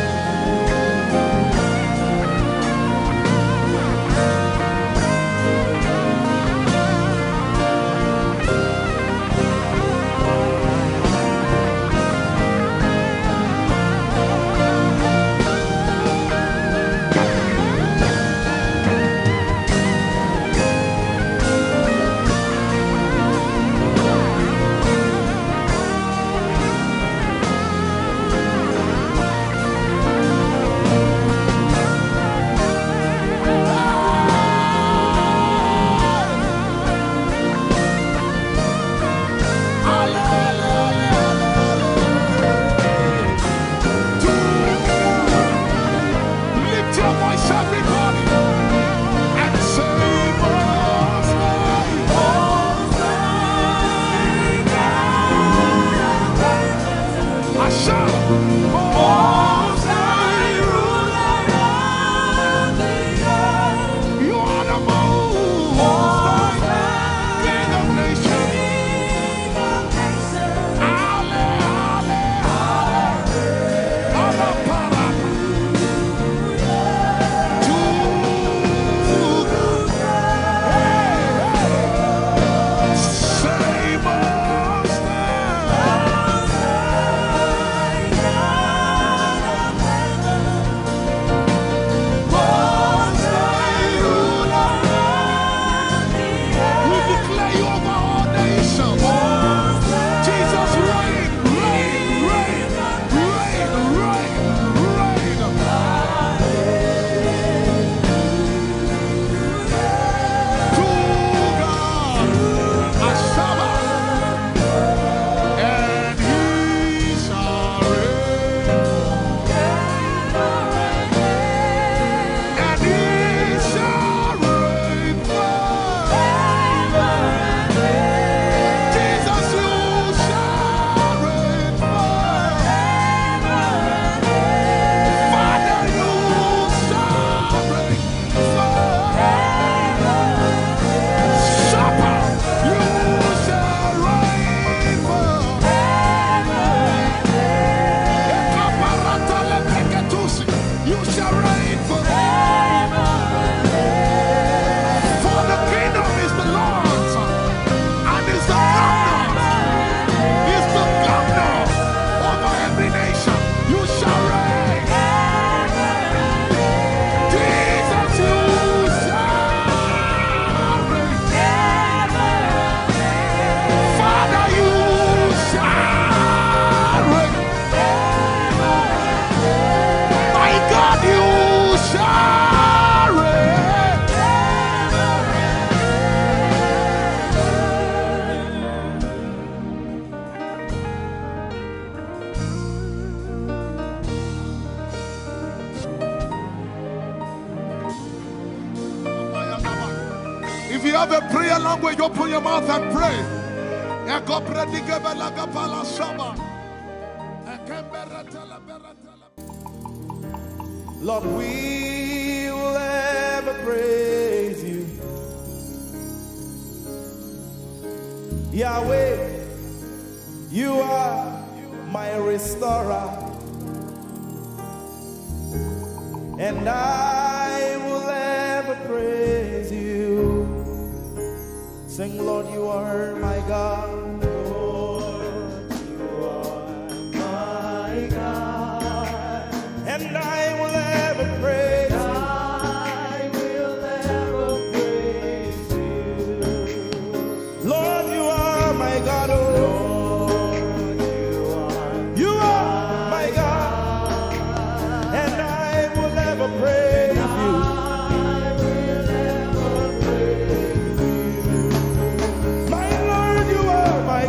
Lift your voice, everybody, and say, Most High. I shout, Most High ruler of the earth. You are the Most High, King of nations. Ale, ale, ale, para. If you have a prayer language, open your mouth and pray. Lord, we will ever praise you. Yahweh, you are my restorer. And I will ever praise you. Sing, Lord, you are my God. Lord, you are my God. And I will ever praise you. I will ever praise you. Lord, you are my God. Lord, you are my God. And I will ever praise you. My Lord, you are my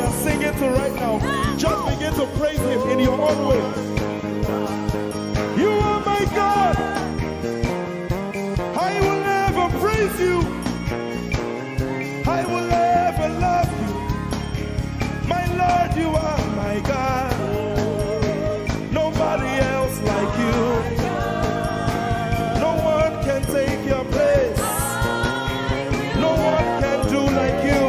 are singing to right now, just begin to praise him in your own way. You are my God. I will never praise you. I will ever love you. My Lord, you are my God. Nobody else like you. No one can take your place. No one can do like you.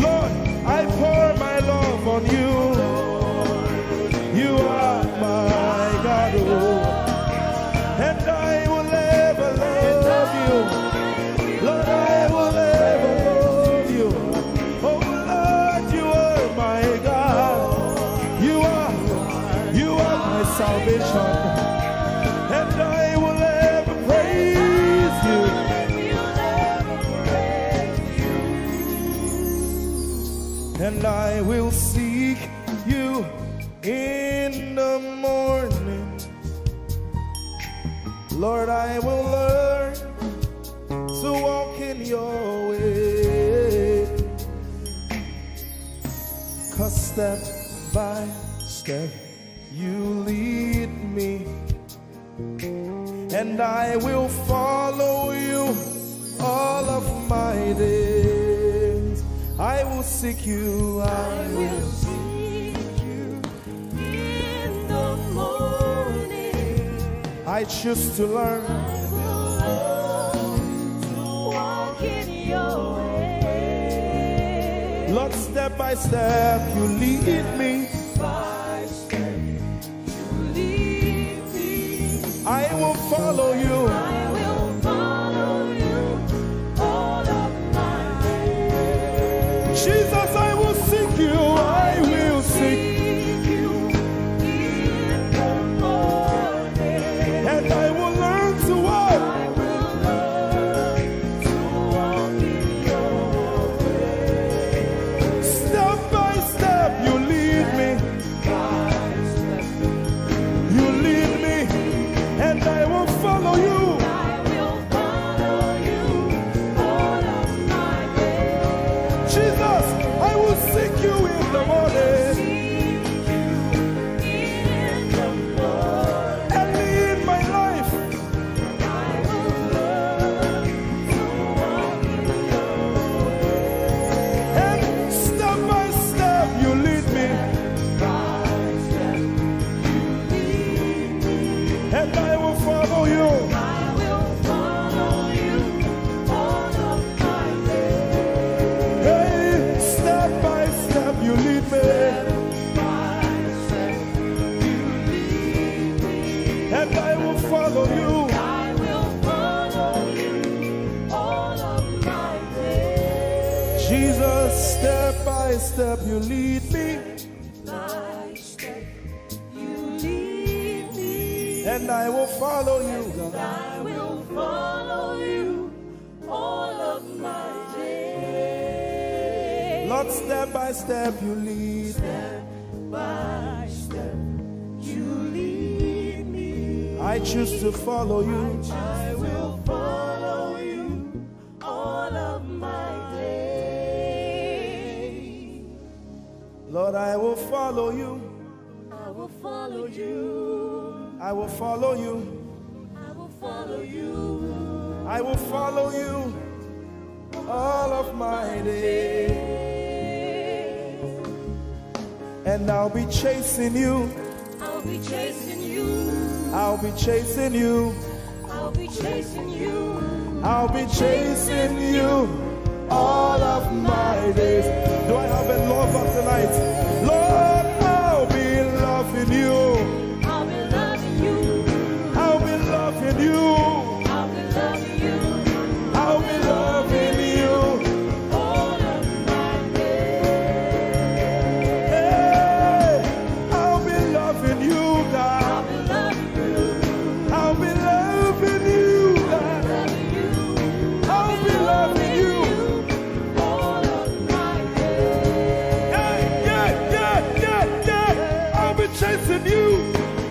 Lord, I pour my love on you. You are my God, oh. And I will ever love you. Lord, I will ever love you. Oh Lord, you are my God. You are my salvation. And I will ever praise you. And I will seek you in the morning. Lord, I will learn to walk in your way. 'Cause step by step you lead me, and I will follow you all of my days. I will seek you, I will seek you in the morning. I choose to learn. I will learn to walk in your way. Lord, step by step you lead me. By step you lead me. I will follow you. I will follow you all of my days. Jesus, I will seek you. I will seek. You in the morning. And I will learn to walk. I will learn to walk in your way. Step by step you lead me. You lead me. And I will follow you. I will follow you all of my days. Jesus, I will seek you in the morning. In the morning. Early in my life. I will learn to walk in your way. And step by step you lead me. By step you lead me. And I will follow you. I will follow you all of my days. Hey, step by step you lead me. By step you lead me. And I will follow you. I will follow you all of my days. Jesus, step by step you lead me. By step you lead me. And I will follow you, God. I will follow you all of my days. Lord, step by step you lead me. By step you lead me. I choose to follow you. I will follow you all of my days. Lord, I will follow you. I will follow you. I will follow you. I will follow you. I will follow you all of my days. And I'll be chasing you. I'll be chasing you. I'll be chasing you. I'll be chasing you. I'll be chasing you all of my days. Do I have a lover tonight? Lord, I'll be loving you. I'll be loving you. I'll be loving you. I'll be loving you I'll be loving you. all of my days. Hey, I'll be loving you, God. I'll be loving you. I'll be loving you, God. I'll be loving you. All of my days. Yeah, yeah, yeah, yeah, yeah. I'll be chasing you.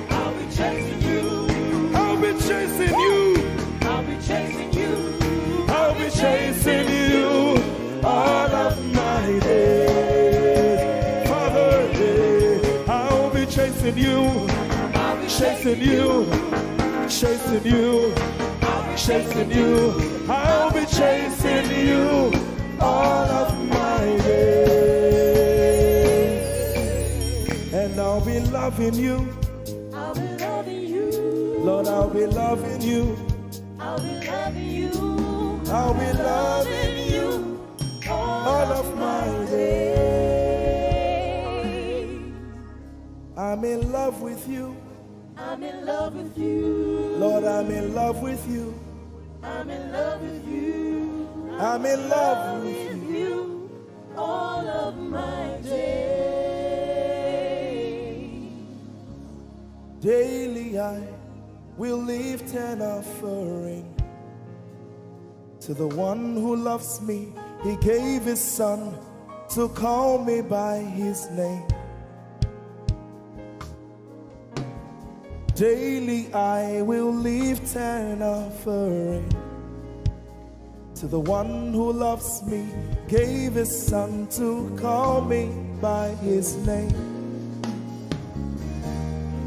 I'll be chasing you. I'll be chasing you. I'll be chasing you. I'll be chasing you all of my days. chasing you, chasing you, chasing you, chasing you. I'll be chasing you all of my days. And I'll be loving you. I'll be loving you. Lord, I'll be loving you. I'll be loving you. I'll be loving you all of my days. I'm in love with you. I'm in love with you. Lord, I'm in love with you. I'm in love with you. I'm in love with you all of my days. Daily I will lift an offering to the one who loves me. He gave his son to call me by his name. Daily I will lift an offering to the one who loves me, gave his son to call me by his name.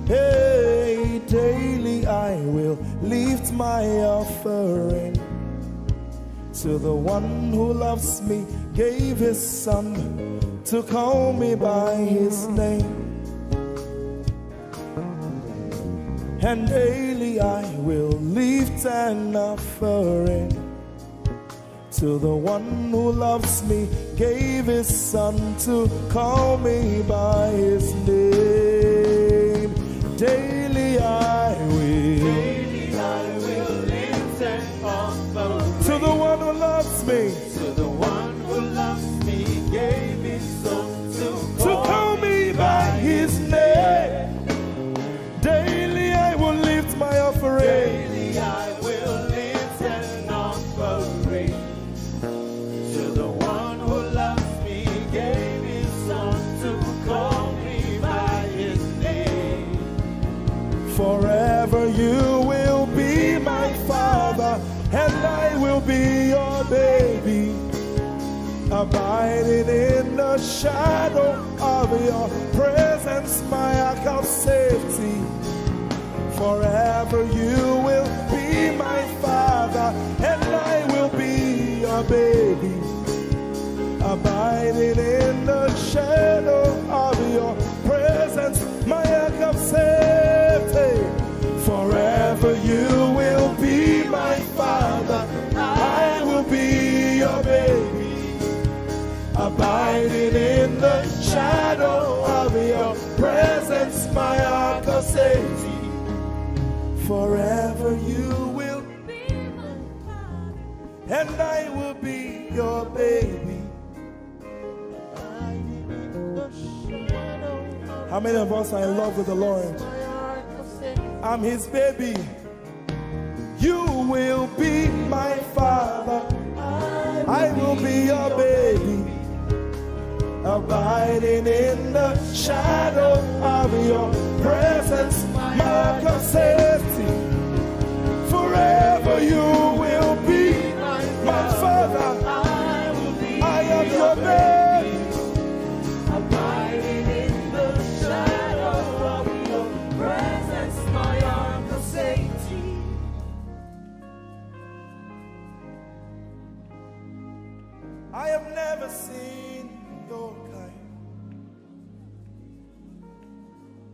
Hey, daily I will lift my offering to the one who loves me, gave his son to call me by his name. And daily I will lift an offering to the one who loves me, gave his son to call me by his name. Daily I will lift an offering to the one who loves me, to the one who loves me, gave his son to call me by his name. Daily I will lift my offering. Daily I will lift an offering to the one who loves me, gave his son to call me by his name. Forever you will be my father, and I will be your baby, abiding in the shadow of your presence, my ark of safety. Forever you will be my father, and I will be your baby, abiding in the shadow of your presence, my ark of safety. Forever you will be my father, I will be your baby, abiding in the shadow of your presence, my ark of safety. Forever you will Be my father. and I will be your baby. How many of us are in love with the Lord? I'm his baby. You will be my father, I will be your baby, abiding in the shadow of your presence, mark of safety. Forever you will be my father, I am your baby, Abiding in the shadow of your presence, my ark of safety. I have never seen your kind.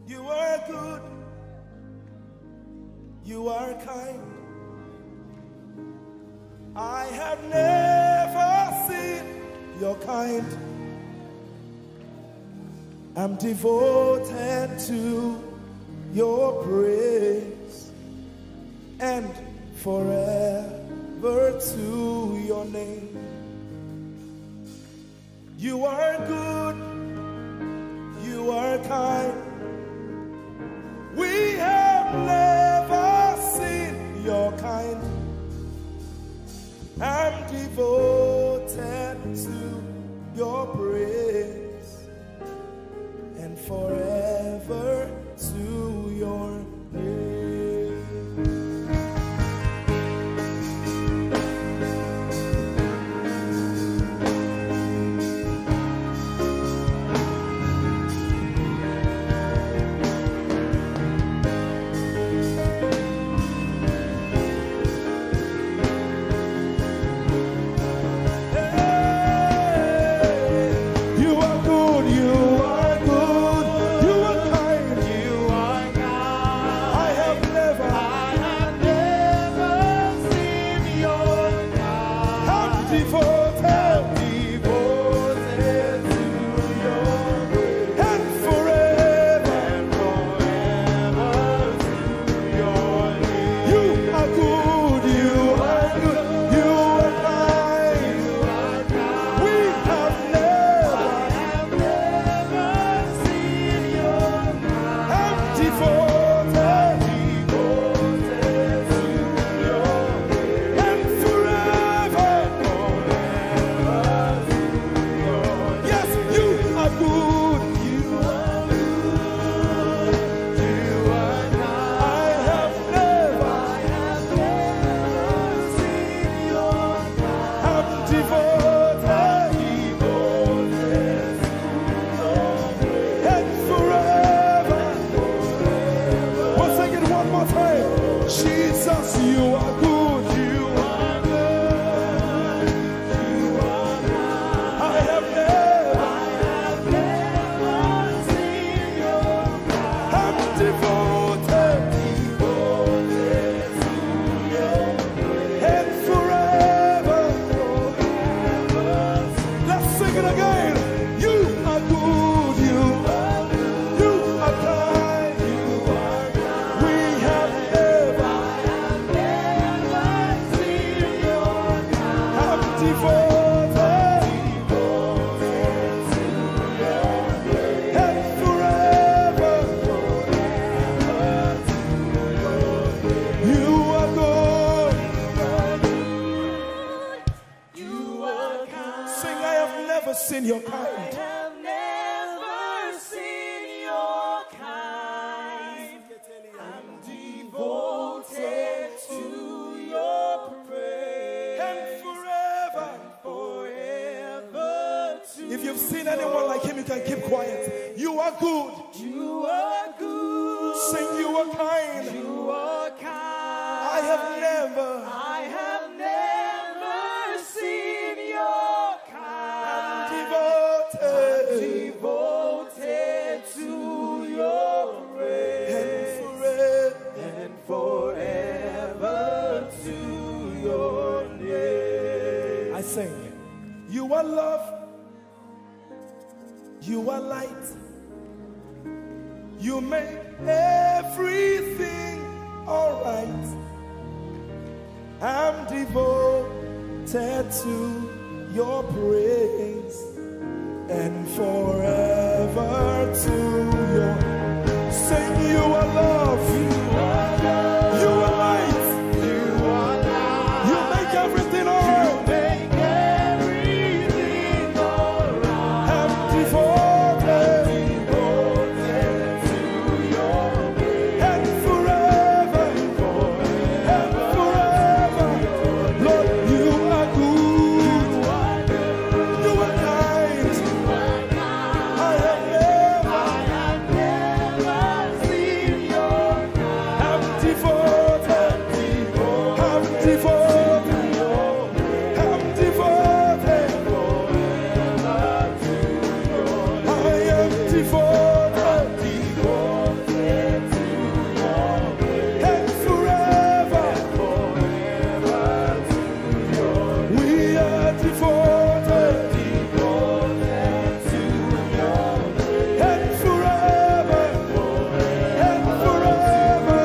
You are good, you are kind. I have never seen your kind. I'm devoted to your praise and forever to your name. You are good, you are kind. We have never seen your kind. I'm devoted to your praise and forever to your name. devoted, and forever. Let's sing it again. You are good, you are kind, we have never seen your kind. I'm devoted, and forever. You are good. Sing, I have never seen your kind. If you've seen anyone like him, you can keep quiet. You are good. You are good. Sing, you are kind. You are kind. I have never seen your kind. devoted To your praise and forever. and forever to your name. I sing, you are love, you are light, you make everything alright. I'm devoted to your praise and forever to your. Sing, you are love, you are light, you make everything alright. I'm devoted and forever. Lord, you are good, you are kind. I have never seen your kind. I'm devoted, I'm devoted, I'm devoted. I am devoted and forever. We are devoted and forever and forever.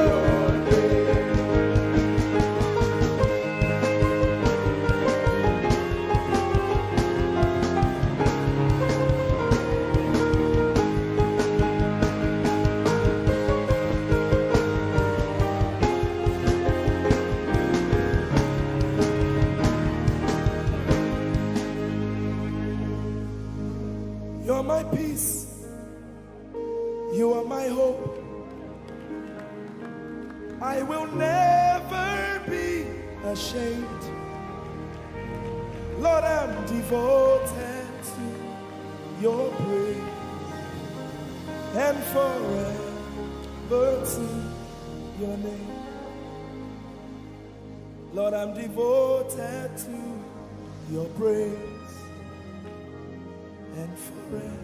You're my peace, you are my hope. I will never be ashamed. Lord, I'm devoted to your praise and forever to your name. Lord, I'm devoted to your praise and forever.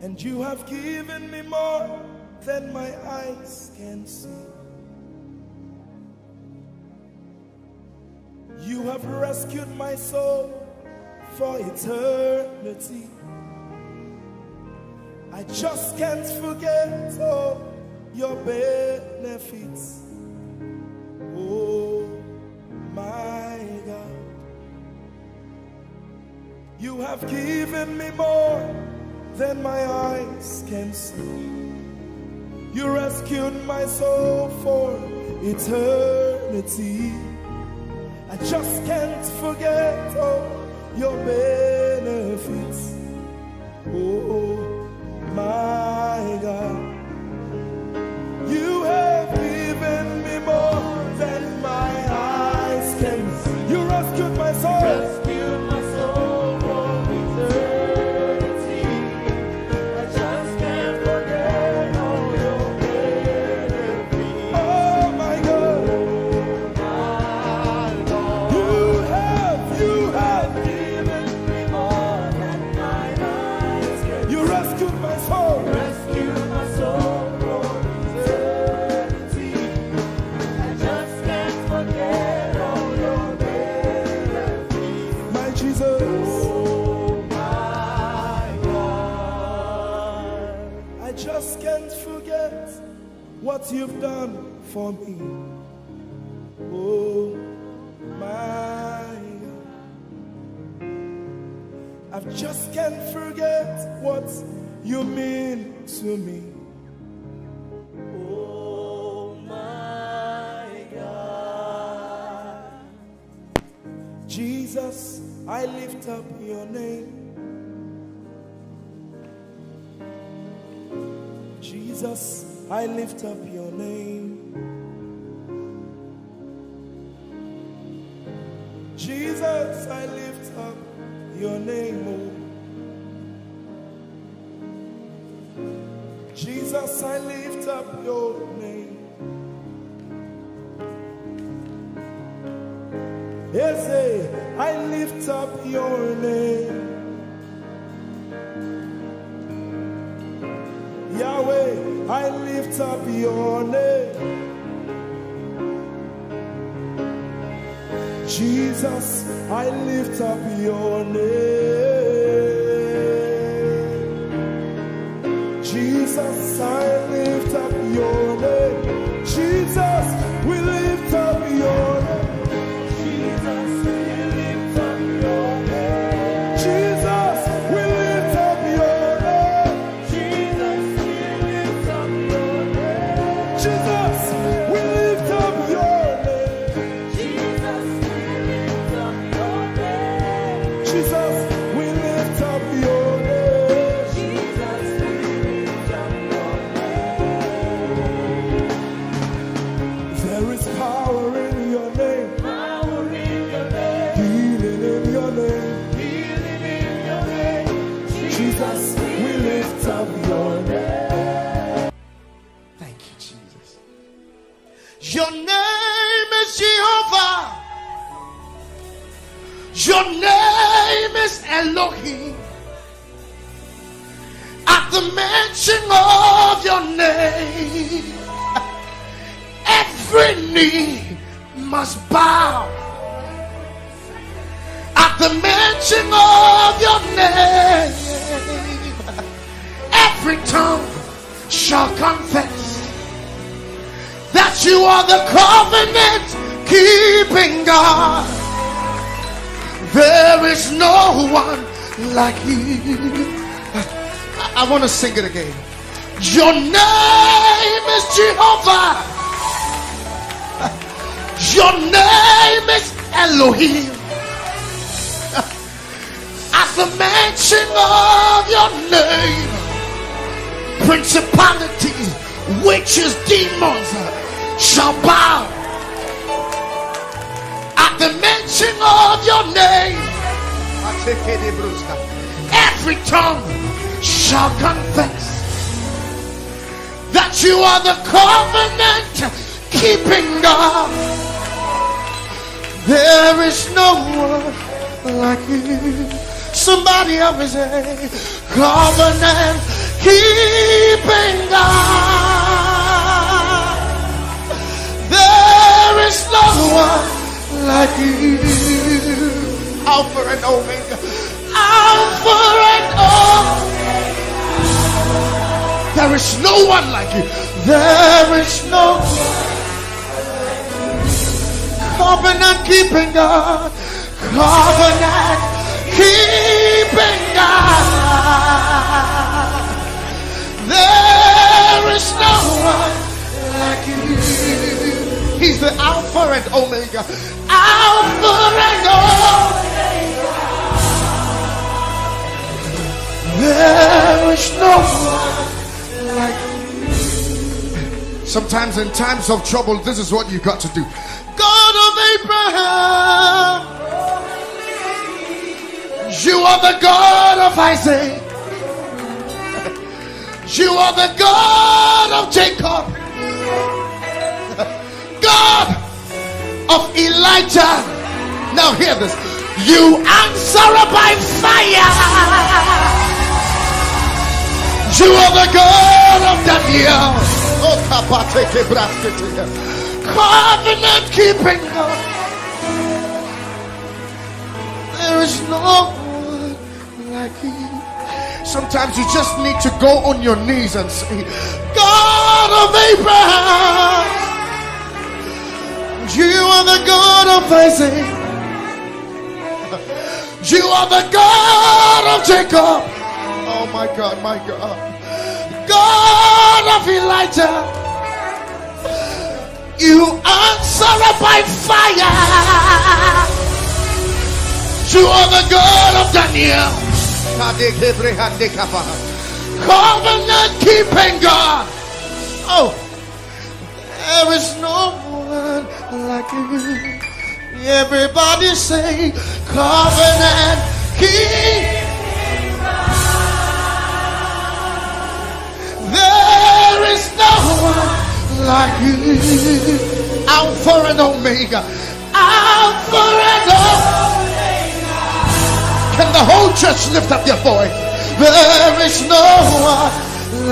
And you have given me more than my eyes can see. You have rescued my soul for eternity. I just can't forget all your benefits. Oh my God, you have given me more than my eyes can see. You rescued my soul for eternity. I just can't forget all your benefits. Oh my God, you have given me more than my eyes can see. You rescued my soul. Rescue my soul from eternity. I just can't forget all your benefits. Oh my God, My Lord, you have given me what you've done for me. Oh my God. I just can't forget what you mean to me. Oh my God. Jesus, I lift up your name. Jesus, I lift up your name. Jesus, I lift up your name. Oh. Jesus, I lift up your name. Yes, I lift up your name. Yahweh, I lift up your name. Jesus, I lift up your name. Jesus, I lift up your name. Jesus, we lift up your name. Jesus, we lift up your name. Jesus, we lift up your name. Jesus, we lift up your name. Jesus, we lift up your name. Jesus, we lift up your name. Jesus, we lift up your name. Jesus, we lift up your name. There is power in your name, Power in your name, healing in your name. healing in your name. Jesus, we lift up your name. Thank you, Jesus. Your name is Jehovah. Your name is Elohim. At the mention of your name, every knee must bow. At the mention of your name, every tongue shall confess that you are the covenant keeping God. There is no one like you. I want to sing it again. Your name is Jehovah. Your name is Elohim. At the mention of your name, principalities, witches, demons shall bow. At the mention of your name, every tongue shall confess that you are the covenant keeping God. There is no one like you. Somebody up and say, covenant keeping God. There is no one like you. Alpha and Omega. Alpha and Omega. There is no one like you. There is no one. Covenant keeping God. Covenant keeping God. There is no one like you. He's the Alpha and Omega. Alpha and Omega. There is no one like you. Sometimes in times of trouble, this is what you got to do. God of Abraham, you are the God of Isaac. You are the God of Jacob. God of Elijah. Now hear this. You answer by fire. You are the God of Daniel. Covenant keeping God. There is no one like you. Sometimes you just need to go on your knees and say, God God of Abraham. You are the God of Isaac. You are the God of Jacob. Oh my God, my God. God of Elijah. You answer by fire. You are the God of Daniel. Covenant keeping God. Oh, there is no one like you. Everybody say, covenant keeping God. There is no one like you. Alpha and Omega. Alpha and Omega. Can the whole church lift up your voice? There is no one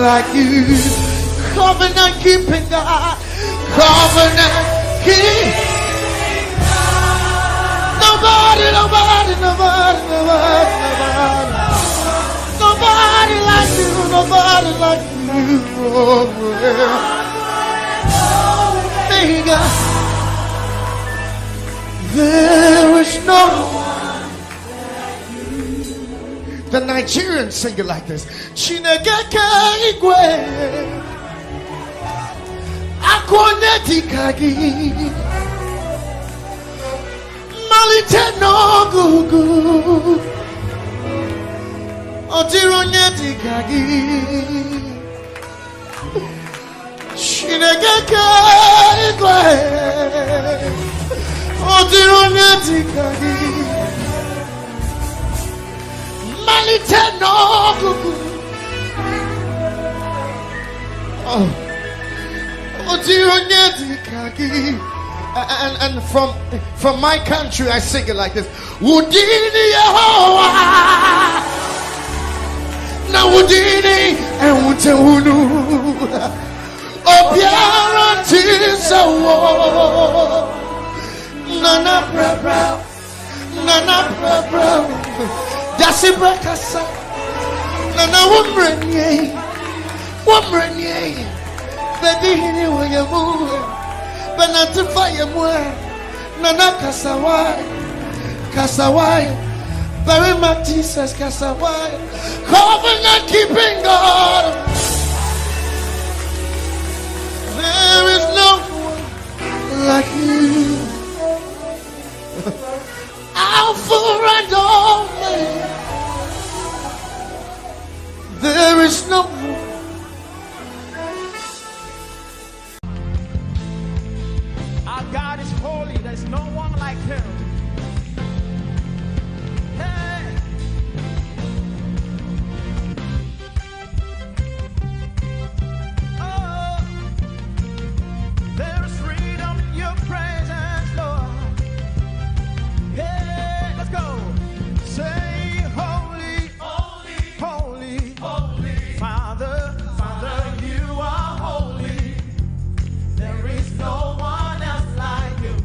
like you. Covenant keeping God. Covenant keeping God. Nobody like you. Nobody like you. Oh, Omega. There is no one. The Nigerians sing it like this. Chinegeke igwe akwoneti kagi malite no gugu otironyeti kagi Chinegeke igwe otironyeti kagi and from my country I sing it like this. Wudini Yehovah na wudini and wutewunu obiara tisawo nana bra Dasi brakasa nana wumrenye baby hini wayamu banatifa yamwe nana kasawai very much Jesus kasawai covenant keeping God. There is no one like you. Alpha and Omega. There is no one. Our God is holy. There's no one like him. Hey. Oh, there's freedom in your presence, Lord. Hey, let's go. Say holy, holy, holy, holy. Father, Father, you are holy. There is no one else like you.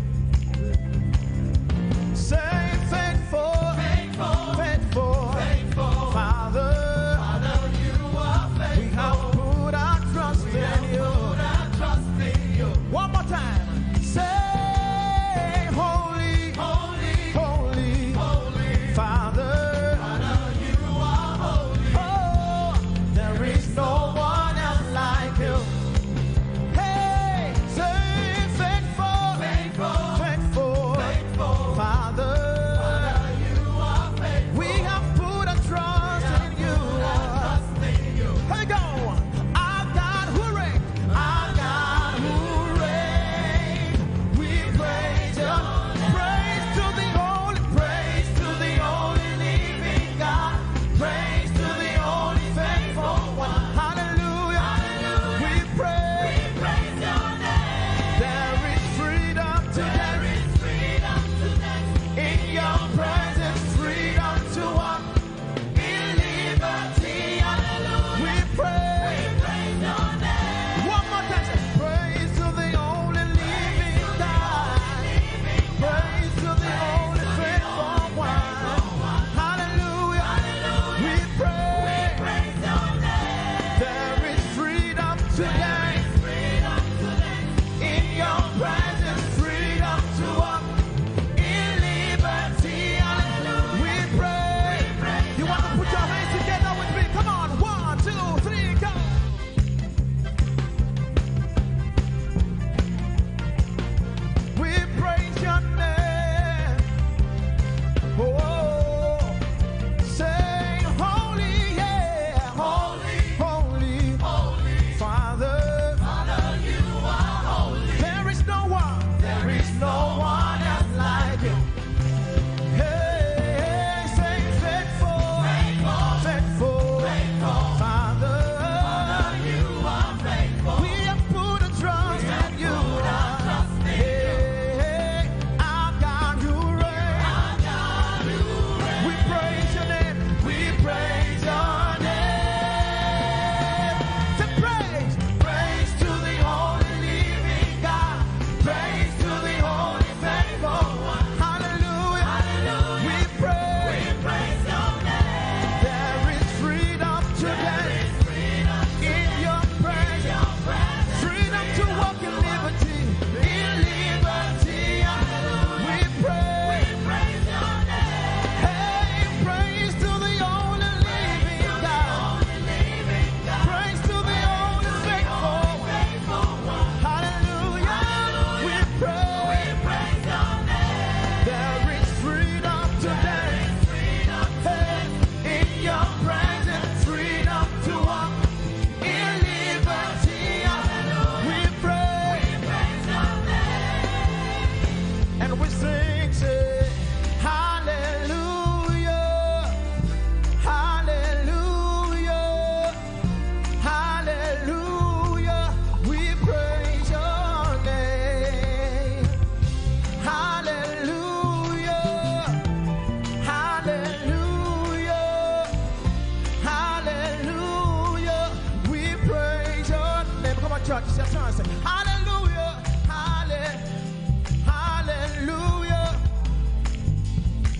Say faithful, faithful, faithful, faithful. Father, Father, you are faithful. We have put our trust in you. One more time. Say holy, holy, holy, holy. Father, Father, you are holy. Oh, there is no one else like you. Hey, say faithful, faithful, faithful, faithful. Father, Father, you are faithful. We have put our trust in you. Here we go. Our God who reigns, our God who reigns. We praise you. Praise to the only living God. Praise to the only faithful one. Hallelujah. We praise your name. There is freedom today. In your presence, freedom to walk in liberty. Hallelujah. We praise your name. One more time. Say, praise to the only living God. Praise to the only faithful one. Hallelujah. We church. It's your turn. Say, hallelujah, hallelujah,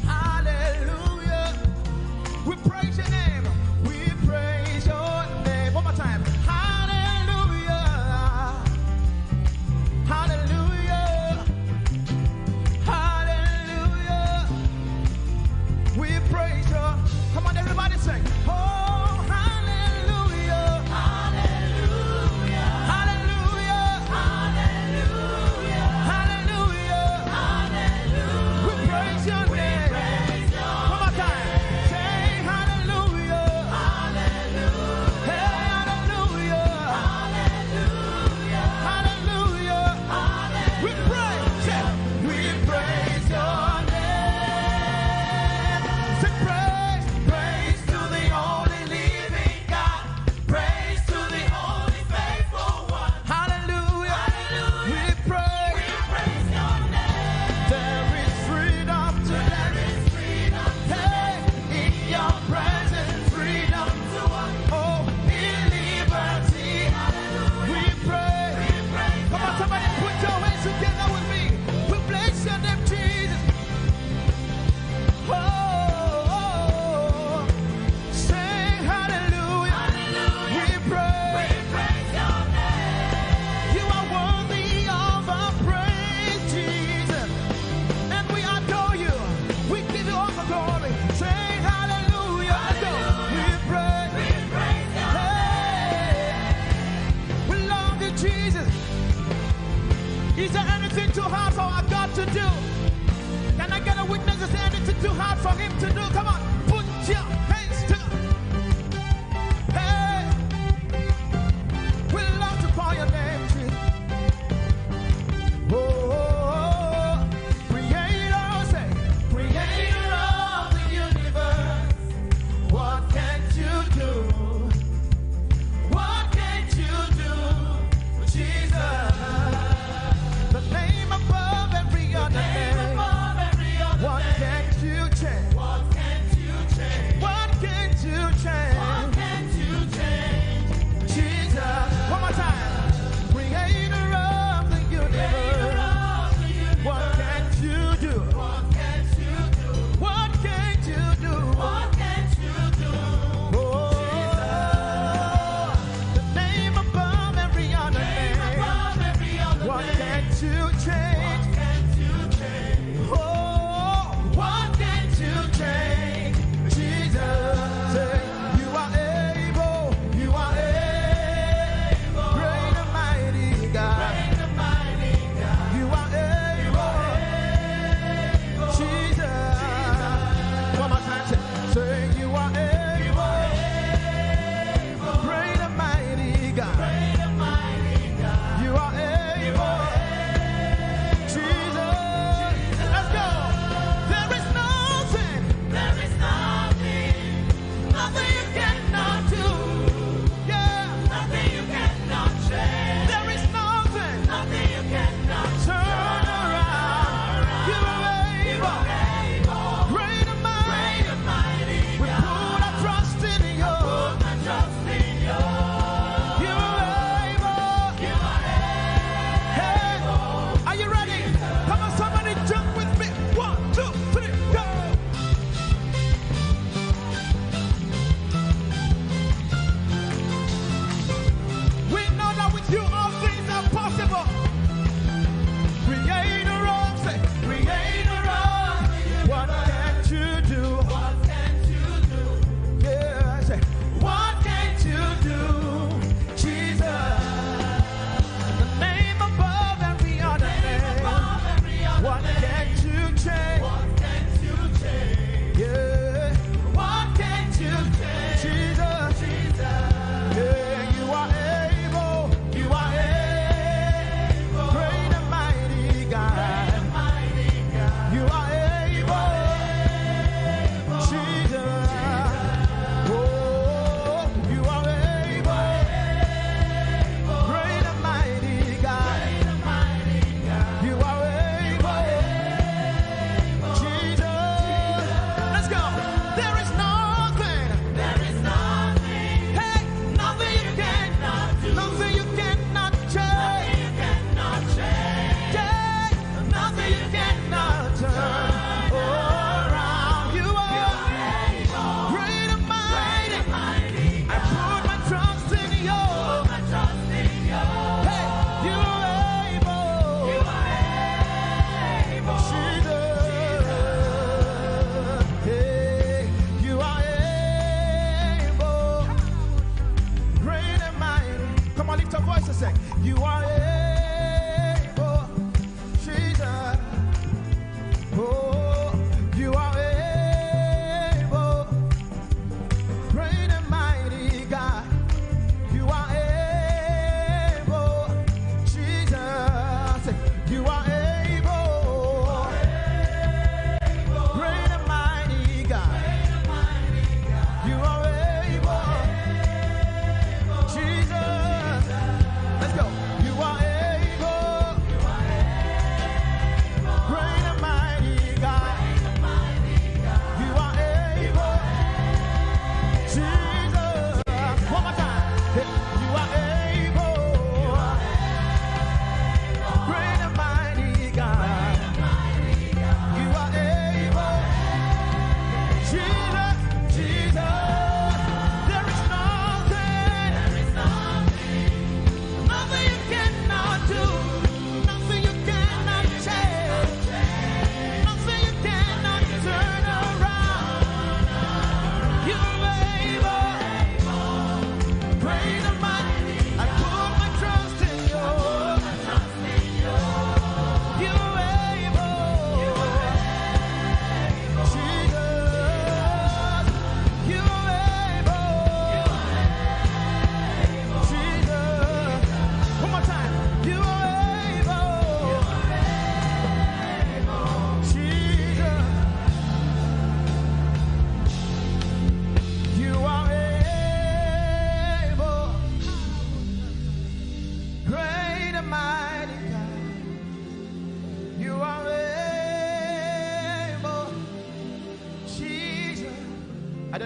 hallelujah. We praise your name. We praise your name. One more time. Hallelujah, hallelujah, hallelujah. We praise you. Come on, everybody sing. Oh, hallelujah, hallelujah, hallelujah, hallelujah, hallelujah, hallelujah. We praise your name. One more time. Say hallelujah.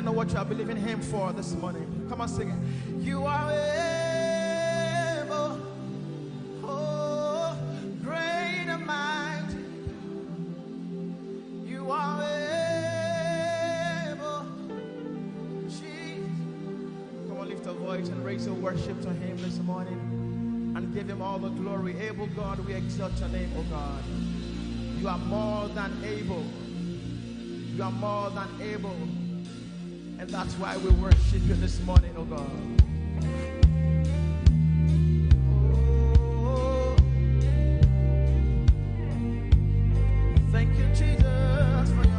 don't know what you are believing Him for this morning. Come on, sing it. You are able, oh, great and mighty. You are able, Jesus. Come on, lift a voice and raise your worship to Him this morning and give Him all the glory. Able God, we exalt your name, oh God. You are more than able. You are more than able. And that's why we worship you this morning, oh God. Oh, thank you, Jesus, for your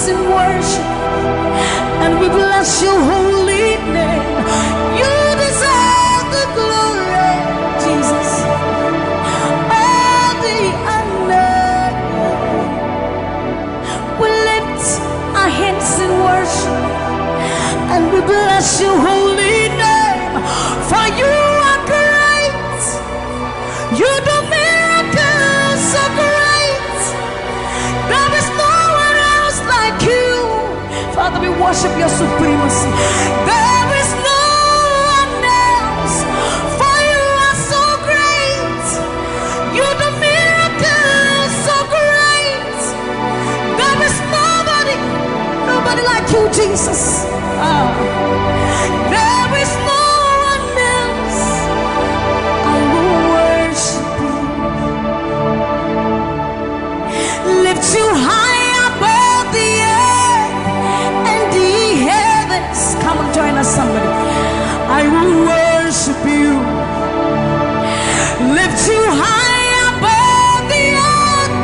in worship, and we bless your holy name. You deserve the glory, Jesus, all the honor. We lift our hands in worship, and we bless your holy name. For you are great, you do miracles so great. There is no one else like you. Father, we worship your supremacy. There is no one else, for you are so great. You do miracles so great. There is nobody like you, Jesus. There is no one else. I will worship you. Lift you high above the earth and the heavens. Come on, join us, somebody. I will worship you. Lift you high above the earth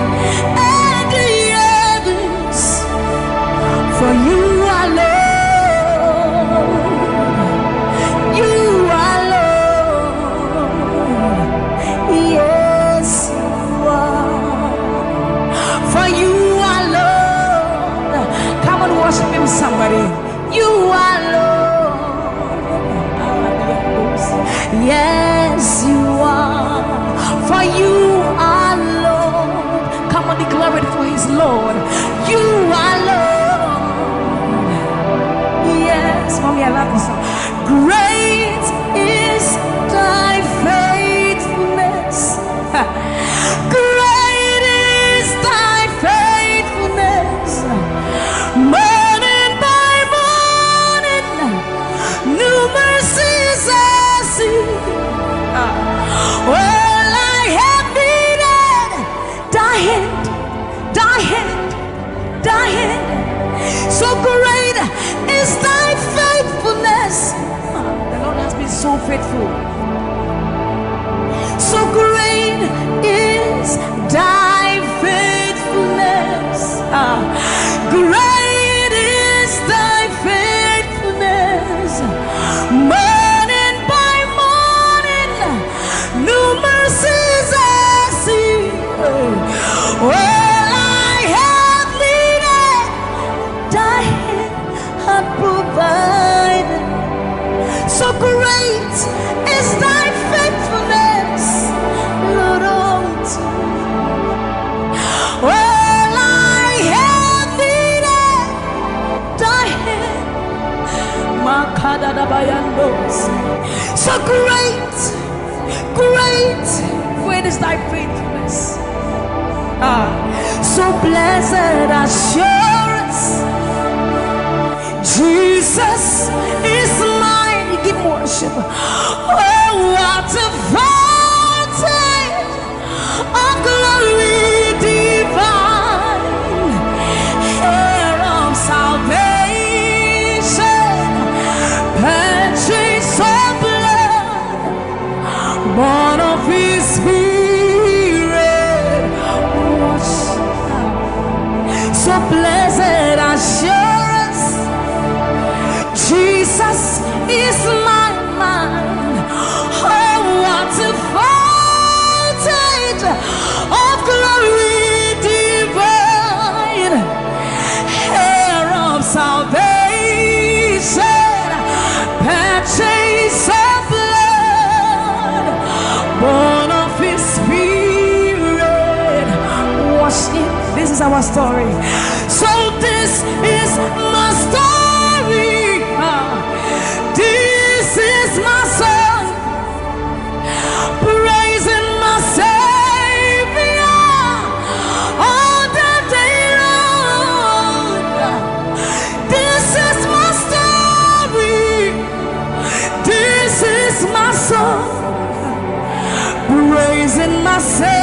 somebody. You are Lord. Yes, you are. For you are Lord. Come on, declare it for his Lord. You are Lord. Yes, mommy, I love this song. Great is thy faithfulness. Great is thy faithfulness. Morning by morning, new mercies I see. All I have needed, thy hand, thy hand, thy hand. So great is thy faithfulness. The Lord has been so faithful. So great is thy faithfulness. Great is thy faithfulness. Morning by morning, new mercies I see. All I have needed, thy hand hath provided. So great is thy faithfulness, Lord, unto all I have needed, thy hand. So great, great is thy faithfulness. So blessed assurance, Jesus is mine. Give worship. Oh, what a fountain of glory divine, heir of salvation, purchase of blood, born of his spirit, washed. So blessed assurance, Jesus is my mind. Oh, what a fountain of glory divine, heir of salvation, purchase of blood, born of his spirit, washed in. This is our story. So this is my story. This is my song, praising my Savior all the day long. This is my story. This is my song, praising my Savior.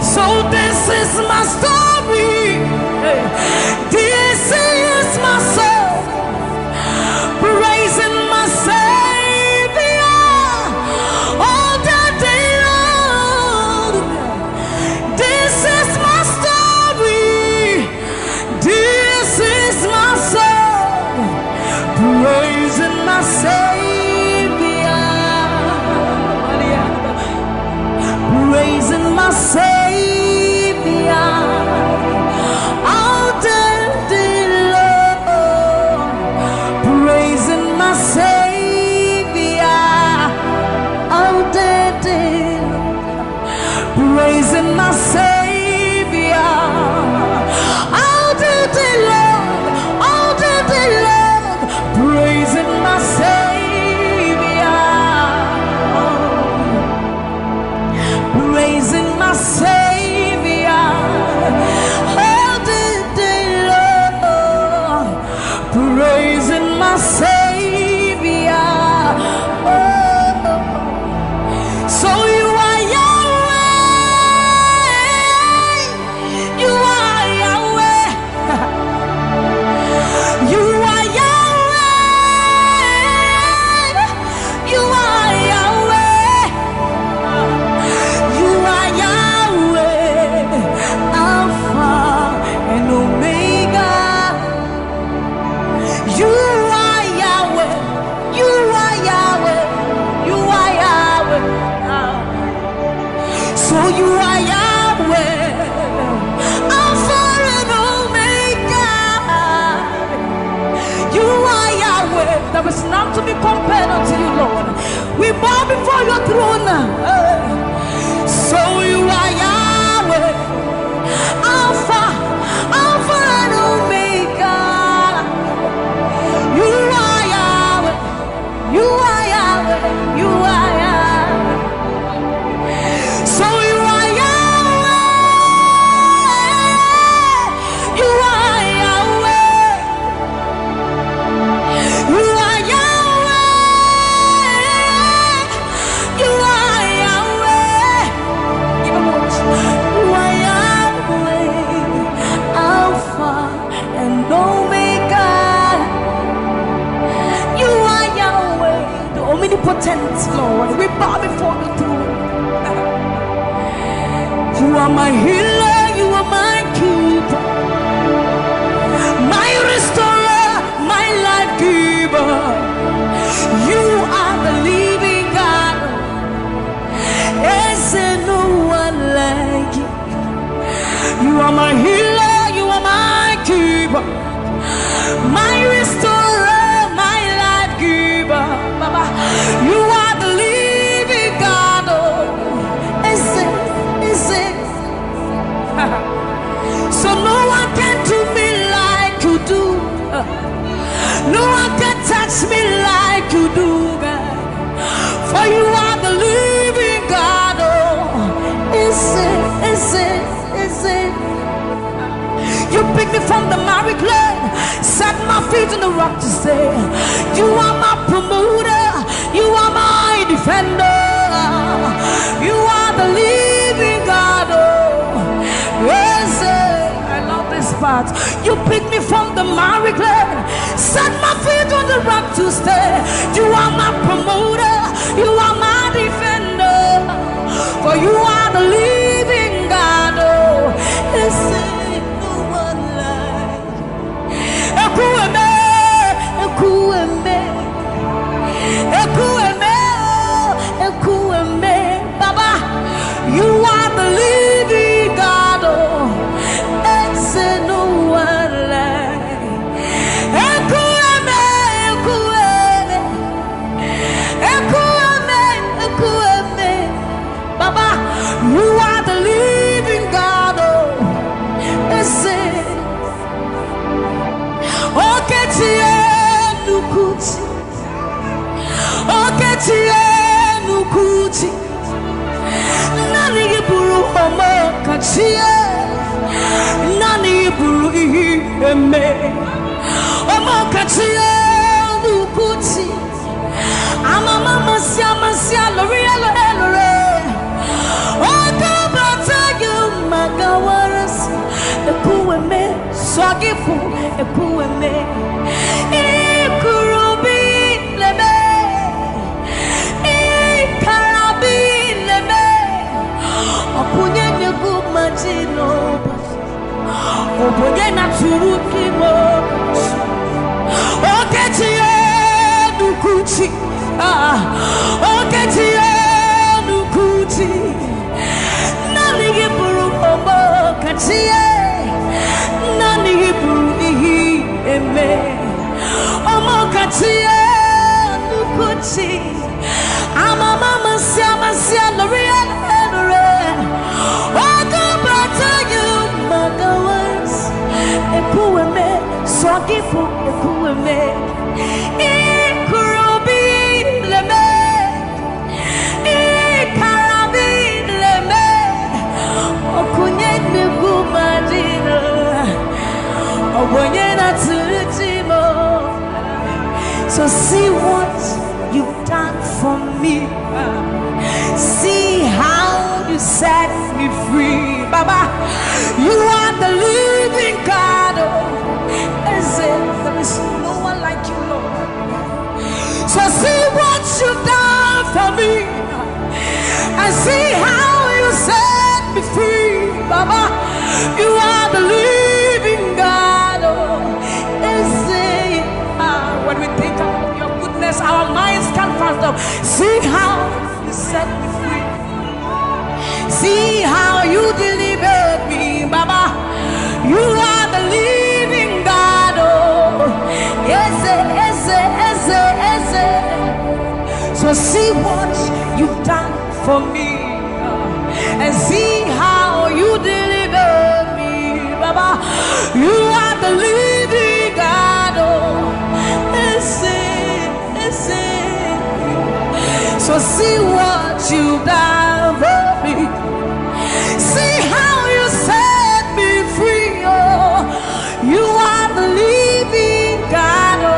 So this is my story. This is my song, praising my Savior all the day long. This is my story. This is my song, praising my Savior, praising my Savior. Praising my Savior all the day long, all the day long, praising my Savior, praising my Savior all the day long, praising my Savior. So you are Yahweh. There is none to be compared unto you, Lord. We bow before your throne. So you are Yahweh, Alpha, Alpha and Omega. You are Yahweh, you are Yahweh, you are Yahweh. So you are Yahweh, you are Yahweh, you are Yahweh, you are Yahweh. Give him words. You are Yahweh, Alpha and Omega. You are Yahweh, the omnipotent Lord. We bow before the throne. You are my healer, you are my keeper, my restorer, my life giver. You are the living God. Is there no one like you? You are my healer, you are my keeper, my restorer, my life giver. Baba, you are the living God. Oh, is it? So no one can do me like you do. No one can touch me like you do, God. For you are the living God. Oh, is it? You picked me from the miry clay, set my feet on the rock to stay. You are my promoter, you are my defender. You are the living God. Oh, yes, I love this part. You picked me from the miry clay, set my feet on the rock to stay. You are my promoter, you are my defender. For you are the living God. Oh, yes, no one like Ekueme, Ekueme, Ekueme, Ekueme. Baba, you are the living God. Oh, it's no one like Ekueme, Ekueme, Ekueme, Ekueme. Baba, you are the living God. Oh, it's Nukuti, Nukuti, Nani Buru Homo Kachie, Nani Buru Eme, Homo Kachie, Nukuti, Amama Sia, Loria, Okabata, you Magawaras, Ekueme, Swagifu, Ekueme, Ekurubi, Leme, Ekarabi, Leme, Opunye Gumajino, Opunye Naturukimo, Oketie Nukuchi, Oketie Nukuchi, Nani Buru Omo Katie, Nani Buru Eme, Omo Katie Nukuchi, Amama Sia, Loria, Magawas, Ekueme, Swagifu, Ekueme, Ekurubi, Leme, Ekarabi, Leme, Okunye Nugumadino, Obonye Natutimo. So see what you've done for me. See how you set me free. Baba, you are the living God. There is no one like you, Lord. So see what you've done for me, and see how you set me free. Baba, you are the living God. When we think about your goodness, our minds can't fathom. See how you set me free. See how you delivered me, Baba. You are the living God. Oh, yes, yes, yes, yes. for me and see how you deliver me, Baba. You are the living God. Oh, listen. So see what you've done for me. See how you set me free. Oh, you are the living God. Oh,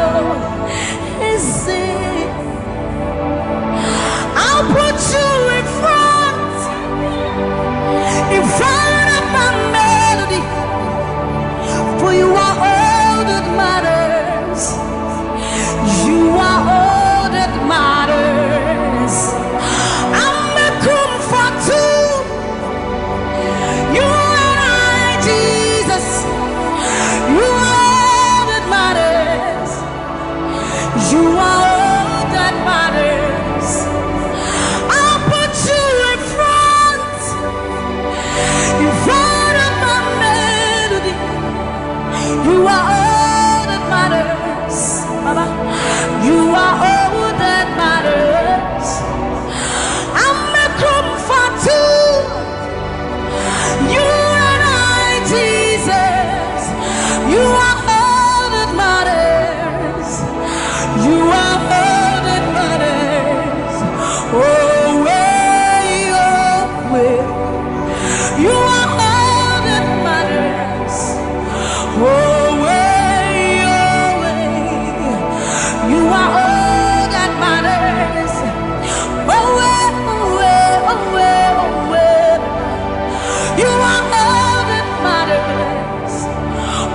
listen. I'll put you in front of my melody, for you are all that matters. You are all that matters. I'm a comfort too. You and I, Jesus. You are all that matters. You are all that matters. I'll put you in front of my melody. You are all that matters, Baba. You are all that matters. I'm a comfort too. You and I, Jesus. You are all that matters. You are all that matters. Oh, way, oh, way. You are all that matters. Oh, way, oh, way. You are all that matters. Oh, way, oh, way, oh, way, oh, way. You are all that matters.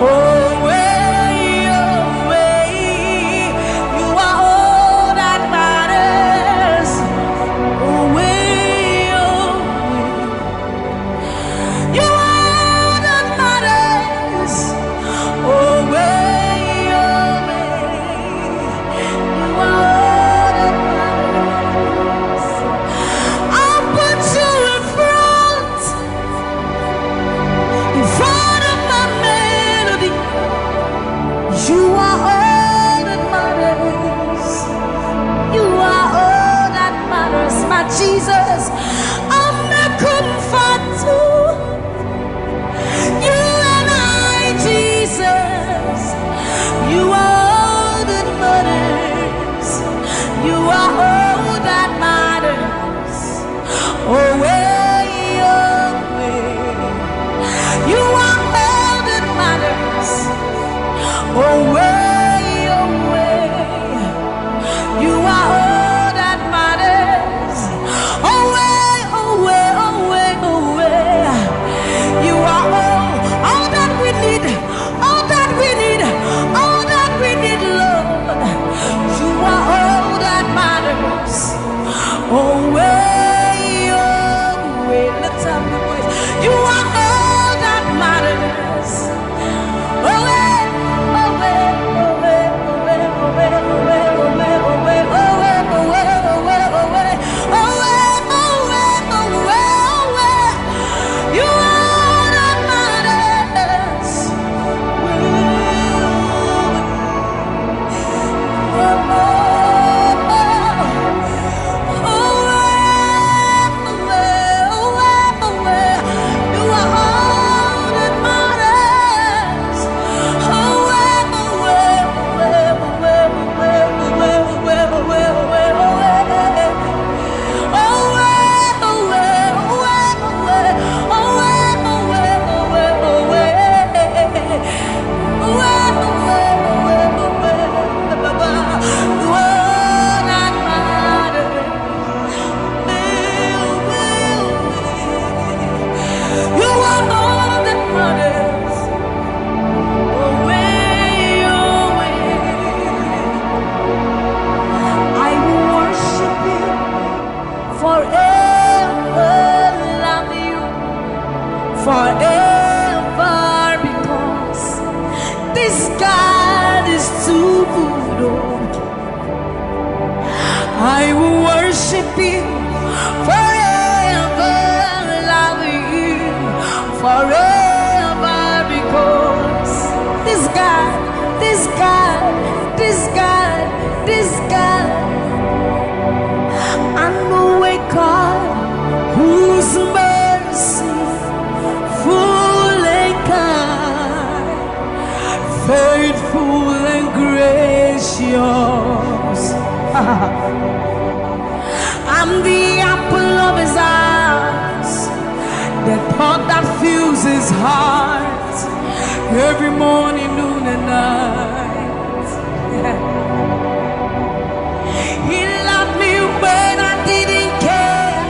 Oh, way, oh, way. You are all that matters. Oh, way, oh, way. You are all that matters. Oh, way, oh, way. You are all that matters. I'll put you in front of my melody. You are all that matters. You are all that matters, my Jesus. I'm a comfort too. You and I, Jesus. You are all that matters. You are all that matters. Oh, way, oh, way. You are all that matters. Oh, way, oh, way. You are all that matters. Oh, way, oh, way, oh, way, oh, way. You are all that we need. All that we need. All that we need, Lord. You are all that matters. Oh, way, oh, way. Let's have the voice. You are all that matters. Oh, way, oh, way, oh, way, oh, way, oh, way, oh, way, oh, way, oh, way, oh, way, oh, way, oh, way, oh, way, oh, way, oh, way, oh, way, oh, way. You are all that matters. Forever, because this God is too good. I will worship you forever, love you forever, because this God, this God, this God, this God, I know a God his heart every morning, noon, and night. He loved me when I didn't care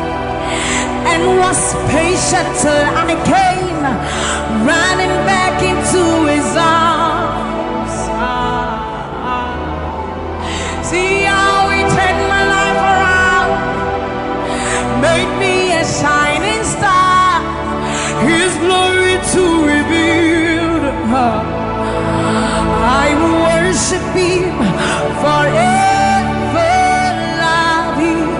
and was patient till I came running back into his arms. See how he turned my life around, made me a shining star, his glory to reveal. I will worship him forever, love him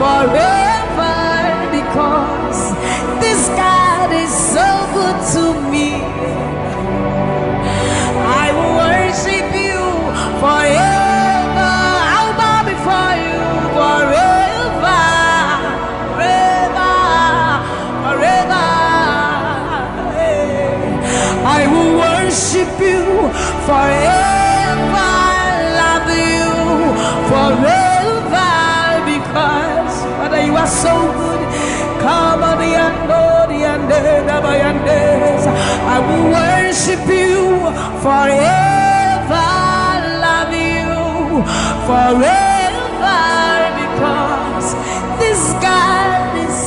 forever, because this God is so good to me. I will worship you forever. I'll bow before you forever, forever, forever. I will worship you forever, love you forever, because Father, you are so good. Come on, I will worship you forever, love you forever, because this God is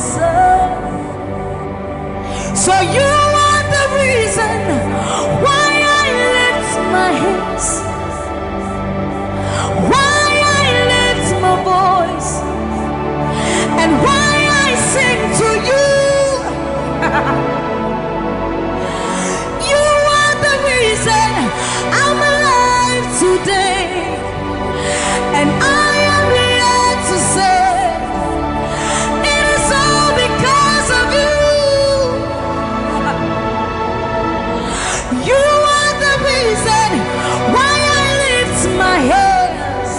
so you are the reason why I lift my hands, why I lift my voice, and why I sing to you. You are the reason I'm alive today, and I am here to say it is all because of you. You are the reason why I lift my hands,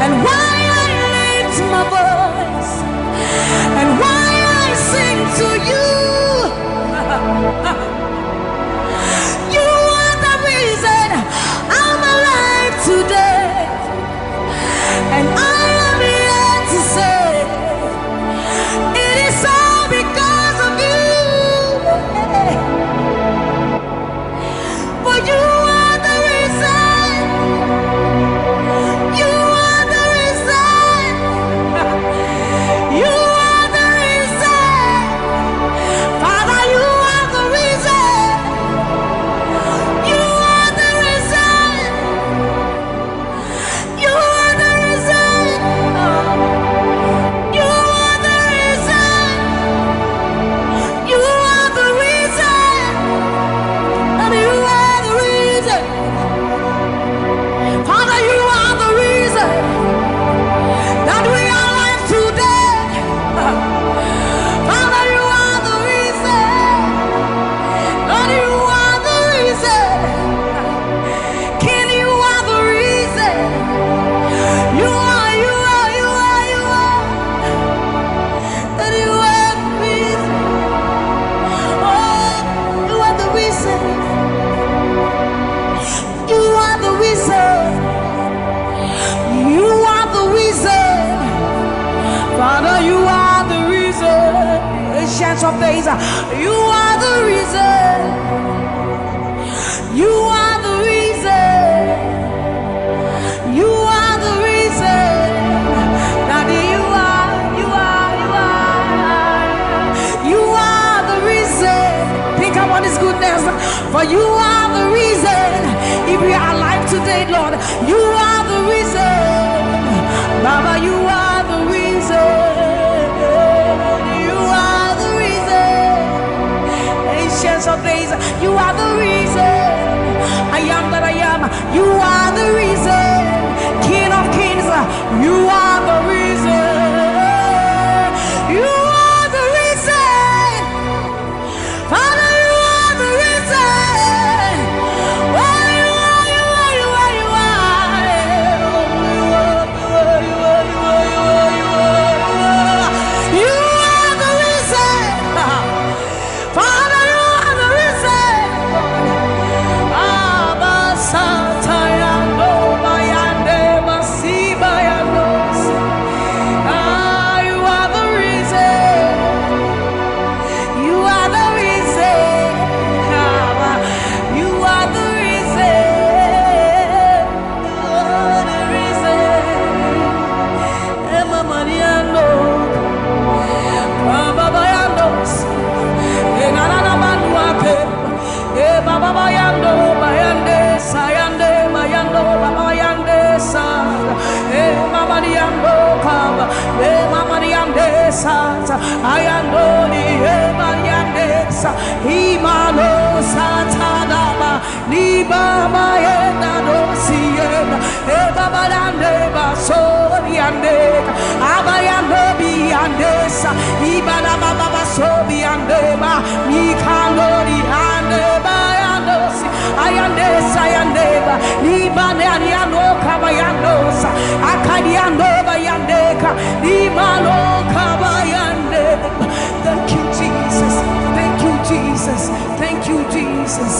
and why I lift my voice, and why I sing to you. You are the reason I'm alive today, and I am here to say it is all because of you. For you are the reason. You are the reason. You are the reason. Father, you are the reason. You are the reason. You are the reason. You are the reason. You are the reason. And you are the reason. Father, you are the reason that we are alive today. Father, you are the reason. Lord, you are the reason. King, you are the reason. You are, you are, you are, you are. That you are the reason. Oh, you are the reason. You are the reason. You are the reason. Father, you are the reason. Ancients of days, you are the reason. You are the reason. You are the reason. Daddy, you are, you are, you are. You are the reason. Think about his goodness. For you are the reason. If we are alive today, Lord, you are the reason. Baba, you are the reason. You are the reason. Ancients of days, you are the reason. I am that I am. You are the reason. King of kings, you are the reason. You are the reason. Father, you are the reason. Oh, you are, you are, you are, you are. You are the reason. Father, you are the reason. Abba, Satayano, Bayande, Masibayano. baba yando bayande sayande mayando baba yande sa mama yando kaba mama yande sa ayando ni mayande sa imalo sa tadaba ni baba yanda no sienda baba yande baso yande abayando biyande sa ibana baba baso biyande ba ni kanori ande bayando si ayande sayande ba ni bane ariano kabayando sa akadiando bayande ka ni malo kabayande. Thank you Jesus, thank you Jesus, thank you Jesus.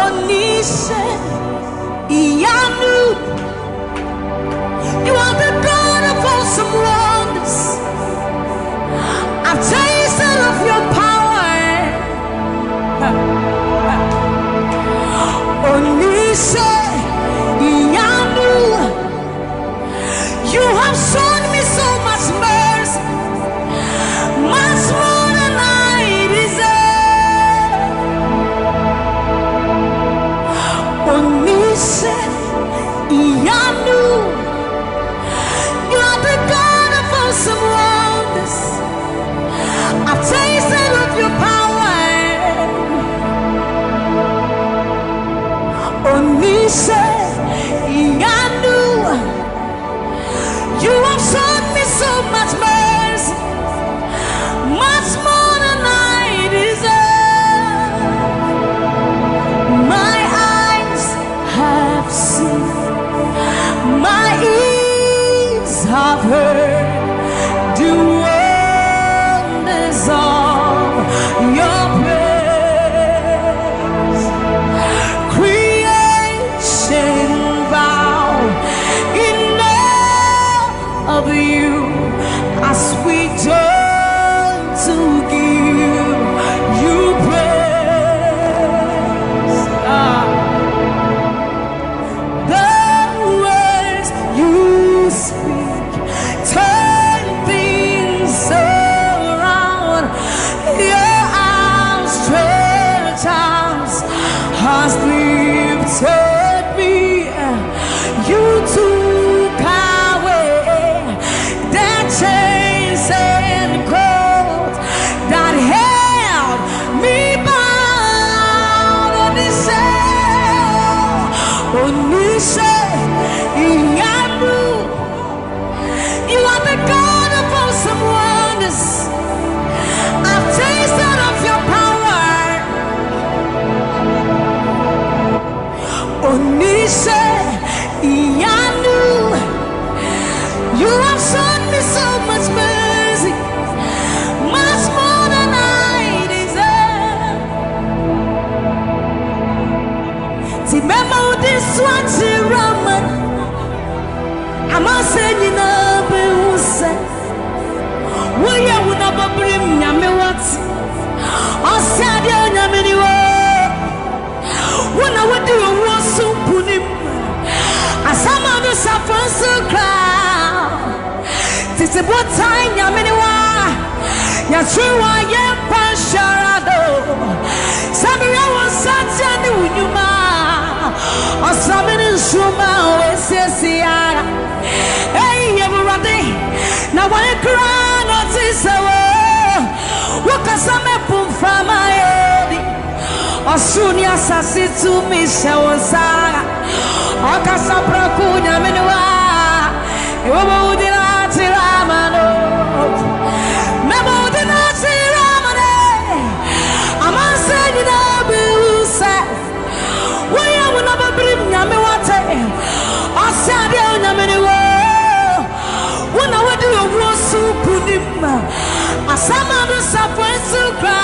Onishe iyanu, you are the God of awesome wonders. I've tasted of your power. Onishe iyanu, you have shown me so much mercy, much more than I deserve. Onishe iyanu, you are the God of awesome wonders. I've tasted of your power. Onishe iyanu, you have shown me so much mercy, much more than I deserve. My eyes have seen, my ears have heard the wonders of your praise. Creation bow in awe of you as we turn to give you praise. The words you speak turn things around. Your outstretched arms has lifted me. You took away the chains and cords that held me bound. Onishe iyanu, you are the God of awesome wonders. I've tasted of your power. Onishe iyanu, you have shown me so much mercy, much more than I deserve. Timema udiswati raman, amaseni na beuse. Waya unababrim nyame wati, osiade nyame niwe. Wana wadi owosu punim, asama no safansu crown. Tisi botai nyame niwa, yatruwa yempa sharado. Samira wasati ani unyuma, osamini nshuma owesiesiara. Hey yeburade, na wani crown otisawo. Wakasame pumfama edi, osuni asasi tumi shawosara. Okasapra kunya minuwa, iwobo udina tiramano. Memo udina tiramane, amanse dina beuse. Waya unababrim nyame wate, osade nyame niwo. Wana wadi owosu punim, asama no safwensu kra.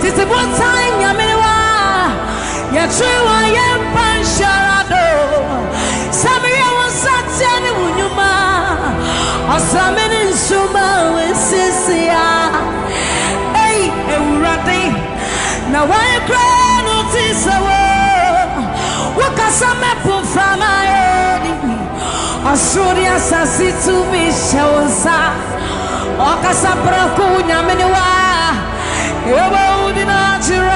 Tisi botai nyame niwa, yatruwa yempa sharado. Samira wasati ani unyuma, osamini nsuma wesisia. Hey, ewurade, na waya kra no tisawo. Wakasame pumfama edi, osuri asasi tumi shawonsa. Okasapra kunya miniwa, yobo udina chira.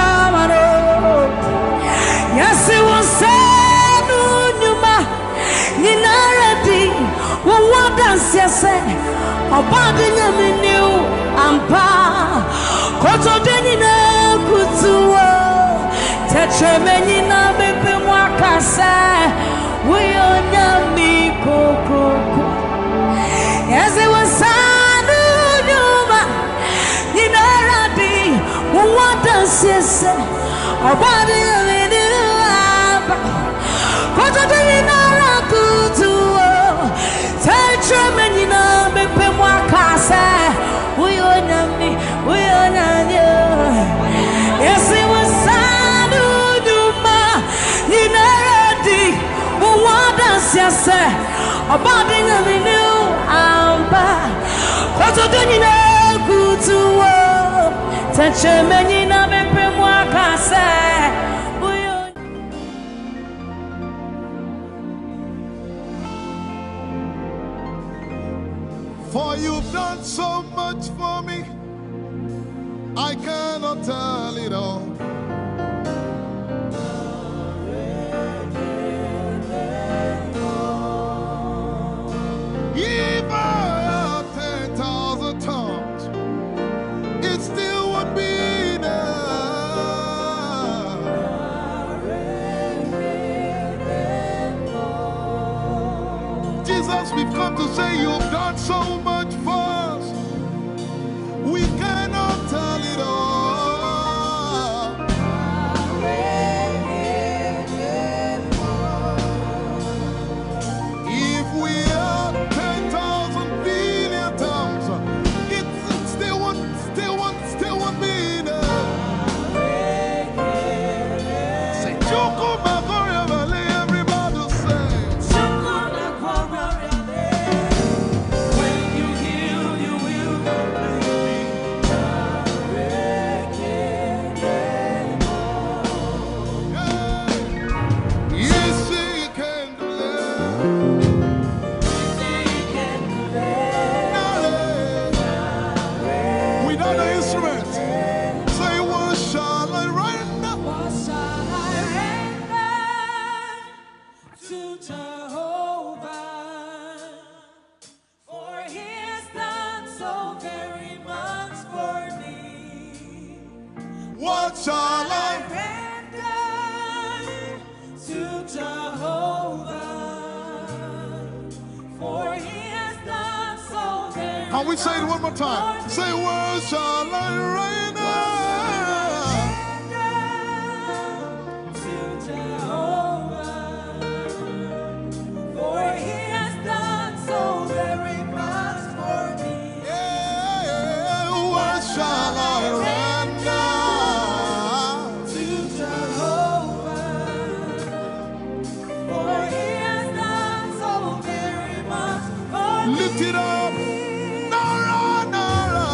Obadinya minu ampa koto denina kutuwa tetremeni na bebe mwakasa wiyonya mikokoko eze wasanu nyuma ninaradi uwada sese Obadinya minu ampa koto denina kutuwa tetremeni na bebe mwakasa wiyonya yes it was sanu nyuma ninaradi uwada sese Obadinya minu ampa koto denina kutuwa tetremeni na bebe mwakasa For you've done so much for me, I cannot tell it all. If I had 10,000 tongues, it still would be enough. Jesus, we've come to say you've done so much for us. We cannot tell it all. If we had 10,000 billion tongues, it still won't be enough. Say, Choco Magoria Valley, everybody say. When you heal, you will Yes, he can deliver. Without the instrument, say, what shall I render? to Jehovah, for He has done so very much for me. What shall I? Render to Jehovah, for He has done so very Can we say it one more time? Say, what shall I render? to Jehovah, for He has done so very much for me. Yeah, what shall I render? To Jehovah, for He has done so very much for me. Lift it up. Nara, Nara.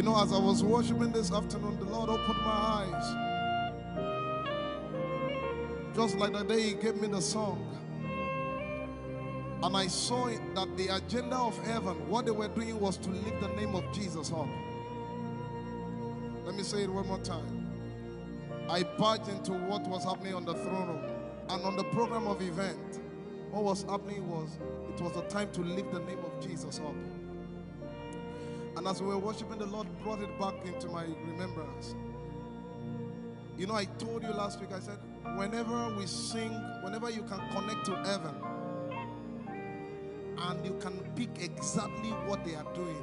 You know, as I was worshiping this afternoon, the Lord opened my eyes. Just like the day He gave me the song. And I saw it, that the agenda of heaven, what they were doing was to lift the name of Jesus up. Let me say it one more time. I barged into what was happening on the throne room. And on the program of event, what was happening was, it was the time to lift the name of Jesus up. And as we were worshiping, the Lord brought it back into my remembrance. You know, I told you last week, I said, whenever we sing, whenever you can connect to heaven, and you can pick exactly what they are doing,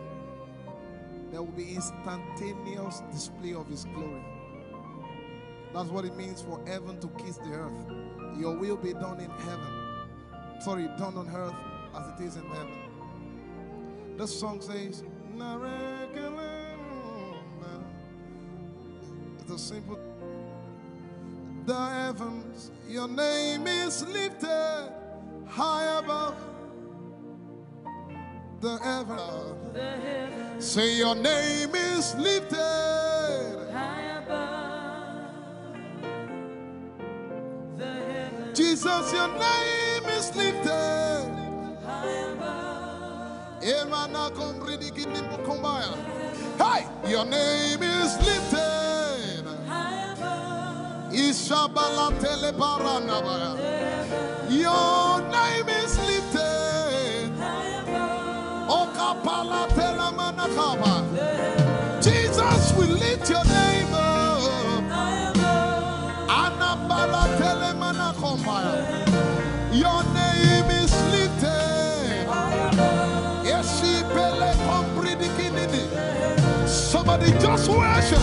there will be instantaneous display of His glory. That's what it means for heaven to kiss the earth. Your will be done in heaven. Sorry, done on earth as it is in heaven. This song says, it's a simple. The heavens, your name is lifted high above. The heavens, say your name is lifted High above the heavens, Jesus, your name is lifted high above. Hey, your name is lifted High above Ishabala telebaranabaya. Your name is lifted high above Okapala telamanakaba. Jesus, we lift your name up. high above. Anabala telemanakombaya. Your name is lifted. Yeshipele kombridikinini. Somebody just worship.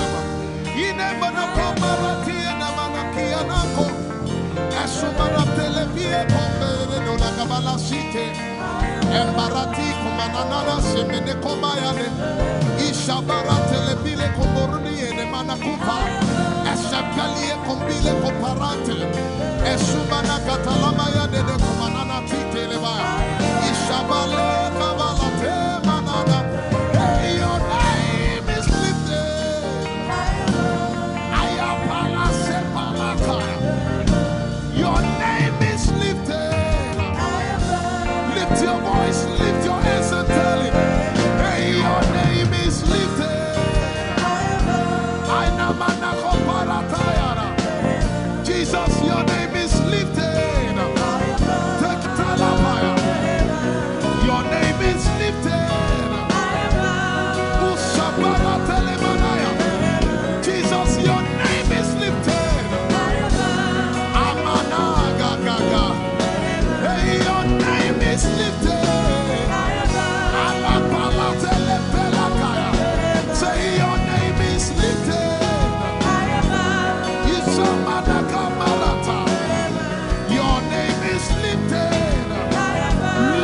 Inemanakomarati enamanakianako. Esumarateleviye kombere nolakabalasite. Embarati komanana semene kombayane. Ishabaratelebile komboruni enemanakupa. Eshapalie kombile komparate. Esumana katalamaya de komanana titelebaya. Ishabale kabalate manana. Hey, your name is lifted. Ayapala sepalata. Your name is lifted. Lift your voice, lift your hands and tell Him, hey, your name is lifted. Ainamana koparatayara. Jesus, your name is lifted. Tekitalabaya. Your name is lifted. Ushabaratelemanaya. Jesus, your name is lifted. Amana gaga. Hey, your name is lifted. Alapalatelepelakaya. Say your name is lifted. Isamanakamalata. Your name is lifted.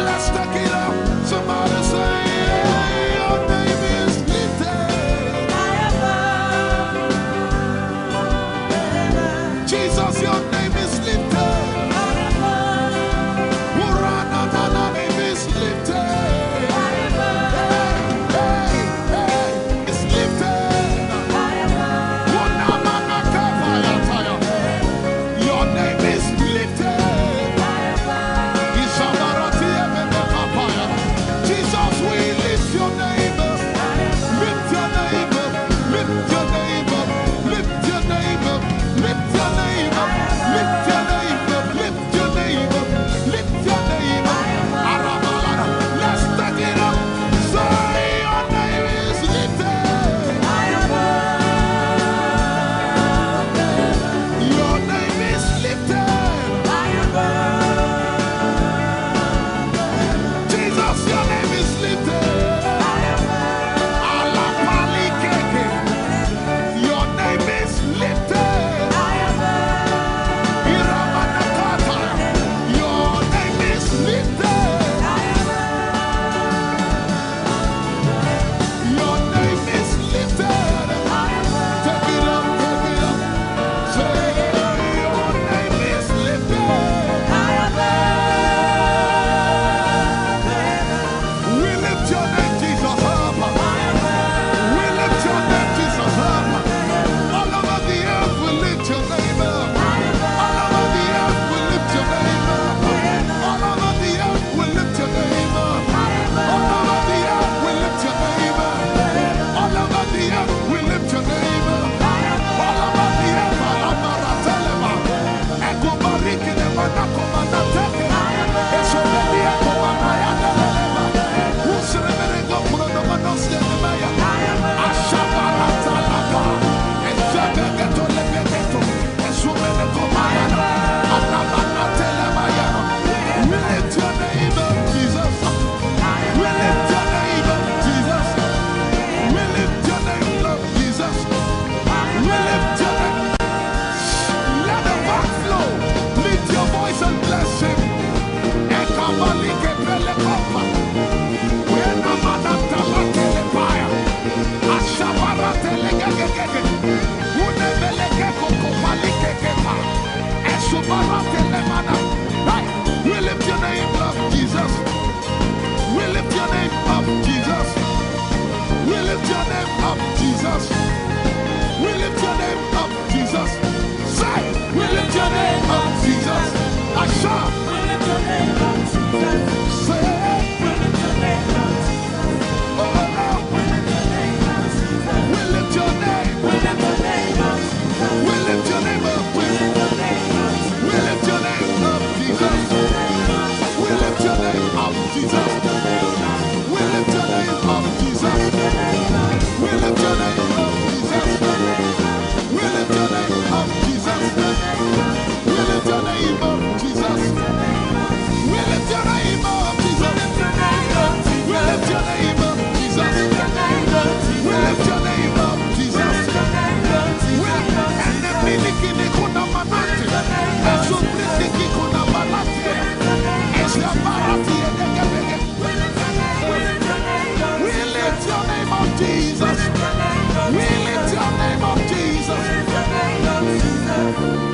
Let's take it up. Somebody say, your name is lifted. Jesus, your name is lifted. Uranana name is lifted. Hey, it's lifted. Unamanakapayataya.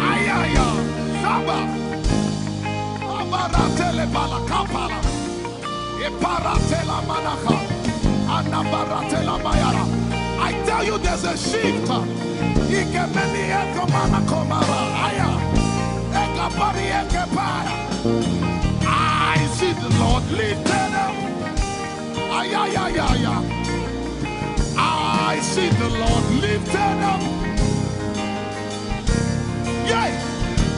Ayaya, Saba, Abaratele Balakapala, Eparatela Manaka, Anabaratela Mayara. I tell you, there's a shift. Ikemeni Ekomana Komara, Aya, Ekapari Ekepaya. I see the Lord lifted up. Ayayaya. I see the Lord lifted up. Yeah,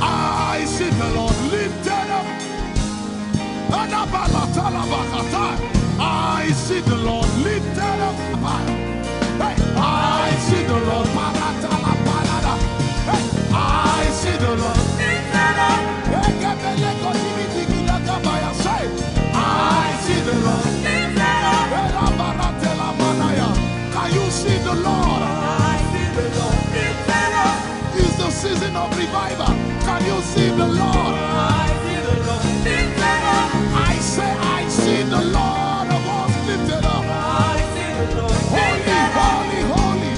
I see the Lord lifted up. I see the Lord lifted up. Hey, I see the Lord. Hey, I see the Lord lifted up. I see the Lord lifted up. Can you see the Lord? I see the Lord lifted up. It's the season of revival. Can you see the Lord? I see the Lord lifted up. I say, I see the Lord of us lifted up. I see the Lord lifted up. Holy, holy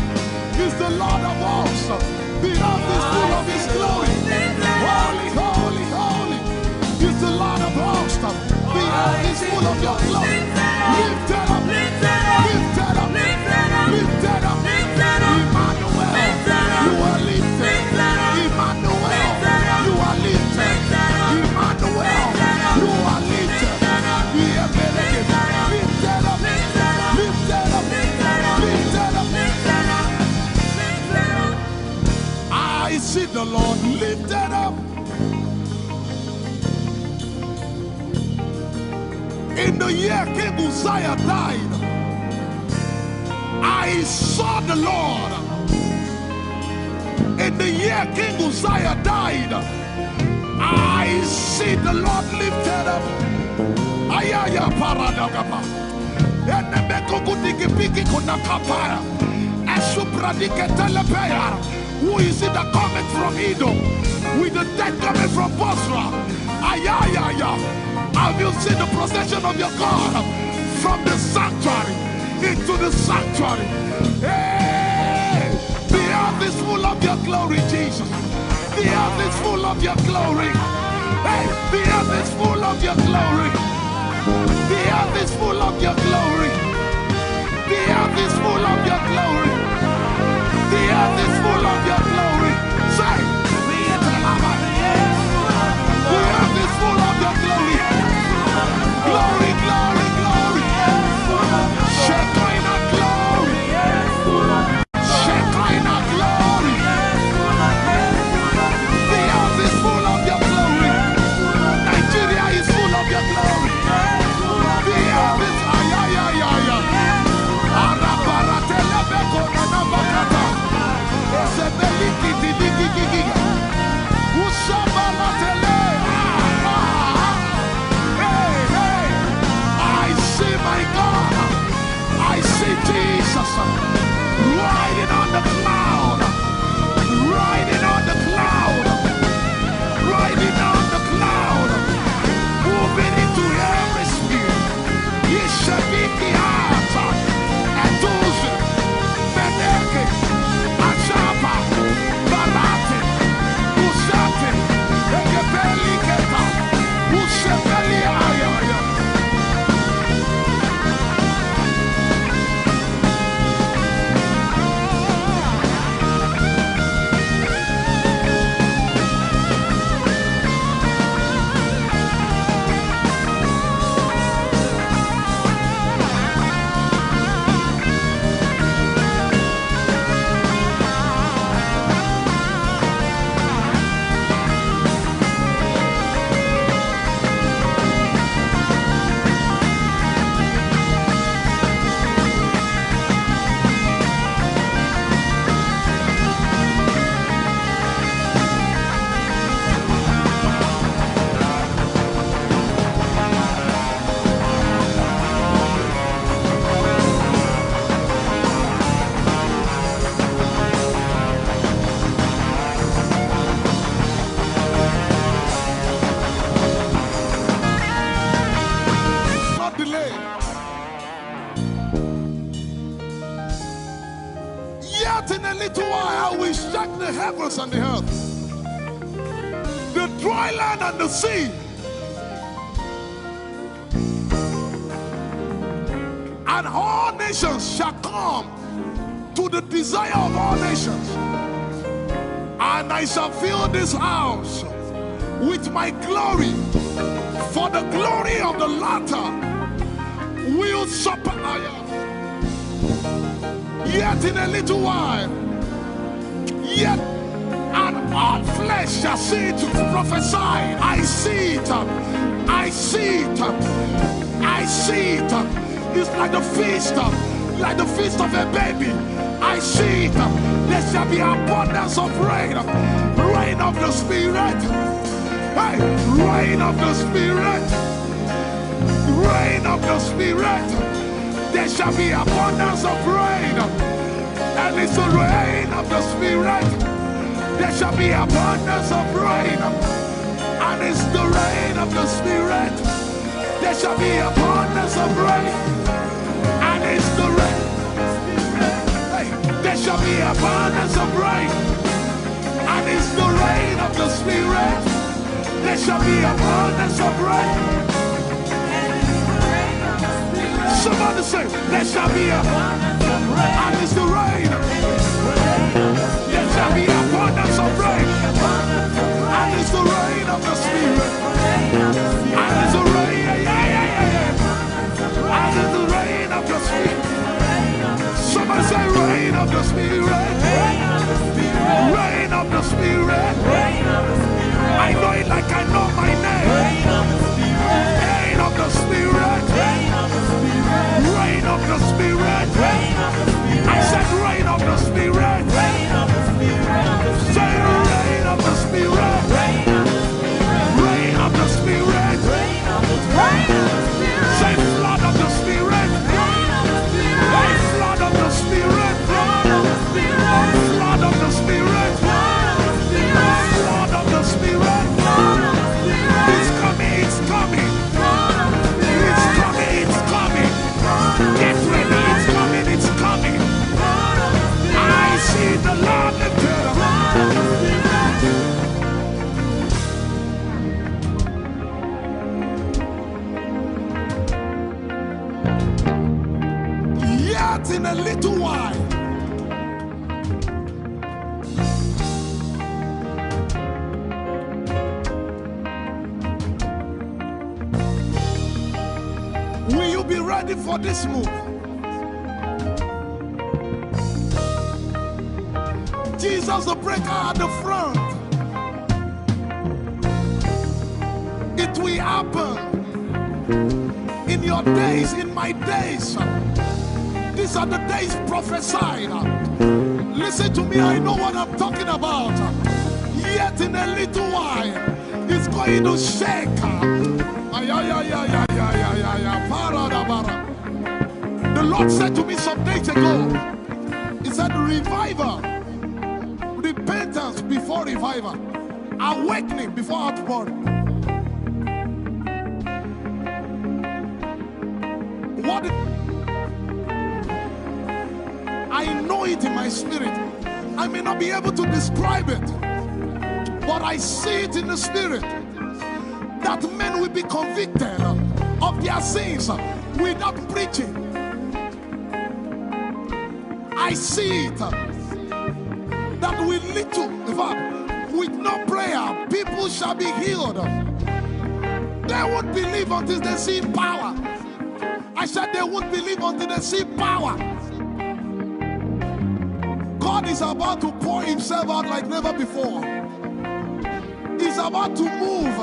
is the Lord of us. The earth is full of His glory. Holy, holy, holy is the Lord of hosts. The earth is full of Your glory. Lifted up, lifted up, lifted up, lifted up, lifted up. Emmanuel, You are lifted. Emmanuel, You are lifted. Emmanuel, You are lifted. Lifted up, lifted up, lifted up, lifted up. I see the Lord lifted up. In the year King Uzziah died, I saw the Lord. In the year King Uzziah died, I see the Lord lifted up. Ayaya paradagaba. Enemeko kudigipiki kunakapaya. Esupradike telepaya. Who is it that cometh from Edom? With the dead coming from Bosra. Ayaya. Have you seen the procession of your God from the sanctuary into the sanctuary? Hey, the earth is full of Your glory, Jesus. The earth is full of Your glory. Hey, the earth is full of Your glory. The earth is full of Your glory. The earth is full of Your glory. The earth is full of Your glory. Say, the earth is full of Your glory. Glory, glory, glory. Shekinah glory. Shekinah glory. The earth is full of Your glory. Nigeria is full of Your glory. The earth is ayayayaya. Arabaratelebeko nanabakata. Esebelikitilikikiki. Ushabalatele. My God, I see Jesus riding on the cloud, riding on the cloud, riding on the cloud, moving into every sphere. Yeshabiki Hata, Etuzi, Meneke, Achapa, Barate, Usate, Ekepeli Keta, Ushepeli Ayaya. Yet in a little while I will shake the heavens and the earth. dry land and the sea. And all nations shall come to the desire of all nations. And I shall fill this house with my glory, for the glory of the latter will supply. Yet in a little while, yet and all flesh shall see it, prophesy. I see it, I see it, I see it. It's like the feast of a baby. I see it. There shall be abundance of rain, rain of the Spirit. Hey, rain of the Spirit, rain of the Spirit. There shall be abundance of rain, and it's the rain of the Spirit. There shall be abundance of rain, and it's the rain of the Spirit. There shall be abundance of rain, and it's the rain. Hey, there shall be abundance of rain, and it's the rain of the Spirit. There shall be abundance of rain. Somebody say, there shall be abundance of rain, and it's the rain. There shall be abundance of rain, and it's the rain of the Spirit. And it's the rain, and it's the rain of the Spirit. Somebody say, rain of the Spirit, rain of the Spirit. I know it like I know my name. Rain of the Spirit, rain of the Spirit. I said rain of the Spirit. Say rain of the Spirit, rain of the Spirit. Say flood of the Spirit. Say flood of the Spirit. Flood of the Spirit. Flood of the Spirit. It's coming, it's coming. It's coming, it's coming. Get ready, it's coming, it's coming. I see the Lord lifted up. Yet in a little while, will you be ready for this move? Jesus the breaker at the front. It will happen in your days, in my days. These are the days prophesied. Listen to me, I know what I'm talking about. Yet in a little while, it's going to shake. The Lord said to me some days ago, He said, revival, repentance before revival, awakening before outpouring. What? I know it in my spirit. I may not be able to describe it, but I see it in the spirit, that men will be convicted of their sins without preaching. I see it, that with little, in fact, with no prayer, people shall be healed. They won't believe until they see power. I said they won't believe until they see power. God is about to pour Himself out like never before. He's about to move.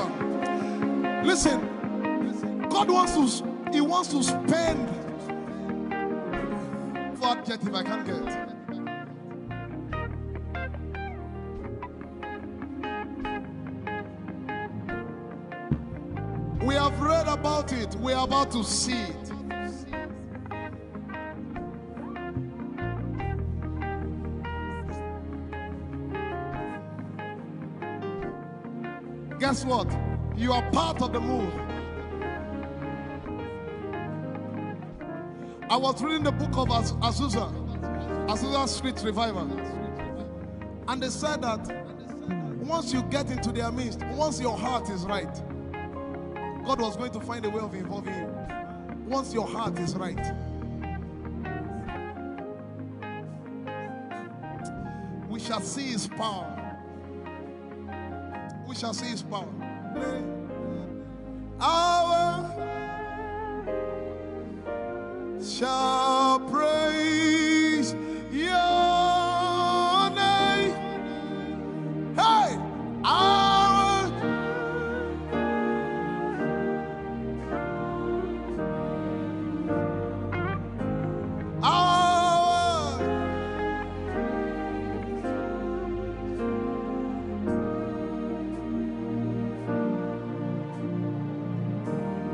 Listen, God wants to, He wants to spend. What adjective I can't get. We have read about it. We are about to see it. Guess what? You are part of the move. I was reading the book of Azusa Street Revival, and they said that once you get into their midst, once your heart is right, God was going to find a way of involving you. Once your heart is right. We shall see his power. We shall see his power. Our shall praise your name. Hey, our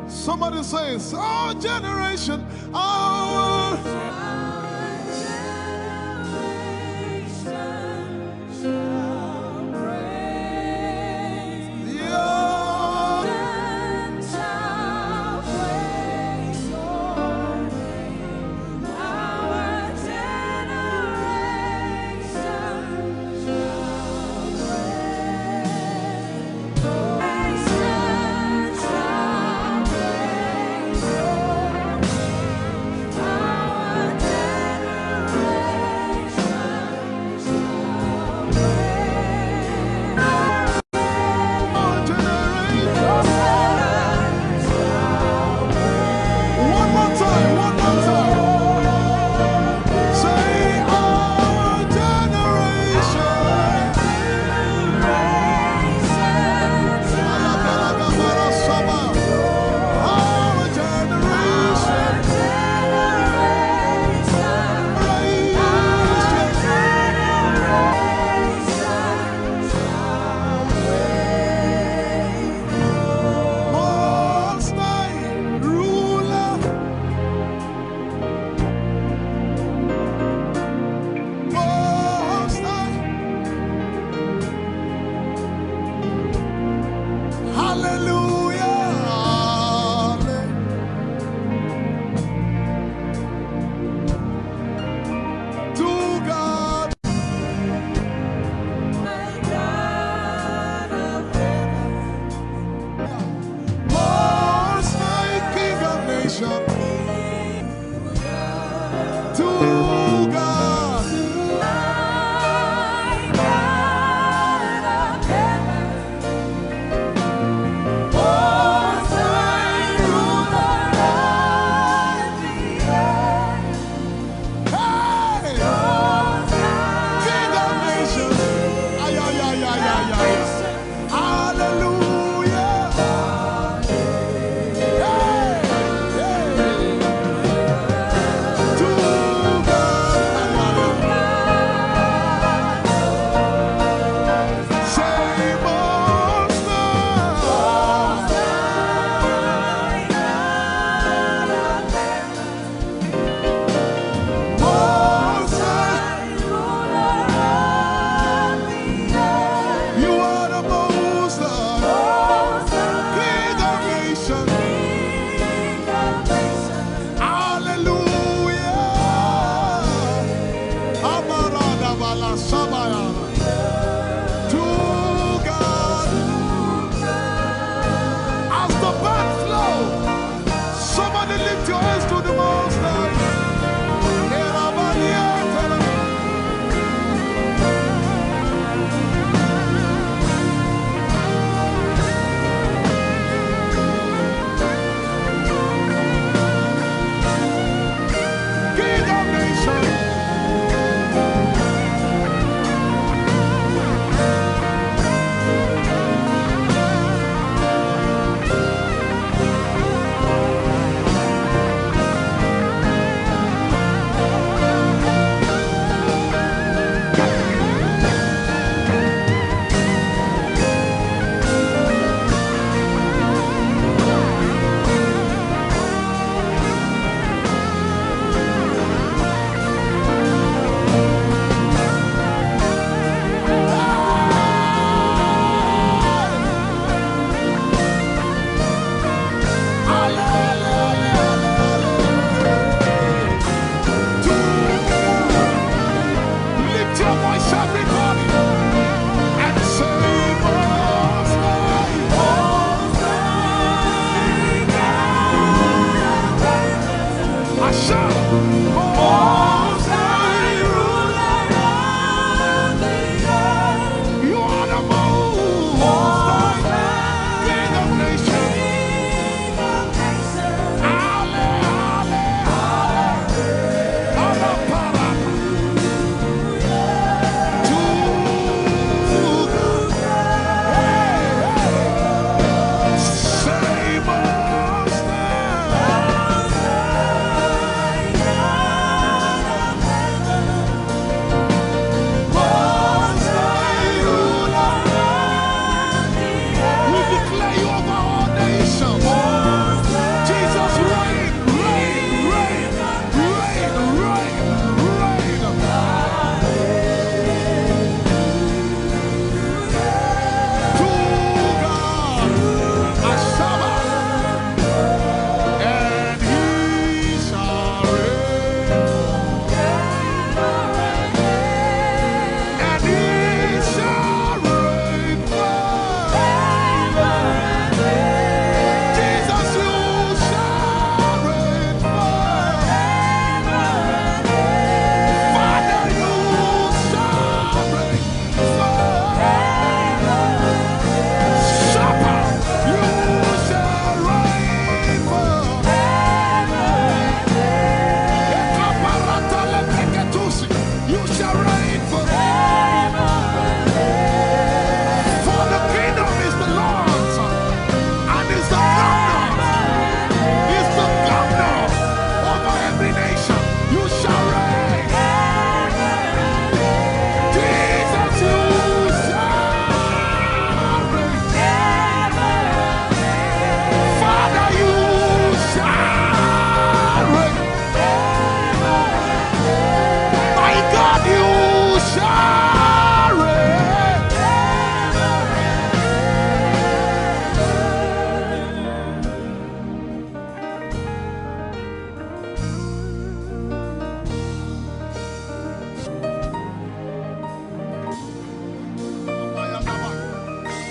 somebody says, our generation, our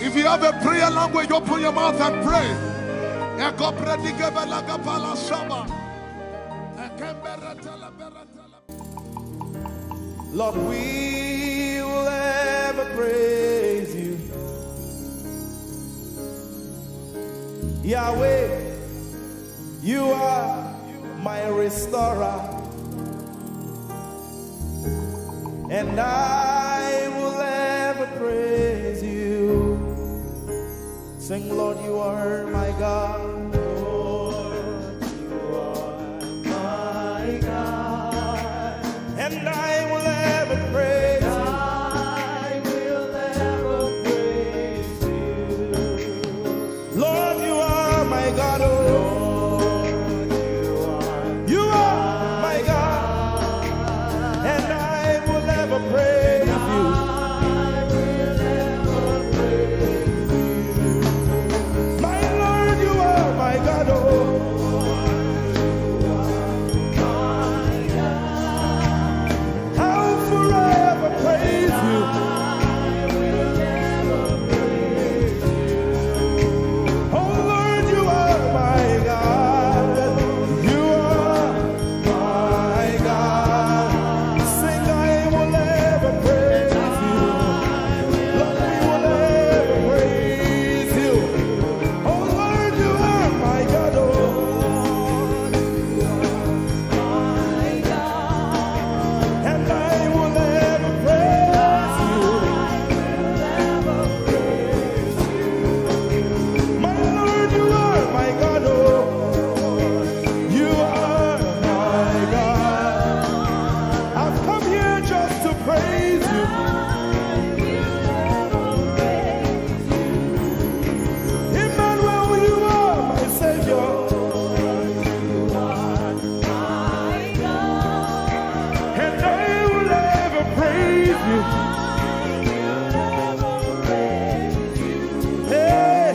If you have a prayer language, open your mouth and pray. Lord, we will ever praise you. Yahweh, you are my restorer, and I will ever praise you. Sing, Lord, you are my God. Lord, you are my God, and I will ever praise you. I will ever praise you. Lord, you are my God. Oh, Lord, you are my God, and I will ever praise you. My Lord, you are my God. Oh, I'll forever praise you. Oh Lord, you are my God. You are my God. Sing, I will ever praise you. Lord, we will ever praise you. Oh Lord, you are my God. Oh, and I will ever praise you. My Lord, you are my God. Oh, you are my God. I've come here just to praise you. Emmanuel, you are my Savior. And I will ever praise you. Hey,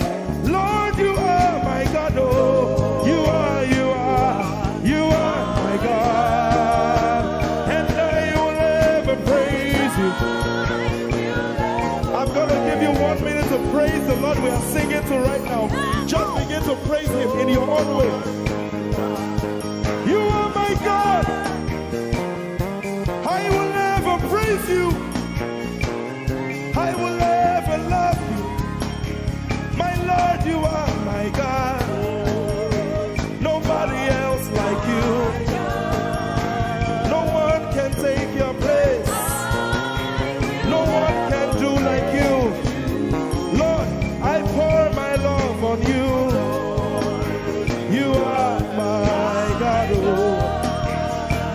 Lord, you are my God. Oh, you are my God. And I will ever praise you. I'm going to give you 1 minute to praise the Lord. We are singing to right now. Just begin to praise him in your own way. You are my God. I will ever praise you. I will ever love you. My Lord, you are my God. Nobody else like you. No one can take your place. No one can do like you. Lord, I pour my love on you. You are my God. Oh,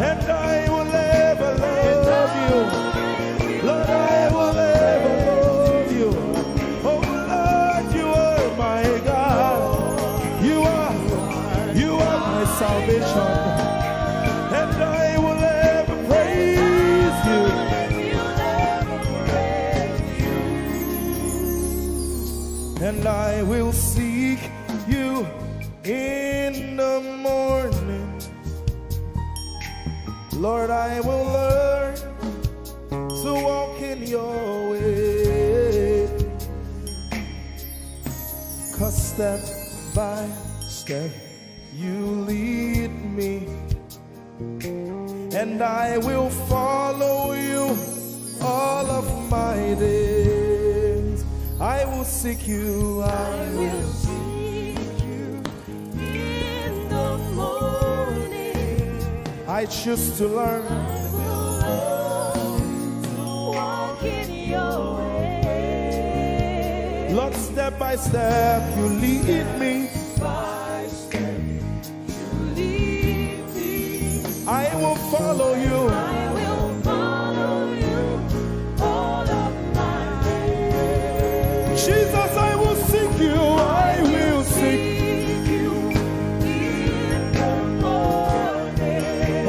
and I will ever love you. Lord, I will ever love you. Oh Lord, you are my God. You are my salvation. And I will ever praise you. And I will seek you in the morning. Lord, I will learn to walk in your way. 'Cause step by step you lead me, and I will follow you all of my days. I will seek you, I will seek you in the morning. I choose to learn. I will learn to walk in your way. Lord, step by step you lead me. By step you lead me. I will follow you. I will follow you all of my days. Jesus, I will seek you. I will seek. you in the morning.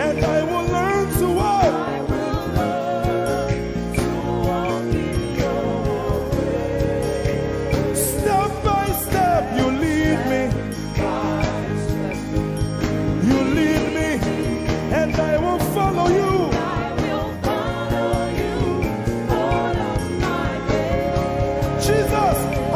And I will learn to walk. I will learn to walk in your way. Step by step you lead me. You lead me. And I will follow you. I will follow you all of my days. Jesus, I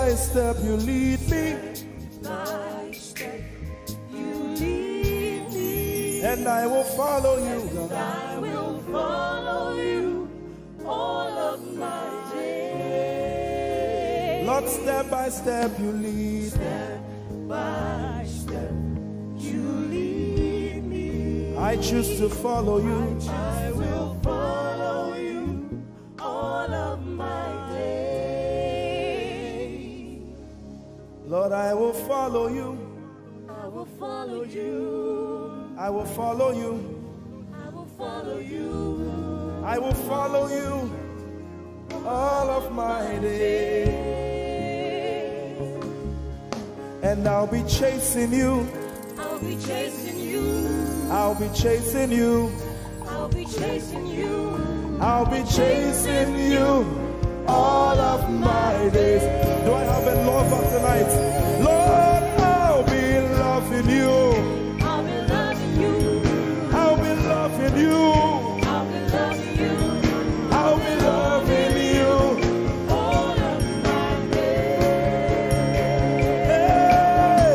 by step you lead me, by step you lead me, and I will follow you, God. I will follow you all of my days. Lord, step by step you lead me. By step you lead me, I choose to follow you. I will follow you all of my days. Lord, I will follow you. I will follow you. I will follow you. I will follow you I will follow you all of my days. And I'll be chasing you. I'll be chasing you. I'll be chasing you. I'll be chasing you. I'll be chasing you all of my days. Do I have a lover tonight? Lord, I'll be loving you. I'll be loving you. I'll be loving you. I'll be loving you I'll be loving you. all of my days. Hey,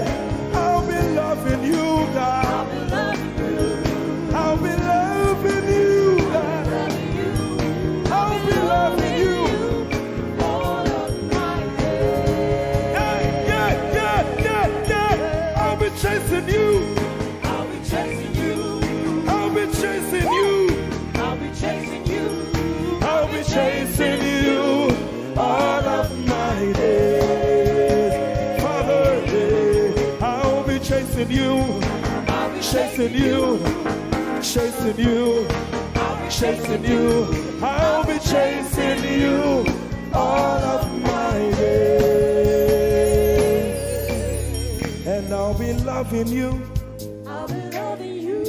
I'll be loving you, God. I'll be loving you. I'll be loving you, God. Loving you. I'll be loving you. All of my days. Yeah. I'll be chasing you. I'll be chasing you. I'll be chasing you. I'll be chasing you. I'll be chasing you all of my days. Father, I'll be chasing you. I'll be Chasing you. Chasing you. Chasing you. I'll be chasing you all of my days. And I'll be loving you. I'll be loving you.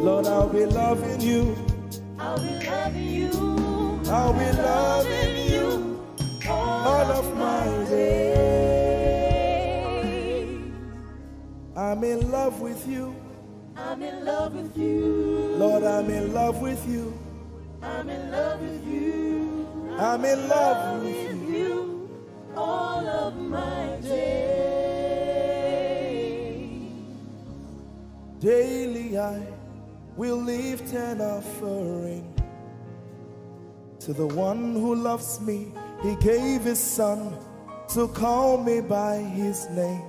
Lord, I'll be loving you. I'll be loving you. I'll be loving you all of my days. I'm in love with you. I'm in love with you. Lord, I'm in love with you. I'm in love with you. I'm in love with With you. you all of my days. Daily I will lift an offering to the one who loves me. He gave his son to call me by his name.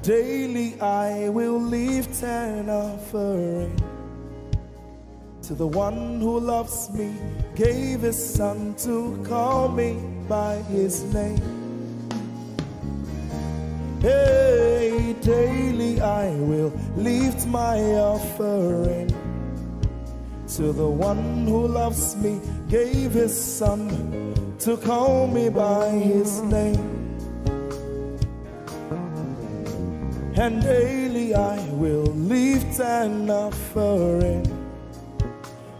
Daily I will lift an offering to the one who loves me, gave his son to call me by his name. Hey, daily I will lift my offering to the one who loves me, gave his son to call me by his name. And daily I will lift an offering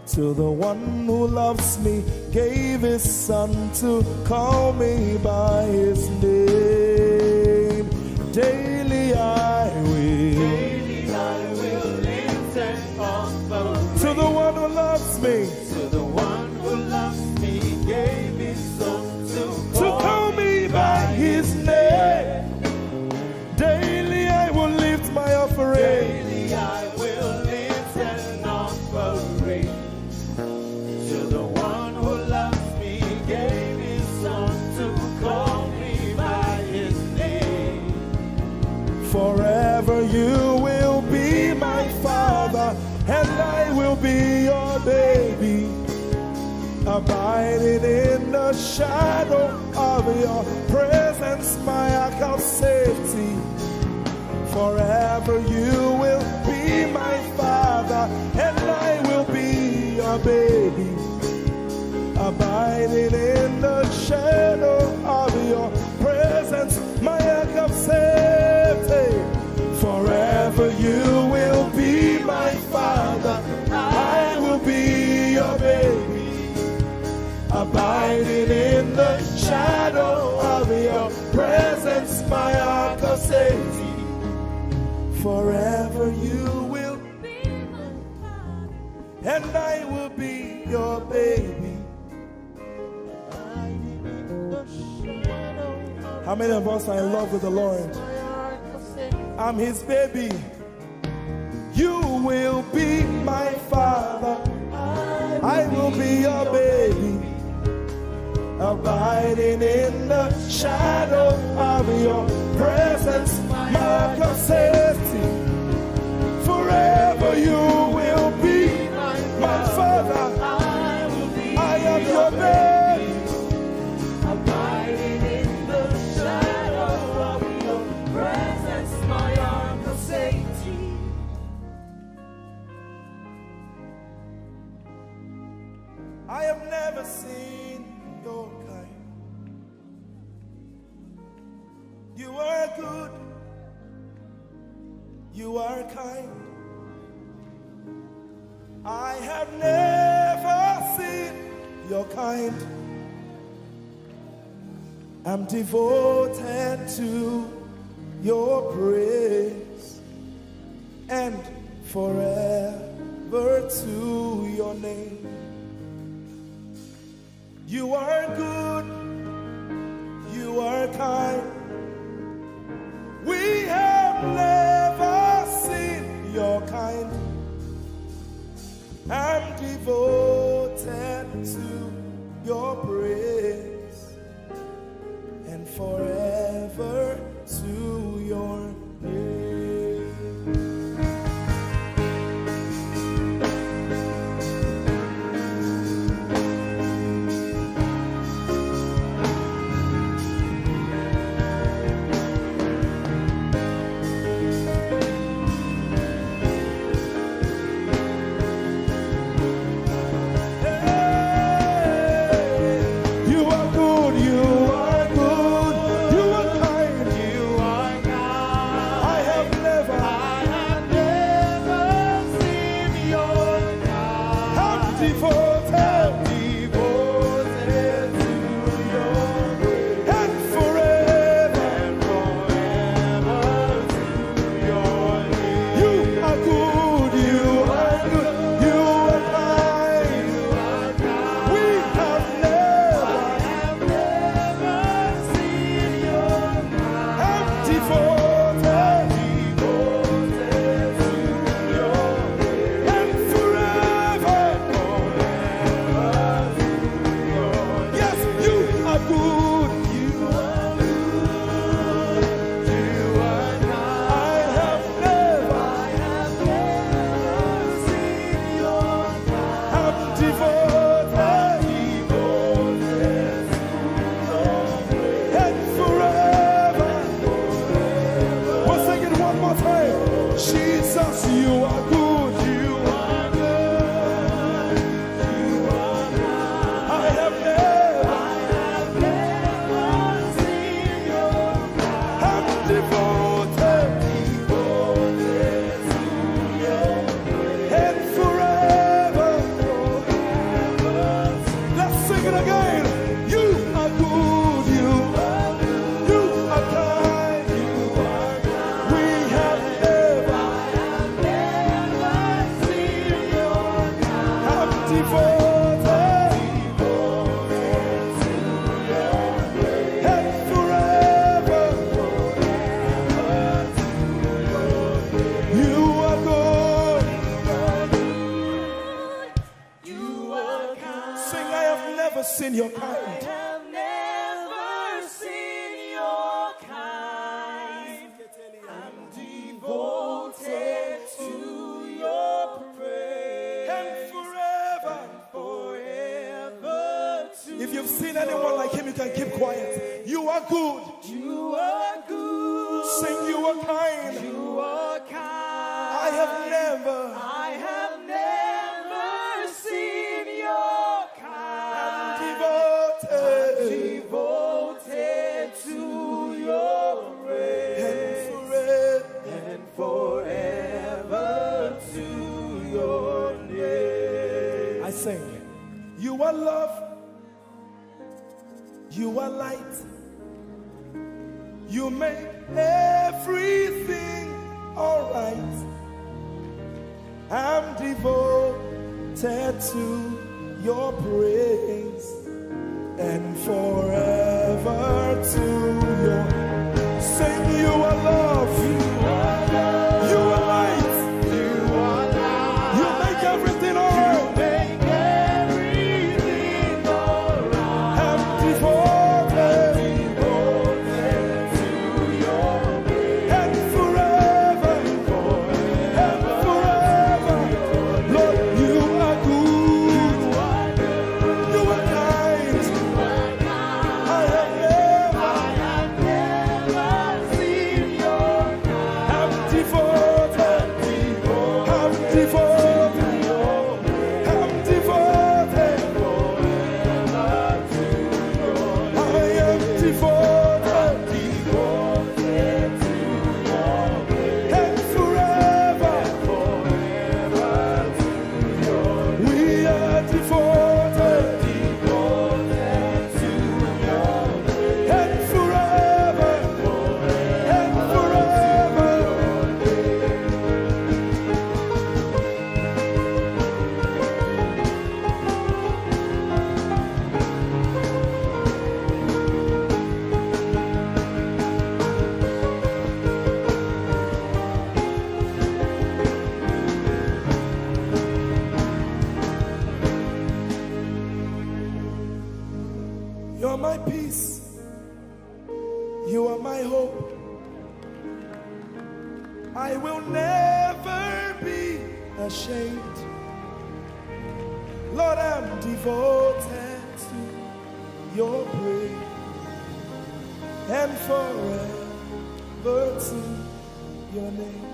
to the one who loves me, gave his son to call me by his name. Daily I will lift an offering to the one who loves me, to the one who loves me, gave his son to call me by his name. Daily I will lift my offering. Daily I will lift an offering to the one who loves me, gave his son to call me by his name. Forever you will be my father, and I will be your baby, abiding in the shadow of your presence, my ark of safety. Forever you will be my father, and I will be your baby, abiding in the shadow of your presence, my ark of safety. Forever you will be my father, I will be your baby, abiding in the shadow of your presence, my ark of safety. Forever you will be my father, and I will be your baby, How many of us are in love with the Lord? I'm his baby. You will be my father. I will be your baby. Abiding in the shadow of your presence. Mark of safety. Forever you will be my father. I am your baby. Abiding in the shadow of your presence, my arms of safety. I have never seen your kind. You are good. You are kind. I have never seen your kind. I'm devoted to your praise and forever to your name. You are good, you are kind. We have never seen your kind. I'm devoted to your praise and forever to your name. You are good, you are good, you are kind, you are kind. I have never seen your kind. I'm devoted to your grace and forever to your name. You are good, you are good, you are kind. We have never seen your kind. I'm devoted to your grace and forever. Yes, you are good. You are good. You are kind. I have never seen your kind. I'm devoted and forever. We'll sing it one more time. Jesus, you are good. You are good. You are kind. I have never seen your kind. I'm devoted and forever. Let's sing it again. You are good. You are kind. We have never seen your kind. I'm devoted and forever. You are good. You are kind. Sing, I have never seen your kind. have never seen your kind. I'm devoted to your praise And forever. forever to If you've seen anyone like him, you can keep quiet. You are good. you are good. Sing, you are kind. You are kind. I have never seen your kind. devoted Devoted to your praise and forever. and forever to your name. I sing. You are love. You are light. You make everything alright. I'm devoted to your praise and forever to your sing you are love. You are light. You make everything alright. I'm devoted. And forever. Lord, you are good. You are kind. I have never seen your kind. I'm devoted. I'm devoted. I'm devoted. I am devoted. And forever. We are devoted. And forever. And forever. You're my peace. You are my hope. I will never be ashamed. Lord, I'm devoted to your praise and forever to your name.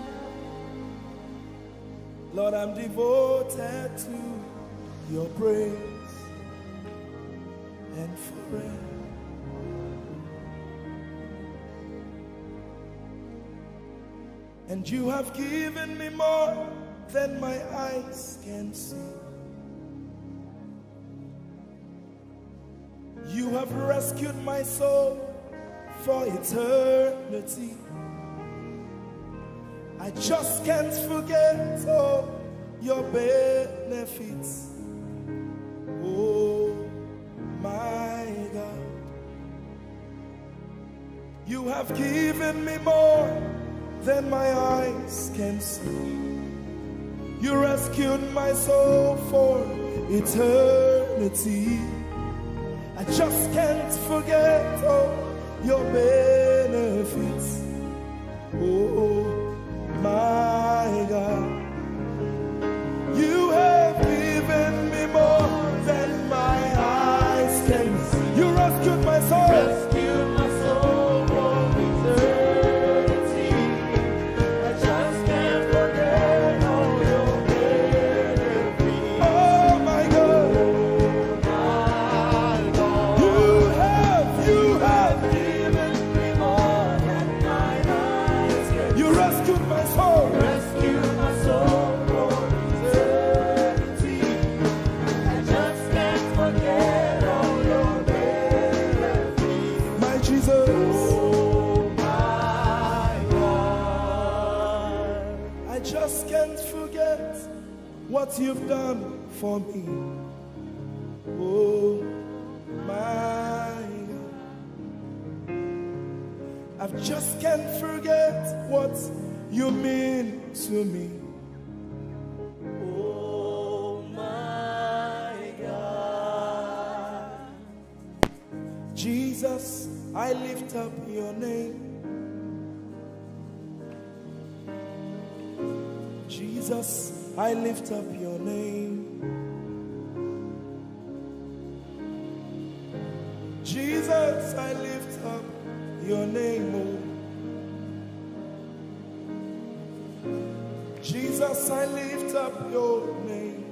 Lord, I'm devoted to your praise and forever. And you have given me more than my eyes can see. You have rescued my soul for eternity. I just can't forget all your benefits. Oh my God, you have given me more than my eyes can see. You rescued my soul for eternity. I just can't forget all your benefits. Oh my God, you have given me more than my eyes can see. You rescued my soul. Rescued my soul from eternity. I just can't forget all your benefits. Oh my God, you have Given me more than my eyes can you rescued my soul. rescue my soul from eternity. I just can't forget all your benefits. My Jesus, Oh my God, I just can't forget what you've done for me. Oh my God, I just can't forget what you mean to me. oh my God. Jesus, I lift up your name. Jesus, I lift up your name. Jesus, I lift up your name. Oh. Jesus, I lift up your name.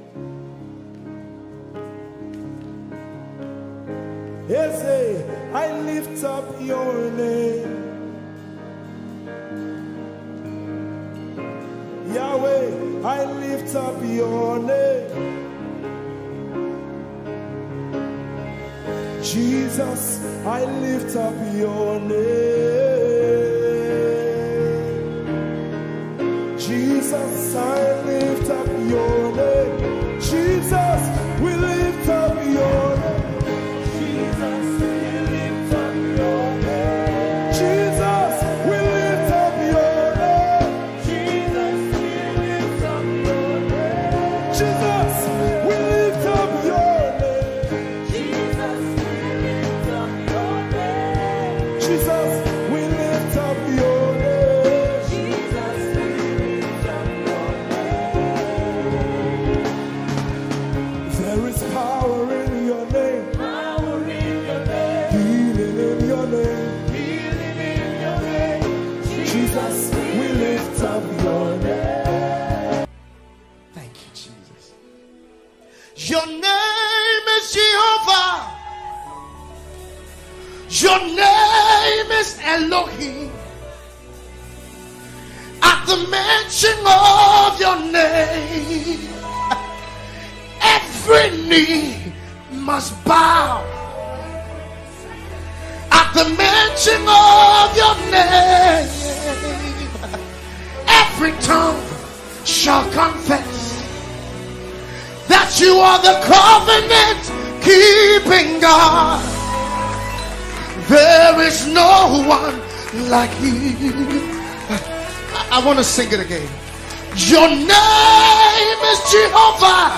Yes, I lift up your name. Yahweh, I lift up your name. Jesus, I lift up your name. Jesus, I lift up your name. Jesus, we lift up your name. Jesus, we lift up your name. Jesus, we Jesus, we lift up your name. Jesus, we lift up your name. There is power in your name. Power in your name. Healing in your name. Healing in your name. Jesus, we lift up your name. Thank you, Jesus. Your name is Jehovah. Your name is Elohim. At the mention of your name, every knee must bow. At the mention of your name, every tongue shall confess that you are the covenant keeping God. There is no one like you. I want to sing it again. Your name is Jehovah.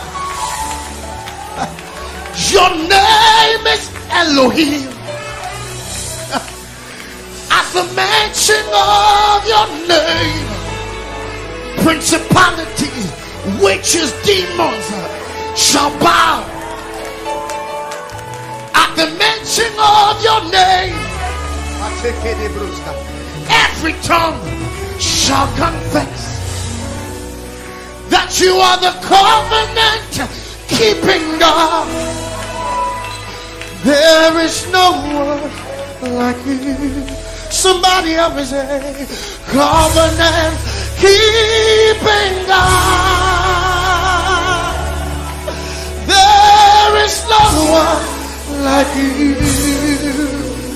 Your name is Elohim. At the mention of your name, principalities, witches, demons shall bow. At the mention of your name, every tongue shall confess that you are the covenant keeping God. There is no one like you. Somebody ever say, covenant keeping God. There is no one like you.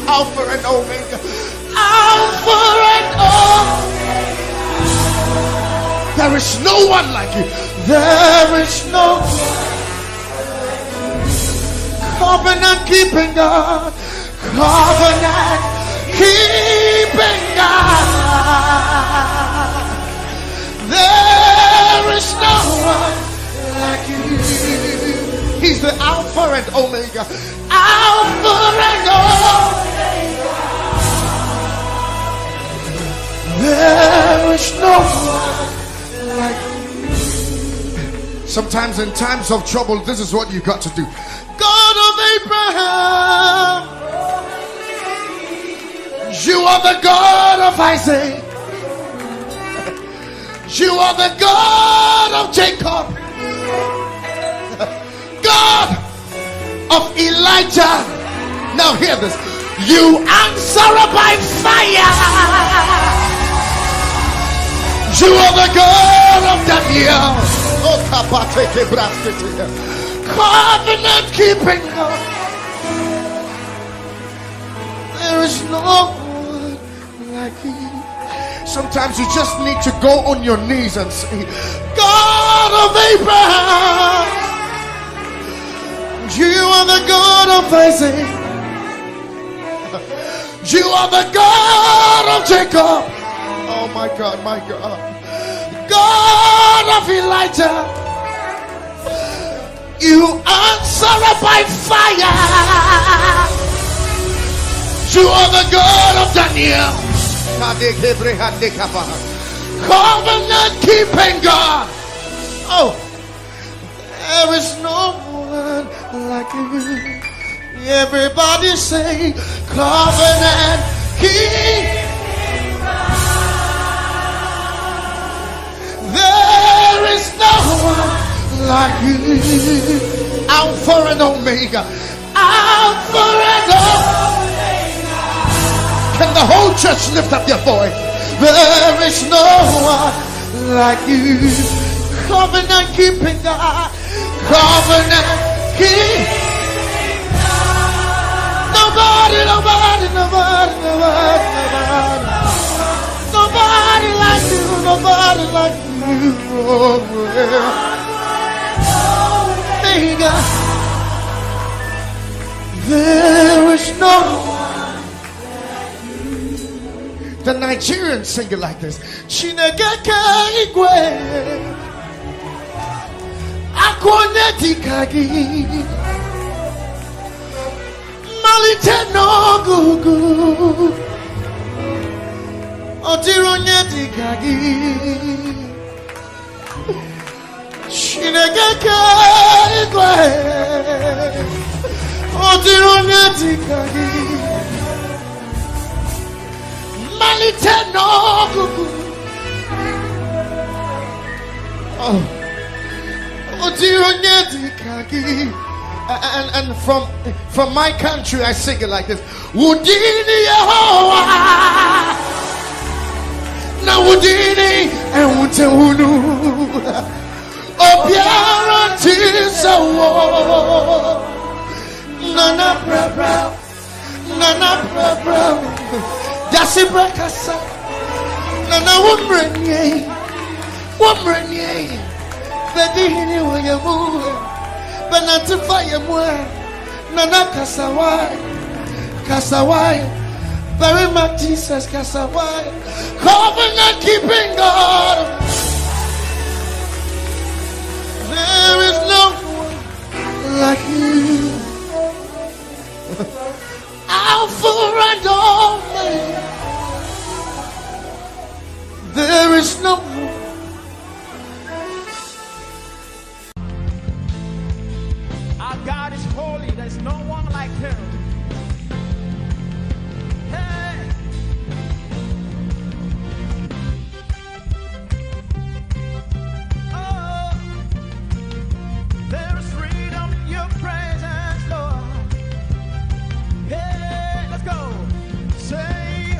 Alpha and Omega. Alpha and Omega. There is no one like you. There is no one. Covenant keeping God. Covenant keeping God. There is no one like you. He's the Alpha and Omega. Alpha and Omega. There is no one like you. Sometimes in times of trouble, this is what you got to do. God of Abraham, you are the God of Isaac. You are the God of Jacob. God of Elijah. Now hear this. You answer by fire. You are the God of Daniel. Oh, covenant keeping God. There is no one like you. Sometimes you just need to go on your knees and say, God of Abraham, you are the God of Isaac. You are the God of Jacob. Oh my God, my God. God of Elijah. You answer by fire. You are the God of Daniel. Covenant keeping God. Oh, there is no one like you. Everybody say, covenant keeping God. There is no one like you. Alpha and Omega. Alpha and Omega. Can the whole church lift up their voice? There is no one like you. Covenant keeping God. Covenant keeping God. Nobody, nobody, nobody, nobody, nobody. Nobody like you. Nobody like you. Oh, Omega. There is no one. The Nigerians sing it like this. Chineke igwe akwone dikagi malite no gugu kagi. Shinagaka igwe. Odironyeti kagi. Malite no gugu. Oh. Odironyeti kagi. And from my country, I sing it like this. Wudini Yehovah, na wudini and wutehunu. Obiara tisawo, nana bra, dasi brakasa, nana wumrenye, baby hini wayamu. Benatify more, Nana Kasawai, very much Jesus Kasawai, covenant keeping God. There is no one like you, Alpha and Omega. There is no one. God is holy, there's no one like him. Hey. Oh, there is freedom in your presence, Lord. Hey, let's go. Say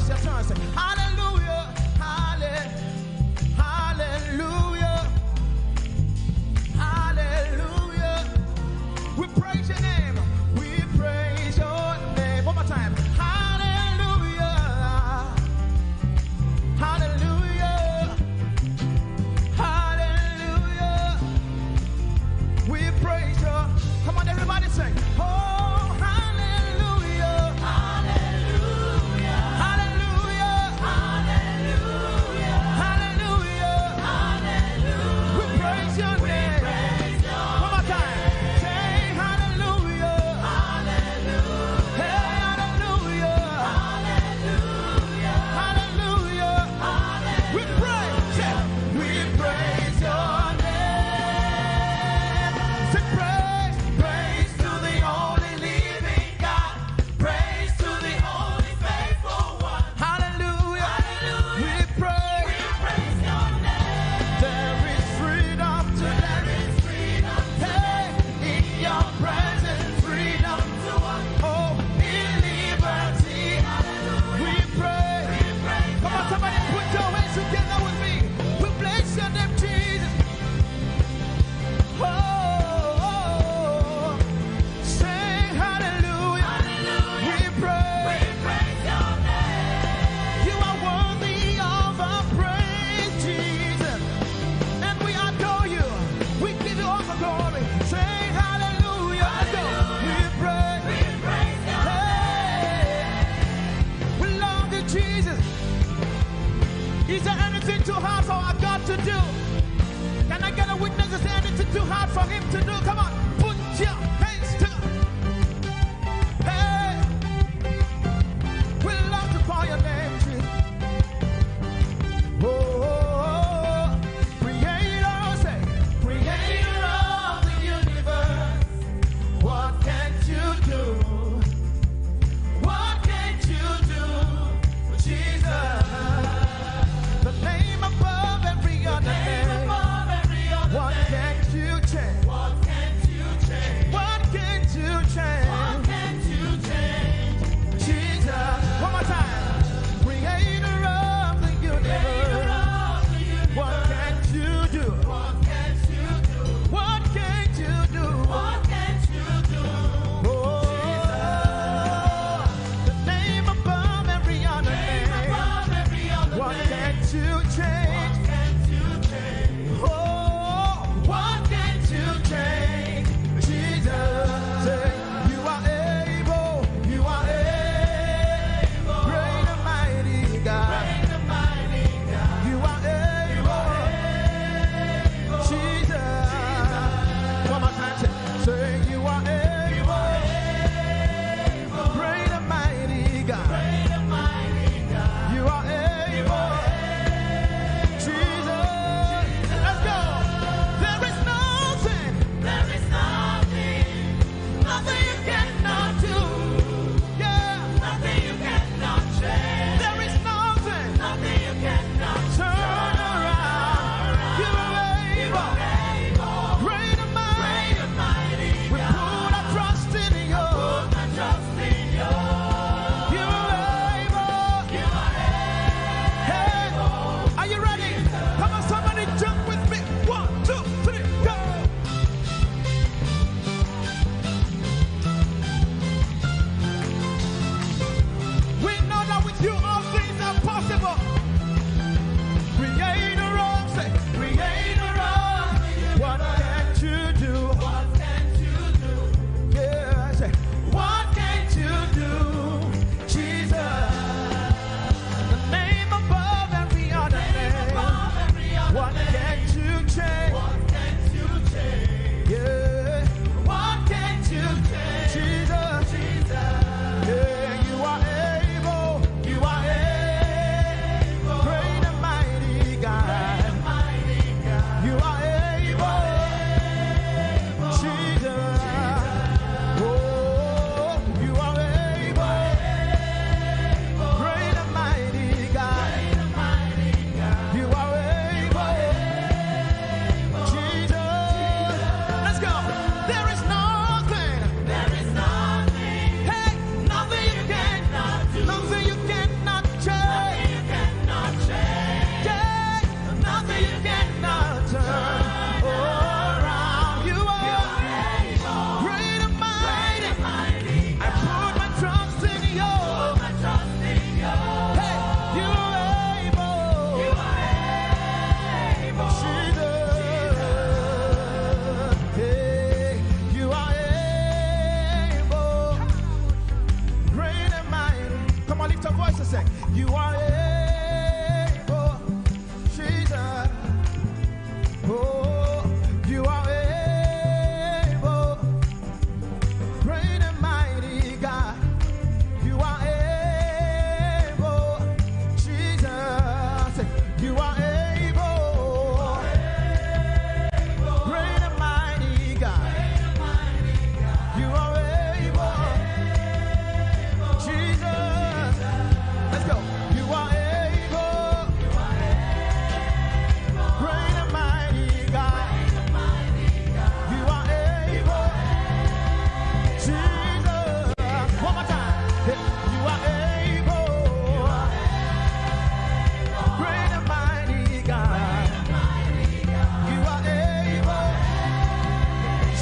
turn, say, hallelujah, hallelujah, hallelujah. We praise your name. We praise your name. One more time. Hallelujah, hallelujah, hallelujah. We praise your. Come on, everybody sing. Oh, hallelujah, hallelujah, hallelujah, hallelujah, hallelujah, hallelujah. We praise your name. One more time. Say hallelujah, hallelujah, hey, hallelujah, hallelujah, hallelujah. We praise, say, we praise your name. Say praise, praise to the only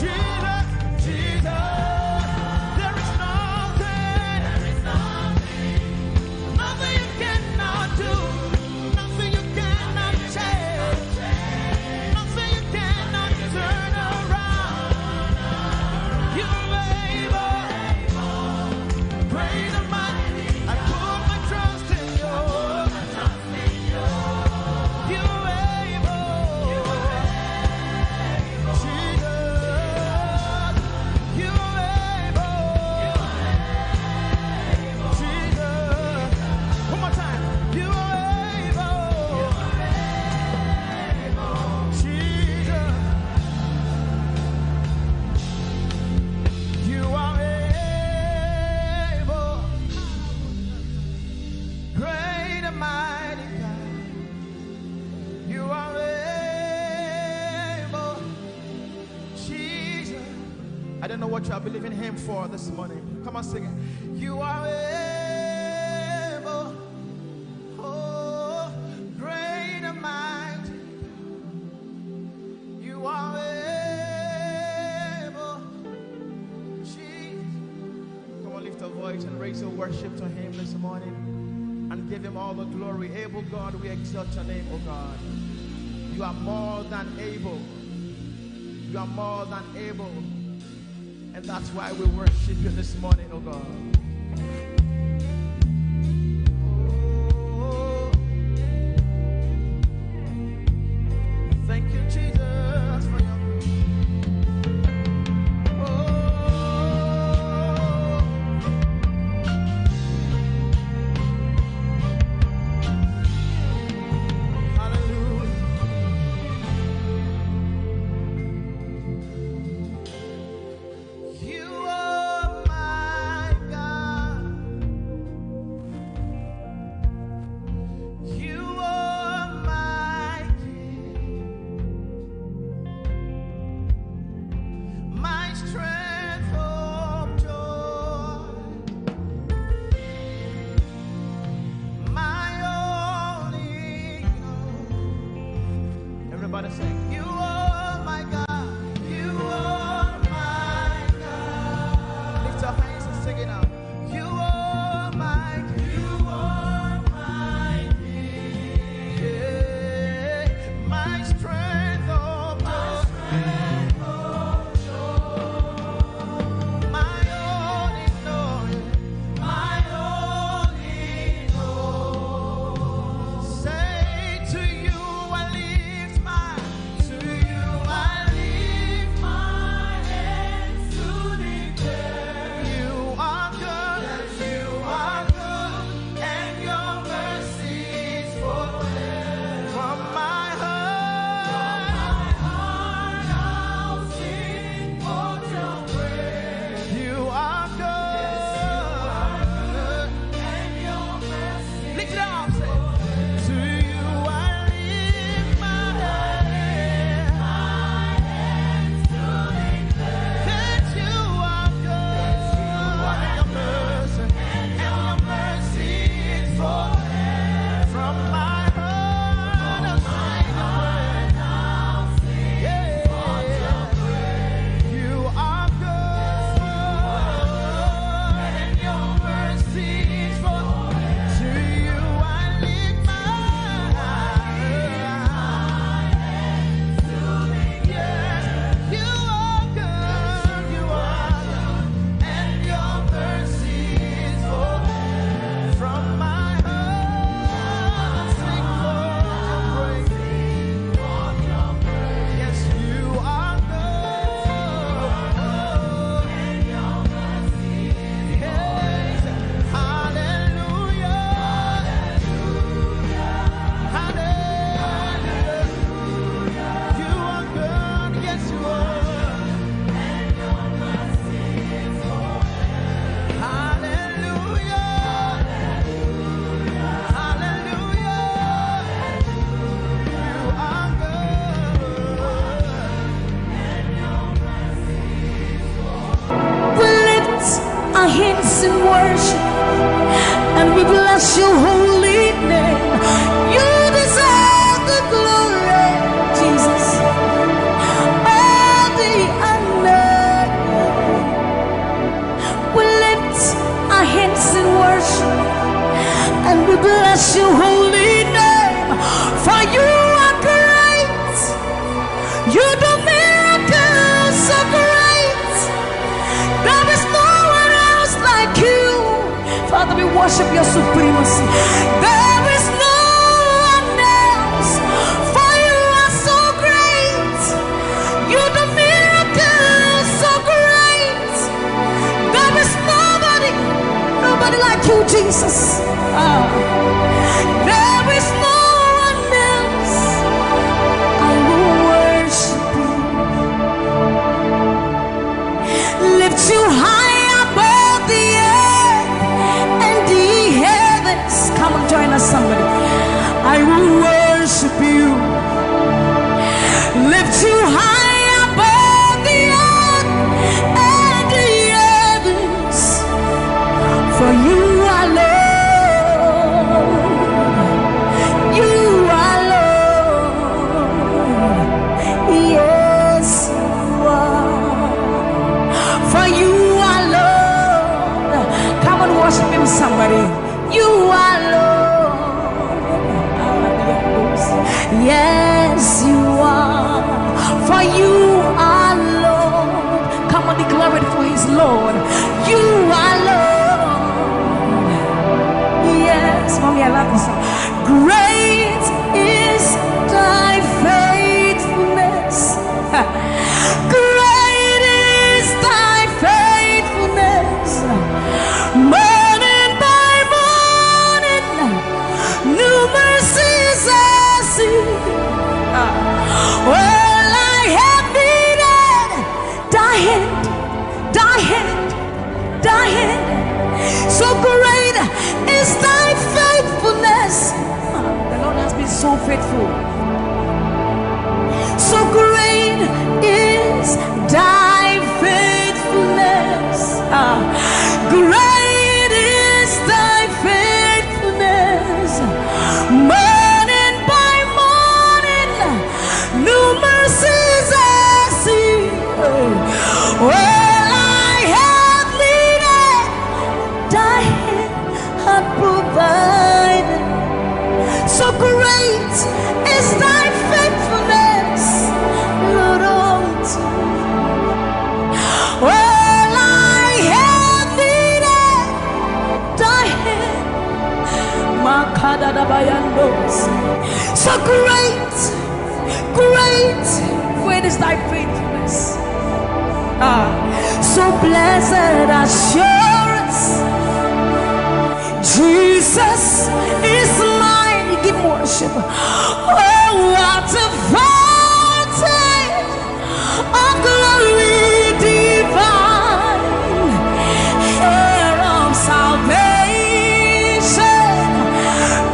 Jesus, Jesus. There is nothing, nothing you cannot do, nothing you cannot change, nothing you cannot turn around. You're able, great and mighty. I put my trust in you. You're able, Jesus. You're able, Jesus. One more time. You're able, Jesus. You are able, great and mighty God. You are able, Jesus. I don't know what you are believing Him for this morning. Come on, sing it. You are able, oh, great and mighty. You are able, Jesus. Come on, lift a voice and raise your worship to Him this morning and give Him all the glory. Able God, we exalt your name, oh God. You are more than able. You are more than able. And that's why we worship you this morning, oh God. Oh, thank you, Jesus, for your hallelujah. You are my God. You are my King. My strength of joy. My only God. Everybody sing. You are my God. You are my God. Lift your hands and sing it out. You are my King. You are my King. Yeah. My strength of joy. My only God. My only God. Say to you I lift my, to you I lift my hands to declare you are good, you are good, and your mercy is forever. From my heart I'll sing for your praise. You are good, and your mercy. Lift it up, say. To you I lift my hands to declare that you are good, and your mercy is forever. From my heart I'll sing your praise. You are good, and your mercy is forever. To you I lift my hands to declare you are good, you are good, and your mercy is forever. From my heart I sing for your praise. Yes, you are good, and your mercy is forever. Hallelujah, hallelujah. You are good, yes you are. And your mercy is forever. Hallelujah, hallelujah. You are good, and your mercy is forever. We lift our hands in worship and we bless your holy name. You deserve the glory, Jesus. All the honor. bless your holy name, for you are great. You do miracles so great. There is no one else like you. Father, we worship your supremacy. There is no one else, for you are so great. You do miracles so great. There is nobody like you, Jesus. There is no one else. I will worship you. Lift you high above the earth and the heavens. Come and join us, somebody. I will worship you. Lift you high above the earth and the heavens. For you are Lord. You are Lord. Yes, you are. For you are Lord. Come and worship him, somebody. You are Lord. Yes, you are. For you are Lord. Come on, declare it for his Lord. You are Lord. Yes, mommy, I love this song. Great is thy faithfulness. Great is thy faithfulness. Morning by morning, new mercies I see. All I have needed, thy hand, thy hand, thy hand. So great is thy faithfulness. The Lord has been so faithful. So great is thy faithfulness. Great is thy faithfulness. Morning by morning, new mercies I see. All I have needed, thy hand hath provided. So great is thy faithfulness, Lord, unto me. All I have needed, thy hand. Makadadabayandos. So great, great, great is thy faithfulness. So blessed assurance, Jesus is mine. Give worship. Oh, what a fountain of glory divine, heir of salvation,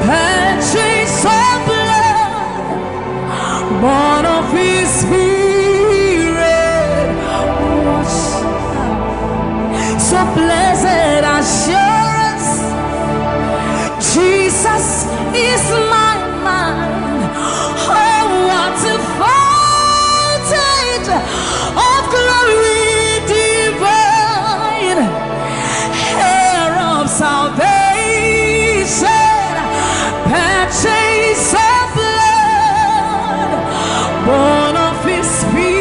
purchase of blood, born of his spirit. So blessed assurance, Jesus is my mind. Oh, what a fountain of glory divine, heir of salvation, purchase of blood, born of his spirit.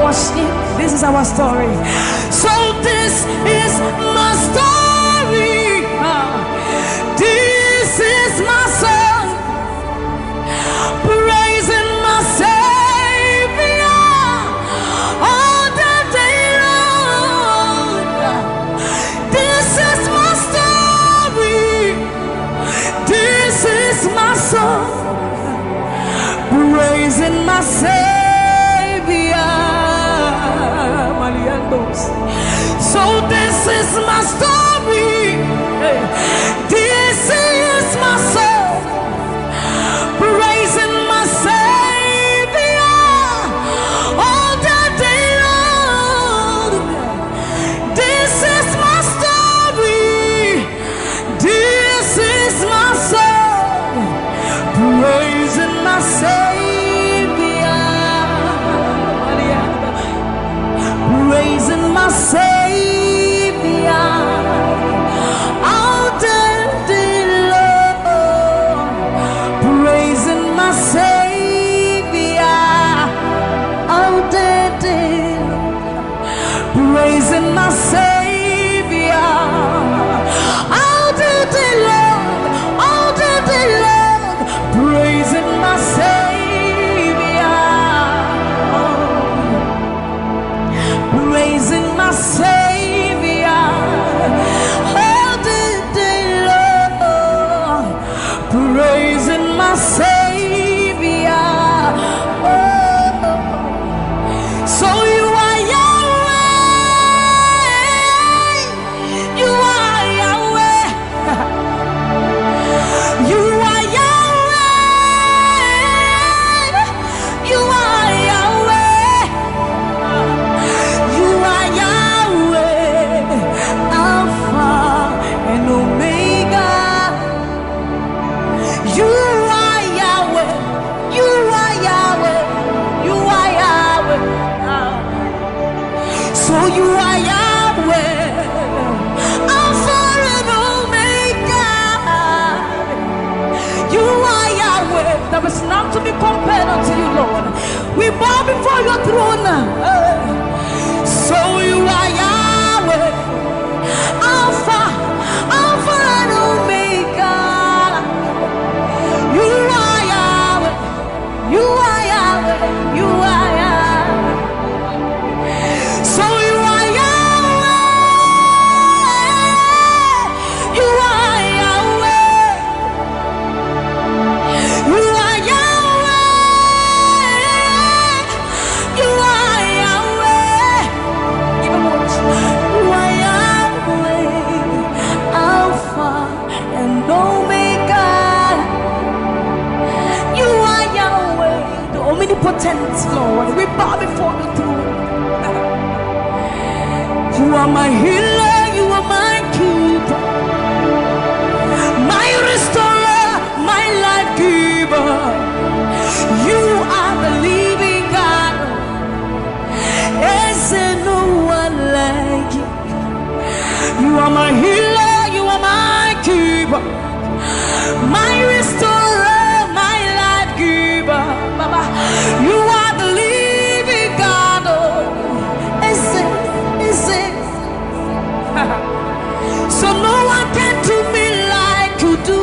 Watch it. This is our story. So this is my story. This is my song, praising my Savior all the day long. This is my story. This is my song, praising my Savior. So this Savior. All the day long, praising my Savior. Praising my Savior. All the day long, praising my Savior. So you are Yahweh, you are Yahweh, you are Yahweh, you are Yahweh, you are Yahweh, Alpha and Omega. You are Yahweh, you are Yahweh, you are Yahweh. So you are Yahweh, Alpha and Omega. You are Yahweh. There is none to be compared unto you, Lord. We bow before your throne. So you are Yahweh, Alpha and Omega. You are Yahweh, you are Yahweh, you are Yahweh. So you are Yahweh, you are Yahweh, you are Yahweh, you are Yahweh. Even more. You are Yahweh, Alpha and Omega. You are Yahweh, the omnipotent Lord. We bow before the throne. You are my healer, you are my keeper, my restorer, my life giver. You are the living God. Is there no one like you? You are my healer, you are my keeper, my restorer, my life giver. Baba, you are the living God. Oh, is it? So no one can do me like you do.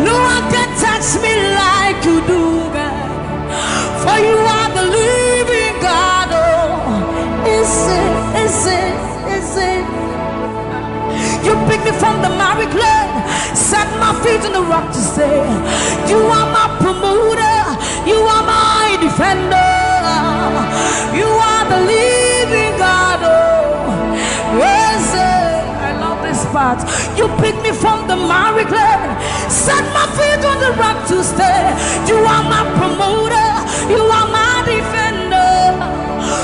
No one can touch me like you do, God. For you are the living God. Oh, is it? You picked me from the miry clay, set my feet on the rock to stay. You are my promoter, you are my defender. You are the living God. Oh, yes, I love this part. You picked me from the miry clay, set my feet on the rock to stay. You are my promoter, you are my defender.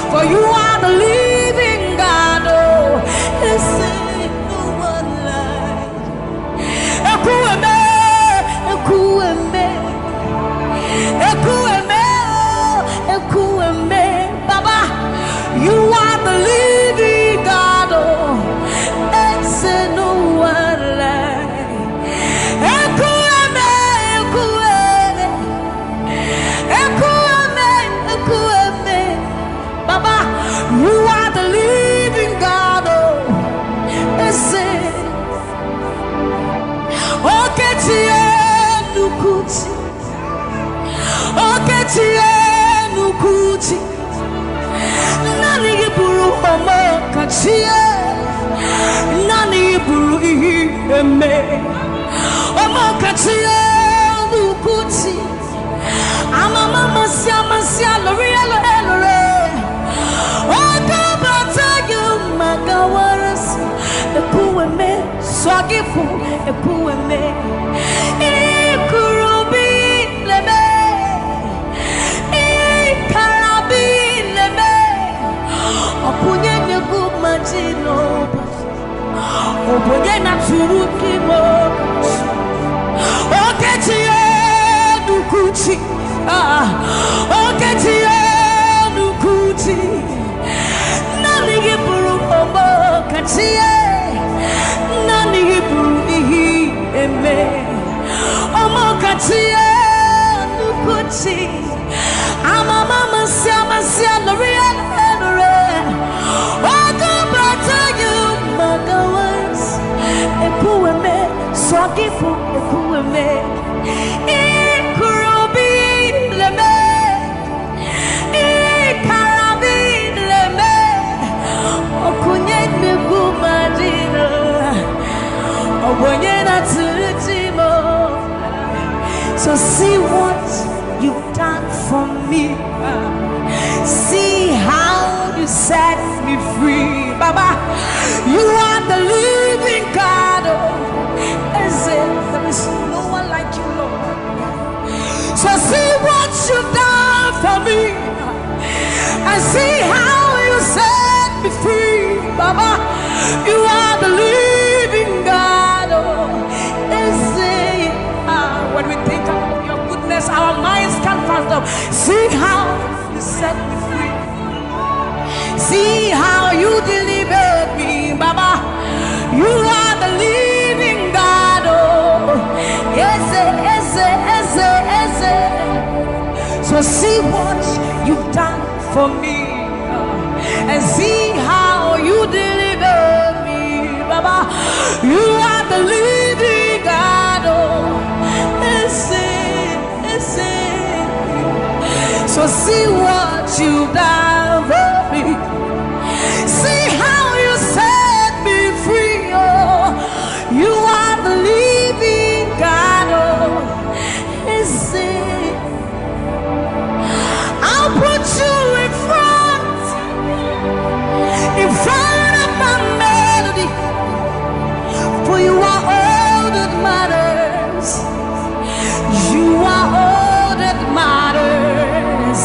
For you are the living God. Oh, yes, no one like Ekueme, Ekueme, Ekueme, Ekueme. Baba, you are the living God. Oh, it's no one like Ekueme, Ekueme, Ekueme, Ekueme. Baba, you are the living God. Oh, it's Nukuti, Nukuti, Nani Buru Homo Kachia, Nani Buru Eme, Homo Kachia, Nukuti, Amama Masia, L'Oreal, Ogabata, you Magawaras, Ekueme, Swagifu, Ekueme, Ekurubi, Leme. Opunye gumajino, opunye na turukimo. Oketie nukuti, oketie nukuti. Nani giburu omo katie, nani giburu ihi eme. Omo katie nukuti. Ama mama sia L'Oreal. Oh God. So see what you've done for me. See how you set me free. Baba, you are the living God. Oh, is it? There is no one like you, Lord. So see what you've done for me. And see how you set me free. Baba, you are the living God. Oh, is it? When we think about your goodness, our minds can't fathom. See how you set me free. See how you delivered me, Baba. You are the living God. Oh, yes, yes, yes, yes. So see what you've done for me, and see how you delivered me, Baba. You are the living God. Oh, yes, yes, yes. So see what you've done for me. See how you set me free. Oh, you are the living God. Oh, is it? I'll put you in front of my melody, for you are all that matters. You are all that matters.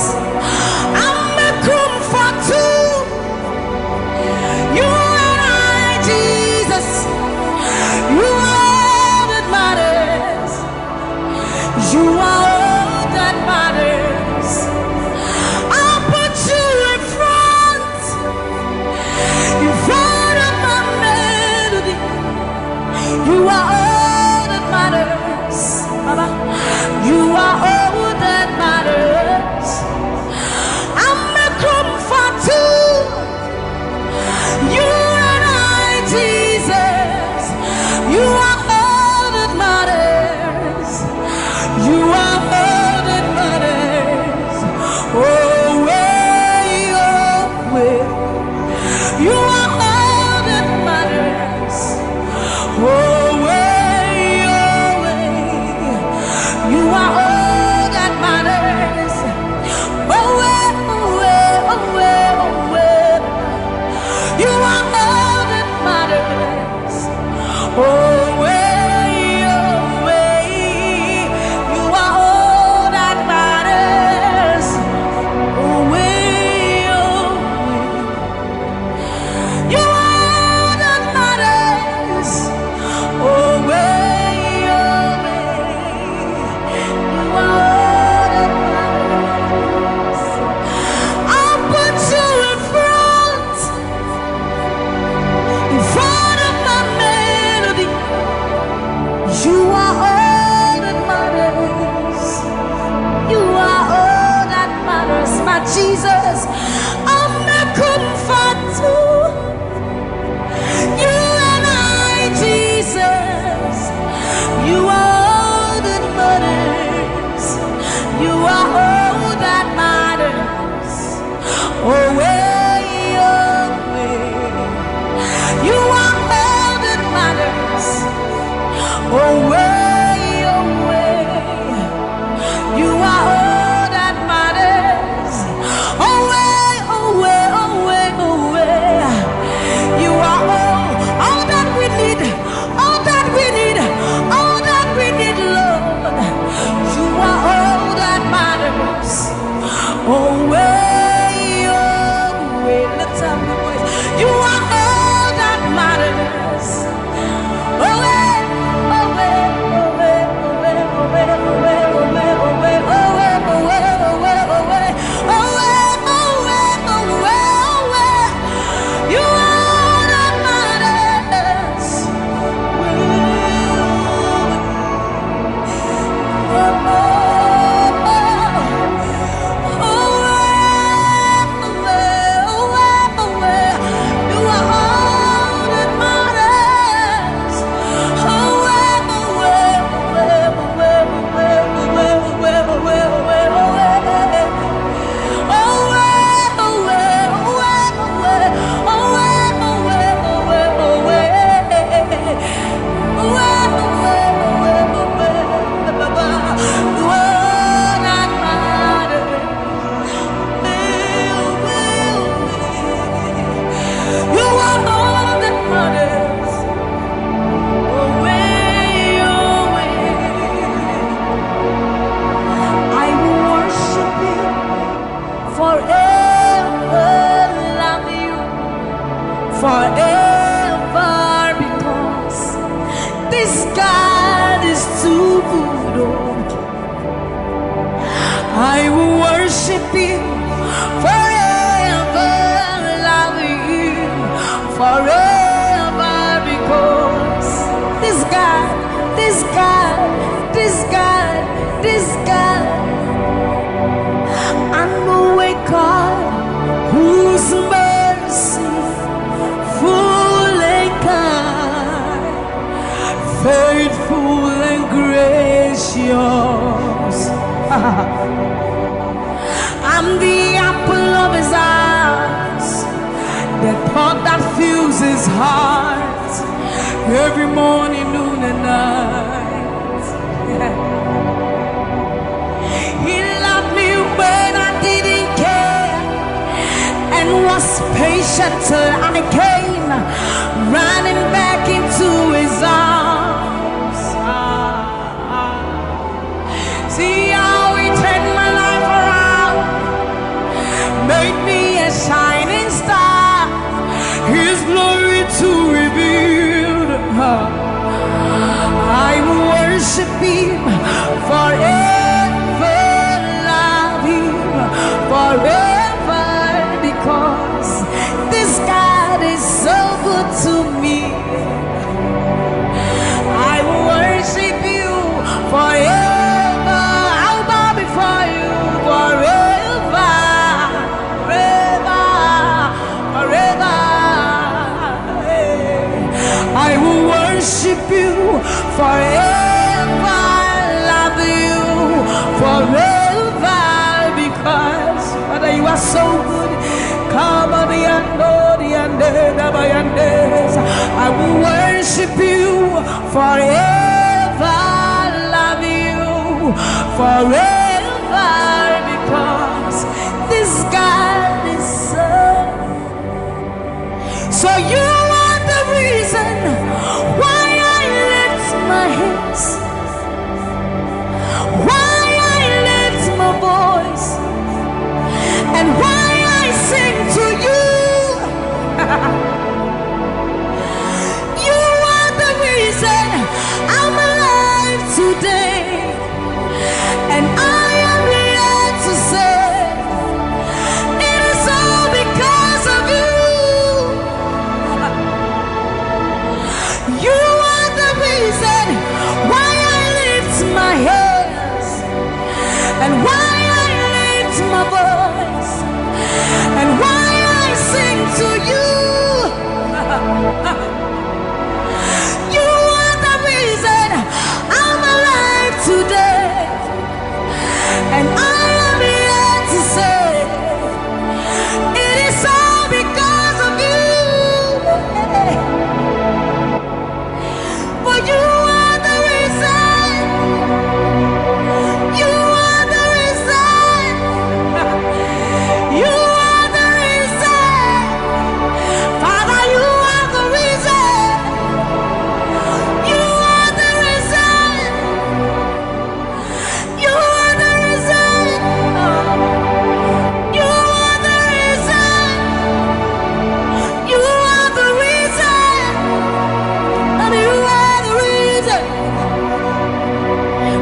forever, because this God is too good. Oh, I will worship you forever, love you forever, because this God, this God, this God, this God, I know a God whose mercy full and kind, faithful and gracious. I'm the apple of his eyes, the thought that fills his heart every morning, noon and night. He loved me when I didn't care, and was patient till I came running back into his arms. See how he turned my life around, made me a shining star, his glory to reveal. I will worship him forever, love him forever, because this God is so good to me. I will worship you forever. I'll bow before you forever, forever, forever. I will worship you forever, love you forever, because Father, you are so good. Come on, the I will worship you forever, love you forever, because this God is so you are the reason why I lift my hands, why I lift my voice, and why I sing to you. You are the reason I'm alive today, and I am here to say it is all because of you. You are the reason why I lift my hands, and why I lift my voice, and why I sing to you. You are the reason I'm alive today, and I am here to say it is all because of you. For you are the reason. You are the reason. You are the reason. Father, you are the reason. You are the reason. You are the reason. You are the reason. You are the reason. And you are the reason.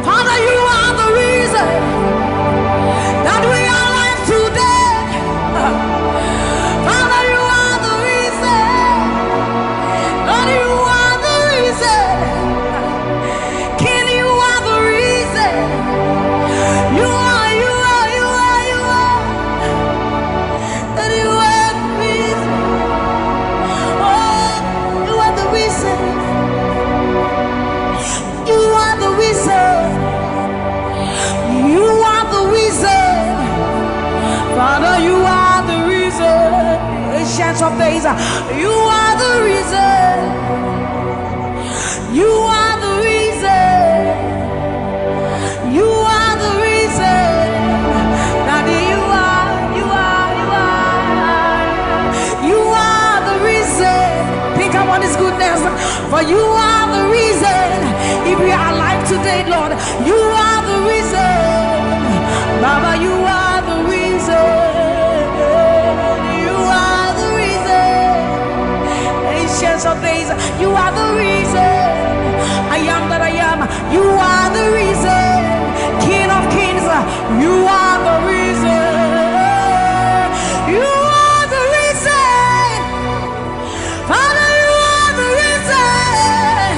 Father, you are the reason that we are alive today. Father, you are the reason. Lord, you are the reason. King, you are the reason. You are, you are, you are, you are. That you are the reason. Oh, you are the reason. You are the reason. You are the reason. Father, you are the reason. Ancients of days, you are the reason. You are the reason. You are the reason. Daddy, you are, you are, you are. You are the reason. Think about his goodness. For you are the reason. If we are alive today, Lord, you are the reason. Baba, you are the reason. You are the reason. are the reason. I am that I am. You are the reason. King of kings, you are the reason. You are the reason. Father, you are the reason.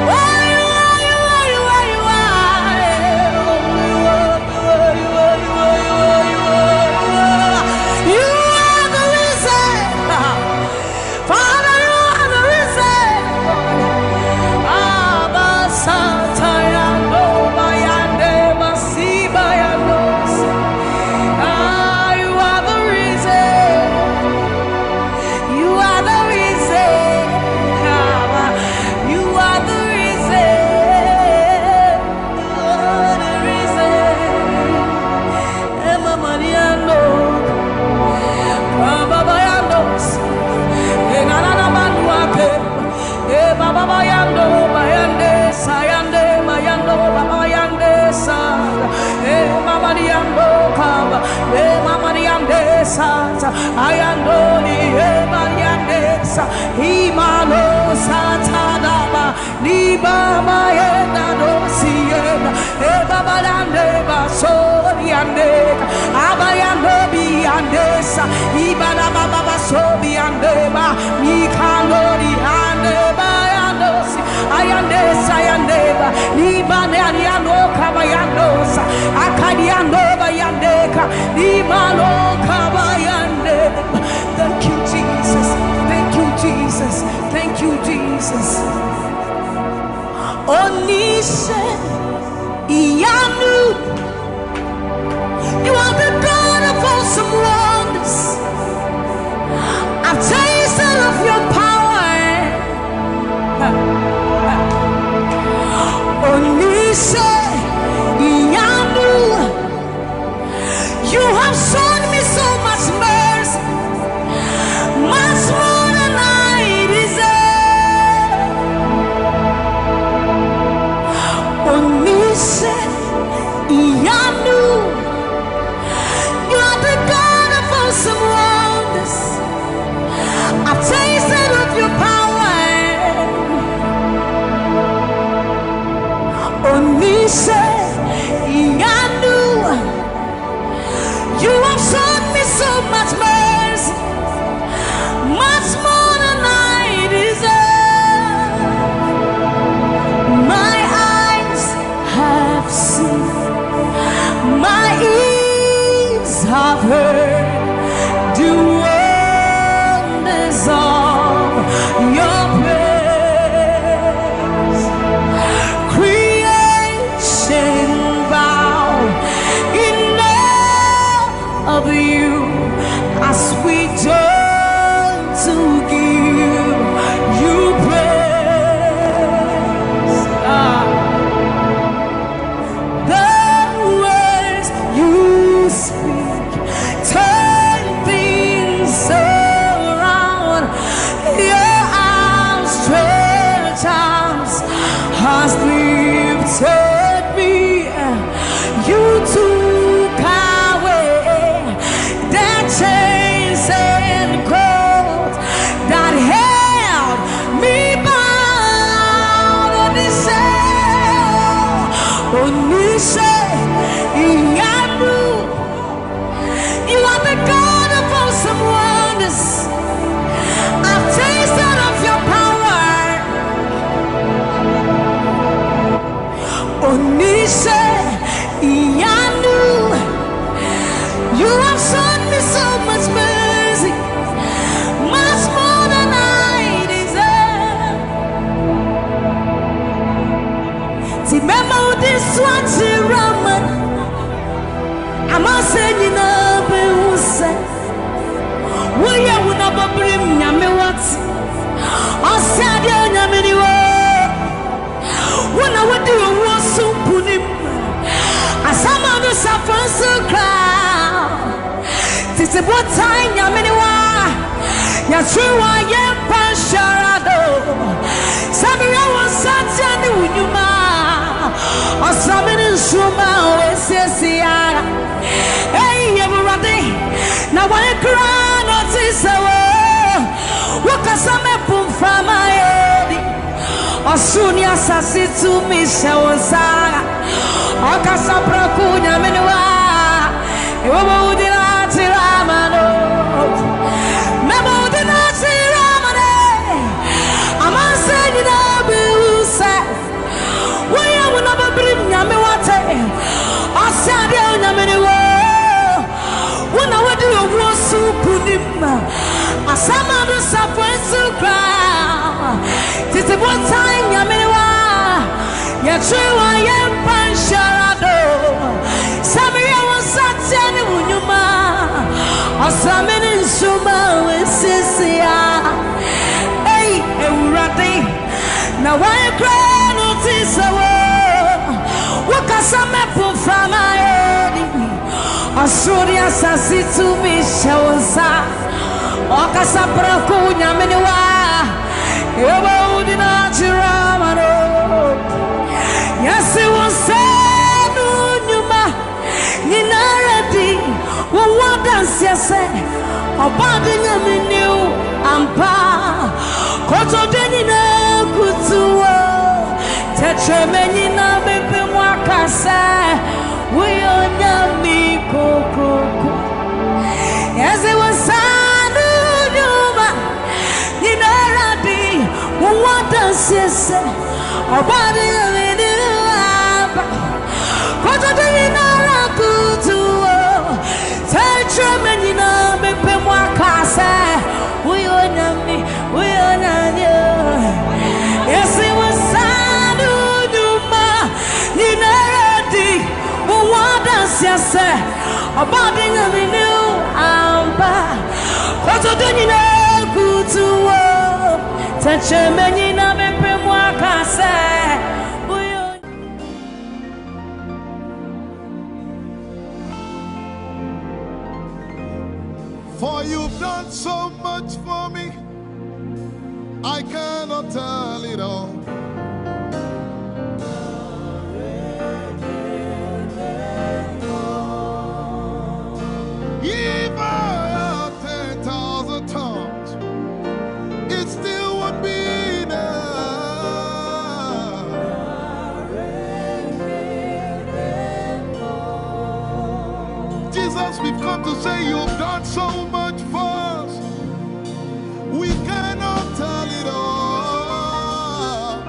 Oh, you are, you are, you are, you are. You are the reason. Father, you are the reason. Abba, Satayando, Bayande, Masibayandos. You are the reason. You are the reason. You are the reason. You are the reason. Emma Mariano, Baba Bayandos, Enana Manuake, Baba Bayando, Bayande, Sayande, Mayando, Baba Bayande, Sa, Mama Diando, Kaba, Mama Diande, Sa, Ayando, Mariande, Sa, Himano, Satadaba, Niba, Mayenda, Dosiena, Baba Dande, Basoriande, Abayando, Biandesa, Ibana Baba Sobiandeba, Mikandori, Andeba, Yandosi, Ayandesa, Yandeba, Libane, Ariano, Kabayandosa, Akadiano, Bayandeka, Limano, Kabayandeba. Thank you, Jesus. Thank you, Jesus. Thank you, Jesus. Onise, Iyanu. You are the God of awesome wonders. I've tasted of your power. Onise, Iyanu. You have shown me so much mercy, much more than I deserve. Onise, Iyanu. You are the God of awesome wonders. I've tasted of your power. Onise, Iyanu. You have shown me so much mercy, much more than I deserve. My eyes have seen, my ears have heard the wonders of your praise. Creation bow in awe of you as we turn to give you praise. The words you speak turn things around. Your outstretched arms has lifted me. You took away the chains and cords that held me bound. Onise, Iyanu. You are the God of awesome wonders. I've tasted of your power. Onise, Iyanu. You have shown me so much mercy, much more than I deserve. Remember this one, Raman. I'm not saying you know, but who said, will you never bring me what? I said, you never knew. When I would do a war so put him, as some of the suffering so crowd. This is what time you mean. Yes, you are your passion. Samuel was such a new man. Or something in Suma, always says, hey, everybody. Now, when you cry, not this, what can some from my head? Asunia sasi tu misha wazara Akasa prakunya menua Iwabo udina tiramano Memo udina tiramane Amase nina biuse Waya wunaba brim nyame wate Asade nyame niwo Wuna wadi owosu punima Asama do sapwensu kra Titi botai nyameniwa Yachua yempansharado Samiria wasateni unyuma Asameni nsuma wesisia Hey, eurati Na waekrano tisawo Wakasame pufama edi Asuri asasitu mishawosa Wakasapra kunyameniwa Yoba udina chiramano Yasi wasenu nyuma Ninaradi Wawadansi yase Obadi nyaminiu ampa Koto denina kutuwa Tetreme nina bepe mwakase Uyo nyami kokoko Yasi wasenu nyuma Ninaradi Wawadansi yase Obadi nyaminiu ampa Koto denina kutuwa Tetreme nina bepe mwakase Uyo nyami Yesi wasanu nyuma Ninaradi Wawadansi yase Obadi nyaminiu ampa Koto denina kutuwa Tetreme nina bepe mwakase For you've done so much for me, I cannot tell it all. If I had 10,000 tongues, it still would be enough. Jesus, we've come to say you've done so much for us. We cannot tell it all.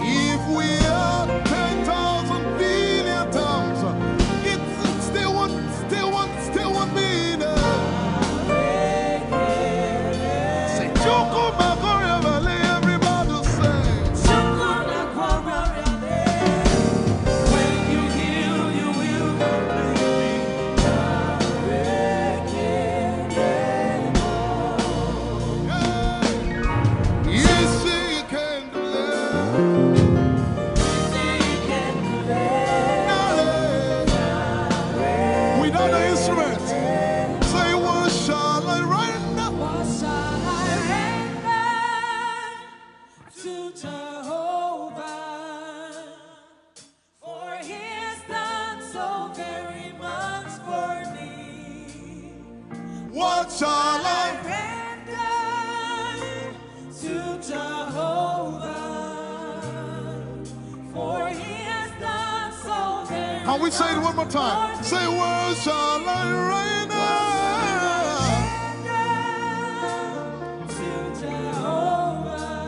If we had 10,000 billion tongues, it still would be enough. Say, Choco Magoria Valley, everybody say. Yes, he can do that. Without the instrument, say, what shall I render? What shall I render to Jehovah? For he has done so very much for me. What shall I? Render to Jehovah. For he has done so very Can we say it one more time? Say, what shall I render? to Jehovah.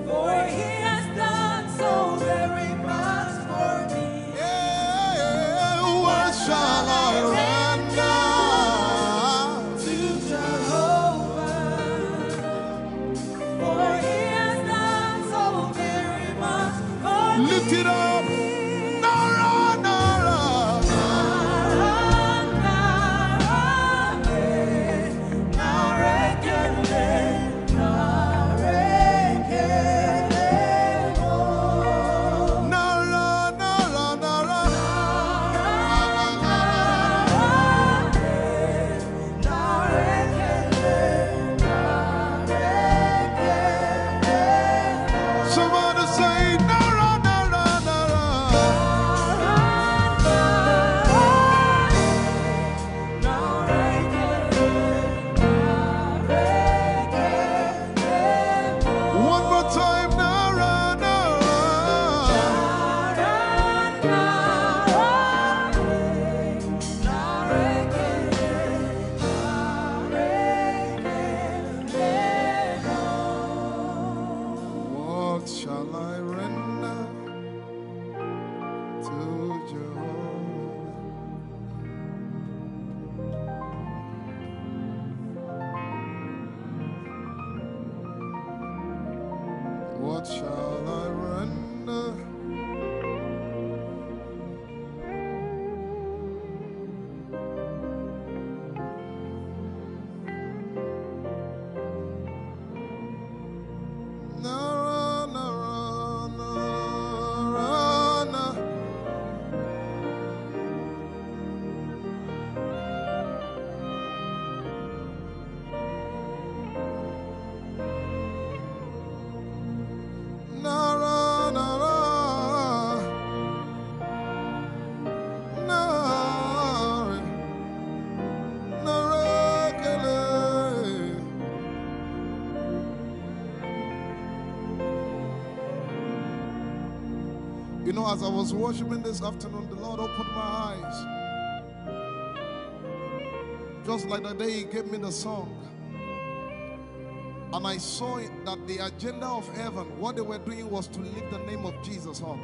For he has done so very much for me. Yeah, what shall I render? To Jehovah. For he has done so very much for me. Lift it up. Nara, Nara. Nara, to Jehovah. What shall I render? Nara, nara, nara, nara. Nara, nara, nara, nara, kele. You know, as I was worshiping this afternoon, the Lord opened my eyes. Just like the day He gave me the song. And I saw it that the agenda of heaven, what they were doing was to lift the name of Jesus up.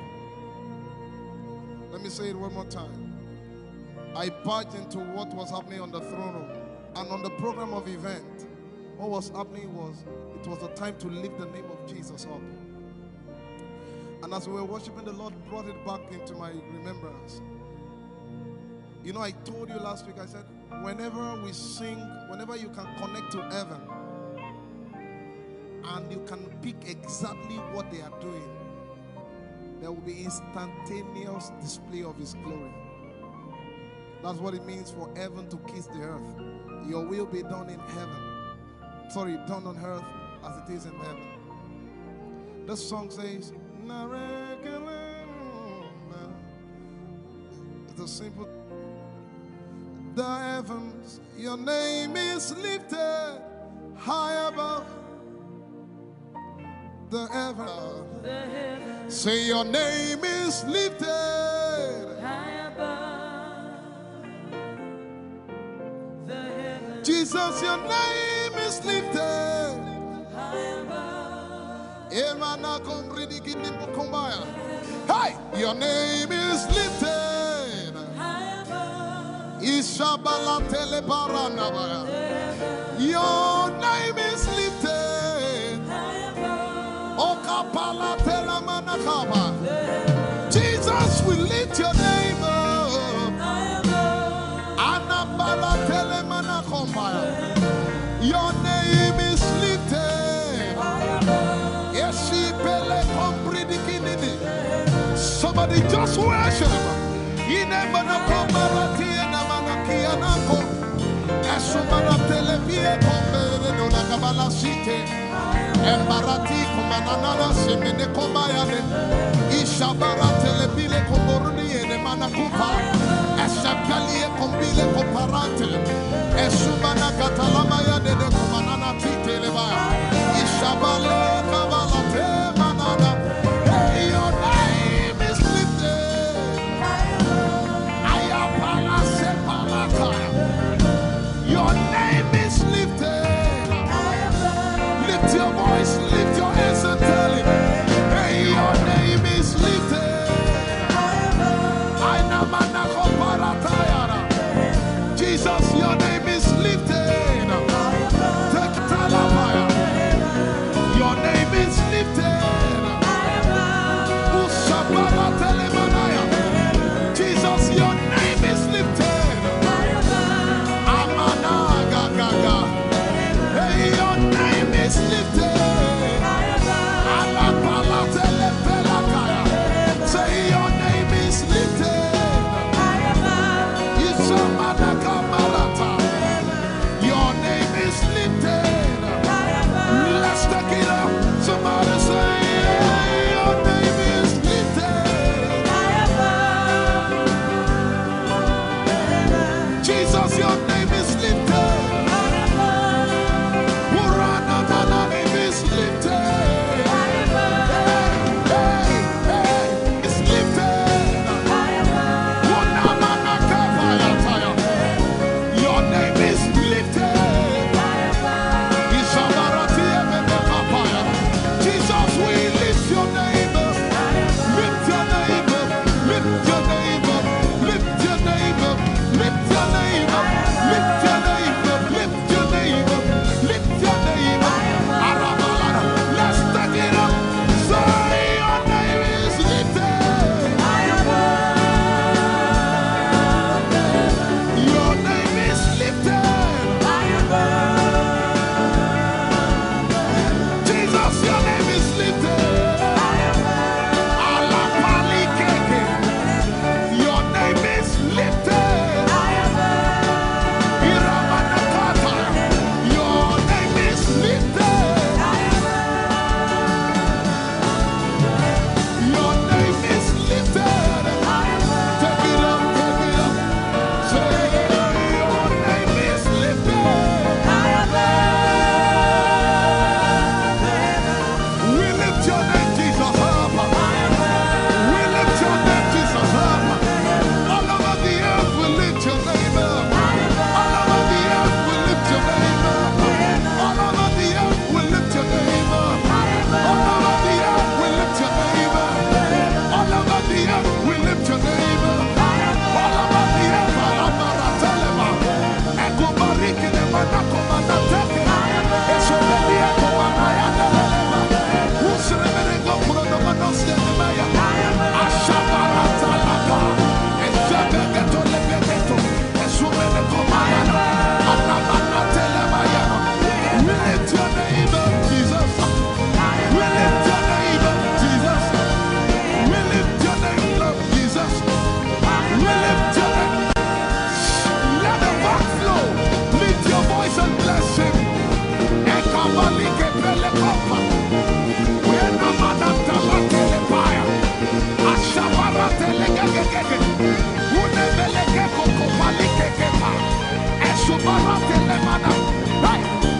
Let me say it one more time. I barged into what was happening on the throne room. And on the program of event, what was happening was, it was a time to lift the name of Jesus up. And as we were worshiping, the Lord brought it back into my remembrance. You know, I told you last week, I said, whenever we sing, whenever you can connect to heaven, and you can pick exactly what they are doing, there will be instantaneous display of His glory. That's what it means for heaven to kiss the earth. Your will be done in heaven. Sorry, done on earth as it is in heaven. This song says, it's a simple. The heavens, your name is lifted high above. The heavens, say your name is lifted High above the heavens, Jesus, your name is lifted high above. Emana kombridi kinimbukumbaya. Hey, your name is lifted High above Ishabala telebaranabaya. Your name is lifted high above Okapala telamanakaba. Jesus, we lift your name up. high above. Anabala telemanakombaya. Your name is lifted. Yeshipele kombridikinini. Somebody just worship. Inemanakomarati enamanakianako. Esumarateleviye kombere donakabala site. Embarati kumanana semene komayane. Ishabaratele komboruni enemanakupa. Eshapalie kombile komparate. Esumana katalamaya de kumanana titeleba. Ishabale kabalate manana. Hey, your name is lifted. Ayapala sepalata. Your name is lifted. Lift your voice, lift your hands and tell Him, hey, your name is lifted. Jesus, your name is lifted.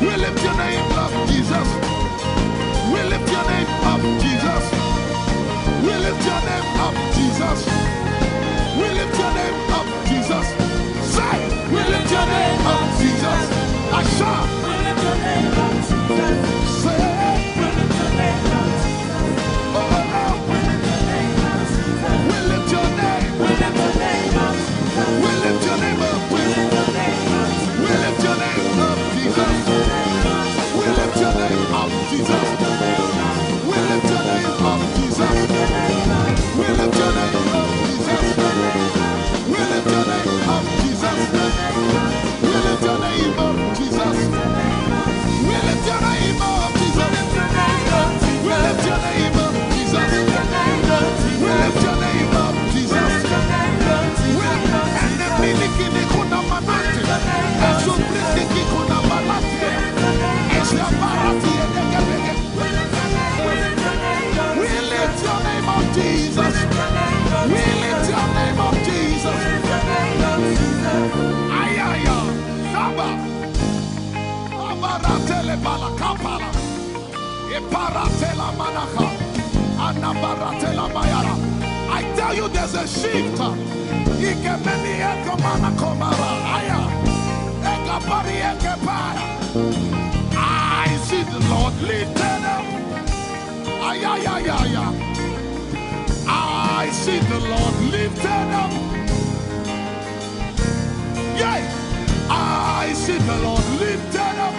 We lift your name up, Jesus. We lift your name up, Jesus. We lift your name up, Jesus. We lift your name up, Jesus. Say, we lift your name up, Jesus. Asha. We lift your name up, Jesus. Say, we lift your name up, Jesus. Oh, we lift your name up, Jesus. We lift your name. We lift your name up, Jesus. We lift your name up. We lift your name up. We lift your name up, Jesus. We lift your name up, Jesus. We lift your name up, Jesus. We lift your name up, Jesus. We lift your name up, Jesus. We lift your name up, Jesus. We lift your name up, Jesus. We lift your name up, Jesus. We lift your name up, Jesus. And the miliki ni kuna manati. Esu briki kuna balati. Esha barati edekebeke. We lift your name up, Jesus. We lift your name up, Jesus. Ayaya, Saba, Abaratele Balakapala, Eparatela Manaka, Anabaratela Mayara. I tell you, there's a shift. Ikemeni Ekomana Komara, Aya, Ekapari Ekepara. I see the Lord lifted up. Ayaya. I see the Lord lifted up. Yay! I see the Lord lifted up.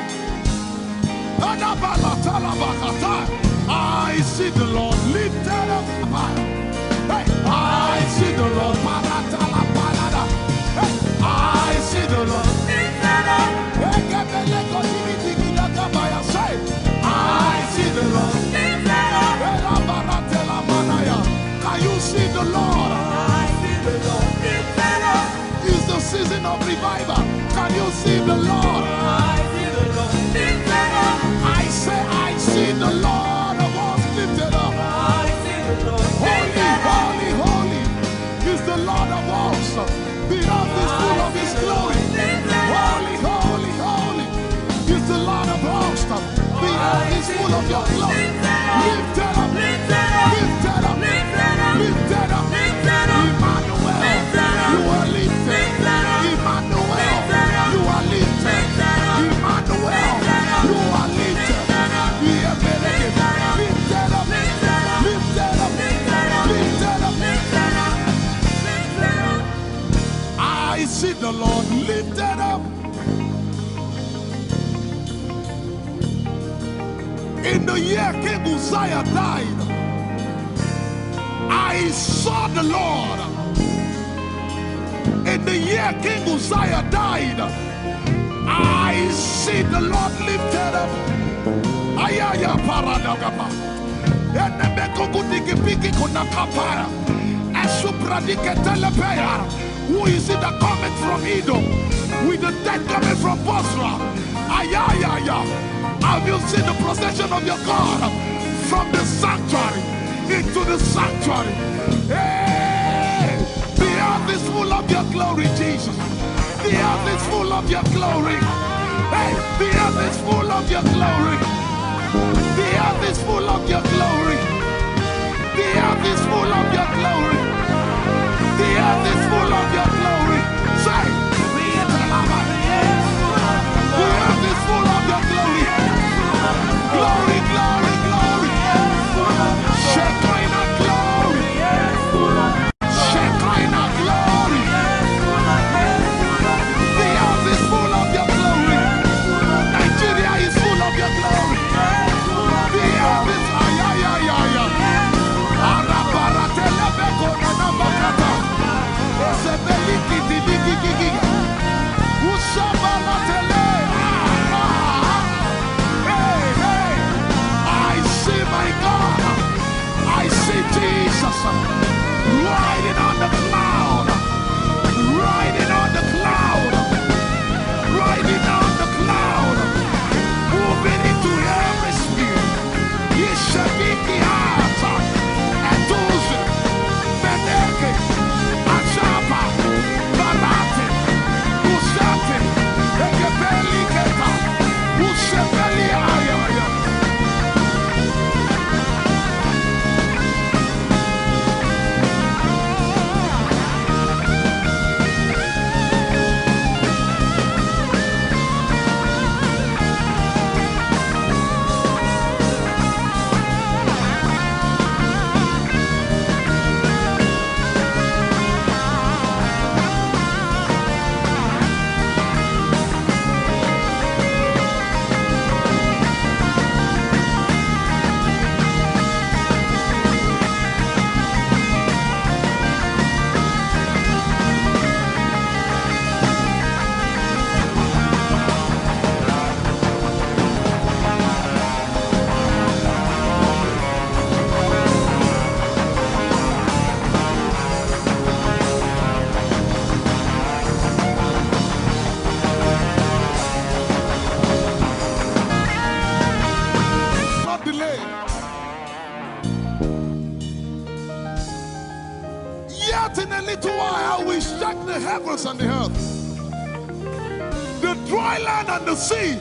I see the Lord lifted up. Hey, I see the Lord. Hey, I see the Lord lifted up. I see the Lord lifted up. Can you see the Lord? I see the Lord lifted up. It's the season of revival. Can you see the Lord? I see the Lord lifted up. I say, I see the Lord of hosts lifted up. I see the Lord lifted up. Holy, holy is the Lord of hosts. The earth is full of His glory. Holy, holy, holy is the Lord of hosts. The earth is full of Your glory. Lifted up, lifted up, lifted up, lifted up, lifted up. Emmanuel, You are lifted. Emmanuel, You are lifted. Emmanuel, You are lifted. Lifted up, lifted up, lifted up, lifted up. I see the Lord lifted up. In the year King Uzziah died, I saw the Lord. In the year King Uzziah died, I see the Lord lifted up. Ayaya paradagaba. Enebekogudikipiki kunakapara. Esupradiketelepea. Who is it that cometh from Edom? With the dead coming from Bosra. Ayaya. Have you seen the procession of your God from the sanctuary into the sanctuary? Hey, the earth is full of Your glory, Jesus. The earth is full of Your glory. Hey, the earth is full of Your glory. The earth is full of Your glory. The earth is full of Your glory. The earth is full of Your glory. Say, the earth is full of Your glory. Glory, glory, glory. Shekinah glory. Shekinah glory. The earth is full of Your glory. Nigeria is full of Your glory. The earth is ayayayaya. Arabaratele beko little while I will shake the heavens and the earth, the dry land and the sea.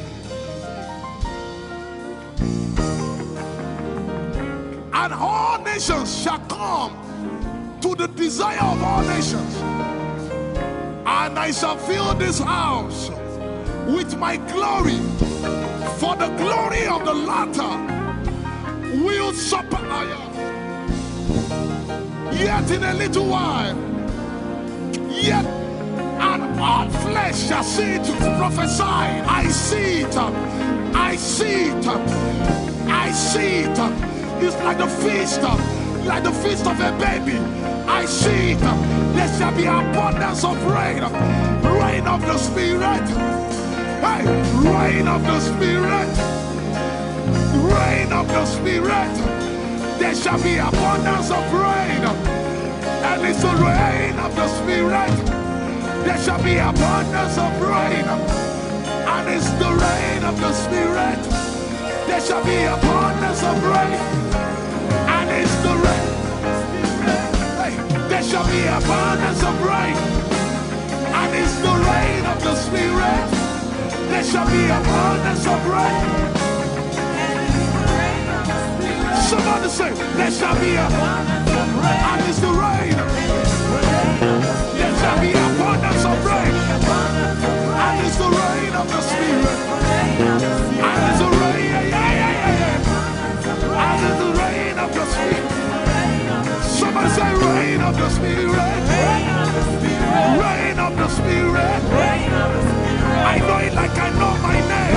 And all nations shall come to the desire of all nations. And I shall fill this house with my glory, for the glory of the latter will supply. Yet in a little while, yet and all flesh shall see it, prophesy. I see it, I see it, I see it. It's like the feast of a baby. I see it. There shall be abundance of rain, rain of the Spirit. Hey, rain of the Spirit, rain of the Spirit. There shall be abundance of rain, and it's the rain of the Spirit. There shall be abundance of rain, and it's the rain of the Spirit. There shall be abundance of rain, and it's the rain. Hey, there shall be abundance of rain, and it's the rain of the Spirit. There shall be abundance of rain. Somebody say, there shall be abundance of rain, and it's the rain. There shall be abundance of rain, and it's the rain of the Spirit. And it's the rain, and it's the rain of the Spirit. Somebody say, rain of the Spirit, rain of the Spirit. I know it like I know my name.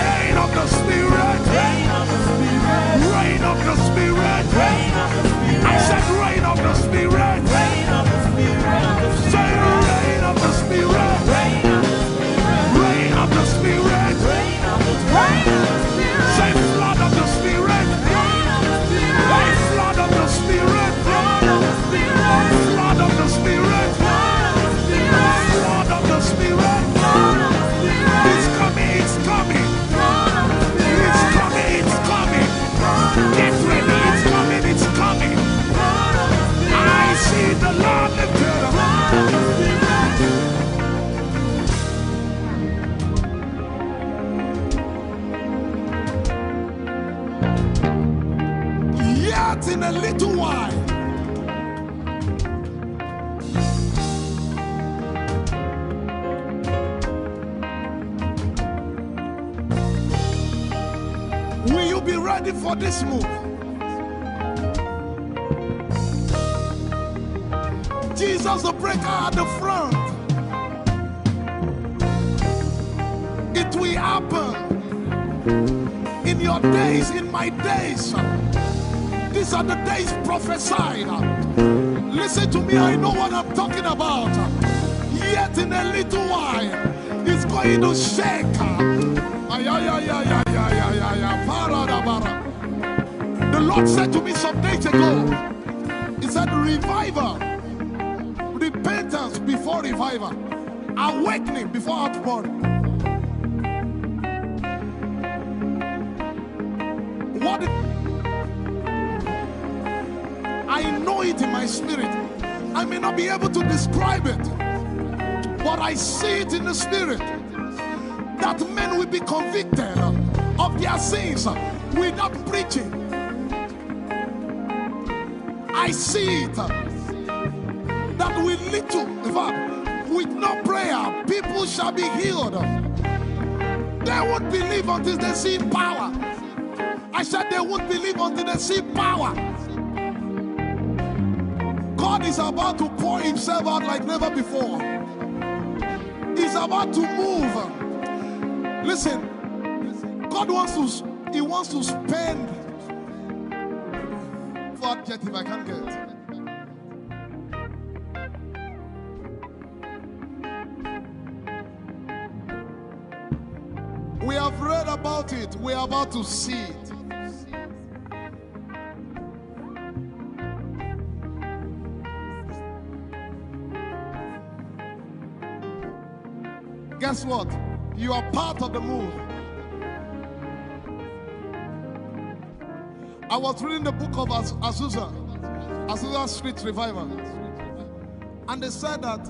Rain of the Spirit, rain of the Spirit. I said rain of the Spirit. Say rain of the Spirit, rain of the Spirit. Say flood of the Spirit, flood of the Spirit, flood of the Spirit, flood of the Spirit. It's coming, it's coming, it's coming, it's coming. Get ready, it's coming, it's coming. I see the Lord lifted up. Yet in a little while, will you be ready for this move? Jesus the breaker at the front. It will happen in your days, in my days. These are the days prophesied. Listen to me, I know what I'm talking about. Yet in a little while, it's going to shake. The Lord said to me some days ago, He said, revival, repentance before revival, awakening before outpouring. What? I know it in my spirit. I may not be able to describe it, but I see it in the spirit. That men will be convicted of their sins without preaching. I see it. That with little, in fact, with no prayer, people shall be healed. They won't believe until they see power. I said they won't believe until they see power. God is about to pour Himself out like never before. He's about to move. Listen, God wants to spend. What adjective I can't get. We have read about it. We are about to see it. Guess what? You are part of the move. I was reading the book of Azusa Street Revival. And they said that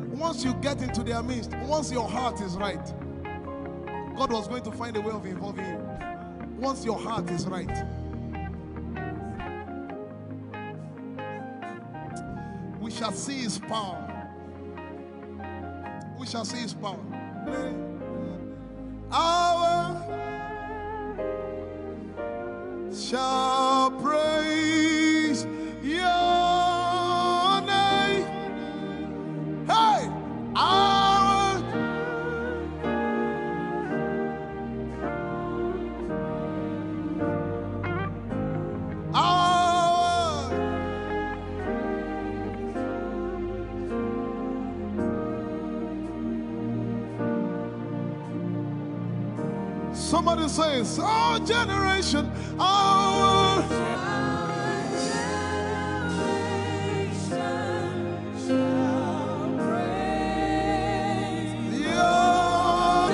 once you get into their midst, once your heart is right, God was going to find a way of involving you. Once your heart is right. We shall see his power. We shall see his power. Our shall praise your name. Hey, our somebody says, our generation, our Our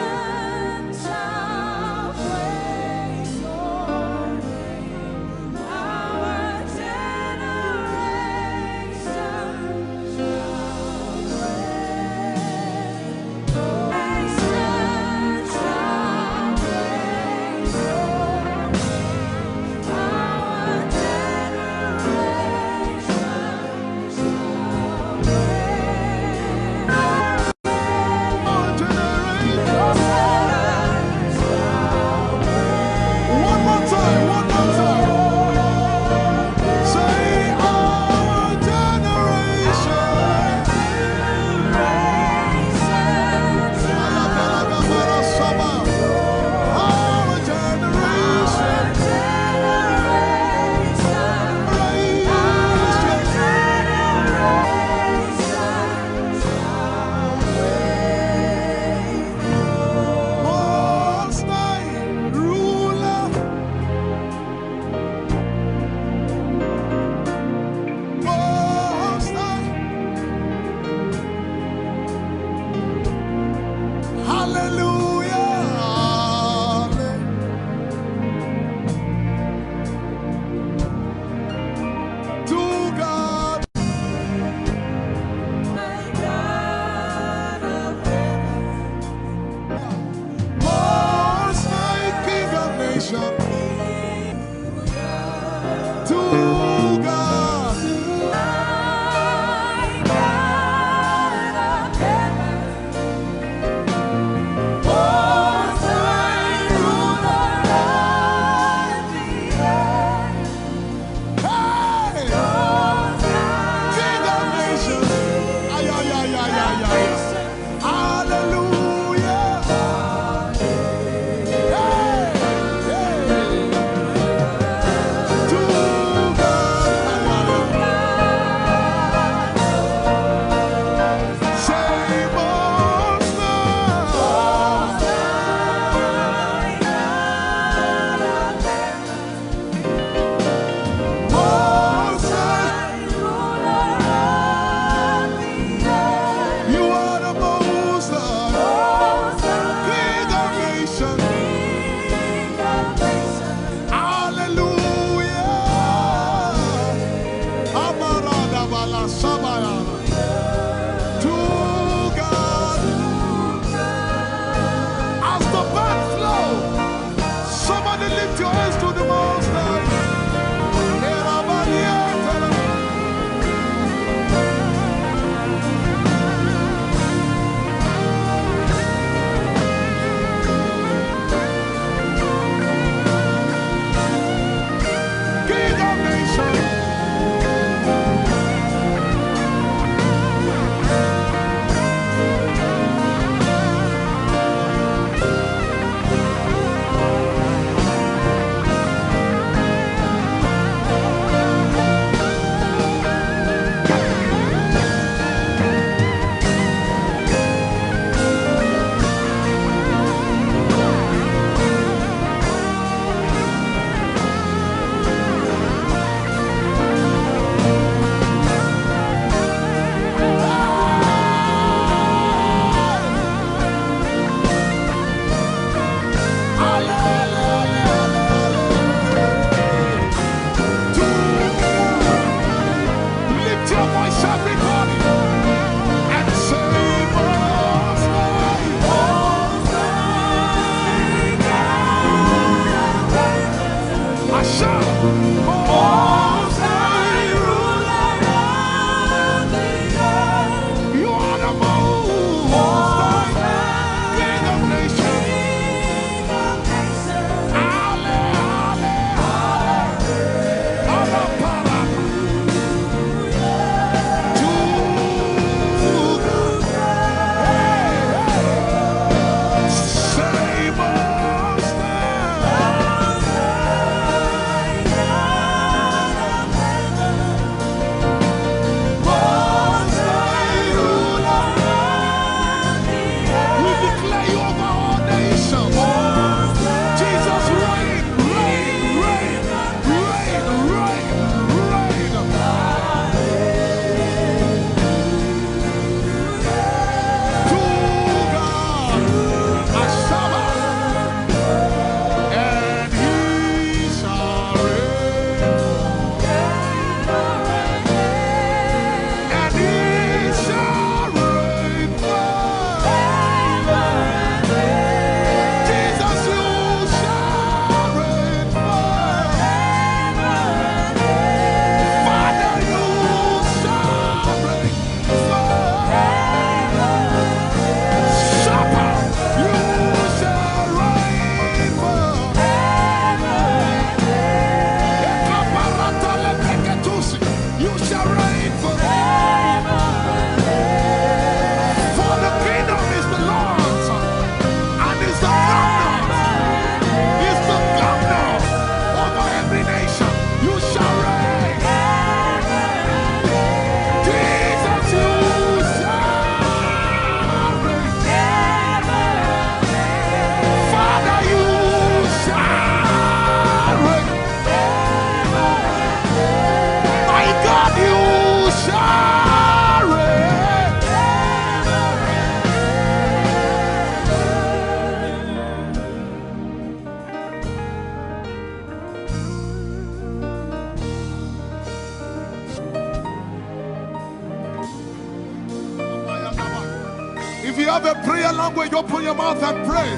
you have a prayer language, open your mouth and pray.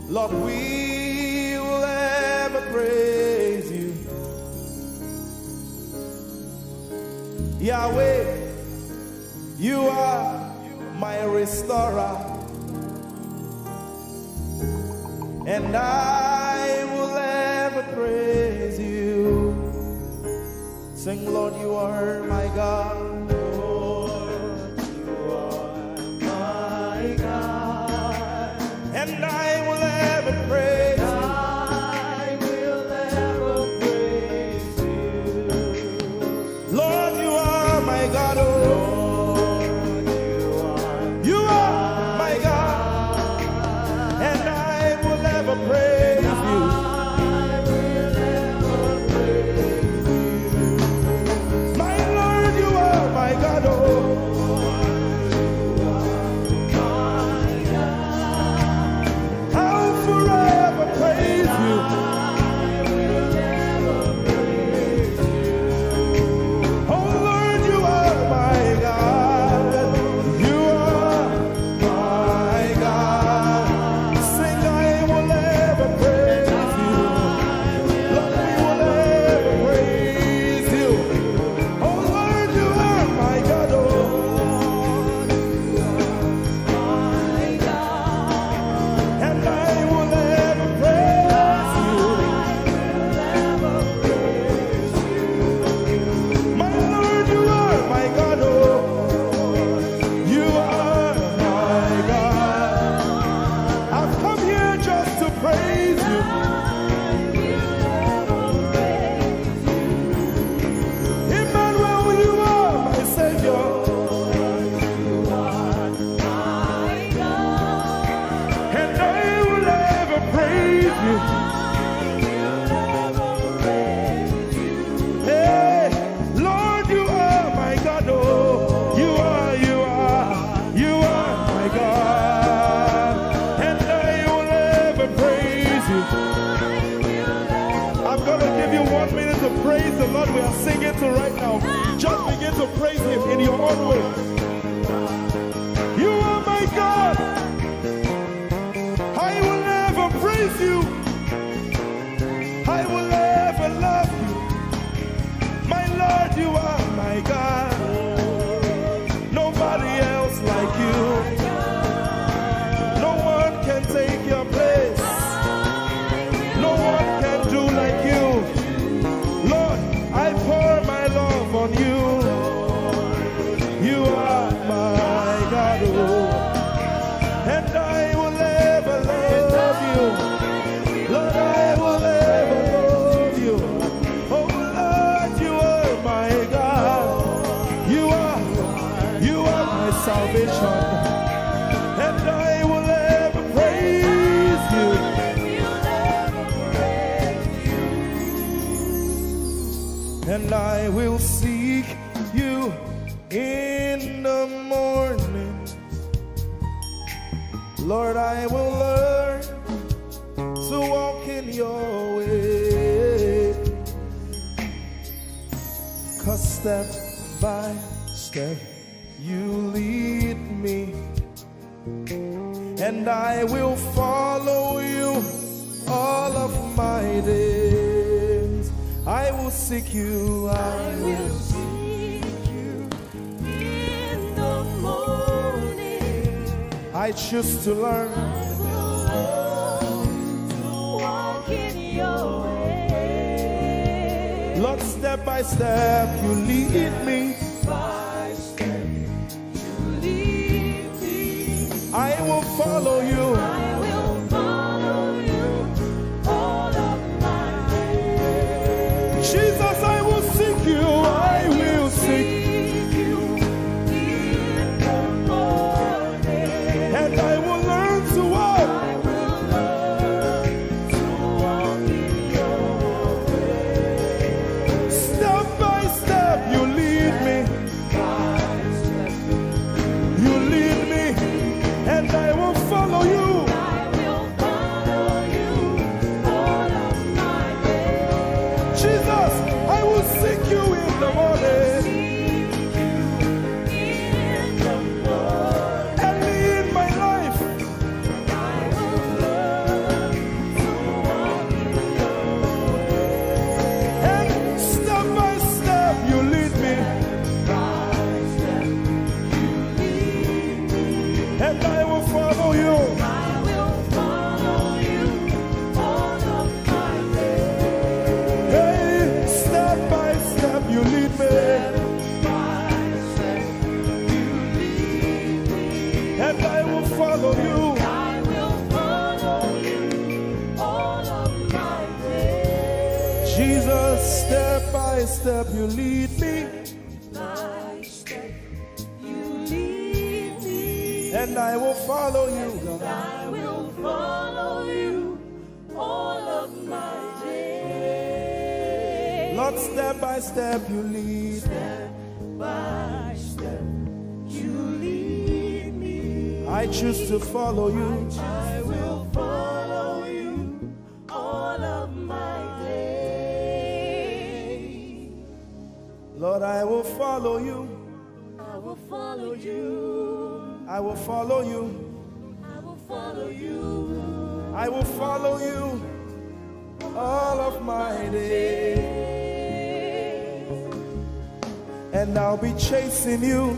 Lord, we will ever praise you. Yahweh, you are my restorer, and I will ever praise you. Sing, Lord, you are my God. Lord, you are my God, and I will ever praise you. I will ever praise you. Lord, you are my God. Oh, Lord, you are my God, and I will ever praise you. My Lord, you are my God. Oh, I'll forever praise you. Oh Lord, you are my God. You are my God. Sing, I will ever praise you. Lord, we will ever praise you. Oh Lord, you are my God. Oh, and I will ever praise you. My Lord, you are my God. Oh, you are my God. I've come here just to praise you. Emmanuel, you are my Savior. And I will ever praise you. Hey, Lord, you are my God. Oh, you are my God. And I will ever praise you. I'm going to give you 1 minute to praise the Lord. We are singing to right now. Just begin to praise Him in your own way. You are my God. I will ever praise you. I will ever love you. My Lord, you are my God. Nobody else like you. No one can take your place. No one can do like you. Lord, I pour my love on you. You are my God. Oh. And I will ever love you. Lord, I will ever love you. Oh Lord, you are my God. You are my salvation. And I will ever praise you. And I will seek you in the morning. Lord, I will learn to walk in your way. 'Cause step by step you lead me, and I will follow you all of my days. I will seek you, I will seek you in the morning. I choose to learn. I will learn to walk in your way. Lord, step by step you lead me. By step you lead me. I will follow you. I will follow you all of my days. Jesus, I will seek you. I will seek. you in the morning. And I will learn to walk. I will learn to walk in your way. Step by step you lead me. By step You lead me. And I will follow you. Jesus, step by step you lead me, by step you lead me, and I will follow you, God. I will follow you all of my days. Lord, step by step you lead me. Step by step you lead me, I choose to follow you. I will follow you all of my days. Lord, I will follow you. I will follow you. I will follow you. I will follow you. I will follow you all of my days. And I'll be chasing you.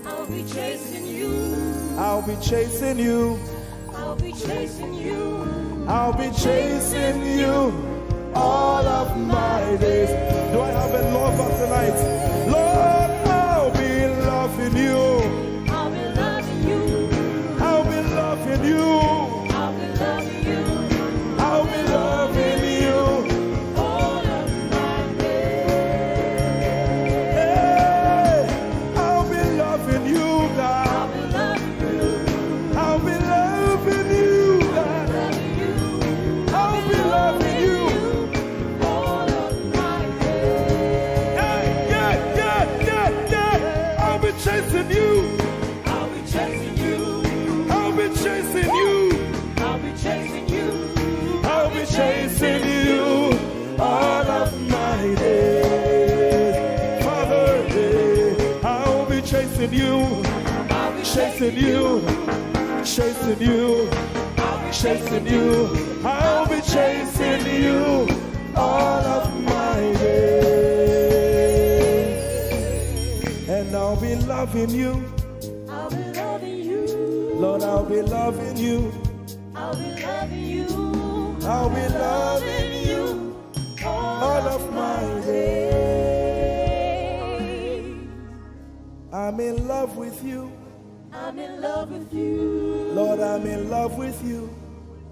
I'll be chasing you. I'll be chasing you. I'll be chasing you. I'll be chasing you all of my days. Do I have a lover tonight? Lord, I'll be loving you. I'll be loving you. I'll be loving you. I'll be loving you I'll be loving you. all of my days. Hey, I'll be loving you, God. I'll be loving you. I'll be loving you, God. Loving you I'll be loving you. all of my days. Yeah. I'll be chasing you. I'll be chasing you. I'll be chasing you. I'll be chasing you. I'll be chasing you all of my days. Father, I'll be chasing you. I'll be Chasing you. Chasing you. Chasing you. I'll be chasing you all of my days. And I'll be loving you. I'll be loving you. Lord, I'll be loving you. I'll be loving you. I'll be loving you all of my days. I'm in love with you. I'm in love with you. Lord, I'm in love with you.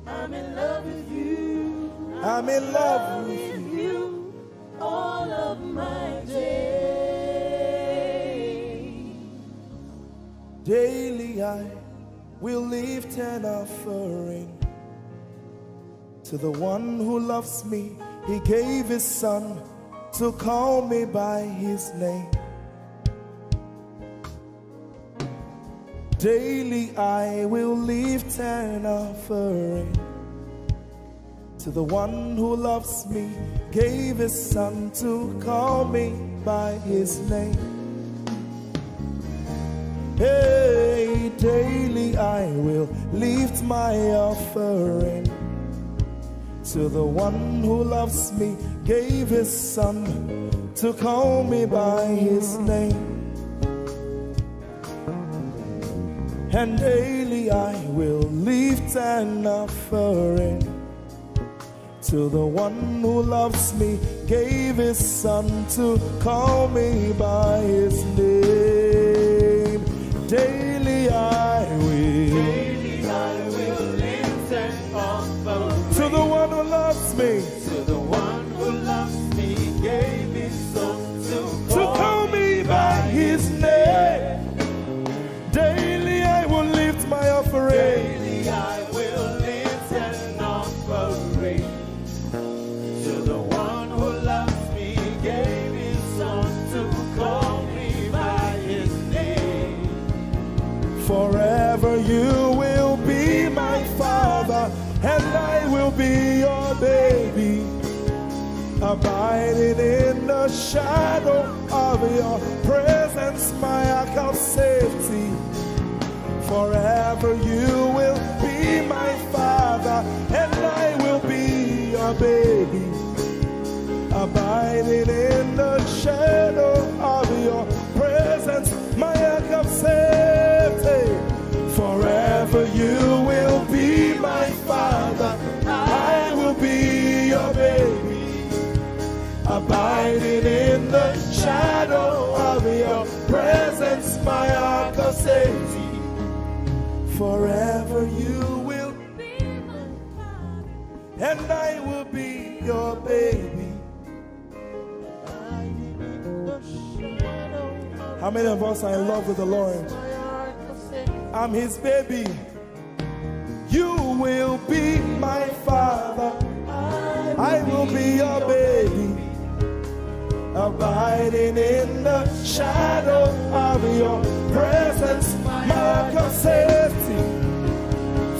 I'm in love with you. I'm in love with with you. you all of my days. Daily I will lift an offering to the one who loves me. He gave his son to call me by his name. Daily I will lift an offering to the one who loves me, gave his son to call me by his name. Hey, daily I will lift my offering to the one who loves me, gave his son to call me by his name. And daily I will lift an offering to the one who loves me, gave his son to call me by his name. Daily I will lift an offering to the one who loves me, to the one who loves me, gave his son to call me by his name. Daily I will lift my offering. Daily I will lift an offering to the one who loves me, gave his son to call me by his name. Forever you will be my father, and I will be your baby, abiding in the shadow of your presence, my ark of safety. Forever you will be my father, and I will be your baby, abiding in the shadow of your presence, my ark of safety. Forever you will be my father, I will be your baby, abiding in the shadow of your presence, my ark of safety. Forever you will Be my father. and I will be your baby, How many of us are in love with the Lord? I'm his baby. You will be my father. I will be your baby. Abiding in the shadow of your presence, mark of safety.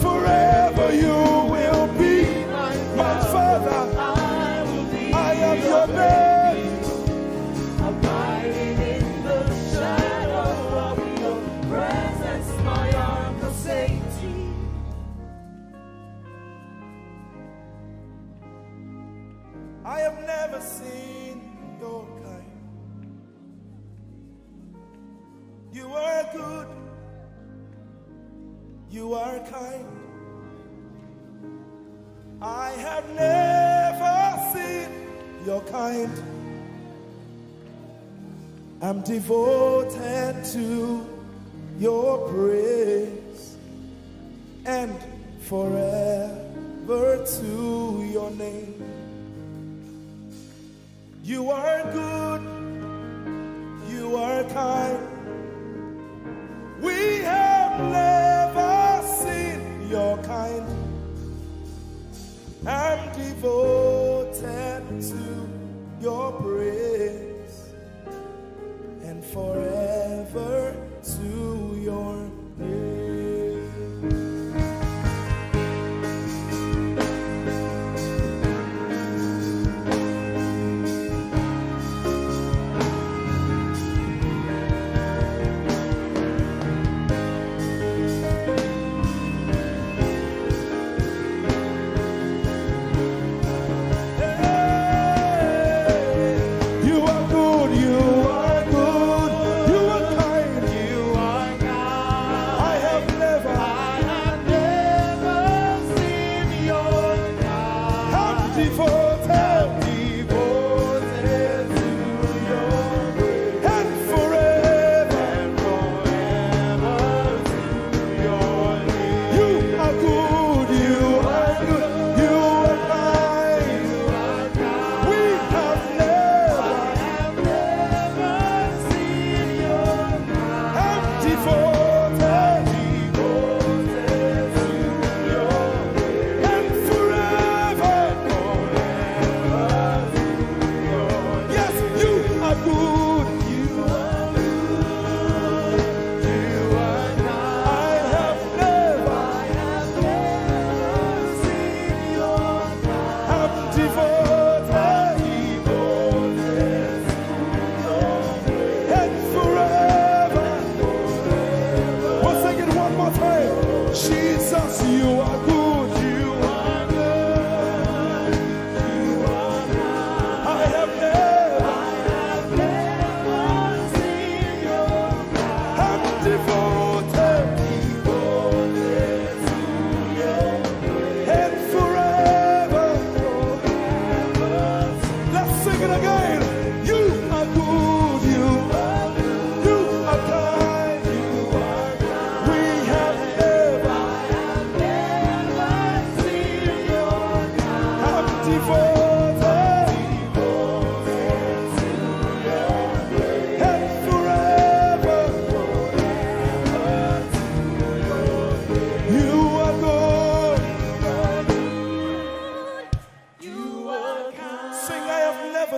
Forever you will be my father. I am your baby. Abiding in the shadow of your presence, my arms of safety. I have never seen your kind. You are good. You are kind. I have never seen your kind. I'm devoted to your praise and forever to your name. You are good, you are kind. We have never seen your kind. I'm devoted to your praise and forever to your name.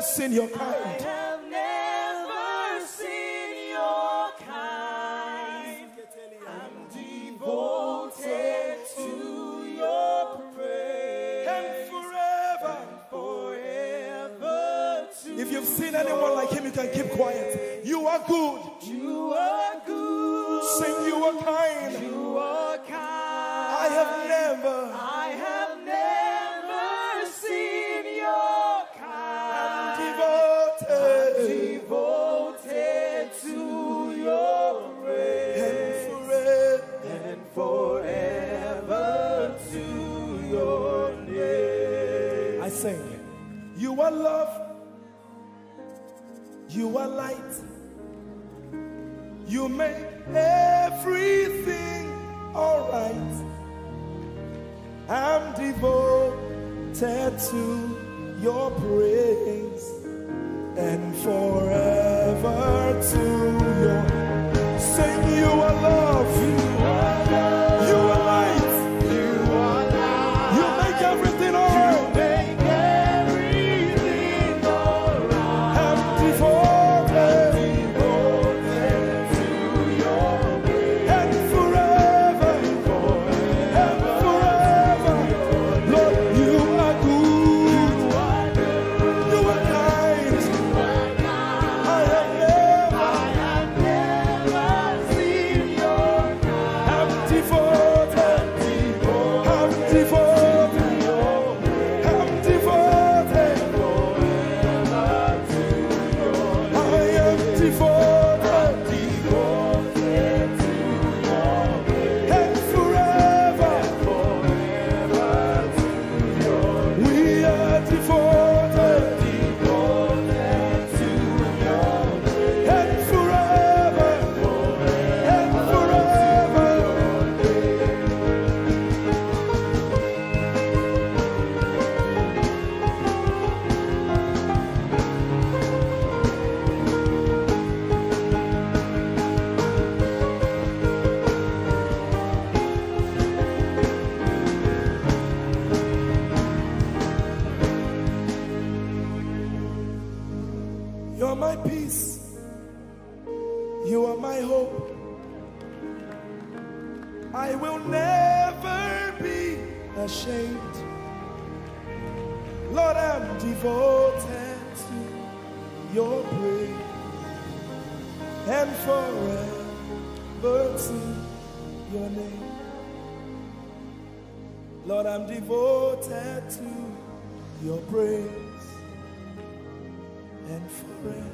Seen your kind. I have never seen your kind. I'm devoted to your praise And forever to if you've seen anyone like him, you can keep quiet. You are good. you are good. Sing, you are kind. You are kind. I have never seen your kind. Devoted to your praise and forever to your name. I sing. You are love. You are light. You make everything alright. I'm devoted to your praise and forever to your You're my peace. You are my hope. I will never be ashamed. Lord, I'm devoted to your praise and forever to your name. Lord, I'm devoted to your praise and forever.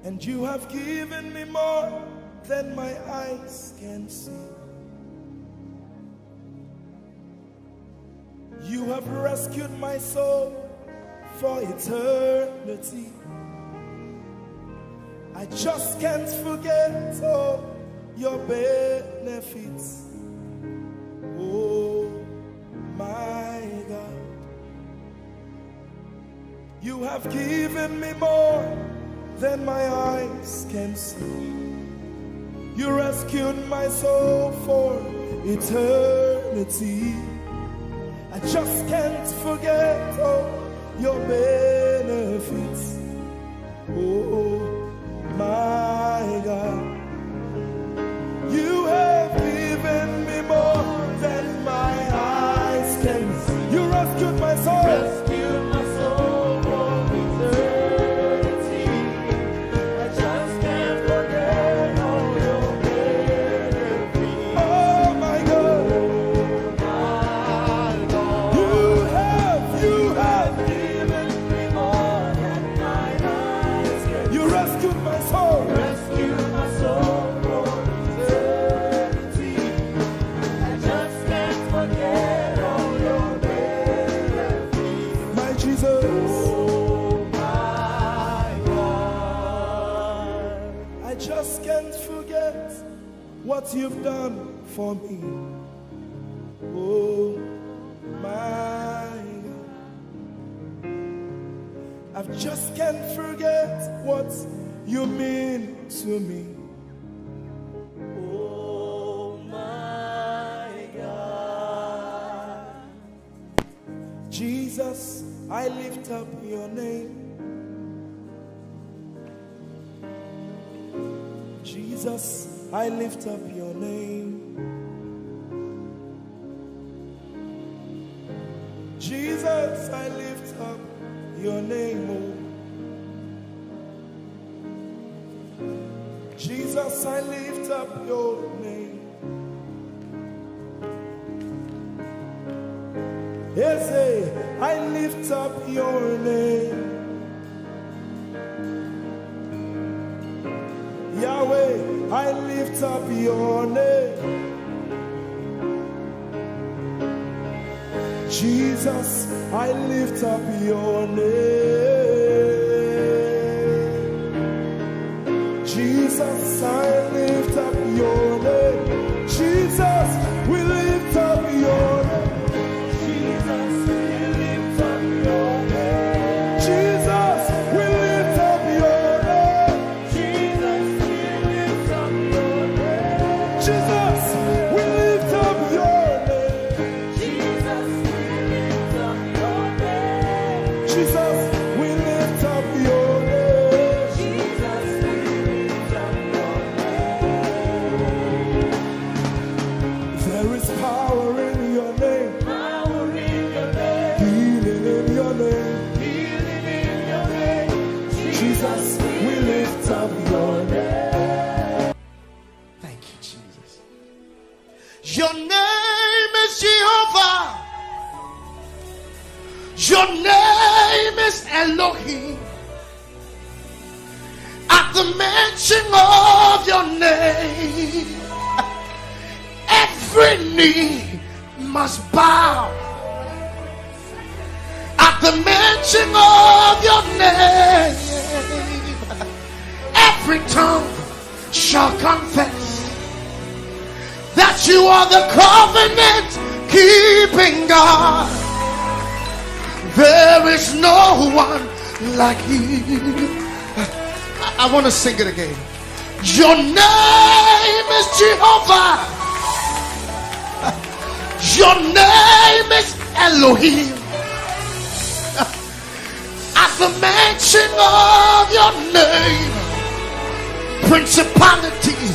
And you have given me more than my eyes can see. You have rescued my soul for eternity. I just can't forget all your benefits. Oh my God, you have given me more than my eyes can see. You rescued my soul for eternity. I just can't forget all your benefits. Oh my God, you have given me more than my eyes can see. You rescued my soul. Rescued my soul from eternity. I just can't forget all your benefits. Oh my God, you have Given me more than my eyes can you rescued my soul. rescue my soul from eternity. I just can't forget all your benefits. My Jesus, Oh my God, I just can't forget what you've done for me. Oh my God, I just can't forget what you mean to me. oh my God. Jesus, I lift up your name. Jesus, I lift up your name. Jesus, I lift up your name. Oh. Jesus, I lift up your name. Yes, I lift up your name. Yahweh, I lift up your name. Jesus, I lift up your name. Jesus, I lift up your name. Jesus, we lift up your name. Jesus, we lift up your name. Jesus, we lift up your name. Jesus, we lift up your name. Jesus, we lift up your name. Jesus, we lift up your name. Jesus, we lift up your name. Jesus, we lift up your name. There is power in your name, Power in your name, healing in your name. healing in your name. Jesus, we lift up your name. Thank you, Jesus. Your name is Jehovah. Your name is Elohim. At the mention of your name, every knee must bow. At the mention of your name, every tongue shall confess that you are the covenant keeping God. There is no one like you. I want to sing it again. Your name is Jehovah. Your name is Elohim. At the mention of your name, principalities,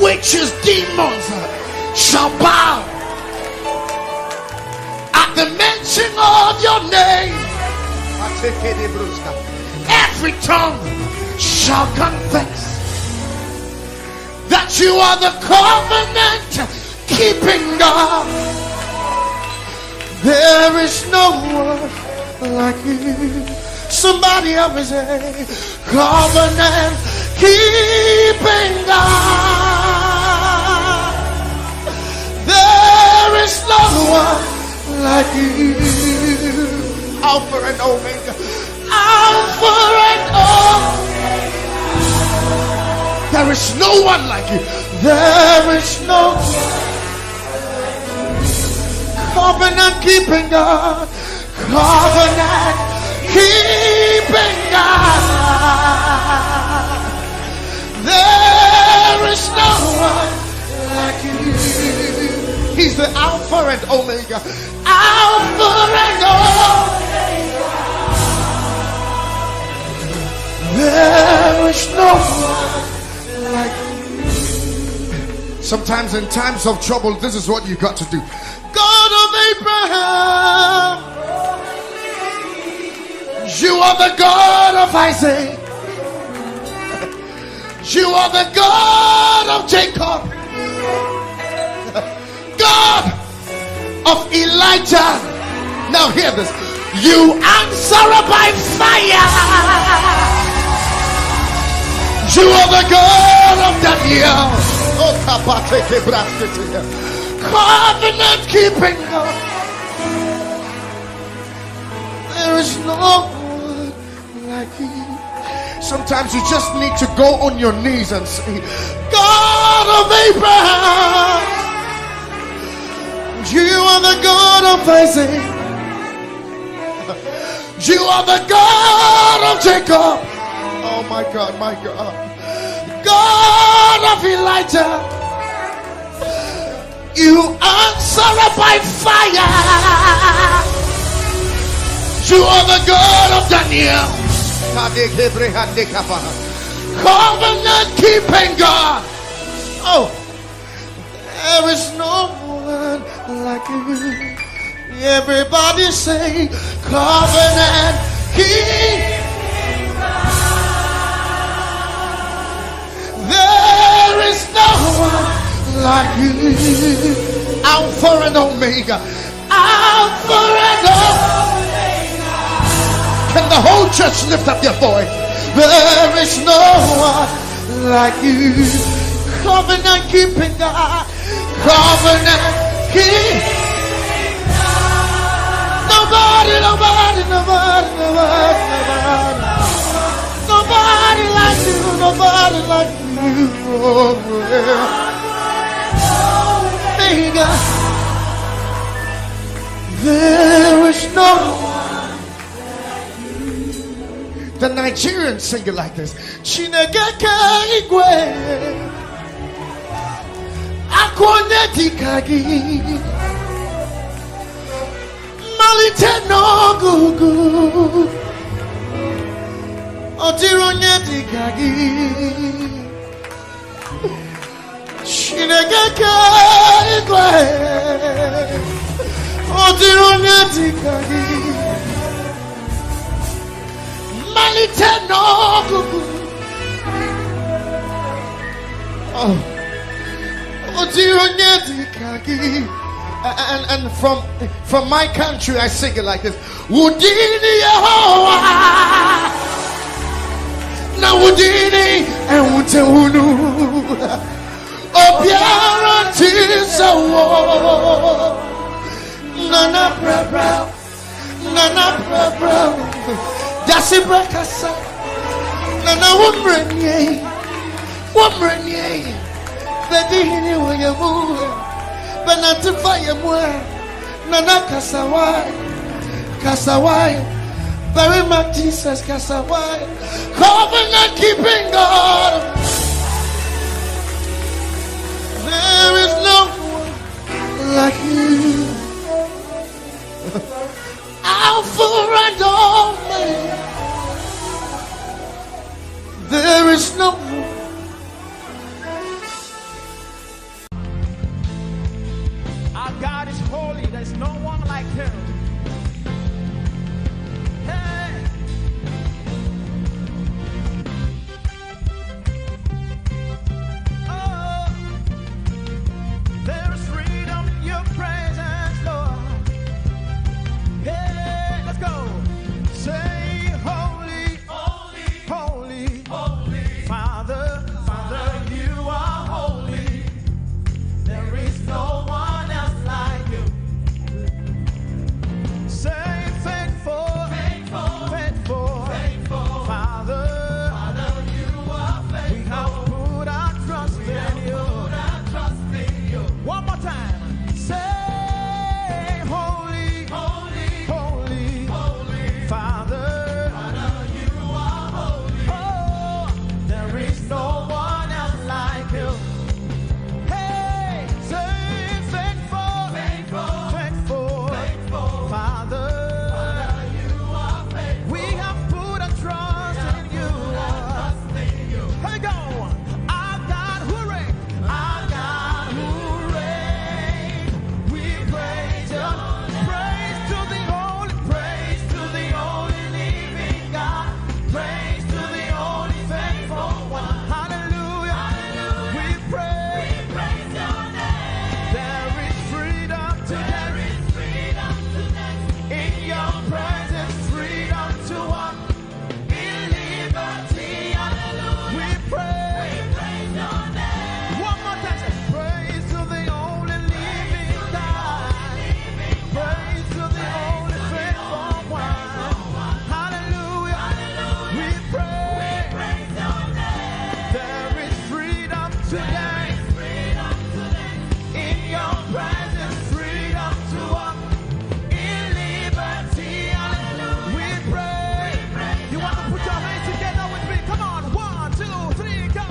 witches, demons shall bow. At the mention of your name, every tongue shall confess that you are the covenant keeping God. There is no one like you. Somebody help me say, covenant keeping God. There is no one like you. Alpha and Omega. Alpha and Omega. There is no one like you. There is no covenant keeping God. Covenant keeping God. There is no one like you. He's the Alpha and Omega. Alpha and Omega. There is no one like you. Sometimes in times of trouble, this is what you got to do. God of Abraham, you are the God of Isaac. You are the God of Jacob. God of Elijah. Now hear this. You answer by fire. You are the God of Daniel. Covenant keeping God. There is no one like you. Sometimes you just need to go on your knees and say, God of Abraham, you are the God of Isaac. You are the God of Jacob. Oh my God, my God. God of Elijah. You answer by fire. You are the God of Daniel. Covenant keeping God. Oh, there is no one like you. Everybody say, covenant keeping God. There is no one like you. Alpha and Omega. Alpha and Omega. Can the whole church lift up your voice? There is no one like you. Covenant keeping God. Covenant keeping God. Nobody, nobody, nobody, nobody, nobody. Nobody like you. Nobody like you. Oh, Omega. There is no one. The Nigerians sing it like this. Chinegaka igwe akwonye dikagi malite no gugu otironye dikagi Chinegaka igwe otironye dikagi and from my country I sing it like this. Wudini Yehovah na wudini ewutewunu obiara tisawo nana bra Dasi brakasa Nana wumrenye Baby hini wayamu Banatifa yamwe Nana kasawai Very much Jesus kasawai Covenant keeping God. There is no one like you. Alpha and Omega. There is no Our God is holy. There's no one like him. Hey. Oh, there is freedom in your presence, Lord. Hey, let's go. Say holy, holy, holy, holy. Father, Father, you are holy. There is no one else like you. Say faithful, faithful, faithful, faithful. Father, Father, you are faithful. We have put our trust in you. One more time. Say holy, holy, holy, holy. Father, Father, you are holy. Oh, there is no one else like you. Hey, say faithful, faithful, faithful, faithful. Father, Father, you are faithful. We have put our trust in you. Here we go. Our God who reigns, our God who reigns. We praise you. Praise to the only living God. Praise to the only faithful one. Hallelujah. We praise your name. There is freedom today. In your presence, freedom to walk in liberty. Hallelujah. We praise your name. One more time. Say, praise to the only living God. Praise to the only faithful one. Hallelujah. We praise your name. There is freedom today. In your presence, freedom to walk in liberty. Hallelujah. We pray. You want to put your hands together with me? Come on. 1, 2, 3, go.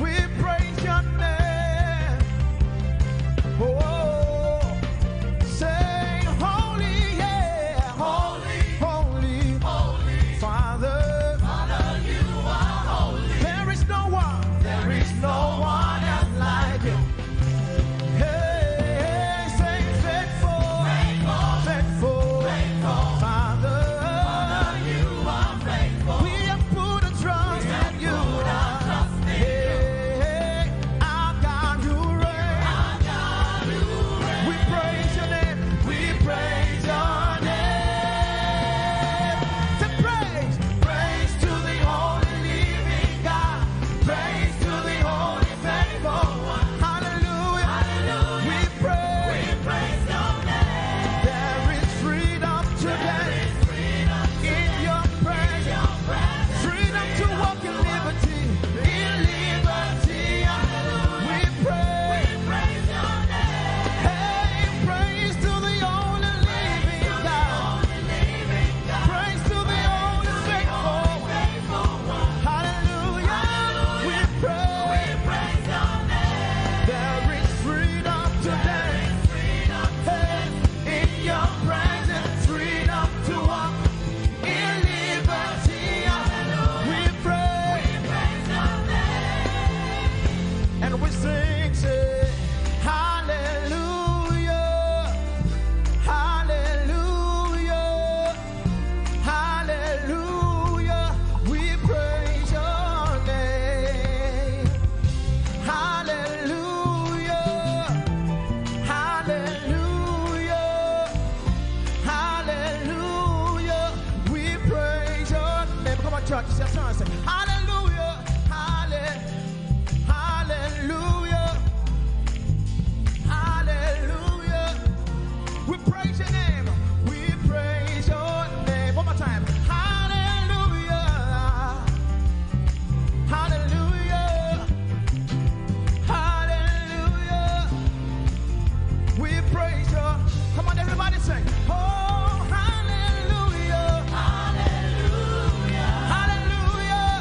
We praise your name. Oh, say holy, yeah. Holy, holy, holy. Father, Father, you are holy. There is no one else like you. Hey, say faithful, faithful, faithful, faithful. Father, Father, you are faithful. We have put a trust in you. Hey, our God who reigns. We praise your name. We praise your name. Say praise, praise to the only living God. Praise to the only faithful one. Hallelujah. We praise your name. There is freedom today. In your presence. Freedom to walk in liberty. In liberty. We praise your name. Hey, praise to the only living God. Praise to the only faithful one. Hallelujah. We praise your name. There is freedom today. Hey, in your presence, freedom to walk in liberty. We praise your name. And we sing, say, hallelujah, hallelujah, hallelujah. We praise your name. Hallelujah, hallelujah, hallelujah. We praise your name. Come on, church. Say, hallelujah, hallelujah, hallelujah. We praise your name. We praise your name. One more time. Hallelujah, hallelujah, hallelujah. We praise your. Come on, everybody sing. Oh, hallelujah, hallelujah, hallelujah.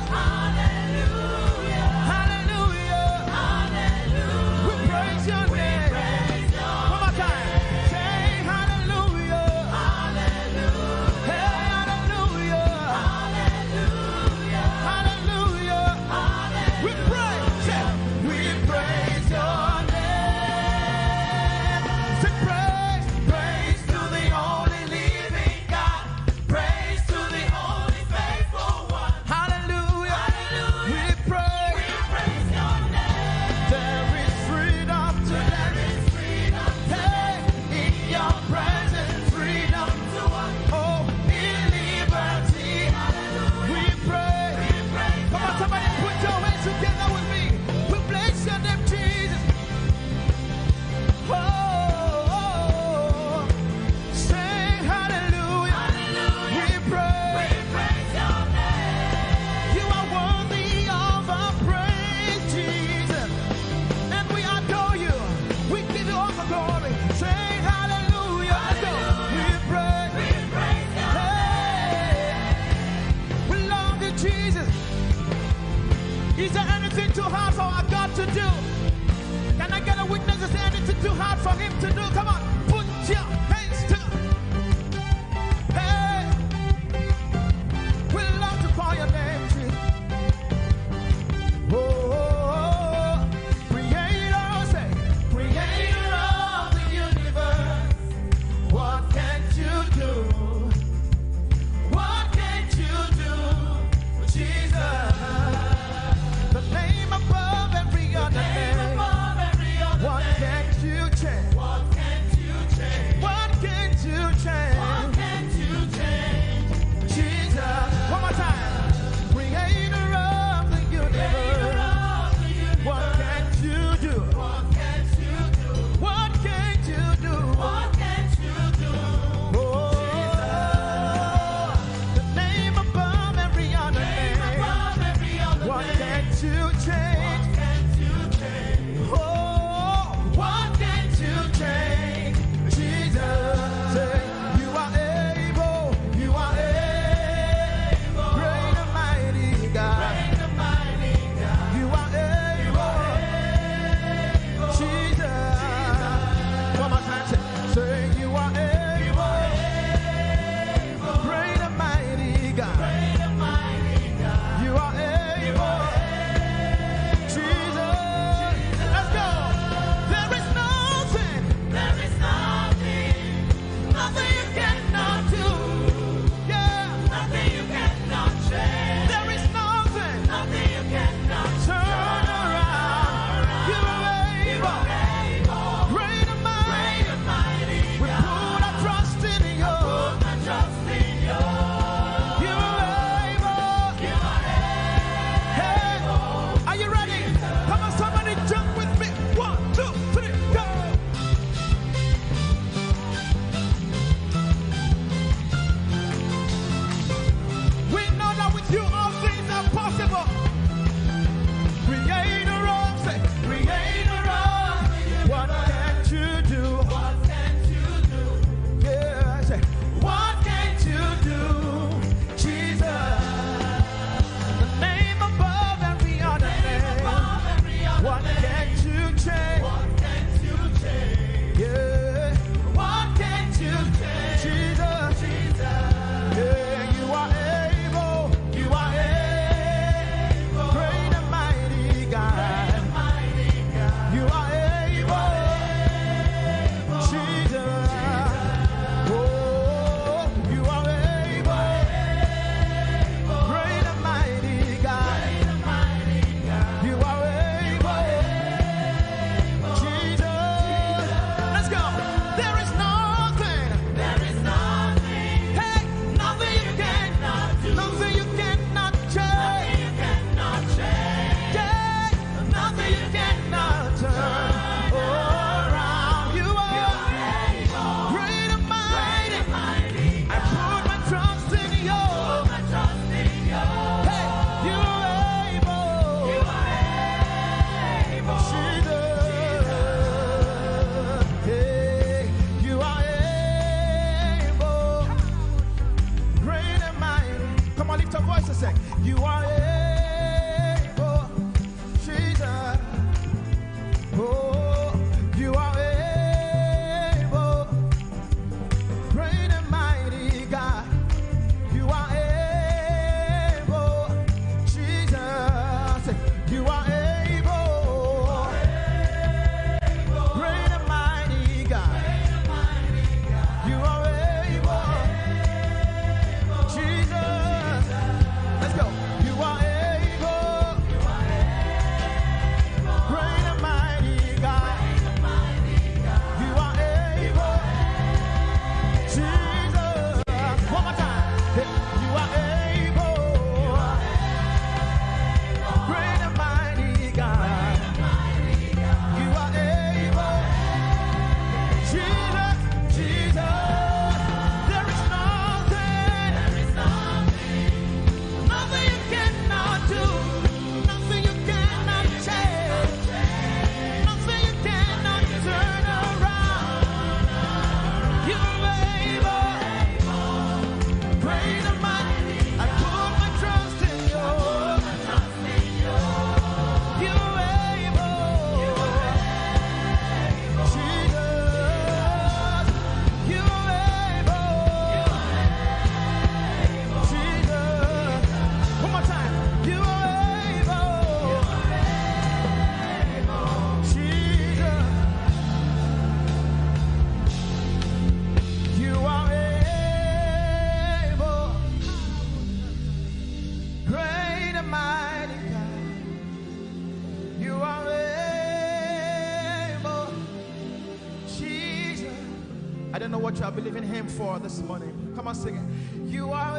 I don't know what you are believing Him for this morning. Come on, sing it. You are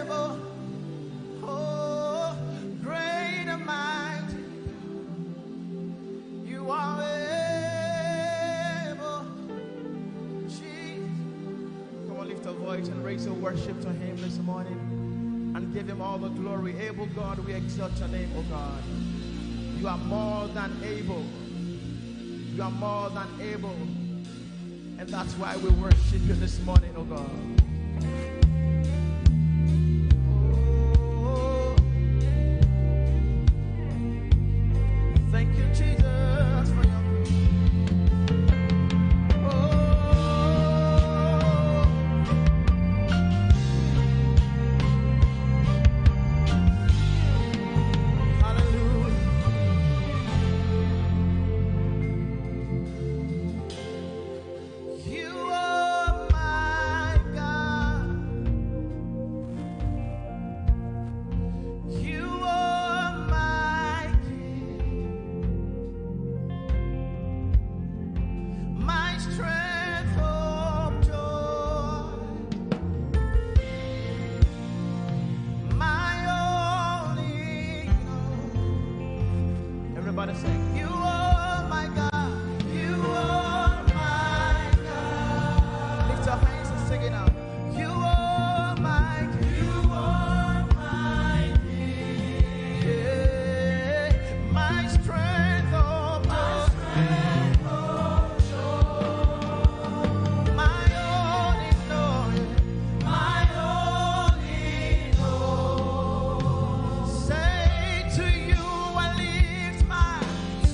able, oh, great and mighty. You are able, Jesus. Come on, lift a voice and raise your worship to Him this morning and give Him all the glory. Able God, we exalt your name, oh God. You are more than able. You are more than able. And that's why we worship you this morning, oh God. Oh, thank you, Jesus, for your grace. Oh, hallelujah. You are my God. You are my King, my strength of joy, my only God. Everybody sing. You are my God. You are my God. Lift your hands and sing it out. You are my King. You are my King. Yeah. My strength of joy. My only Lord. My only Lord. Say to you I lift my hands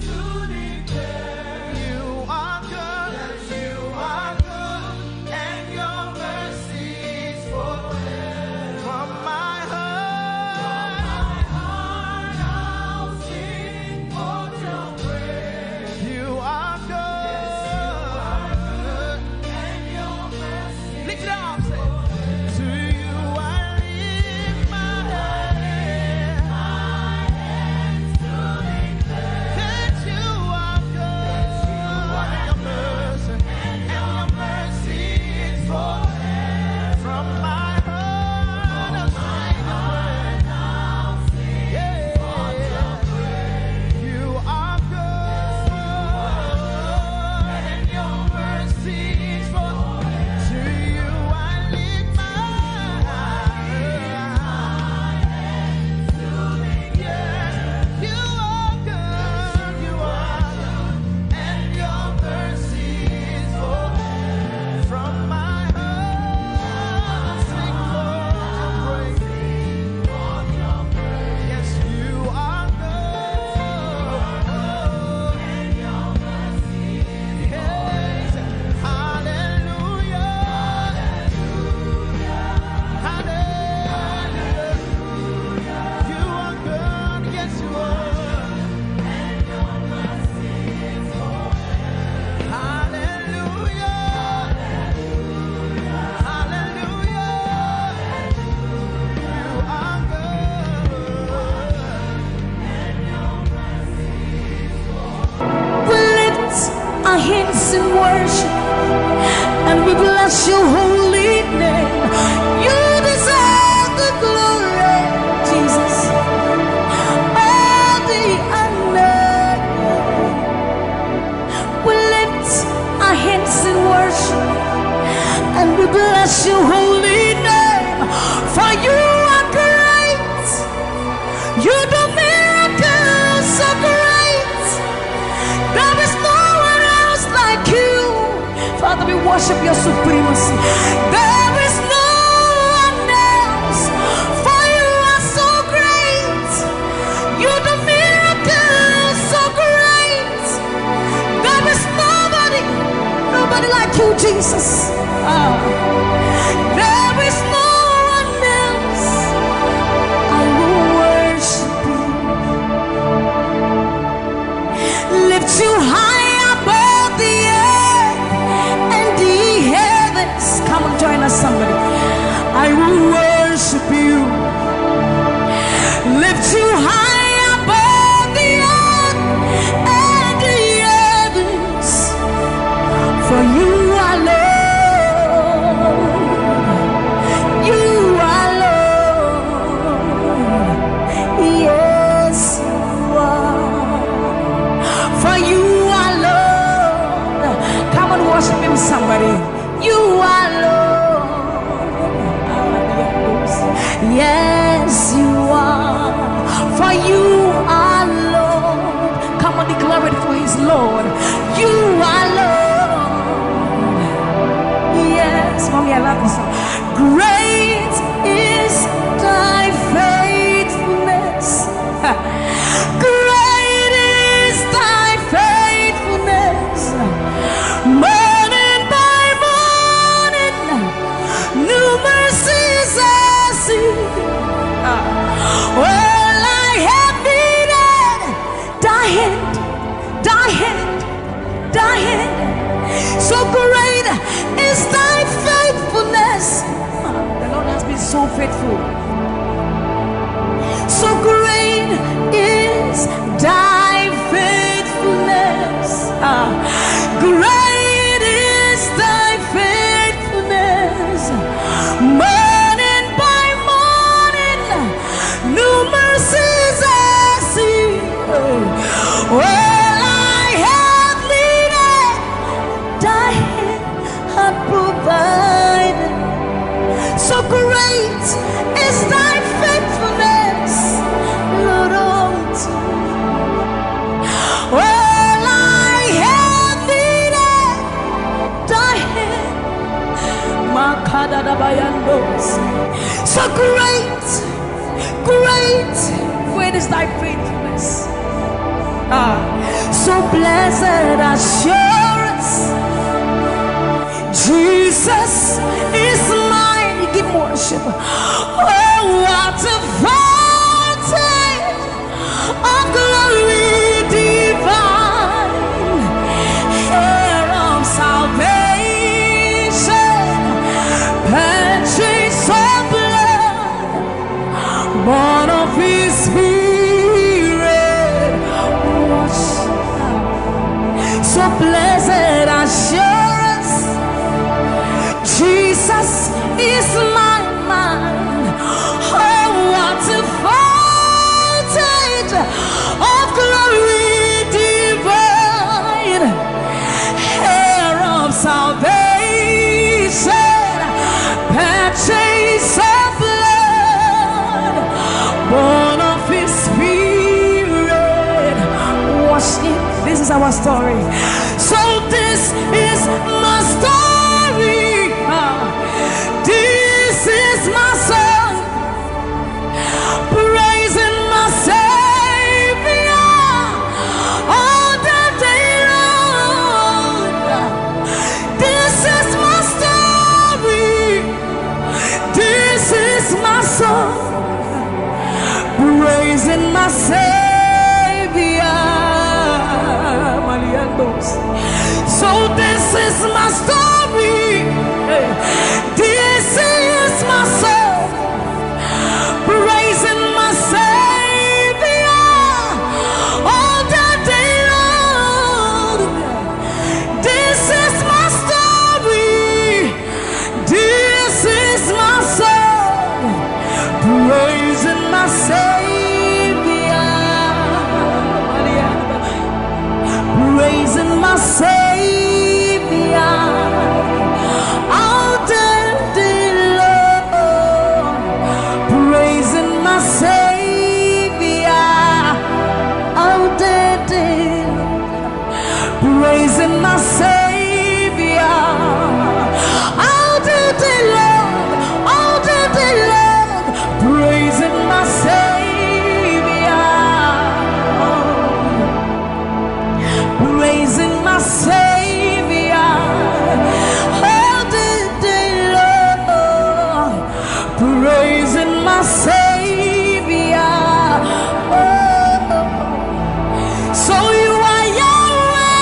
to declare you are good, you are good, and your mercy is forever. From my heart I'll sing for your praise. You are good, and your mercy. Lift it up, say. To you I lift my hands to declare that you are good, and your mercy is forever. From my heart I'll sing, yeah. You are good, and your mercy is forever. To you I lift my hands to declare you are good, you are good, and your mercy is forever. From my heart I'll sing for your praise. Yes, you are good, and your mercy is forever. Hallelujah, hallelujah. You are good, yes you are, and your mercy is forever. Hallelujah, hallelujah. You are good, and your mercy is forever. We lift our hands in worship and we bless your holy name. You deserve the glory, Jesus. All the honor. We lift our hands in worship and we bless your holy name. For you are great. You do miracles so great. There is no one else like you. Father, we worship your supremacy. There is no one else. For you are so great. You do miracles so great. There is nobody like you, Jesus. There is no one else. I will worship you. Lift you high above the earth and the heavens. Come on, join us, somebody. I will worship you. Lift you high above the earth Great is thy faithfulness. Great is thy faithfulness. Morning by morning, new mercies I see. Well, I have needed thy hand, thy hand, thy hand. So great is thy faithfulness. The Lord has been so faithful. So great is thy faithfulness. Great is thy faithfulness. Morning by morning, new mercies I see. Well, I have needed thy hand had provided. So great is thy faithfulness, Lord, unto me. Well, I have needed thy hand. Makadadabayandos. So great, great, great is thy faithfulness. So blessed assurance, Jesus is mine. Give worship. Oh, what a fountain of glory divine, hair of salvation, purchase of blood, born of His Spirit. So blessed assurance, Jesus is my mind. Oh, what a fountain of glory divine, hair of salvation, purchase of blood, born of His Spirit. Wash it. This is our story. So this is my story. This is my song, praising my Savior all the day long. This is my story. This is my song, praising my Savior. So this is my story. This is my song, praising my Savior all the day long. This is my story. This is my song, praising my Savior, praising my Savior. Praising my Savior all the day long, all the day long, praising my Savior, praising my Savior all the day long, praising my Savior. So you are Yahweh,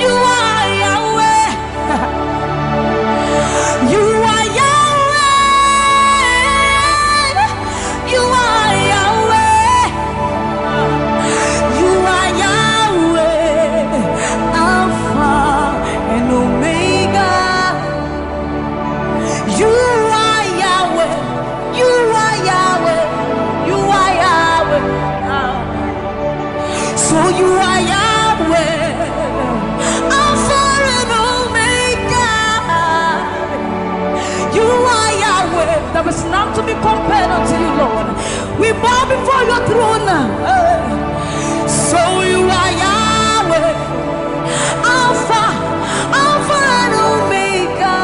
you are Yahweh, you are Yahweh, you are Yahweh, you are Yahweh, Alpha and Omega. You are Yahweh, you are Yahweh, you are Yahweh. So you are Yahweh, Alpha and Omega. You are Yahweh. There is none to be compared unto you, Lord. We bow before your throne. So you are Yahweh, Alpha and Omega.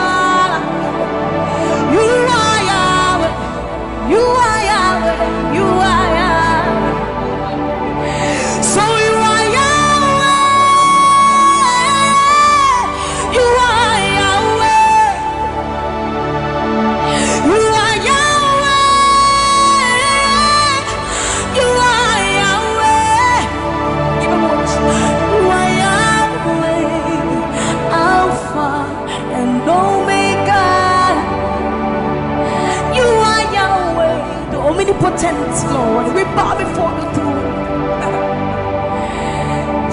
omnipotent Lord, we bow before the throne.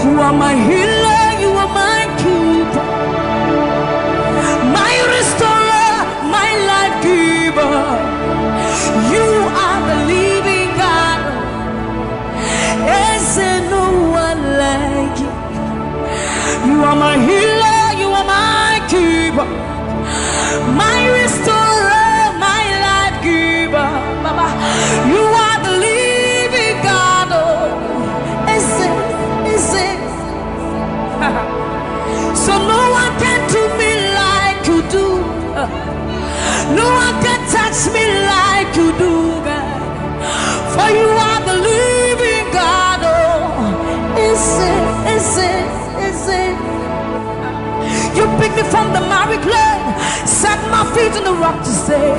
You are my healer, you are my keeper, my restorer, my life giver. You are the living God. Is there no one like you? You are my healer, you are my keeper, my restorer, my life giver. Baba, you are the living God. Oh, is it? So no one can do me like you do. No one can touch me like you do, God. For you are the living God. Oh, is it? You picked me from the miry clay, set my feet on the rock to stay.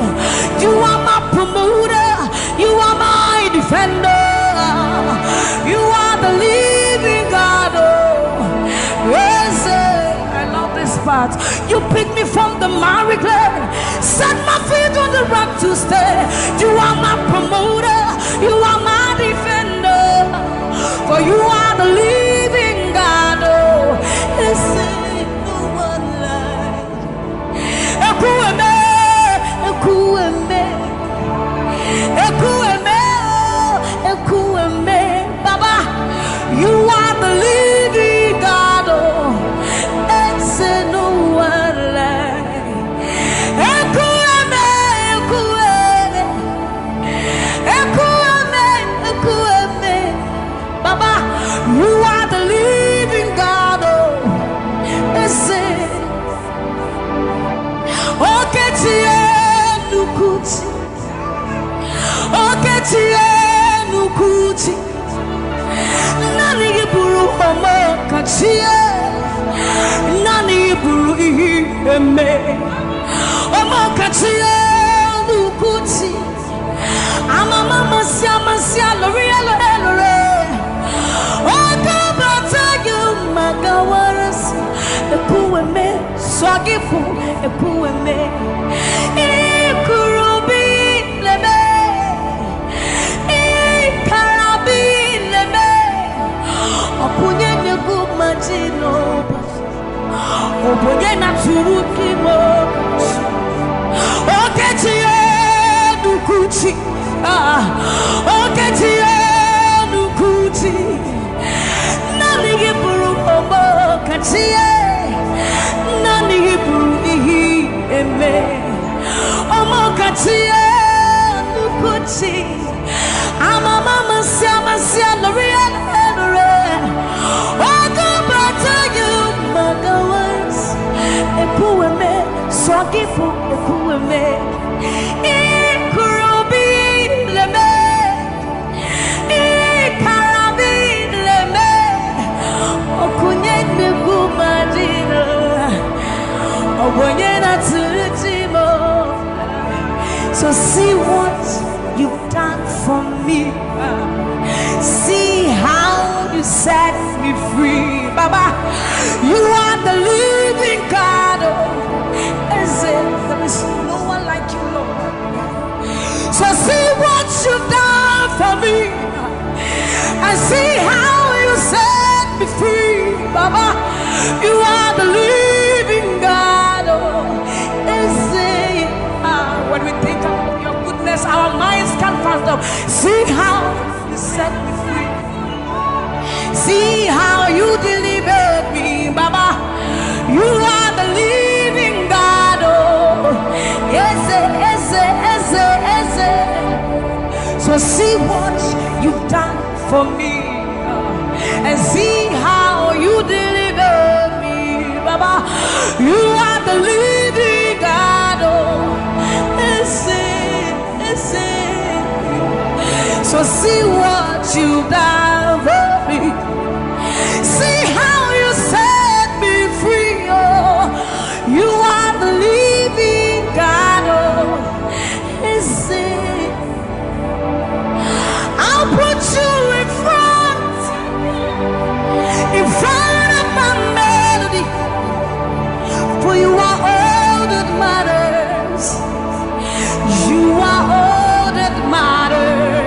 You are my promoter, you are my defender. You are the living God. Oh, yes, I love this part. You picked me from the miry clay, set my feet on the rock to stay. You are my promoter, you are my defender. For you are the living God. Oh, yes, Baba, you are the living God. Oh, it's no one like. Baba, you are the living God. Oh, it's Nukuti Nani buru homo kachie Nani buru ime Homo kachie Nukuti Ama mama siya lori elore Oka bata yu magawaras Ekuweme Swagifu ekuweme Ikurubi leme Opunye negu majino Opunye na turuki mo Oketiye nukuchi Oketiye nukuchi Nani giburu omo katiye Nani giburu ihi eme Omo katiye nukuchi Ama mama siya lori Ekuweme, swagifu ekuweme Ikurubi leme Ikarabi leme Okunye negu madina Okunye na turitimo. So see what you've done for me. See how you set me free. Baba, you are the living God. There is no one like you, Lord. So see what you've done for me and see how you set me free. Baba, you are the living God. When we think of your goodness, our minds can't fathom. See how you set me free. See how you delivered me, Baba. You are the living God. Oh, yes. So see what you've done for me and see how you delivered me, Baba. You are the living God. Oh, yes. So see what you've done for me. See how you set me free. Oh, you are the living God. Oh, is it? I'll put you in front of my melody. For you are all that matters. You are all that matters.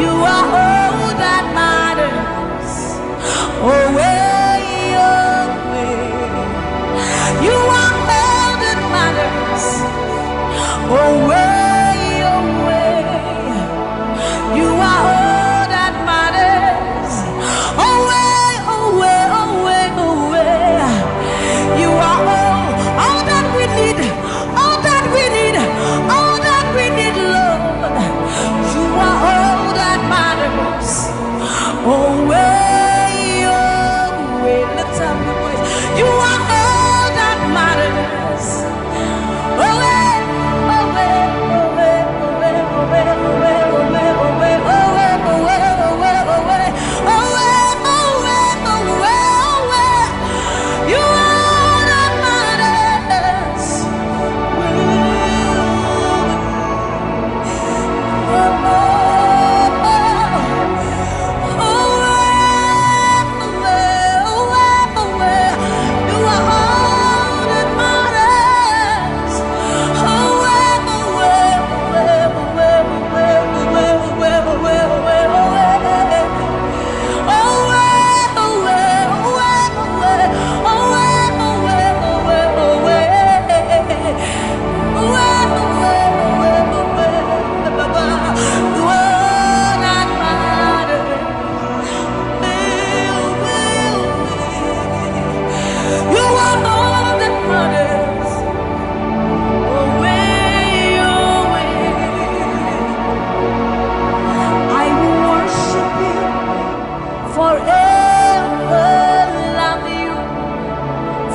You are all that matters. Oh, way, oh, way. You are all that matters. Oh, way, oh, way. You are all that matters. Oh, way, oh, way, oh, way, oh, way. You are all that we need. All that we need. All that we need, Lord. You are all that matters. Oh, way, oh, way. Let's have the voice. You are all that matters. Oh, way, oh, way, oh, way, oh, way, oh, way, oh, way, oh, way, oh, way, oh, way, oh, way, oh, way, oh, way, oh, way, oh, way, oh, way, oh, way. You are all that matters.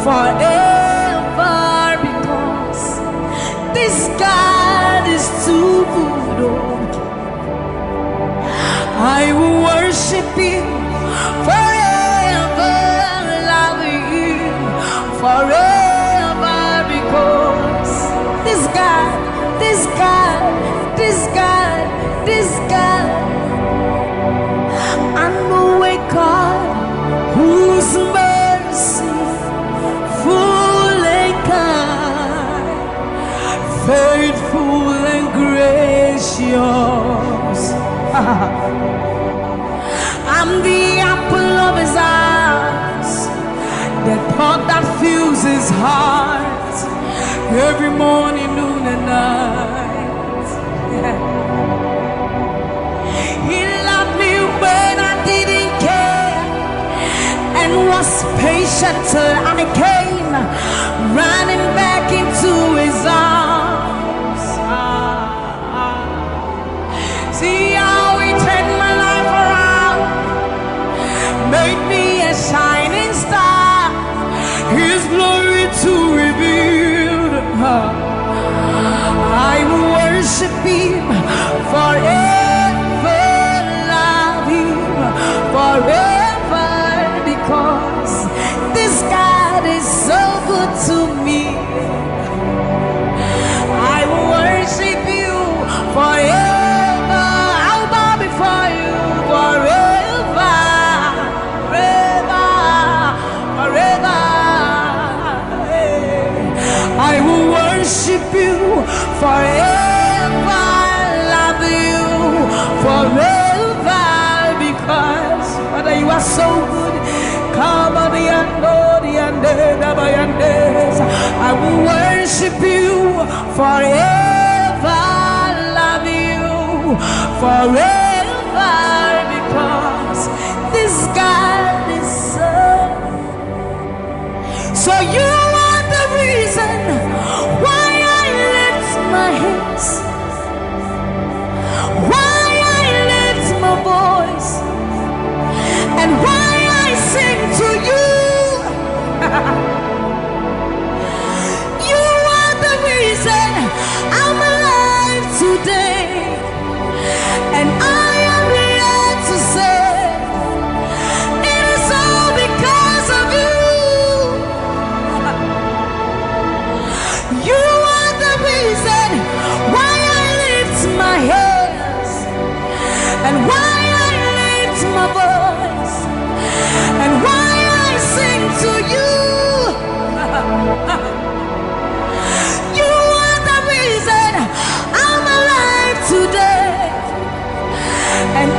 Forever, because this God is too good. I will worship you forever, love you forever, because this God, this God, this God, this God, I know a God whose mercy full and kind, faithful and gracious. I'm the apple of his eyes, the thought that fills his heart every morning, noon and night. He loved me when I didn't care and was patient till I came running back into his arms. See how he turned my life around, made me a shining star, his glory to reveal. I will worship him forever, love him forever, because this God is so good to me. I will worship you forever. I'll bow before you forever, forever, forever. I will worship you forever, love you forever, because Father, you are so good. Come on, I will worship you forever, love you forever, because this God is so you are the reason why I lift my hands, why I lift my voice, and why I sing to you. You are the reason I'm alive today, and I am here to say it is all because of you. You are the reason why I lift my hands, and why I lift my voice, and why I sing to you. You are the reason I'm alive today, and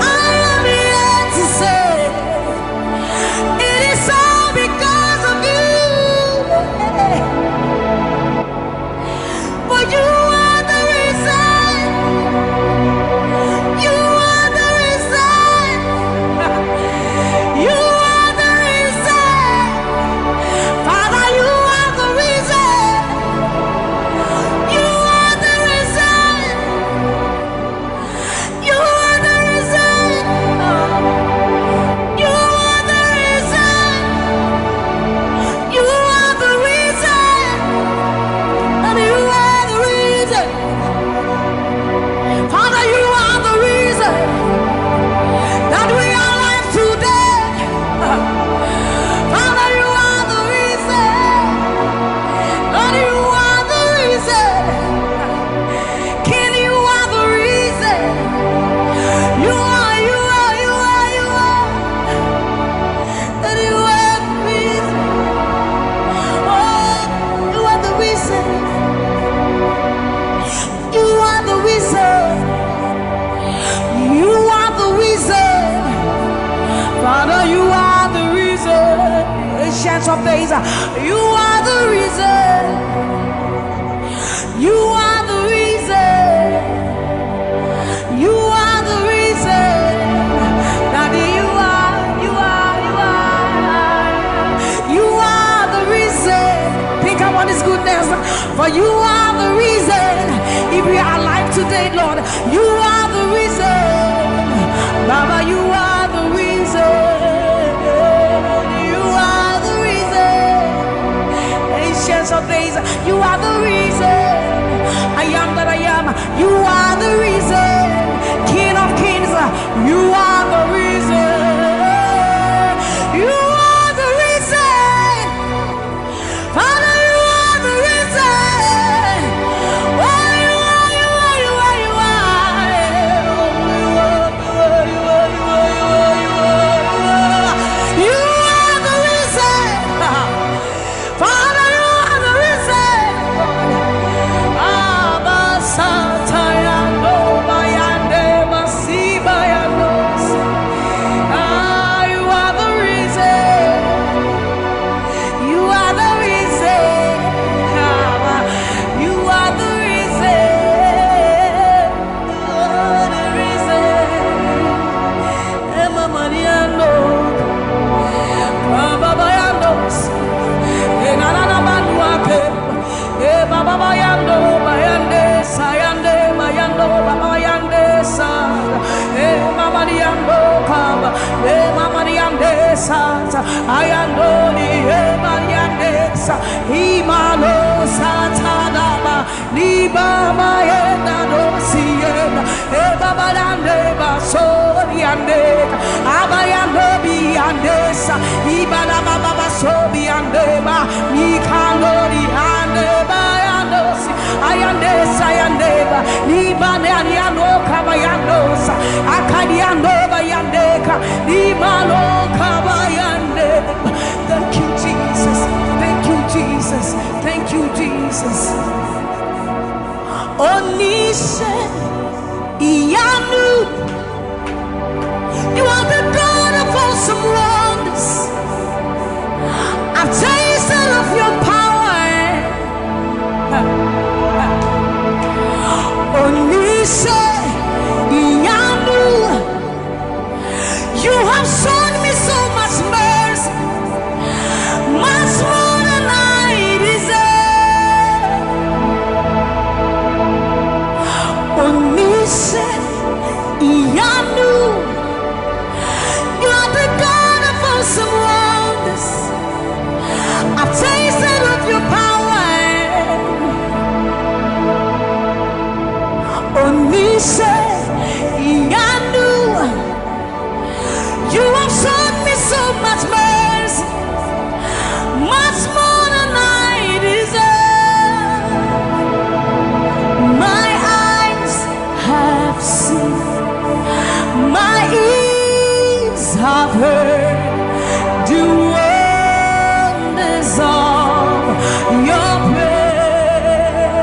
Ancients of days, you are the reason. You are the reason. You are the reason. Daddy, you are the reason. Think about His goodness, for you are the reason. If we are alive today, Lord, you are the reason. Baba, you are the reason. You are the reason. Ancients of days, you are the reason. I am that I am. You are the reason. King of kings, you are the reason. You are the reason. Father, you are the reason. Oh, you are, you are, you are, you are. You are the reason. Father, you are the reason. Abba, Satayano, Bayande, Masibayanos. You are the reason. You are the reason. You are the reason. You are the reason. Emma Mariano, Baba Bayanos, Enana Manuake, Baba Bayando, Bayande, Sayande, Bayando, Baba Bayande, Sa, Mama Diando, Kaba, Mama Diande, Sa, Ayando, Mariande, Sa, Imalo, Satadaba, Liba, Mayena, no Siena, Baba Dande, Basoriande, Abayando, Biandesa, Ibana Baba Sobiandeba, Nikalori, Ande, Bayandosi, Ayandesa, Ayandeba, Libane, Aniano, Kabayandosa, Akadiando, Bayandeka, Libano, Kabayandeba. Thank you, Jesus. Thank you, Jesus. Thank you, Jesus. Onise, Iyanu, you are the God of awesome wonders. I've tasted of your power. Onise, Iyanu, you have shown me so much mercy, much more than I deserve. Onise, Iyanu, you are the God of awesome wonders. I've tasted of your power. Onise, Iyanu, you have shown me so much mercy, much more than I deserve. My eyes have seen, my ears have heard the wonders of your praise.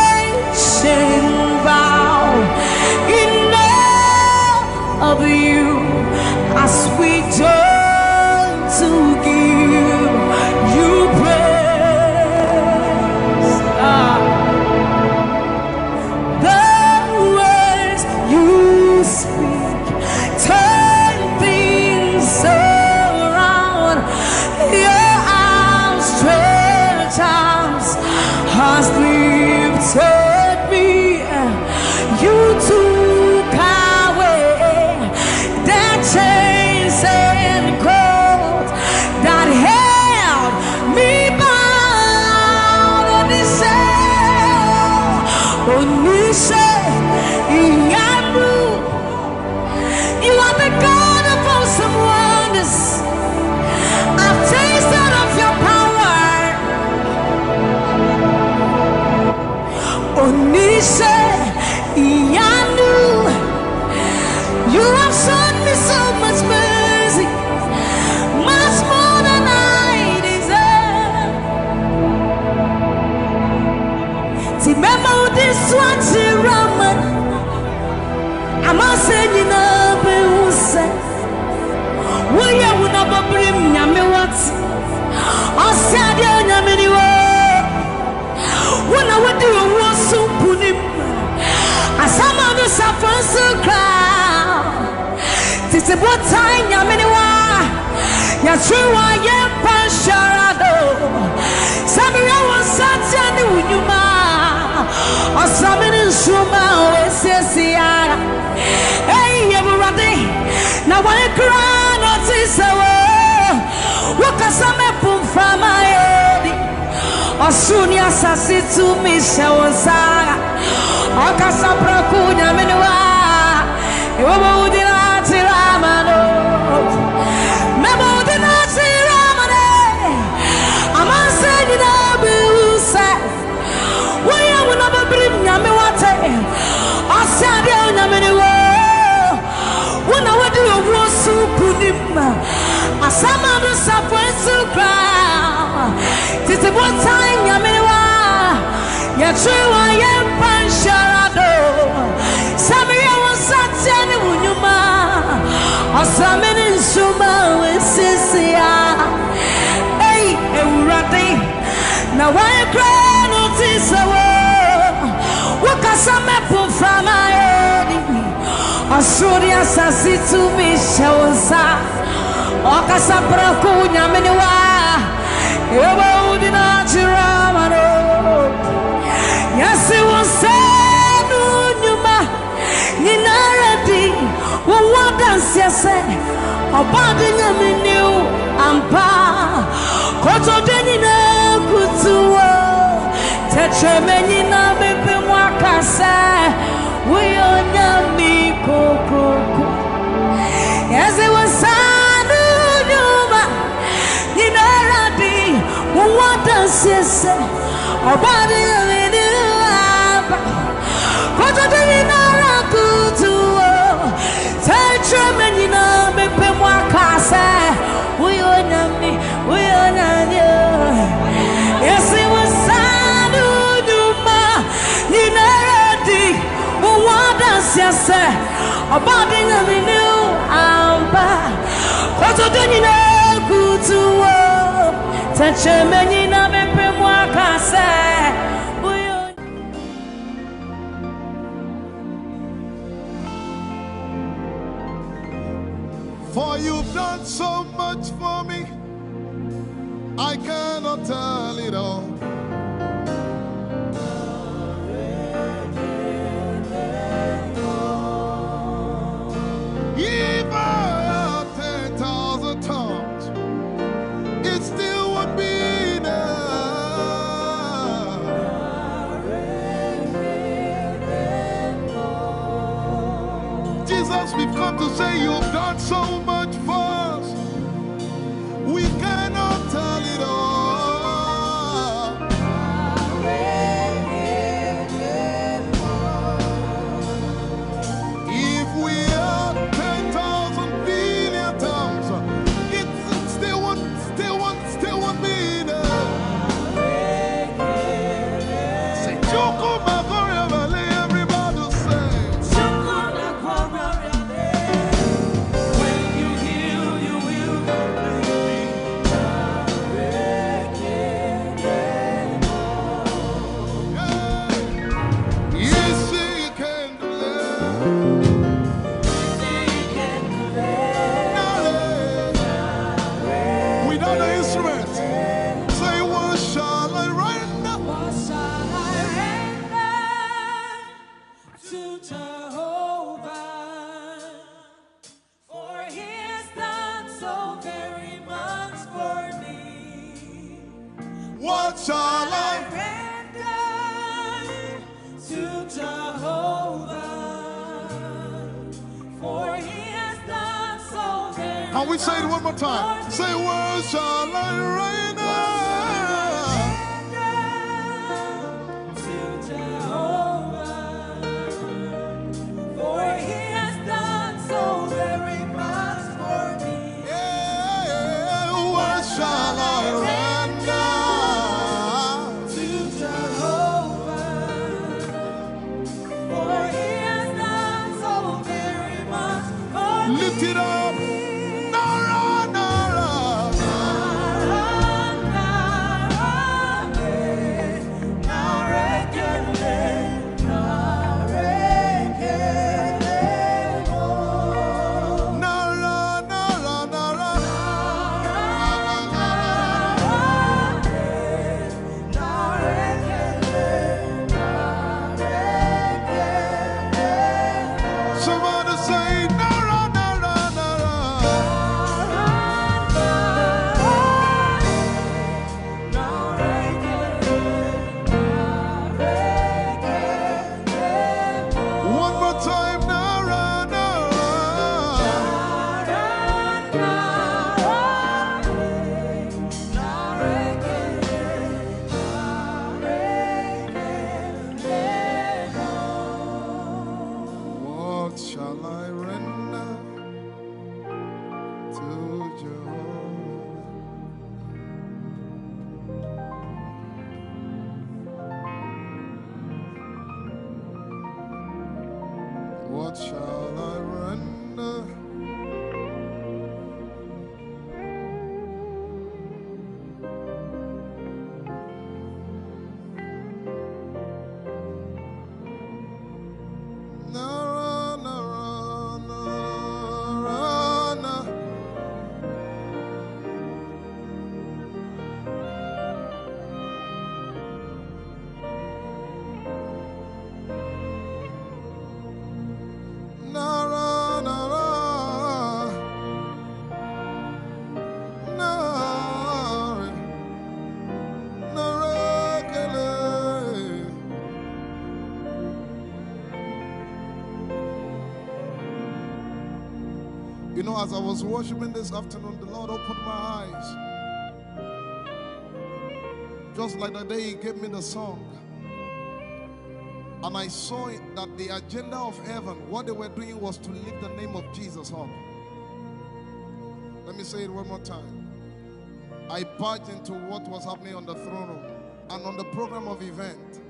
Creation bow in awe of you as we join to give you praise. The words you speak turn things around. Your outstretched arms has lifted me. You took away the chains and cords that held me bound. Onise, Iyanu, you are the God of awesome wonders. I've tasted of your power. Onise, Iyanu, you have shown me so much mercy, much more than I deserve. Remember this one, Raman. I'm not saying you know, but we are Osadia nyamini wo. Wana wadi wo supunim. Asama do safansu crown. Tisi botai nyamini wa. Ya truwa ye pansharado. Samira wa satya ni unyuma. Osamini nsuma oesesiara. Hey everybody. Na wani crown otisawo. Wakasame pumfama edi. Osuni asasi tu misha wazara. Okasapra kunya minuwa. Iwabo udina tiramano. Memo udina tiramane. Amanse dina biusa. Waya wunaba brim nyame wate. Osade unyamenewo. Wuna wadi owosu kunima. Asama do sapwensu kra. Titi botai nyamenewa. Yatruwa yempansharado. Samira wasatya ni unyuma. Asamini nsuma wesisia. Hey, eurade. Na wae kra notisawo. Wakasame pumfama edi. Asuri asasi tumisha wasa. Okasapra kunya meniwa. Ewa udina chiramano. Yasi wasenu nyuma. Ninaradi. Wadansi yase. Obadi nyaminiu ampa. Koto denina kutuwa. Tetremeni na bebe mwakase. Uyo nyami kokoko. Yasi wasanu nyuma. Ninaradi. Wadansi yase. Obadi nyaminiu ampa. Koto denina kutuwa. Tetremeni na bebe mwakase. Uyo nyami. Uyo nyami. Yasi wasanu nyuma. Ninaradi. Siase, abadi nyaminu amba. Koto denina kutuwo. Tetremeni na bepe mwakase. For you've done so much for me, I cannot tell it all. If I had 10,000 tongues, it still wouldn't be enough. Jesus, we've come to say you've done so much for us. We cannot tell it all. If we had 10,000 billion tongues, it still won't be enough. Say, Choco Magoria Valley, everybody say. When you heal, you will Yes, he can do that. Without the instrument, say, what shall I render? What shall I render to Jehovah? For he has done so very much for me. What shall I? Render to Jehovah. For he has done so very Can we say it one more time? Say, what shall I render? to Jehovah. For he has done so very much for me. Yeah, what shall I render? To Jehovah. For he has done so very much for me. Lift it up. Nara, Nara. Nara, Somebody say, Nara, Nara, Nara. One more time, Nara, Nara. What shall I render to Jehovah? What shall I render? Nara, Nara, Nara, Nara. Nara, Nara, Nara, Nara, Kele. You know, as I was worshiping this afternoon, the Lord opened my eyes. Just like the day He gave me the song. And I saw it that the agenda of heaven, what they were doing was to lift the name of Jesus up. Let me say it one more time. I barged into what was happening on the throne room. And on the program of event,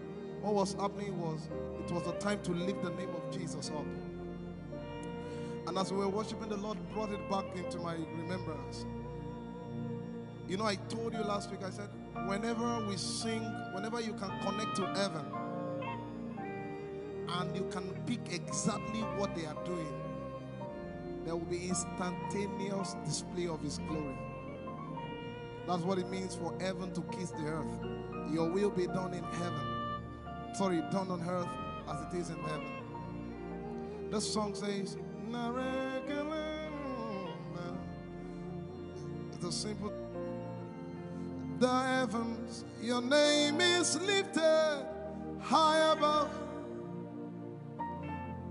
what was happening was, it was the time to lift the name of Jesus up. And as we were worshiping, the Lord brought it back into my remembrance. You know, I told you last week, I said, whenever we sing, whenever you can connect to heaven, and you can pick exactly what they are doing, there will be instantaneous display of His glory. That's what it means for heaven to kiss the earth. Your will be done in heaven. Sorry, done on earth as it is in heaven. This song says, it's a simple. The heavens, your name is lifted high above.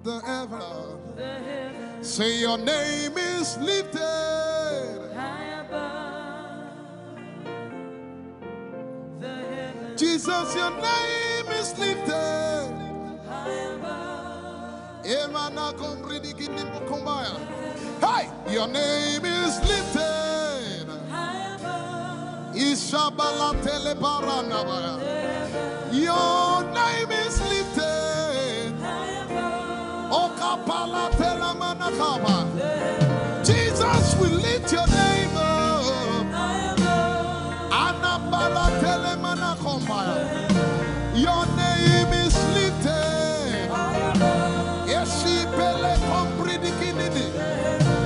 The heavens, say your name is lifted High above the heavens, Jesus, your name is lifted high above. Hey, your name is lifted High above Ishabala telebaranabaya. Your name is lifted high above Okapala telamanakaba. Jesus, we lift your name up. high above. Anabala telemanakombaya. Your name is lifted. Yeshipele kompridikinidi.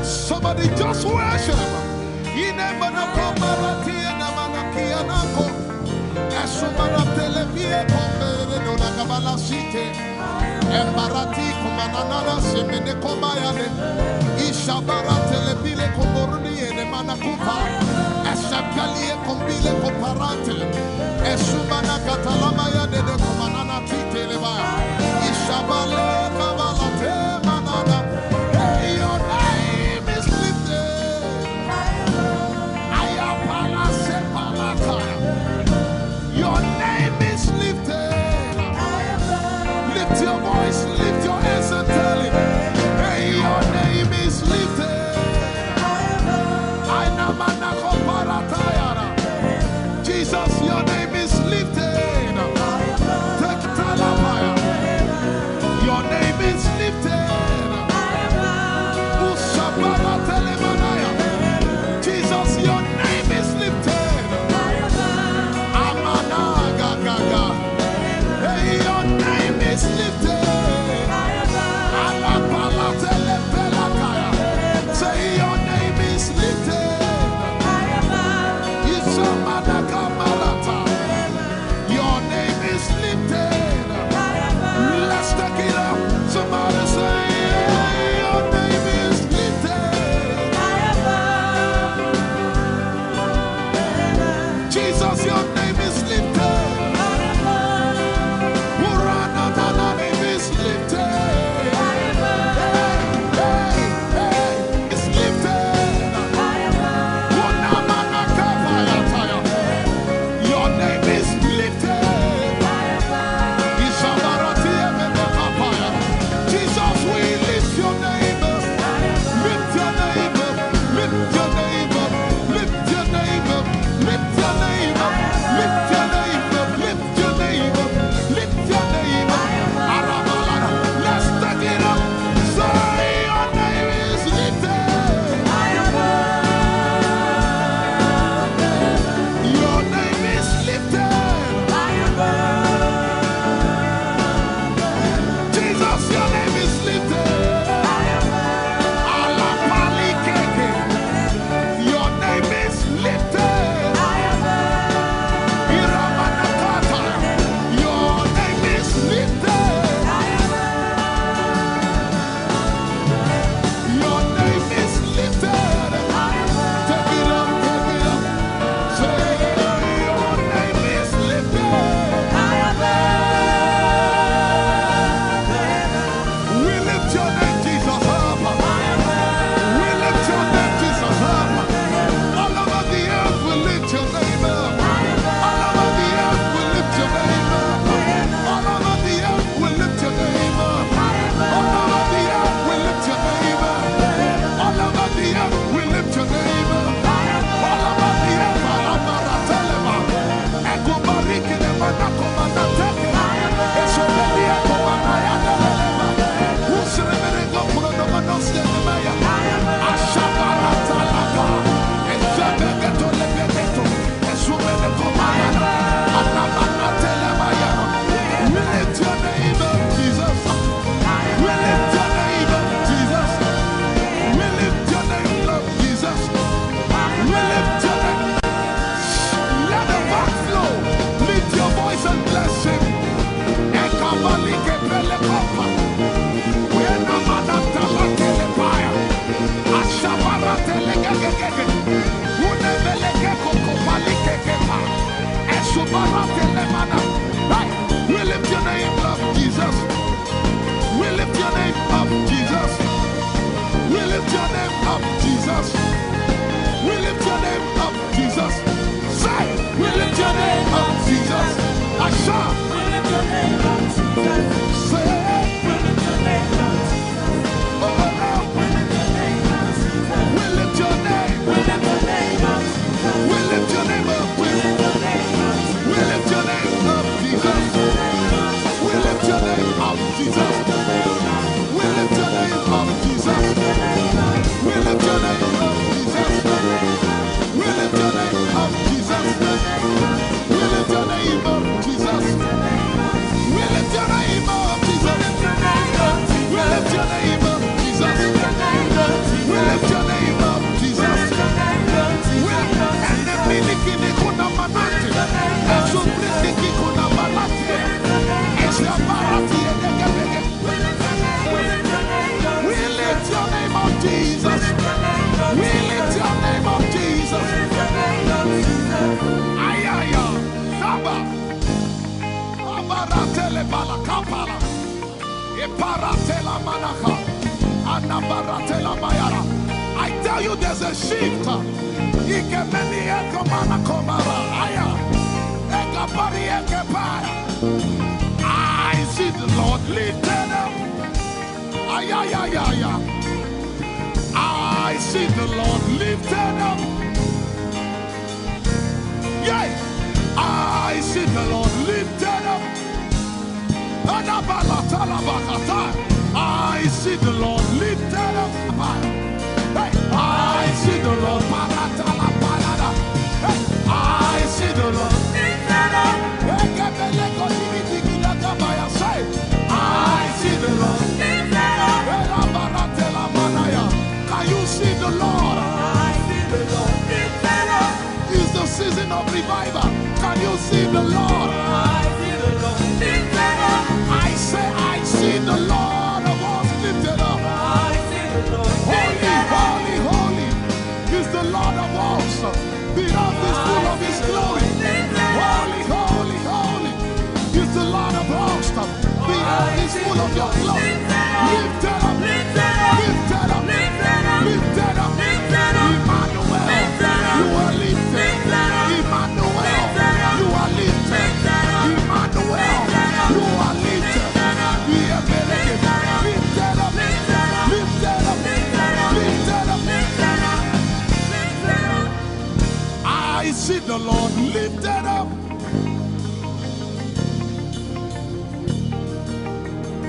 Somebody just worship. Inemanakomarati enamanakianako. Esumana televie kombere nona kabala site. Embarati kumanana semene komayane. Ishabara telebile komboruni enemanakupa. Esakalie kombile komparante. Esumana katalamaya nene kumanana titeleba. Ishabale kabalate manana. Hey, your name is lifted. Ayapala sepalataya. Your name is lifted. Lift your voice, lift your hands and tell Him, hey, your name is lifted. Jesus, your name is lifted. up, Jesus. We lift your name up, Jesus. Say, we lift your name up, Jesus. Asha, We lift your name up, Jesus. say, We lift your name up, Jesus. oh, We lift your name up, Jesus. we lift your name. We lift your name up, Jesus. We lift your name up. We lift your name up, We lift your name up, Jesus. We lift your name up, Jesus. We lift your name up, Jesus. We lift your name up, Jesus. We lift your name up, Jesus. We lift your name up, Jesus. We lift your name up, Jesus. We lift your name up, Jesus. We lift your name up, Jesus. And the miliki kuna manate, and so brindiki kuna balate, and the barati and the gabege. We lift your name up, Jesus. We lift your name up, Jesus. Ayaya, Saba, Abaratele balakapala, Eparatela manaka, Anabaratela mayara. I tell you, there's a shift. Ikemeni ekomana komara, aya, ekapari ekepaya. I see the Lord lifted up. Ayayayaya. I see the Lord lifted up. Yay! I see the Lord lifted up. I see the Lord lifted up. Hey, I see the Lord. Hey, I see the Lord lifted up. I see the Lord lifted up. Can you see the Lord? I see the Lord lifted up. It's the season of revival. Can you see the Lord? I see the Lord lifted up. I say, I see the Lord of us lifted up. I see the Lord Holy, lifted up. holy, holy is the Lord of us. The earth is full of His glory. Holy, holy, holy is the Lord of us. The earth is full of Your glory. Lifted up, lifted up, lifted up, lifted up. Emmanuel, You are lifted. Emmanuel, You are lifted. Emmanuel, You are lifted. Lifted up, lifted up, lifted up. I see the Lord lifted up.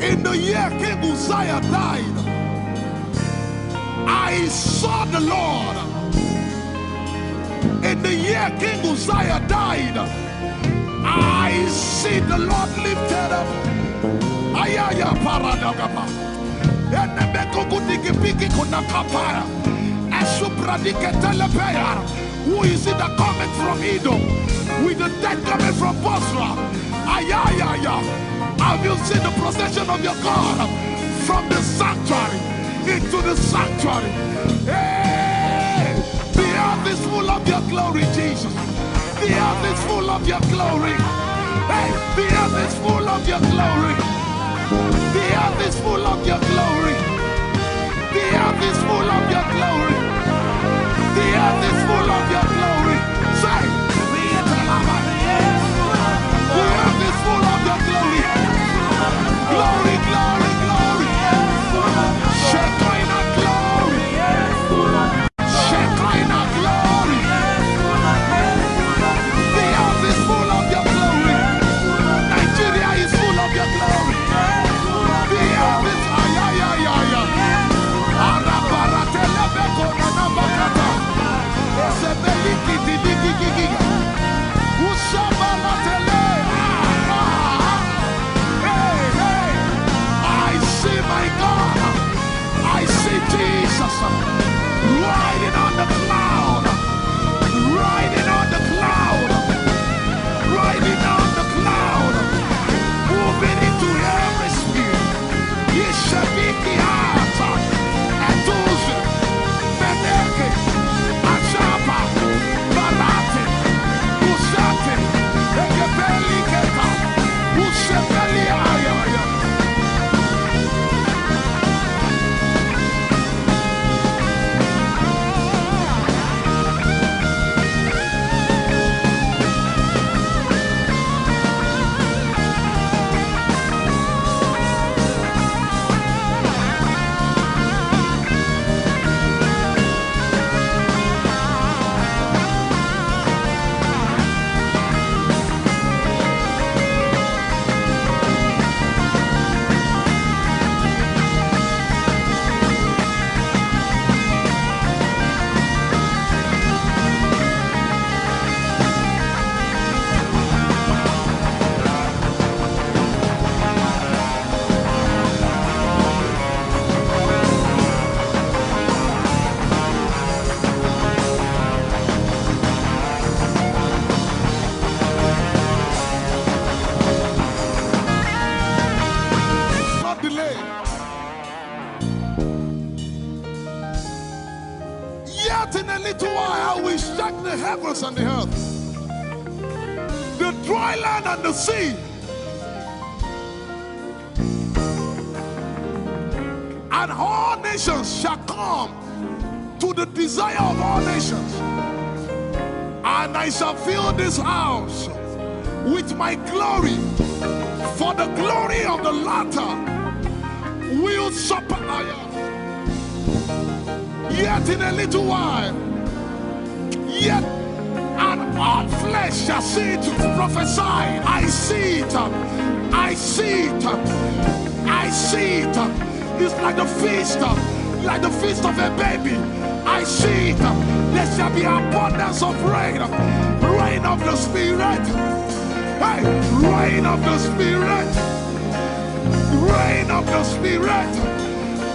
In the year King Uzziah died, I saw the Lord. In the year King Uzziah died, I see the Lord lifted up. Ayaya paradagaba. Enemeko gudiki piki kuna kapaya. Esupradike telepea. Who is it that cometh from Edom? With the dead coming from Bosra. Ayaya. Have you seen the procession of your God from the sanctuary into the sanctuary? Hey, the earth is full of Your glory, Jesus. The earth is full of Your glory. Hey, the earth is full of Your glory. The earth is full of Your glory. The earth is full of Your glory. The earth is full of Your glory. Say, the earth is full of Your glory. Glory, glory, glory. Shekinah glory. Shekinah glory. The earth is full of Your glory. Nigeria is full of Your glory. The earth is ayayayaya. Yet in a little while I will shake the heavens and the earth, the dry land and the sea. And all nations shall come to the desire of all nations. And I shall fill this house with my glory, for the glory of the latter will supply. Yet in a little while, yet and all flesh shall see it, prophesy. I see it, I see it, I see it. It's like the feast of a baby. I see it. There shall be abundance of rain, rain of the Spirit. Hey, rain of the Spirit, rain of the Spirit.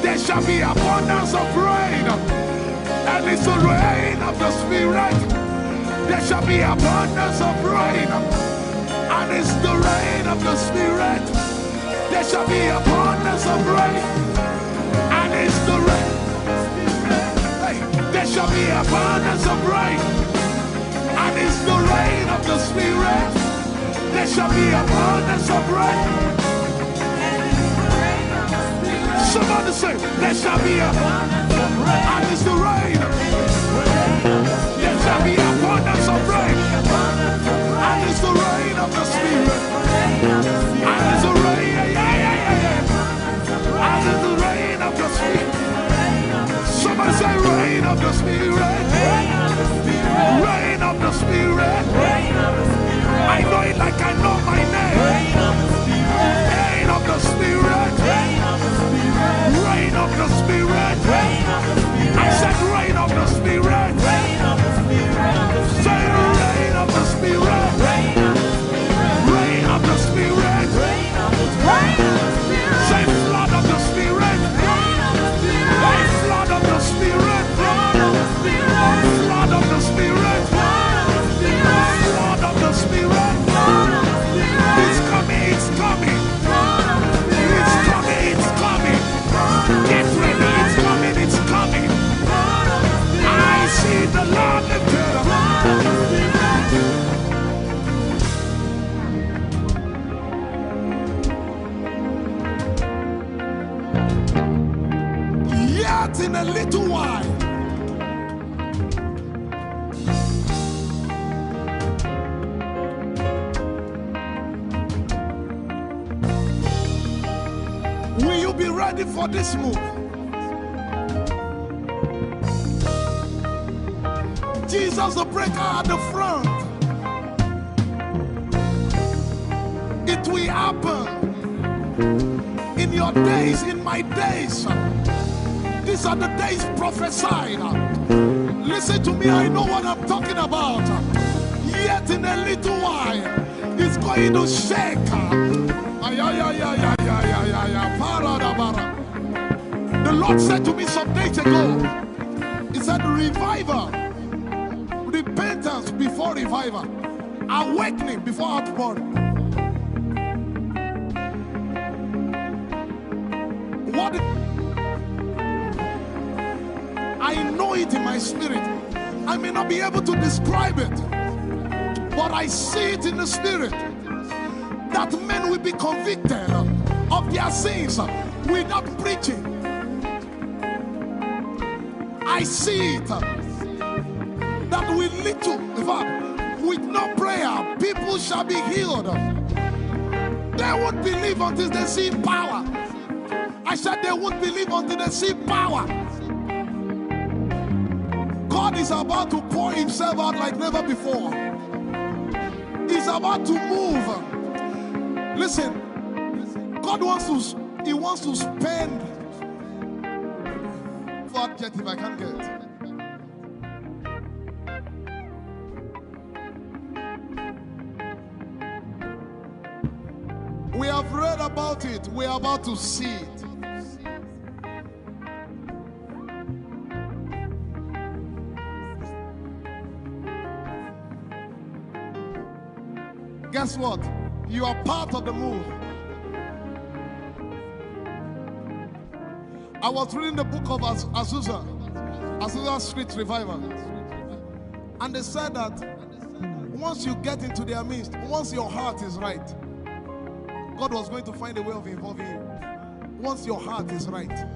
There shall be abundance of rain, and it's the rain of the Spirit. There shall be abundance of rain, and it's the rain of the Spirit. There shall be abundance of rain, and it's the rain. Hey, there shall be abundance of rain, and it's the rain of the Spirit. There shall be abundance of rain. Somebody say, there shall be abundance of rain, and it's the rain. There shall be abundance of rain, and it's the rain of the Spirit. And it's the rain, and it's the rain of the Spirit. Somebody say, rain of the Spirit, rain of the Spirit. I know it like I know my name. Rain of the Spirit, rain of the Spirit. I said rain of the Spirit. Say rain of the Spirit, rain of the Spirit. Say flood of the Spirit, say flood of the Spirit, flood of the Spirit, flood of the Spirit. It's coming, it's coming, it's coming, it's coming. Get ready, it's coming, it's coming. I see the Lord lifted up. Yet in a little while, will you be ready for this move? Jesus the breaker at the front. It will happen in your days, in my days. These are the days prophesied. Listen to me, I know what I'm talking about. Yet in a little while, it's going to shake. The Lord said to me some days ago, He said, revival, repentance before revival, awakening before outpouring. What? I know it in my spirit. I may not be able to describe it, but I see it in the spirit that men will be convicted of their sins without preaching. I see it that with little, in fact, with no prayer, people shall be healed. They won't believe until they see power. I said they won't believe until they see power. God is about to pour Himself out like never before. He's about to move. Listen, God wants to spend. What adjective I can't get? We have read about it. We are about to see it. Guess what? You are part of the move. I was reading the book of Azusa. Azusa Street Revival. And they said that once you get into their midst, once your heart is right, God was going to find a way of involving you. Once your heart is right.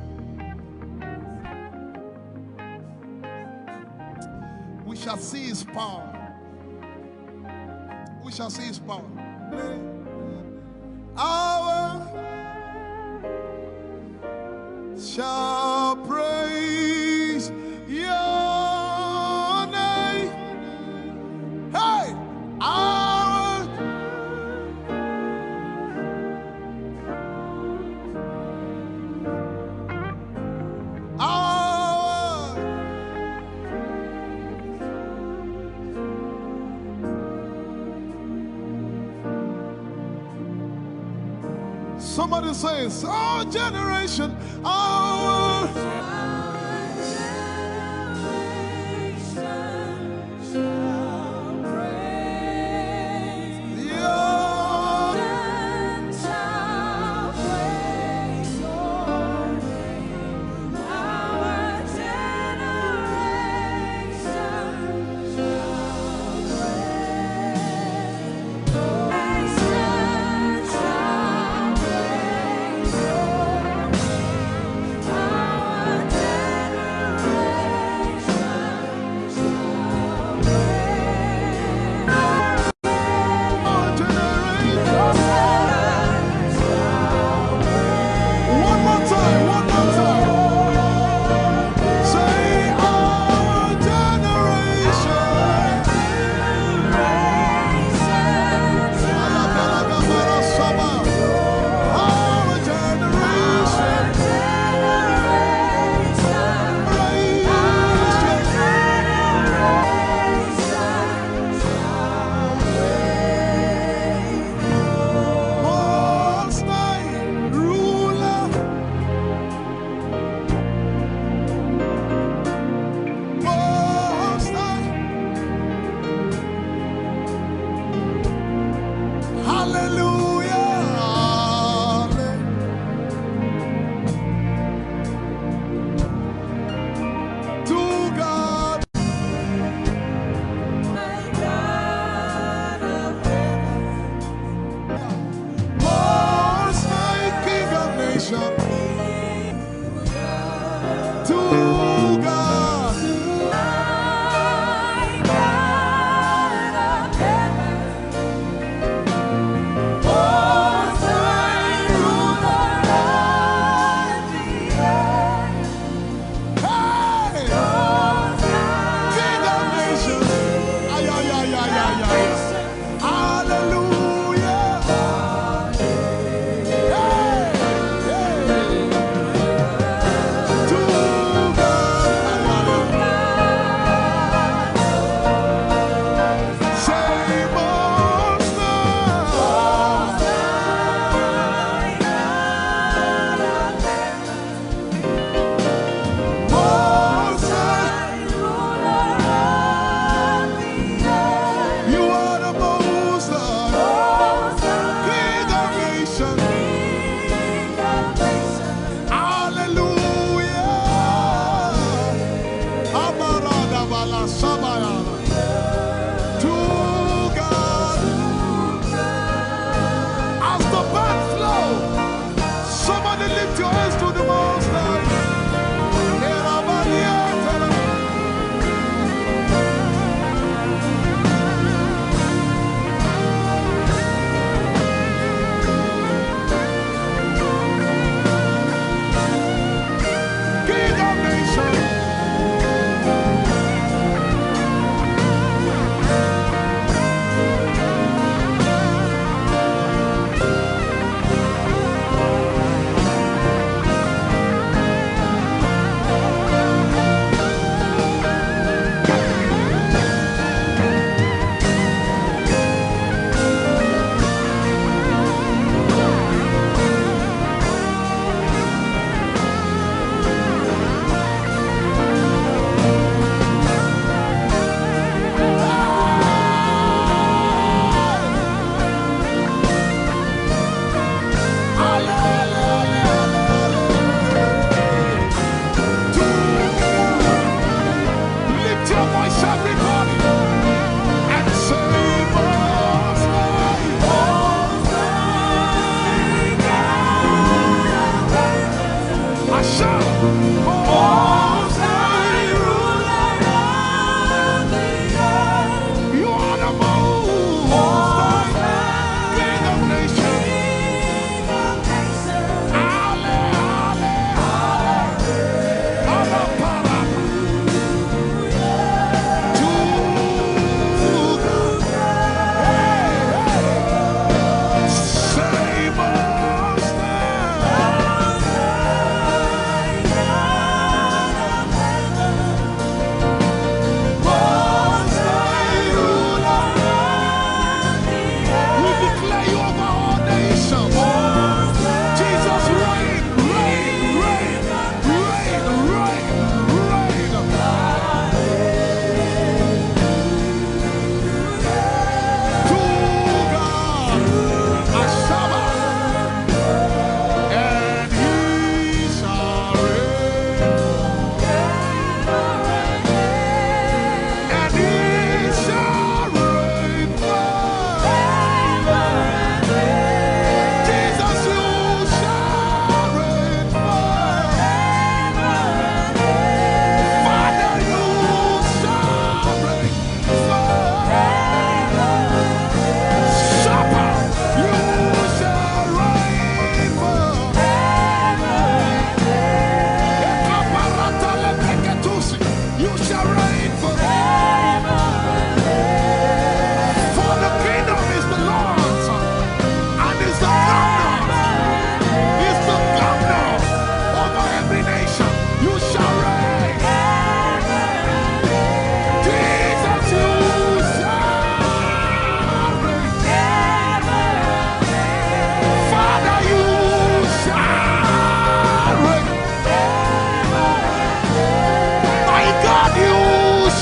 We shall see his power. We shall see his power. Our shall praise your name. Hey, our somebody says, our generation, our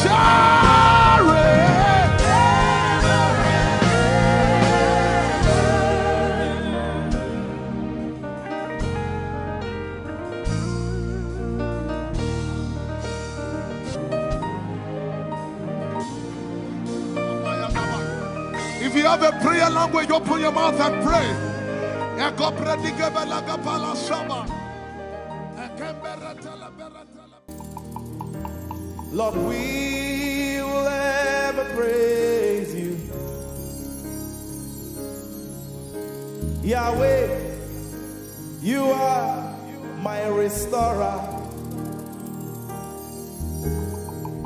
shall reign. If you have a prayer language, open your mouth and pray. Lord, we will ever praise you. Yahweh, you are my restorer,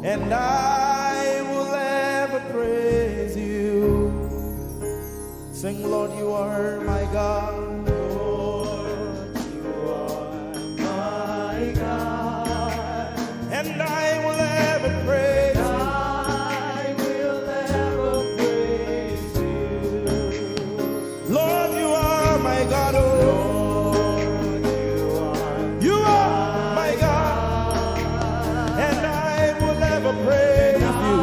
and I will ever praise you. Sing, Lord, you are my God. Lord, you are my God, and I will ever praise you. I will ever praise you. Lord, you are my God. Oh, Lord, you are my God, and I will ever praise you.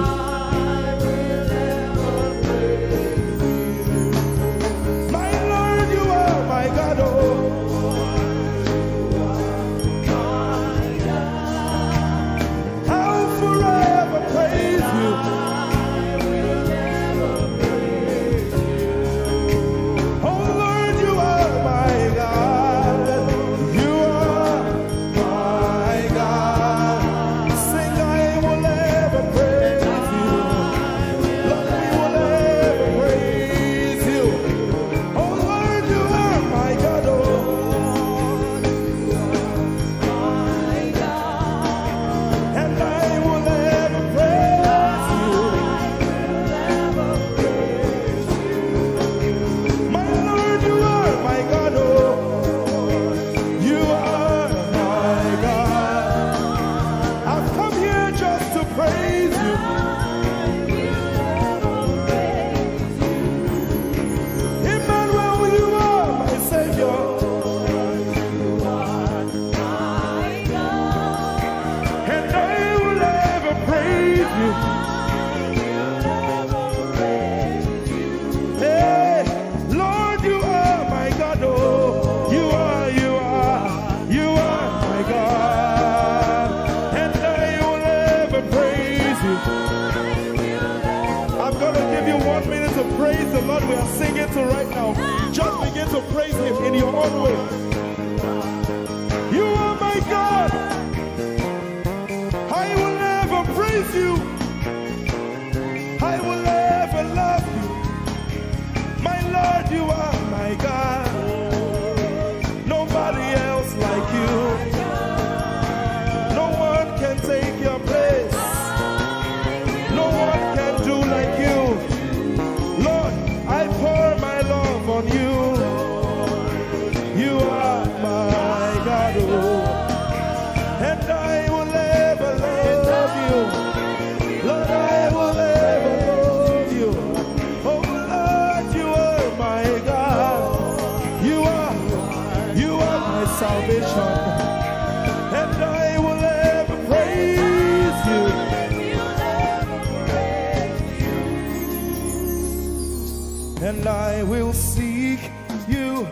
Praise the Lord. We are singing to right now. Just begin to praise Him in your own way. You are my God. I will never praise you. I will never love you. My Lord, you are my God. Nobody else like you. No one can take your place. No one can do like you. Lord, I pour my love on you. You are my God, oh, and I will ever love you. Lord, I will ever love you. Oh Lord, you are my God. You are my salvation, and I will ever praise you. And I will seek you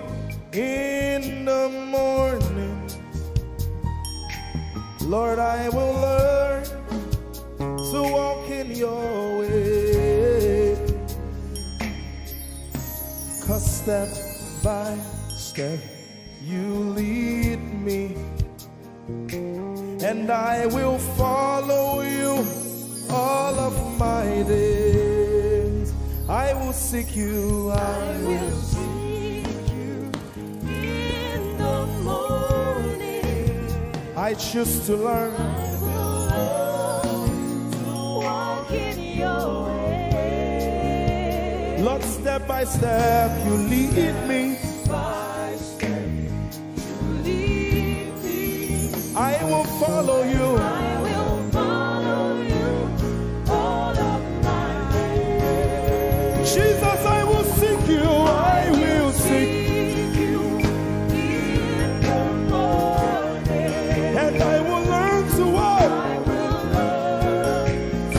in the morning. Lord, I will learn to walk in your way. 'Cause step by step you lead me, and I will follow you all of my days. I will seek you, I will seek you in the morning. I choose to learn. I will learn to walk in your way. Lord, step by step you lead me. By step you lead me. I will follow you. I will follow you all of my days. Jesus, I will seek you. I will seek you in the morning. And I will learn to walk. I will learn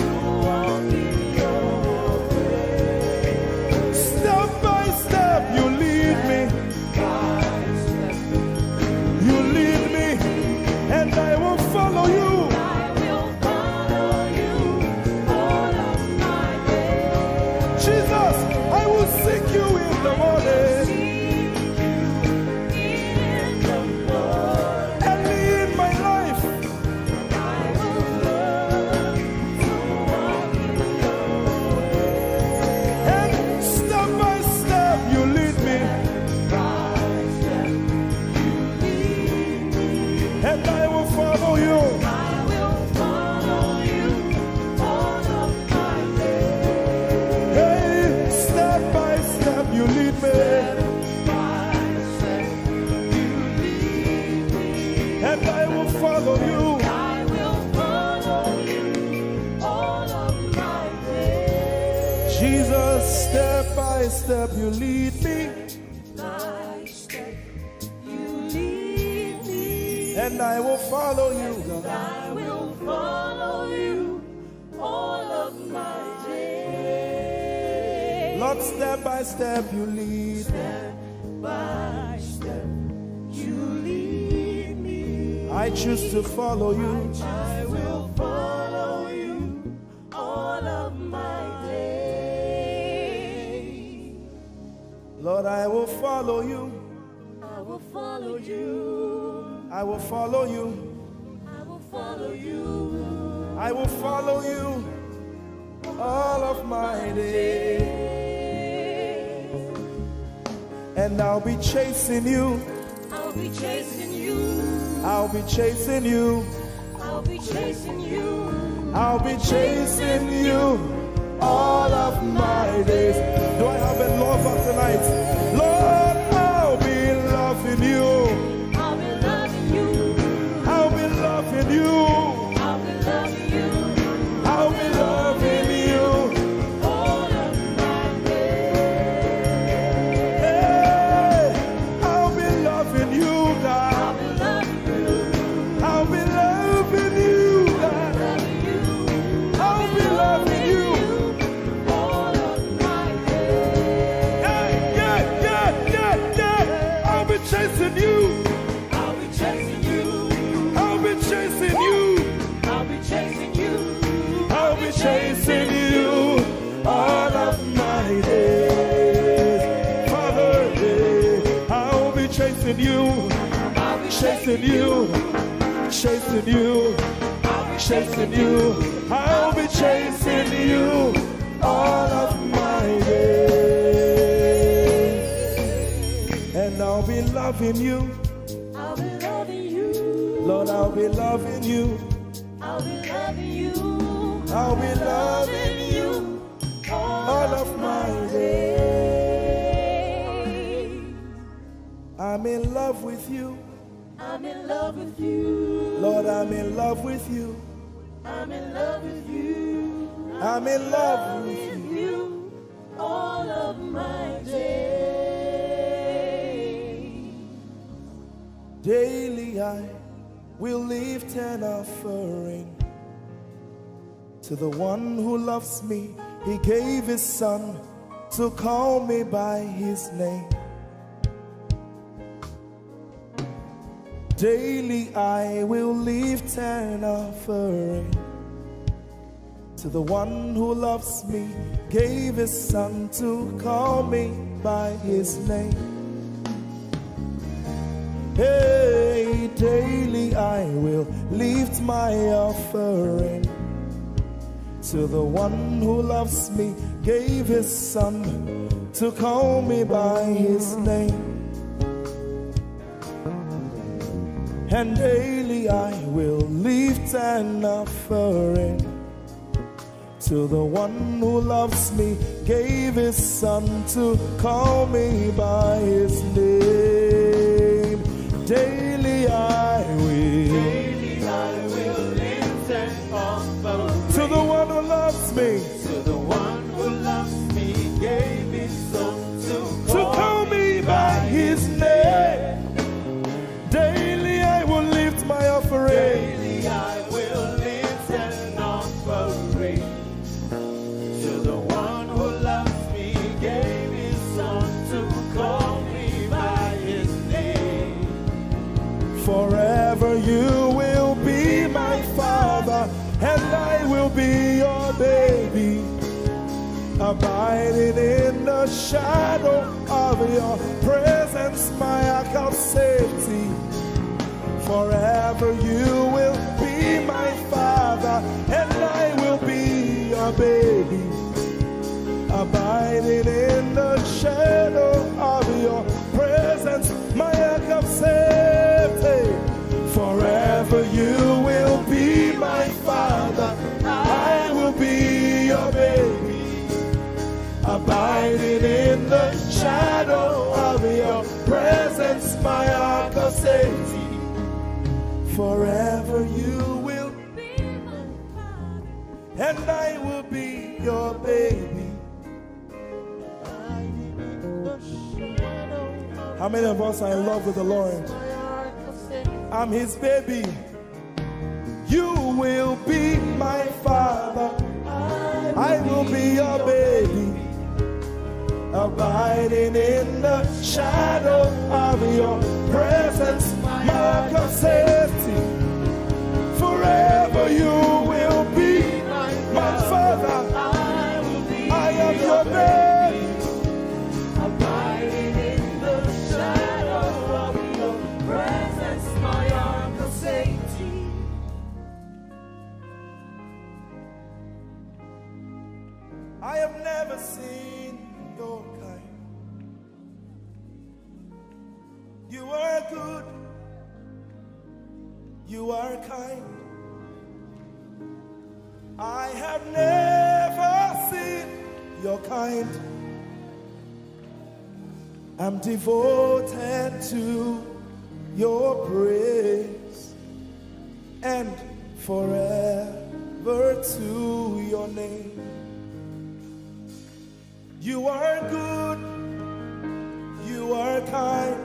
step you lead me, by step you lead me, and I will follow you, God. I will follow you all of my days. Lord, step by step you lead me. By step you lead me, I choose to follow you. I will follow you all of my days. Lord, I will follow you. I will follow you. I will follow you. I will follow you I will follow you all of my days. And I'll be chasing you. I'll be chasing you. I'll be chasing you. I'll be chasing you. I'll be chasing you all of my days. Do I have a lover tonight? Lord, I'll be loving you. I'll be loving you. I'll be loving you. I'll be loving you I'll be loving you. all of my days. Hey, I'll be loving you, God. I'll be loving you. I'll be loving you, God. Loving you. I'll be loving you. All of my days. Yeah. I'll be chasing you. I'll be chasing you. I'll be chasing you. I'll be chasing you. I'll be chasing you all of my days. Father, I'll be chasing you. I'll be Chasing you. Chasing you. Chasing you. I'll be chasing you all of my days. And I'll be loving you. I'll be loving you. Lord, I'll be loving you. I'll be loving you. I'll be loving you all of my days. I'm in love with you. I'm in love with you. Lord, I'm in love with you. I'm in love with you. I'm in love with with you. you all of my days. Daily I will lift an offering to the one who loves me. He gave his son to call me by his name. Daily I will lift an offering to the one who loves me, gave his son to call me by his name. Hey, daily I will lift my offering to the one who loves me, gave his son to call me by his name. And daily I will lift an offering to the one who loves me, gave his son to call me by his name. Daily I will lift an offering to the one who loves me, to the one who loves me, gave his son to call me by his name. Daily I will lift my offering. Daily I will lift an offering to the one who loves me, gave his son to call me by his name. Forever you will be my father, and I will be your baby, abiding in the shadow of your presence, my ark of safety. Forever you will be my father, and I will be your baby, abiding in the shadow of your presence, my ark of safety. Forever you will be my father, I will be your baby, abiding in the shadow of your presence, my ark of safety. Forever you will Be my father. and I will be your baby, How many of us are in love with the Lord? I'm his baby. You will be my father. I will be your baby. Abiding in the shadow of your presence, mark of safety. Forever you will be my father. I am your baby. Abiding in the shadow of your presence, my ark of safety. I have never seen your kind. You are good. You are kind. I have never seen your kind. I'm devoted to your praise and forever to your name. You are good, you are kind.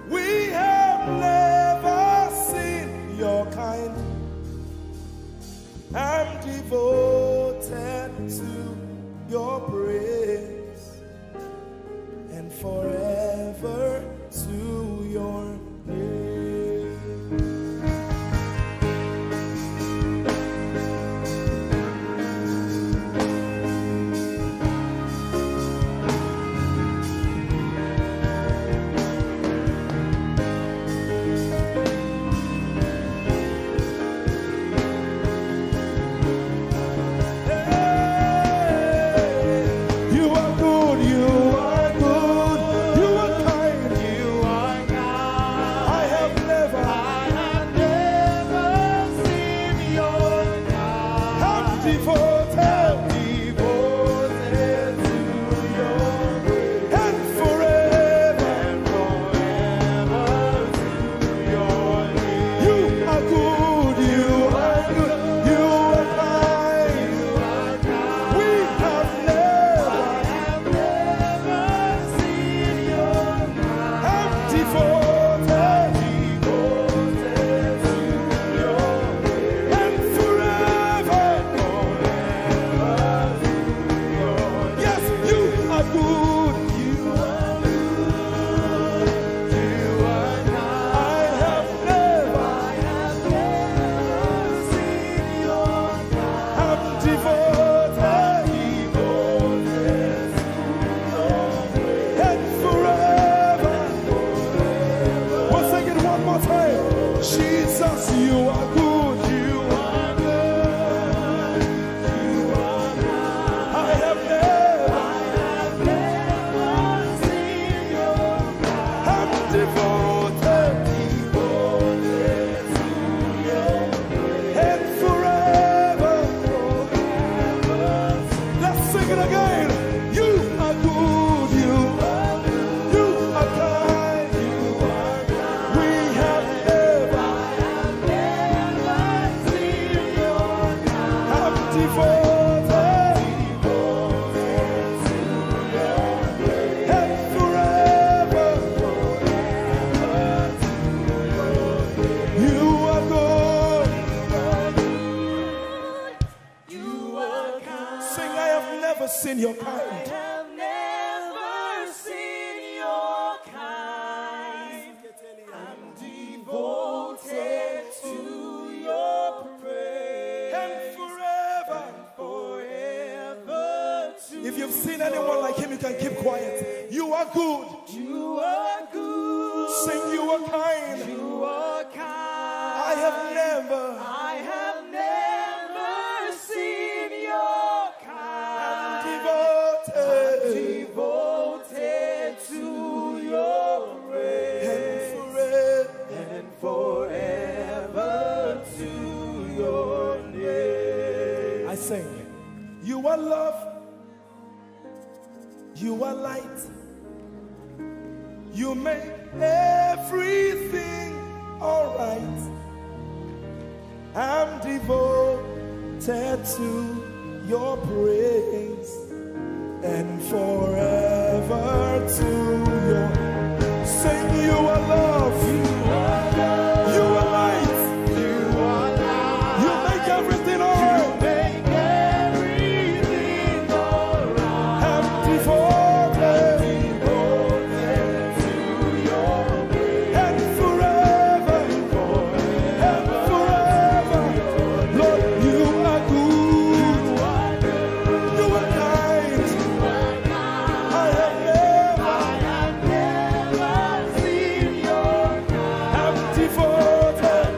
We have never seen your kind. I'm devoted to your praise and forever to your name. Seen your kind. I have never seen your kind. I'm devoted to your praise And forever to if you've seen anyone like him, you can keep quiet. You are good. you are good. Sing, you are kind. You are kind. I have never seen your kind. Devoted to your praise and forever to your name. I sing. You are love. You are light. You make everything all right. I'm devoted to your praise and forever to your. Sing, you are love, you are light, you make everything alright. I'm devoted to your way. And forever, Lord, you are good, you are kind. I have never seen your kind. I'm devoted,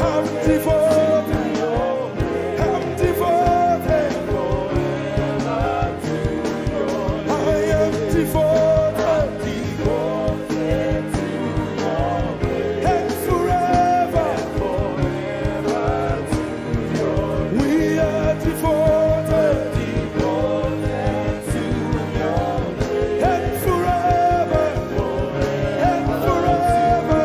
I'm devoted, I'm devoted. I am devoted, and forever, we are devoted, and forever, and forever.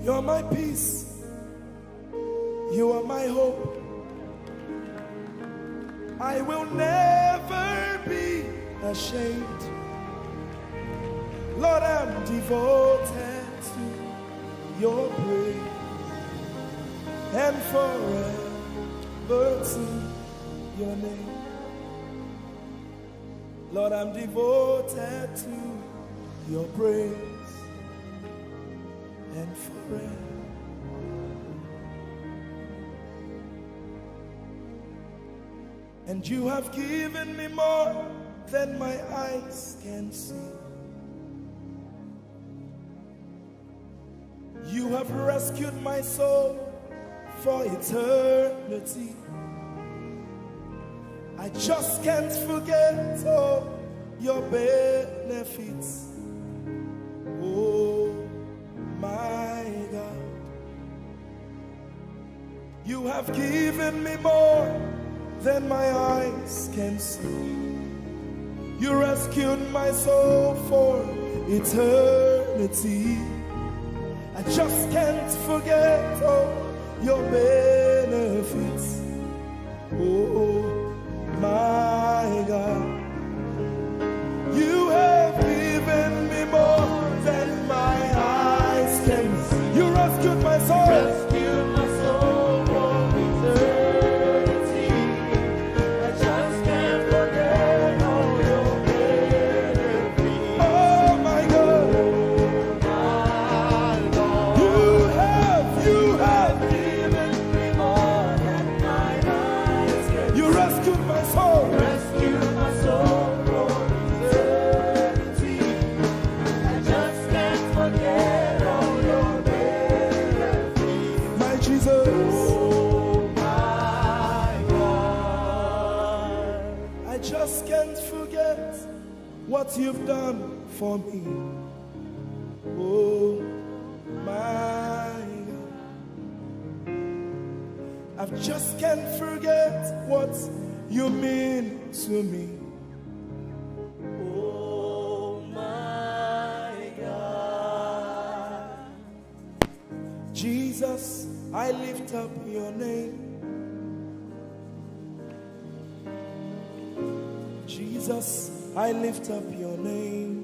You're my peace, you are my hope. I will never be ashamed. Lord, I'm devoted to your praise and forever to your name. Lord, I'm devoted to your praise and forever. And you have given me more than my eyes can see. You have rescued my soul for eternity. I just can't forget all your benefits. Oh my God, you have given me more than my eyes can see. You rescued my soul for eternity. I just can't forget all your benefits. Oh my God, you have given me more than my eyes can see. You rescued my soul. Rescue my soul from eternity. I just can't forget all your benefits. Oh my God, you have Given me more than my eyes can you rescued my soul. rescue my soul from eternity. I just can't forget all your benefits. My Jesus, Oh my God. I just can't forget what you've done for me. Oh my God, I just can't forget what you mean to me. Oh my God. Jesus, I lift up your name. Jesus, I lift up your name.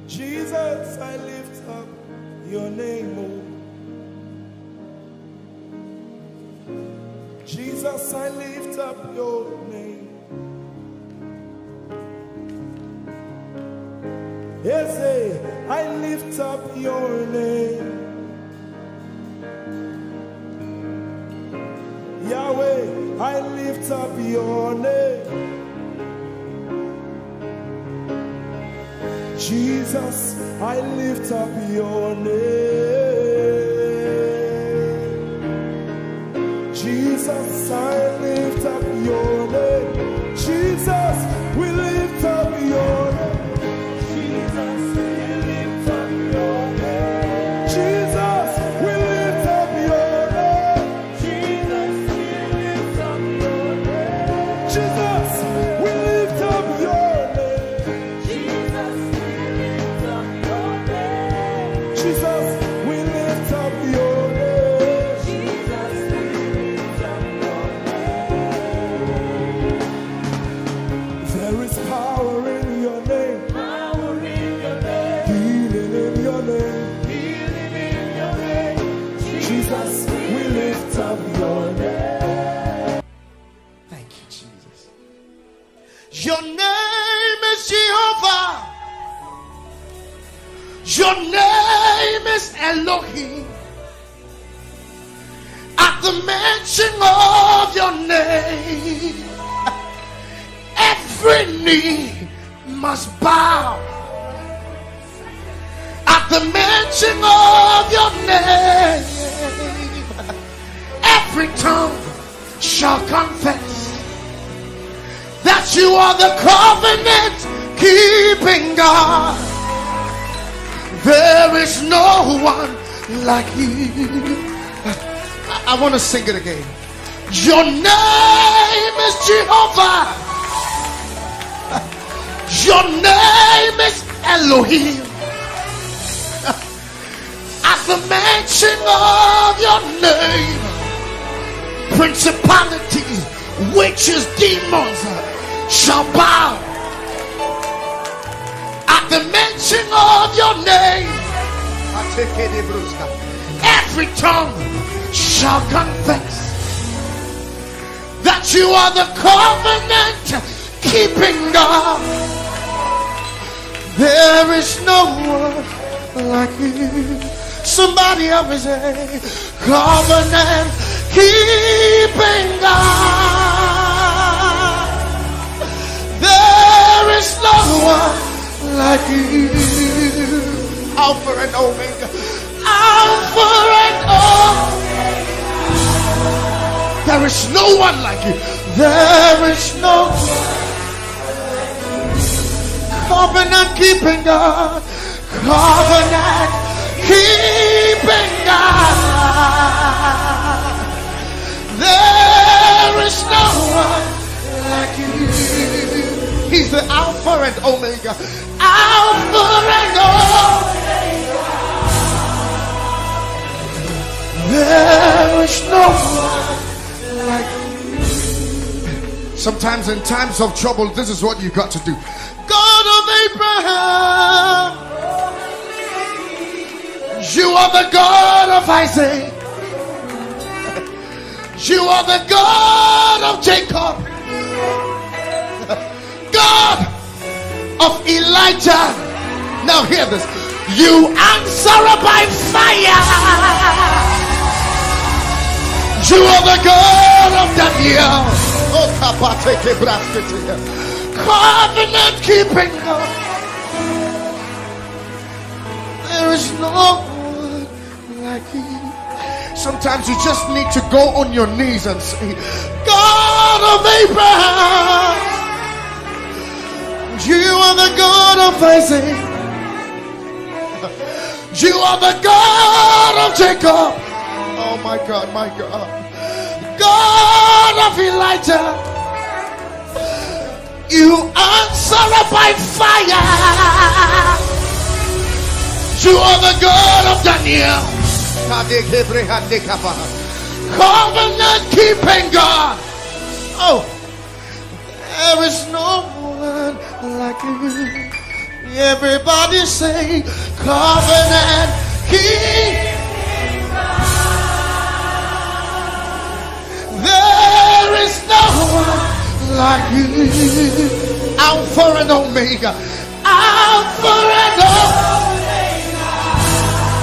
Jesus, I lift up your name. Oh. Jesus, I lift up your name. Yes, I lift up your name. Yahweh, I lift up your name. Jesus, I lift up your name. Jesus, I lift up your name. Jesus, we lift up your name. Jesus, Jesus, we lift up your name. Jesus, we lift up your name. There is power in your name. Healing in your name. Jesus, we lift up your name. Thank you, Jesus. Your name is Jehovah. Your name is Elohim. At the mention of your name, every knee must bow. At the mention of your name, every tongue shall confess that you are the covenant keeping God. There is no one like you. I want to sing it again. Your name is Jehovah. Your name is Elohim. At the mention of your name, principalities, witches, demons shall bow. At the mention of your name, every tongue shall confess that you are the covenant keeping God. There is no one like you. Somebody help me say, covenant keeping God. There is no one like you. Alpha and Omega. Alpha and Omega. There is no one like you. There is no one. Covenant keeping God. Covenant keeping God. There is no one like you. He's the Alpha and Omega. Alpha and Omega. There is no one like you. Sometimes in times of trouble, this is what you got to do. God of Abraham, you are the God of Isaac. You are the God of Jacob. God of Elijah. Now hear this. You answer by fire. You are the God of Daniel. Oh, covenant keeping God. There is no one like you. Sometimes you just need to go on your knees and say, God of Abraham, you are the God of Isaac. You are the God of Jacob. Oh my God, my God. God of Elijah. You answer by fire. You are the God of Daniel. Covenant keeping God. Oh, there is no one like you. Everybody say, covenant keeping God. There is no one like you. Alpha and Omega. Alpha and Omega.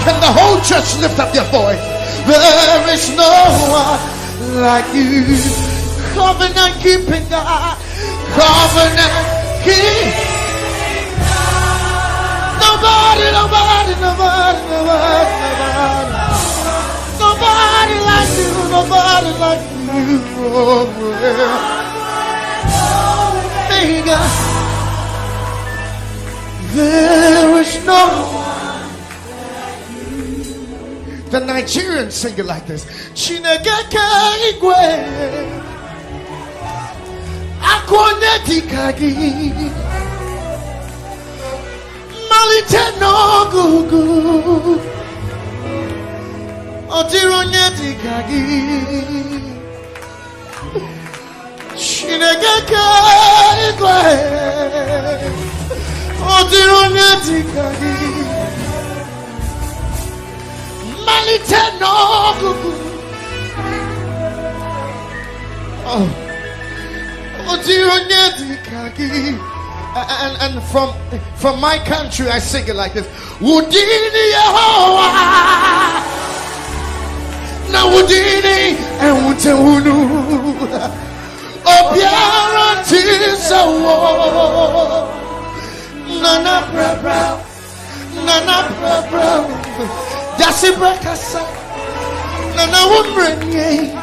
Can the whole church lift up their voice? There is no one like you. Covenant keeping God. Covenant keeping God. Nobody, nobody, nobody, nobody, nobody. Nobody like you. Nobody like you. Oh, Omega. There is no one. The Nigerians sing it like this. Chineke igwe Kwanyatikagi Maliteno gugu Otironyatikagi Shinegaka igwe Otironyatikagi Maliteno gugu And from my country I sing it like this. Wudini Yehovah Na wudini and wutewunu Obiara tisawo Nana bra Jasi brakasa Nana wumrenye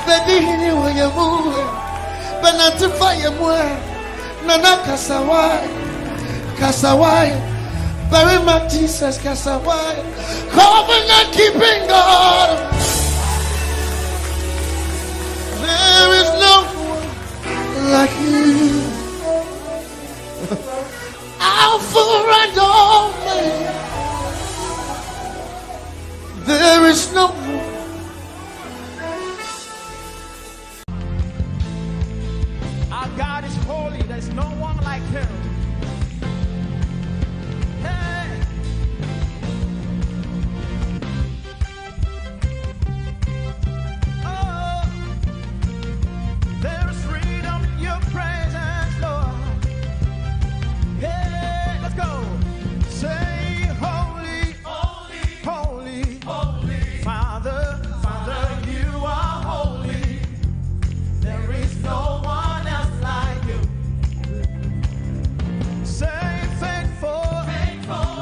Bedini wayamu Benatify yamwe Nana kasawai Very much Jesus kasawai Covenant keeping God. There is no one like you. Alpha and Omega. There is no one. Our God is holy. There's no one like him. Hey. Oh, there's freedom in your presence, Lord. Hey, let's go. Say holy, holy, holy, holy. Father, Father, you are holy. There is no one else like you. Say faithful, faithful.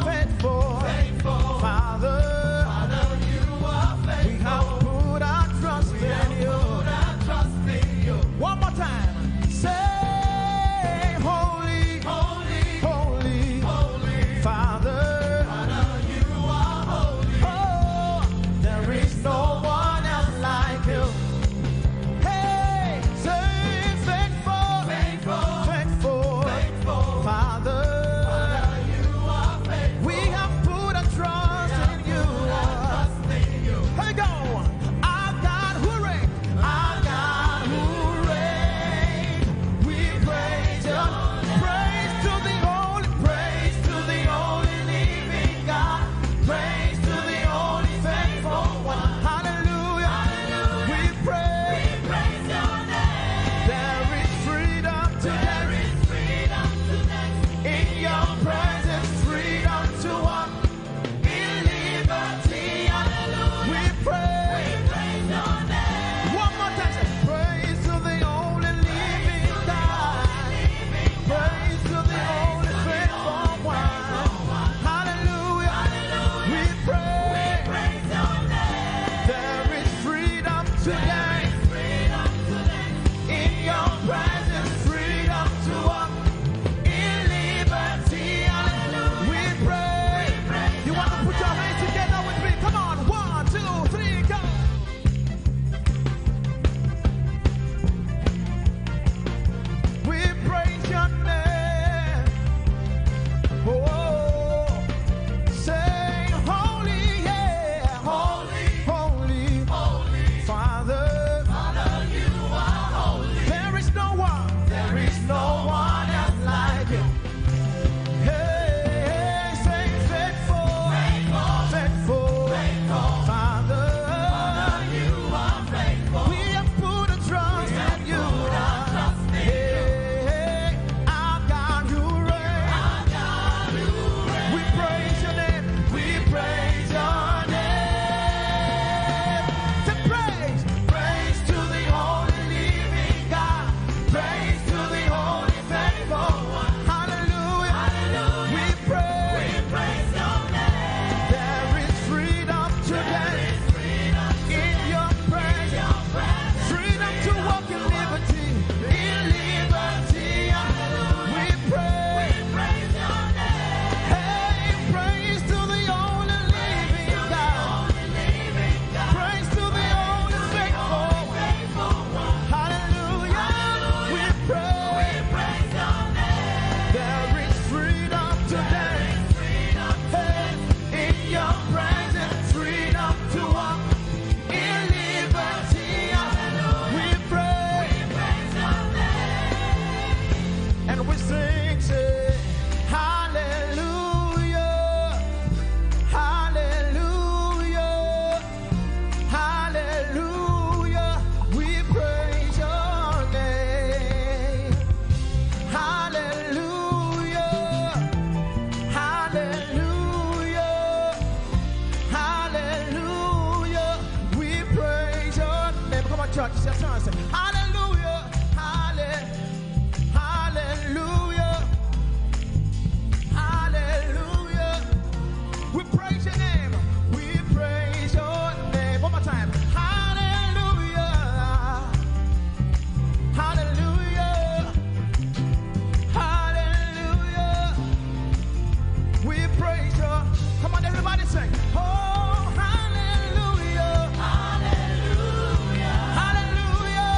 chance. Hallelujah, hallelujah, hallelujah. We praise your name. We praise your name. One more time. Hallelujah, hallelujah, hallelujah. We praise your. Come on, everybody sing. Oh, hallelujah, hallelujah, hallelujah,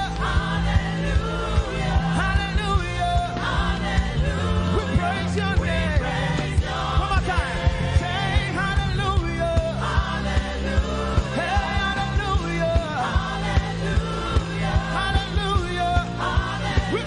hallelujah, hallelujah. We praise your name. One more time. Say hallelujah, hallelujah, hey, hallelujah, hallelujah, hallelujah. We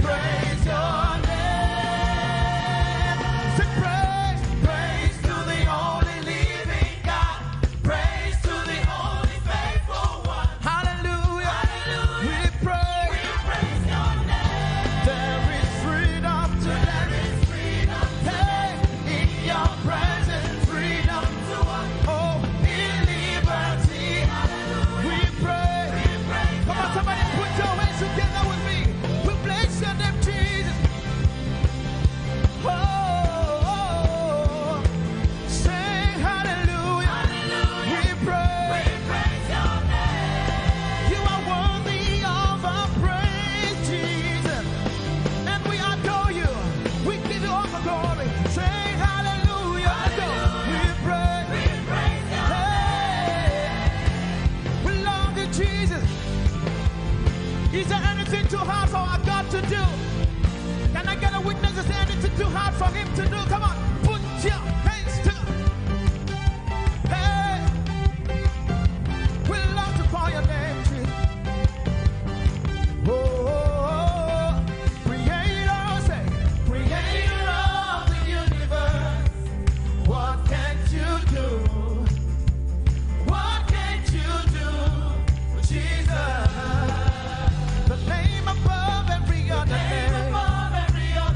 praise your name. Say praise, praise to the only living God. Praise to the only faithful one. Hallelujah, hallelujah. We praise your name. There is freedom today. Hey, in your presence, freedom to us. Oh, in liberty. We pray. Come on, somebody put your hands together with me. We bless your name, Jesus. Oh, say hallelujah. We pray. You are worthy of our praise, Jesus. And we adore you. We give you all the glory. Say hallelujah. Let's go. We pray. Hey, we love you, Jesus. Is there anything too hard for our God to do? Can I get a witness? Is there anything too hard for him to do? Come on, put your hands together. Hey, we love to call your name, Jesus. Oh, creator, say, creator of the universe. What can't you do? What can't you do, Jesus? The name above every other name.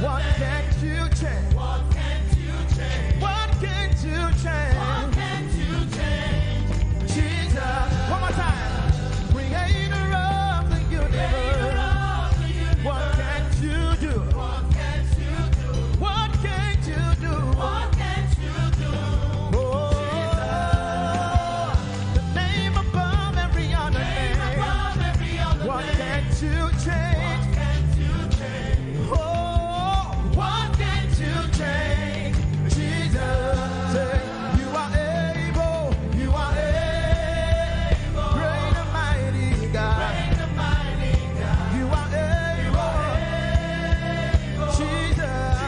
What can't you change? What can't you change? What can't you change? What can't you change? Jesus. One more time. Creator of the universe. What can't you do? What can't you do? What can't you do? What can't you do? Oh, the name above every other name. What can't you change? Oh, what can't you change? Jesus, say, you are able, great and mighty God. You are able, Jesus.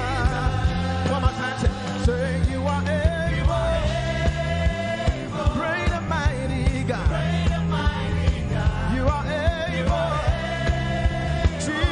One more time, say, you are able, great and mighty God. You are able, Jesus.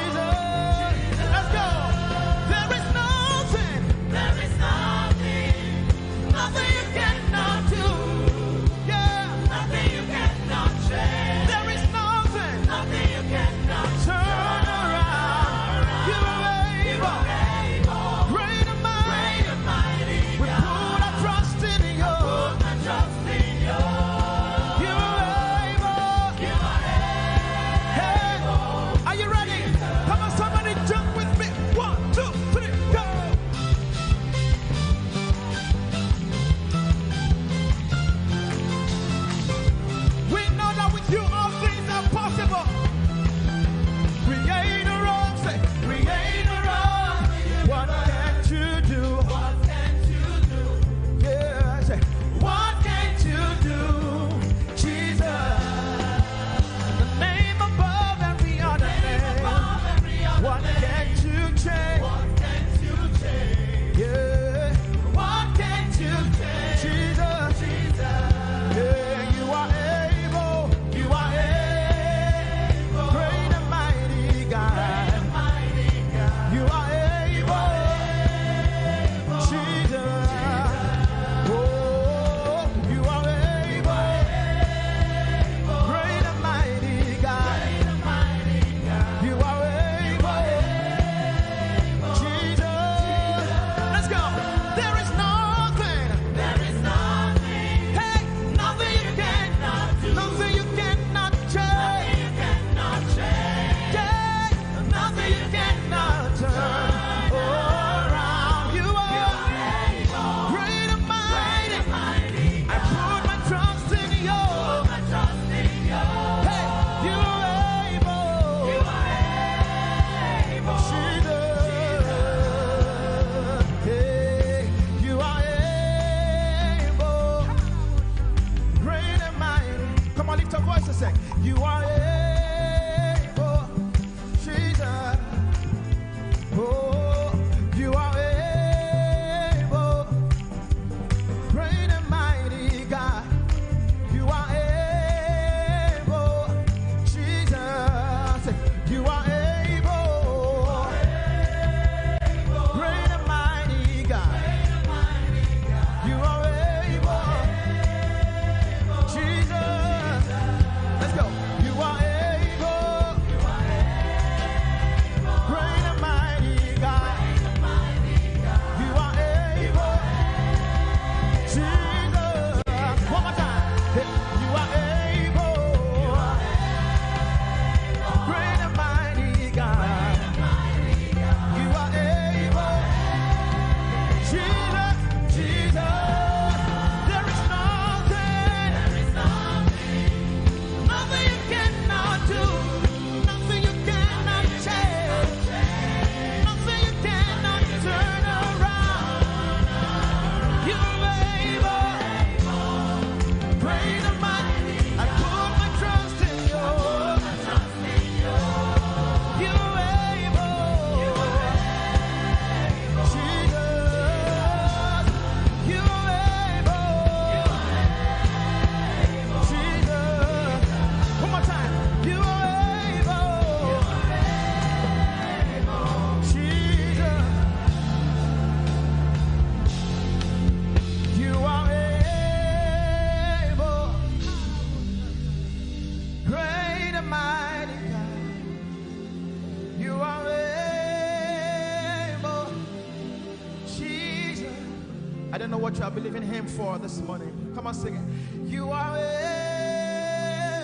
don't know what you are believing Him for this morning. Come on, sing it. You are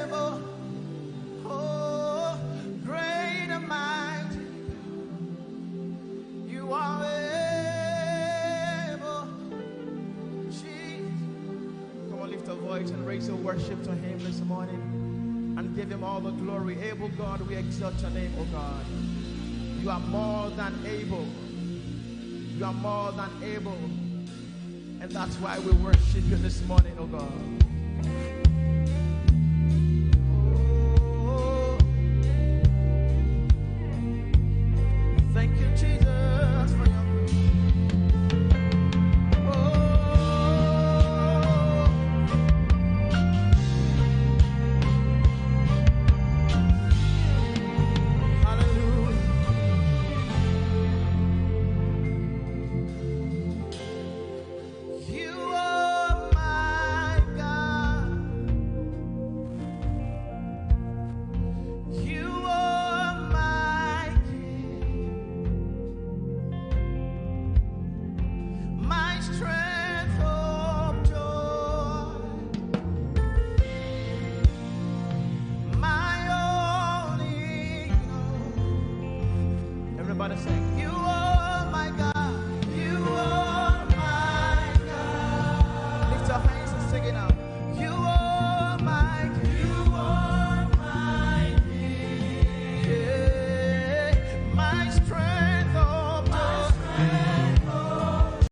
able, oh, great and mighty. You are able, Jesus. Come on, lift a voice and raise your worship to Him this morning and give Him all the glory. Able God, we exalt your name, oh God. You are more than able. You are more than able. And that's why we worship you this morning, oh God. Oh, thank you, Jesus, for your everybody sing. You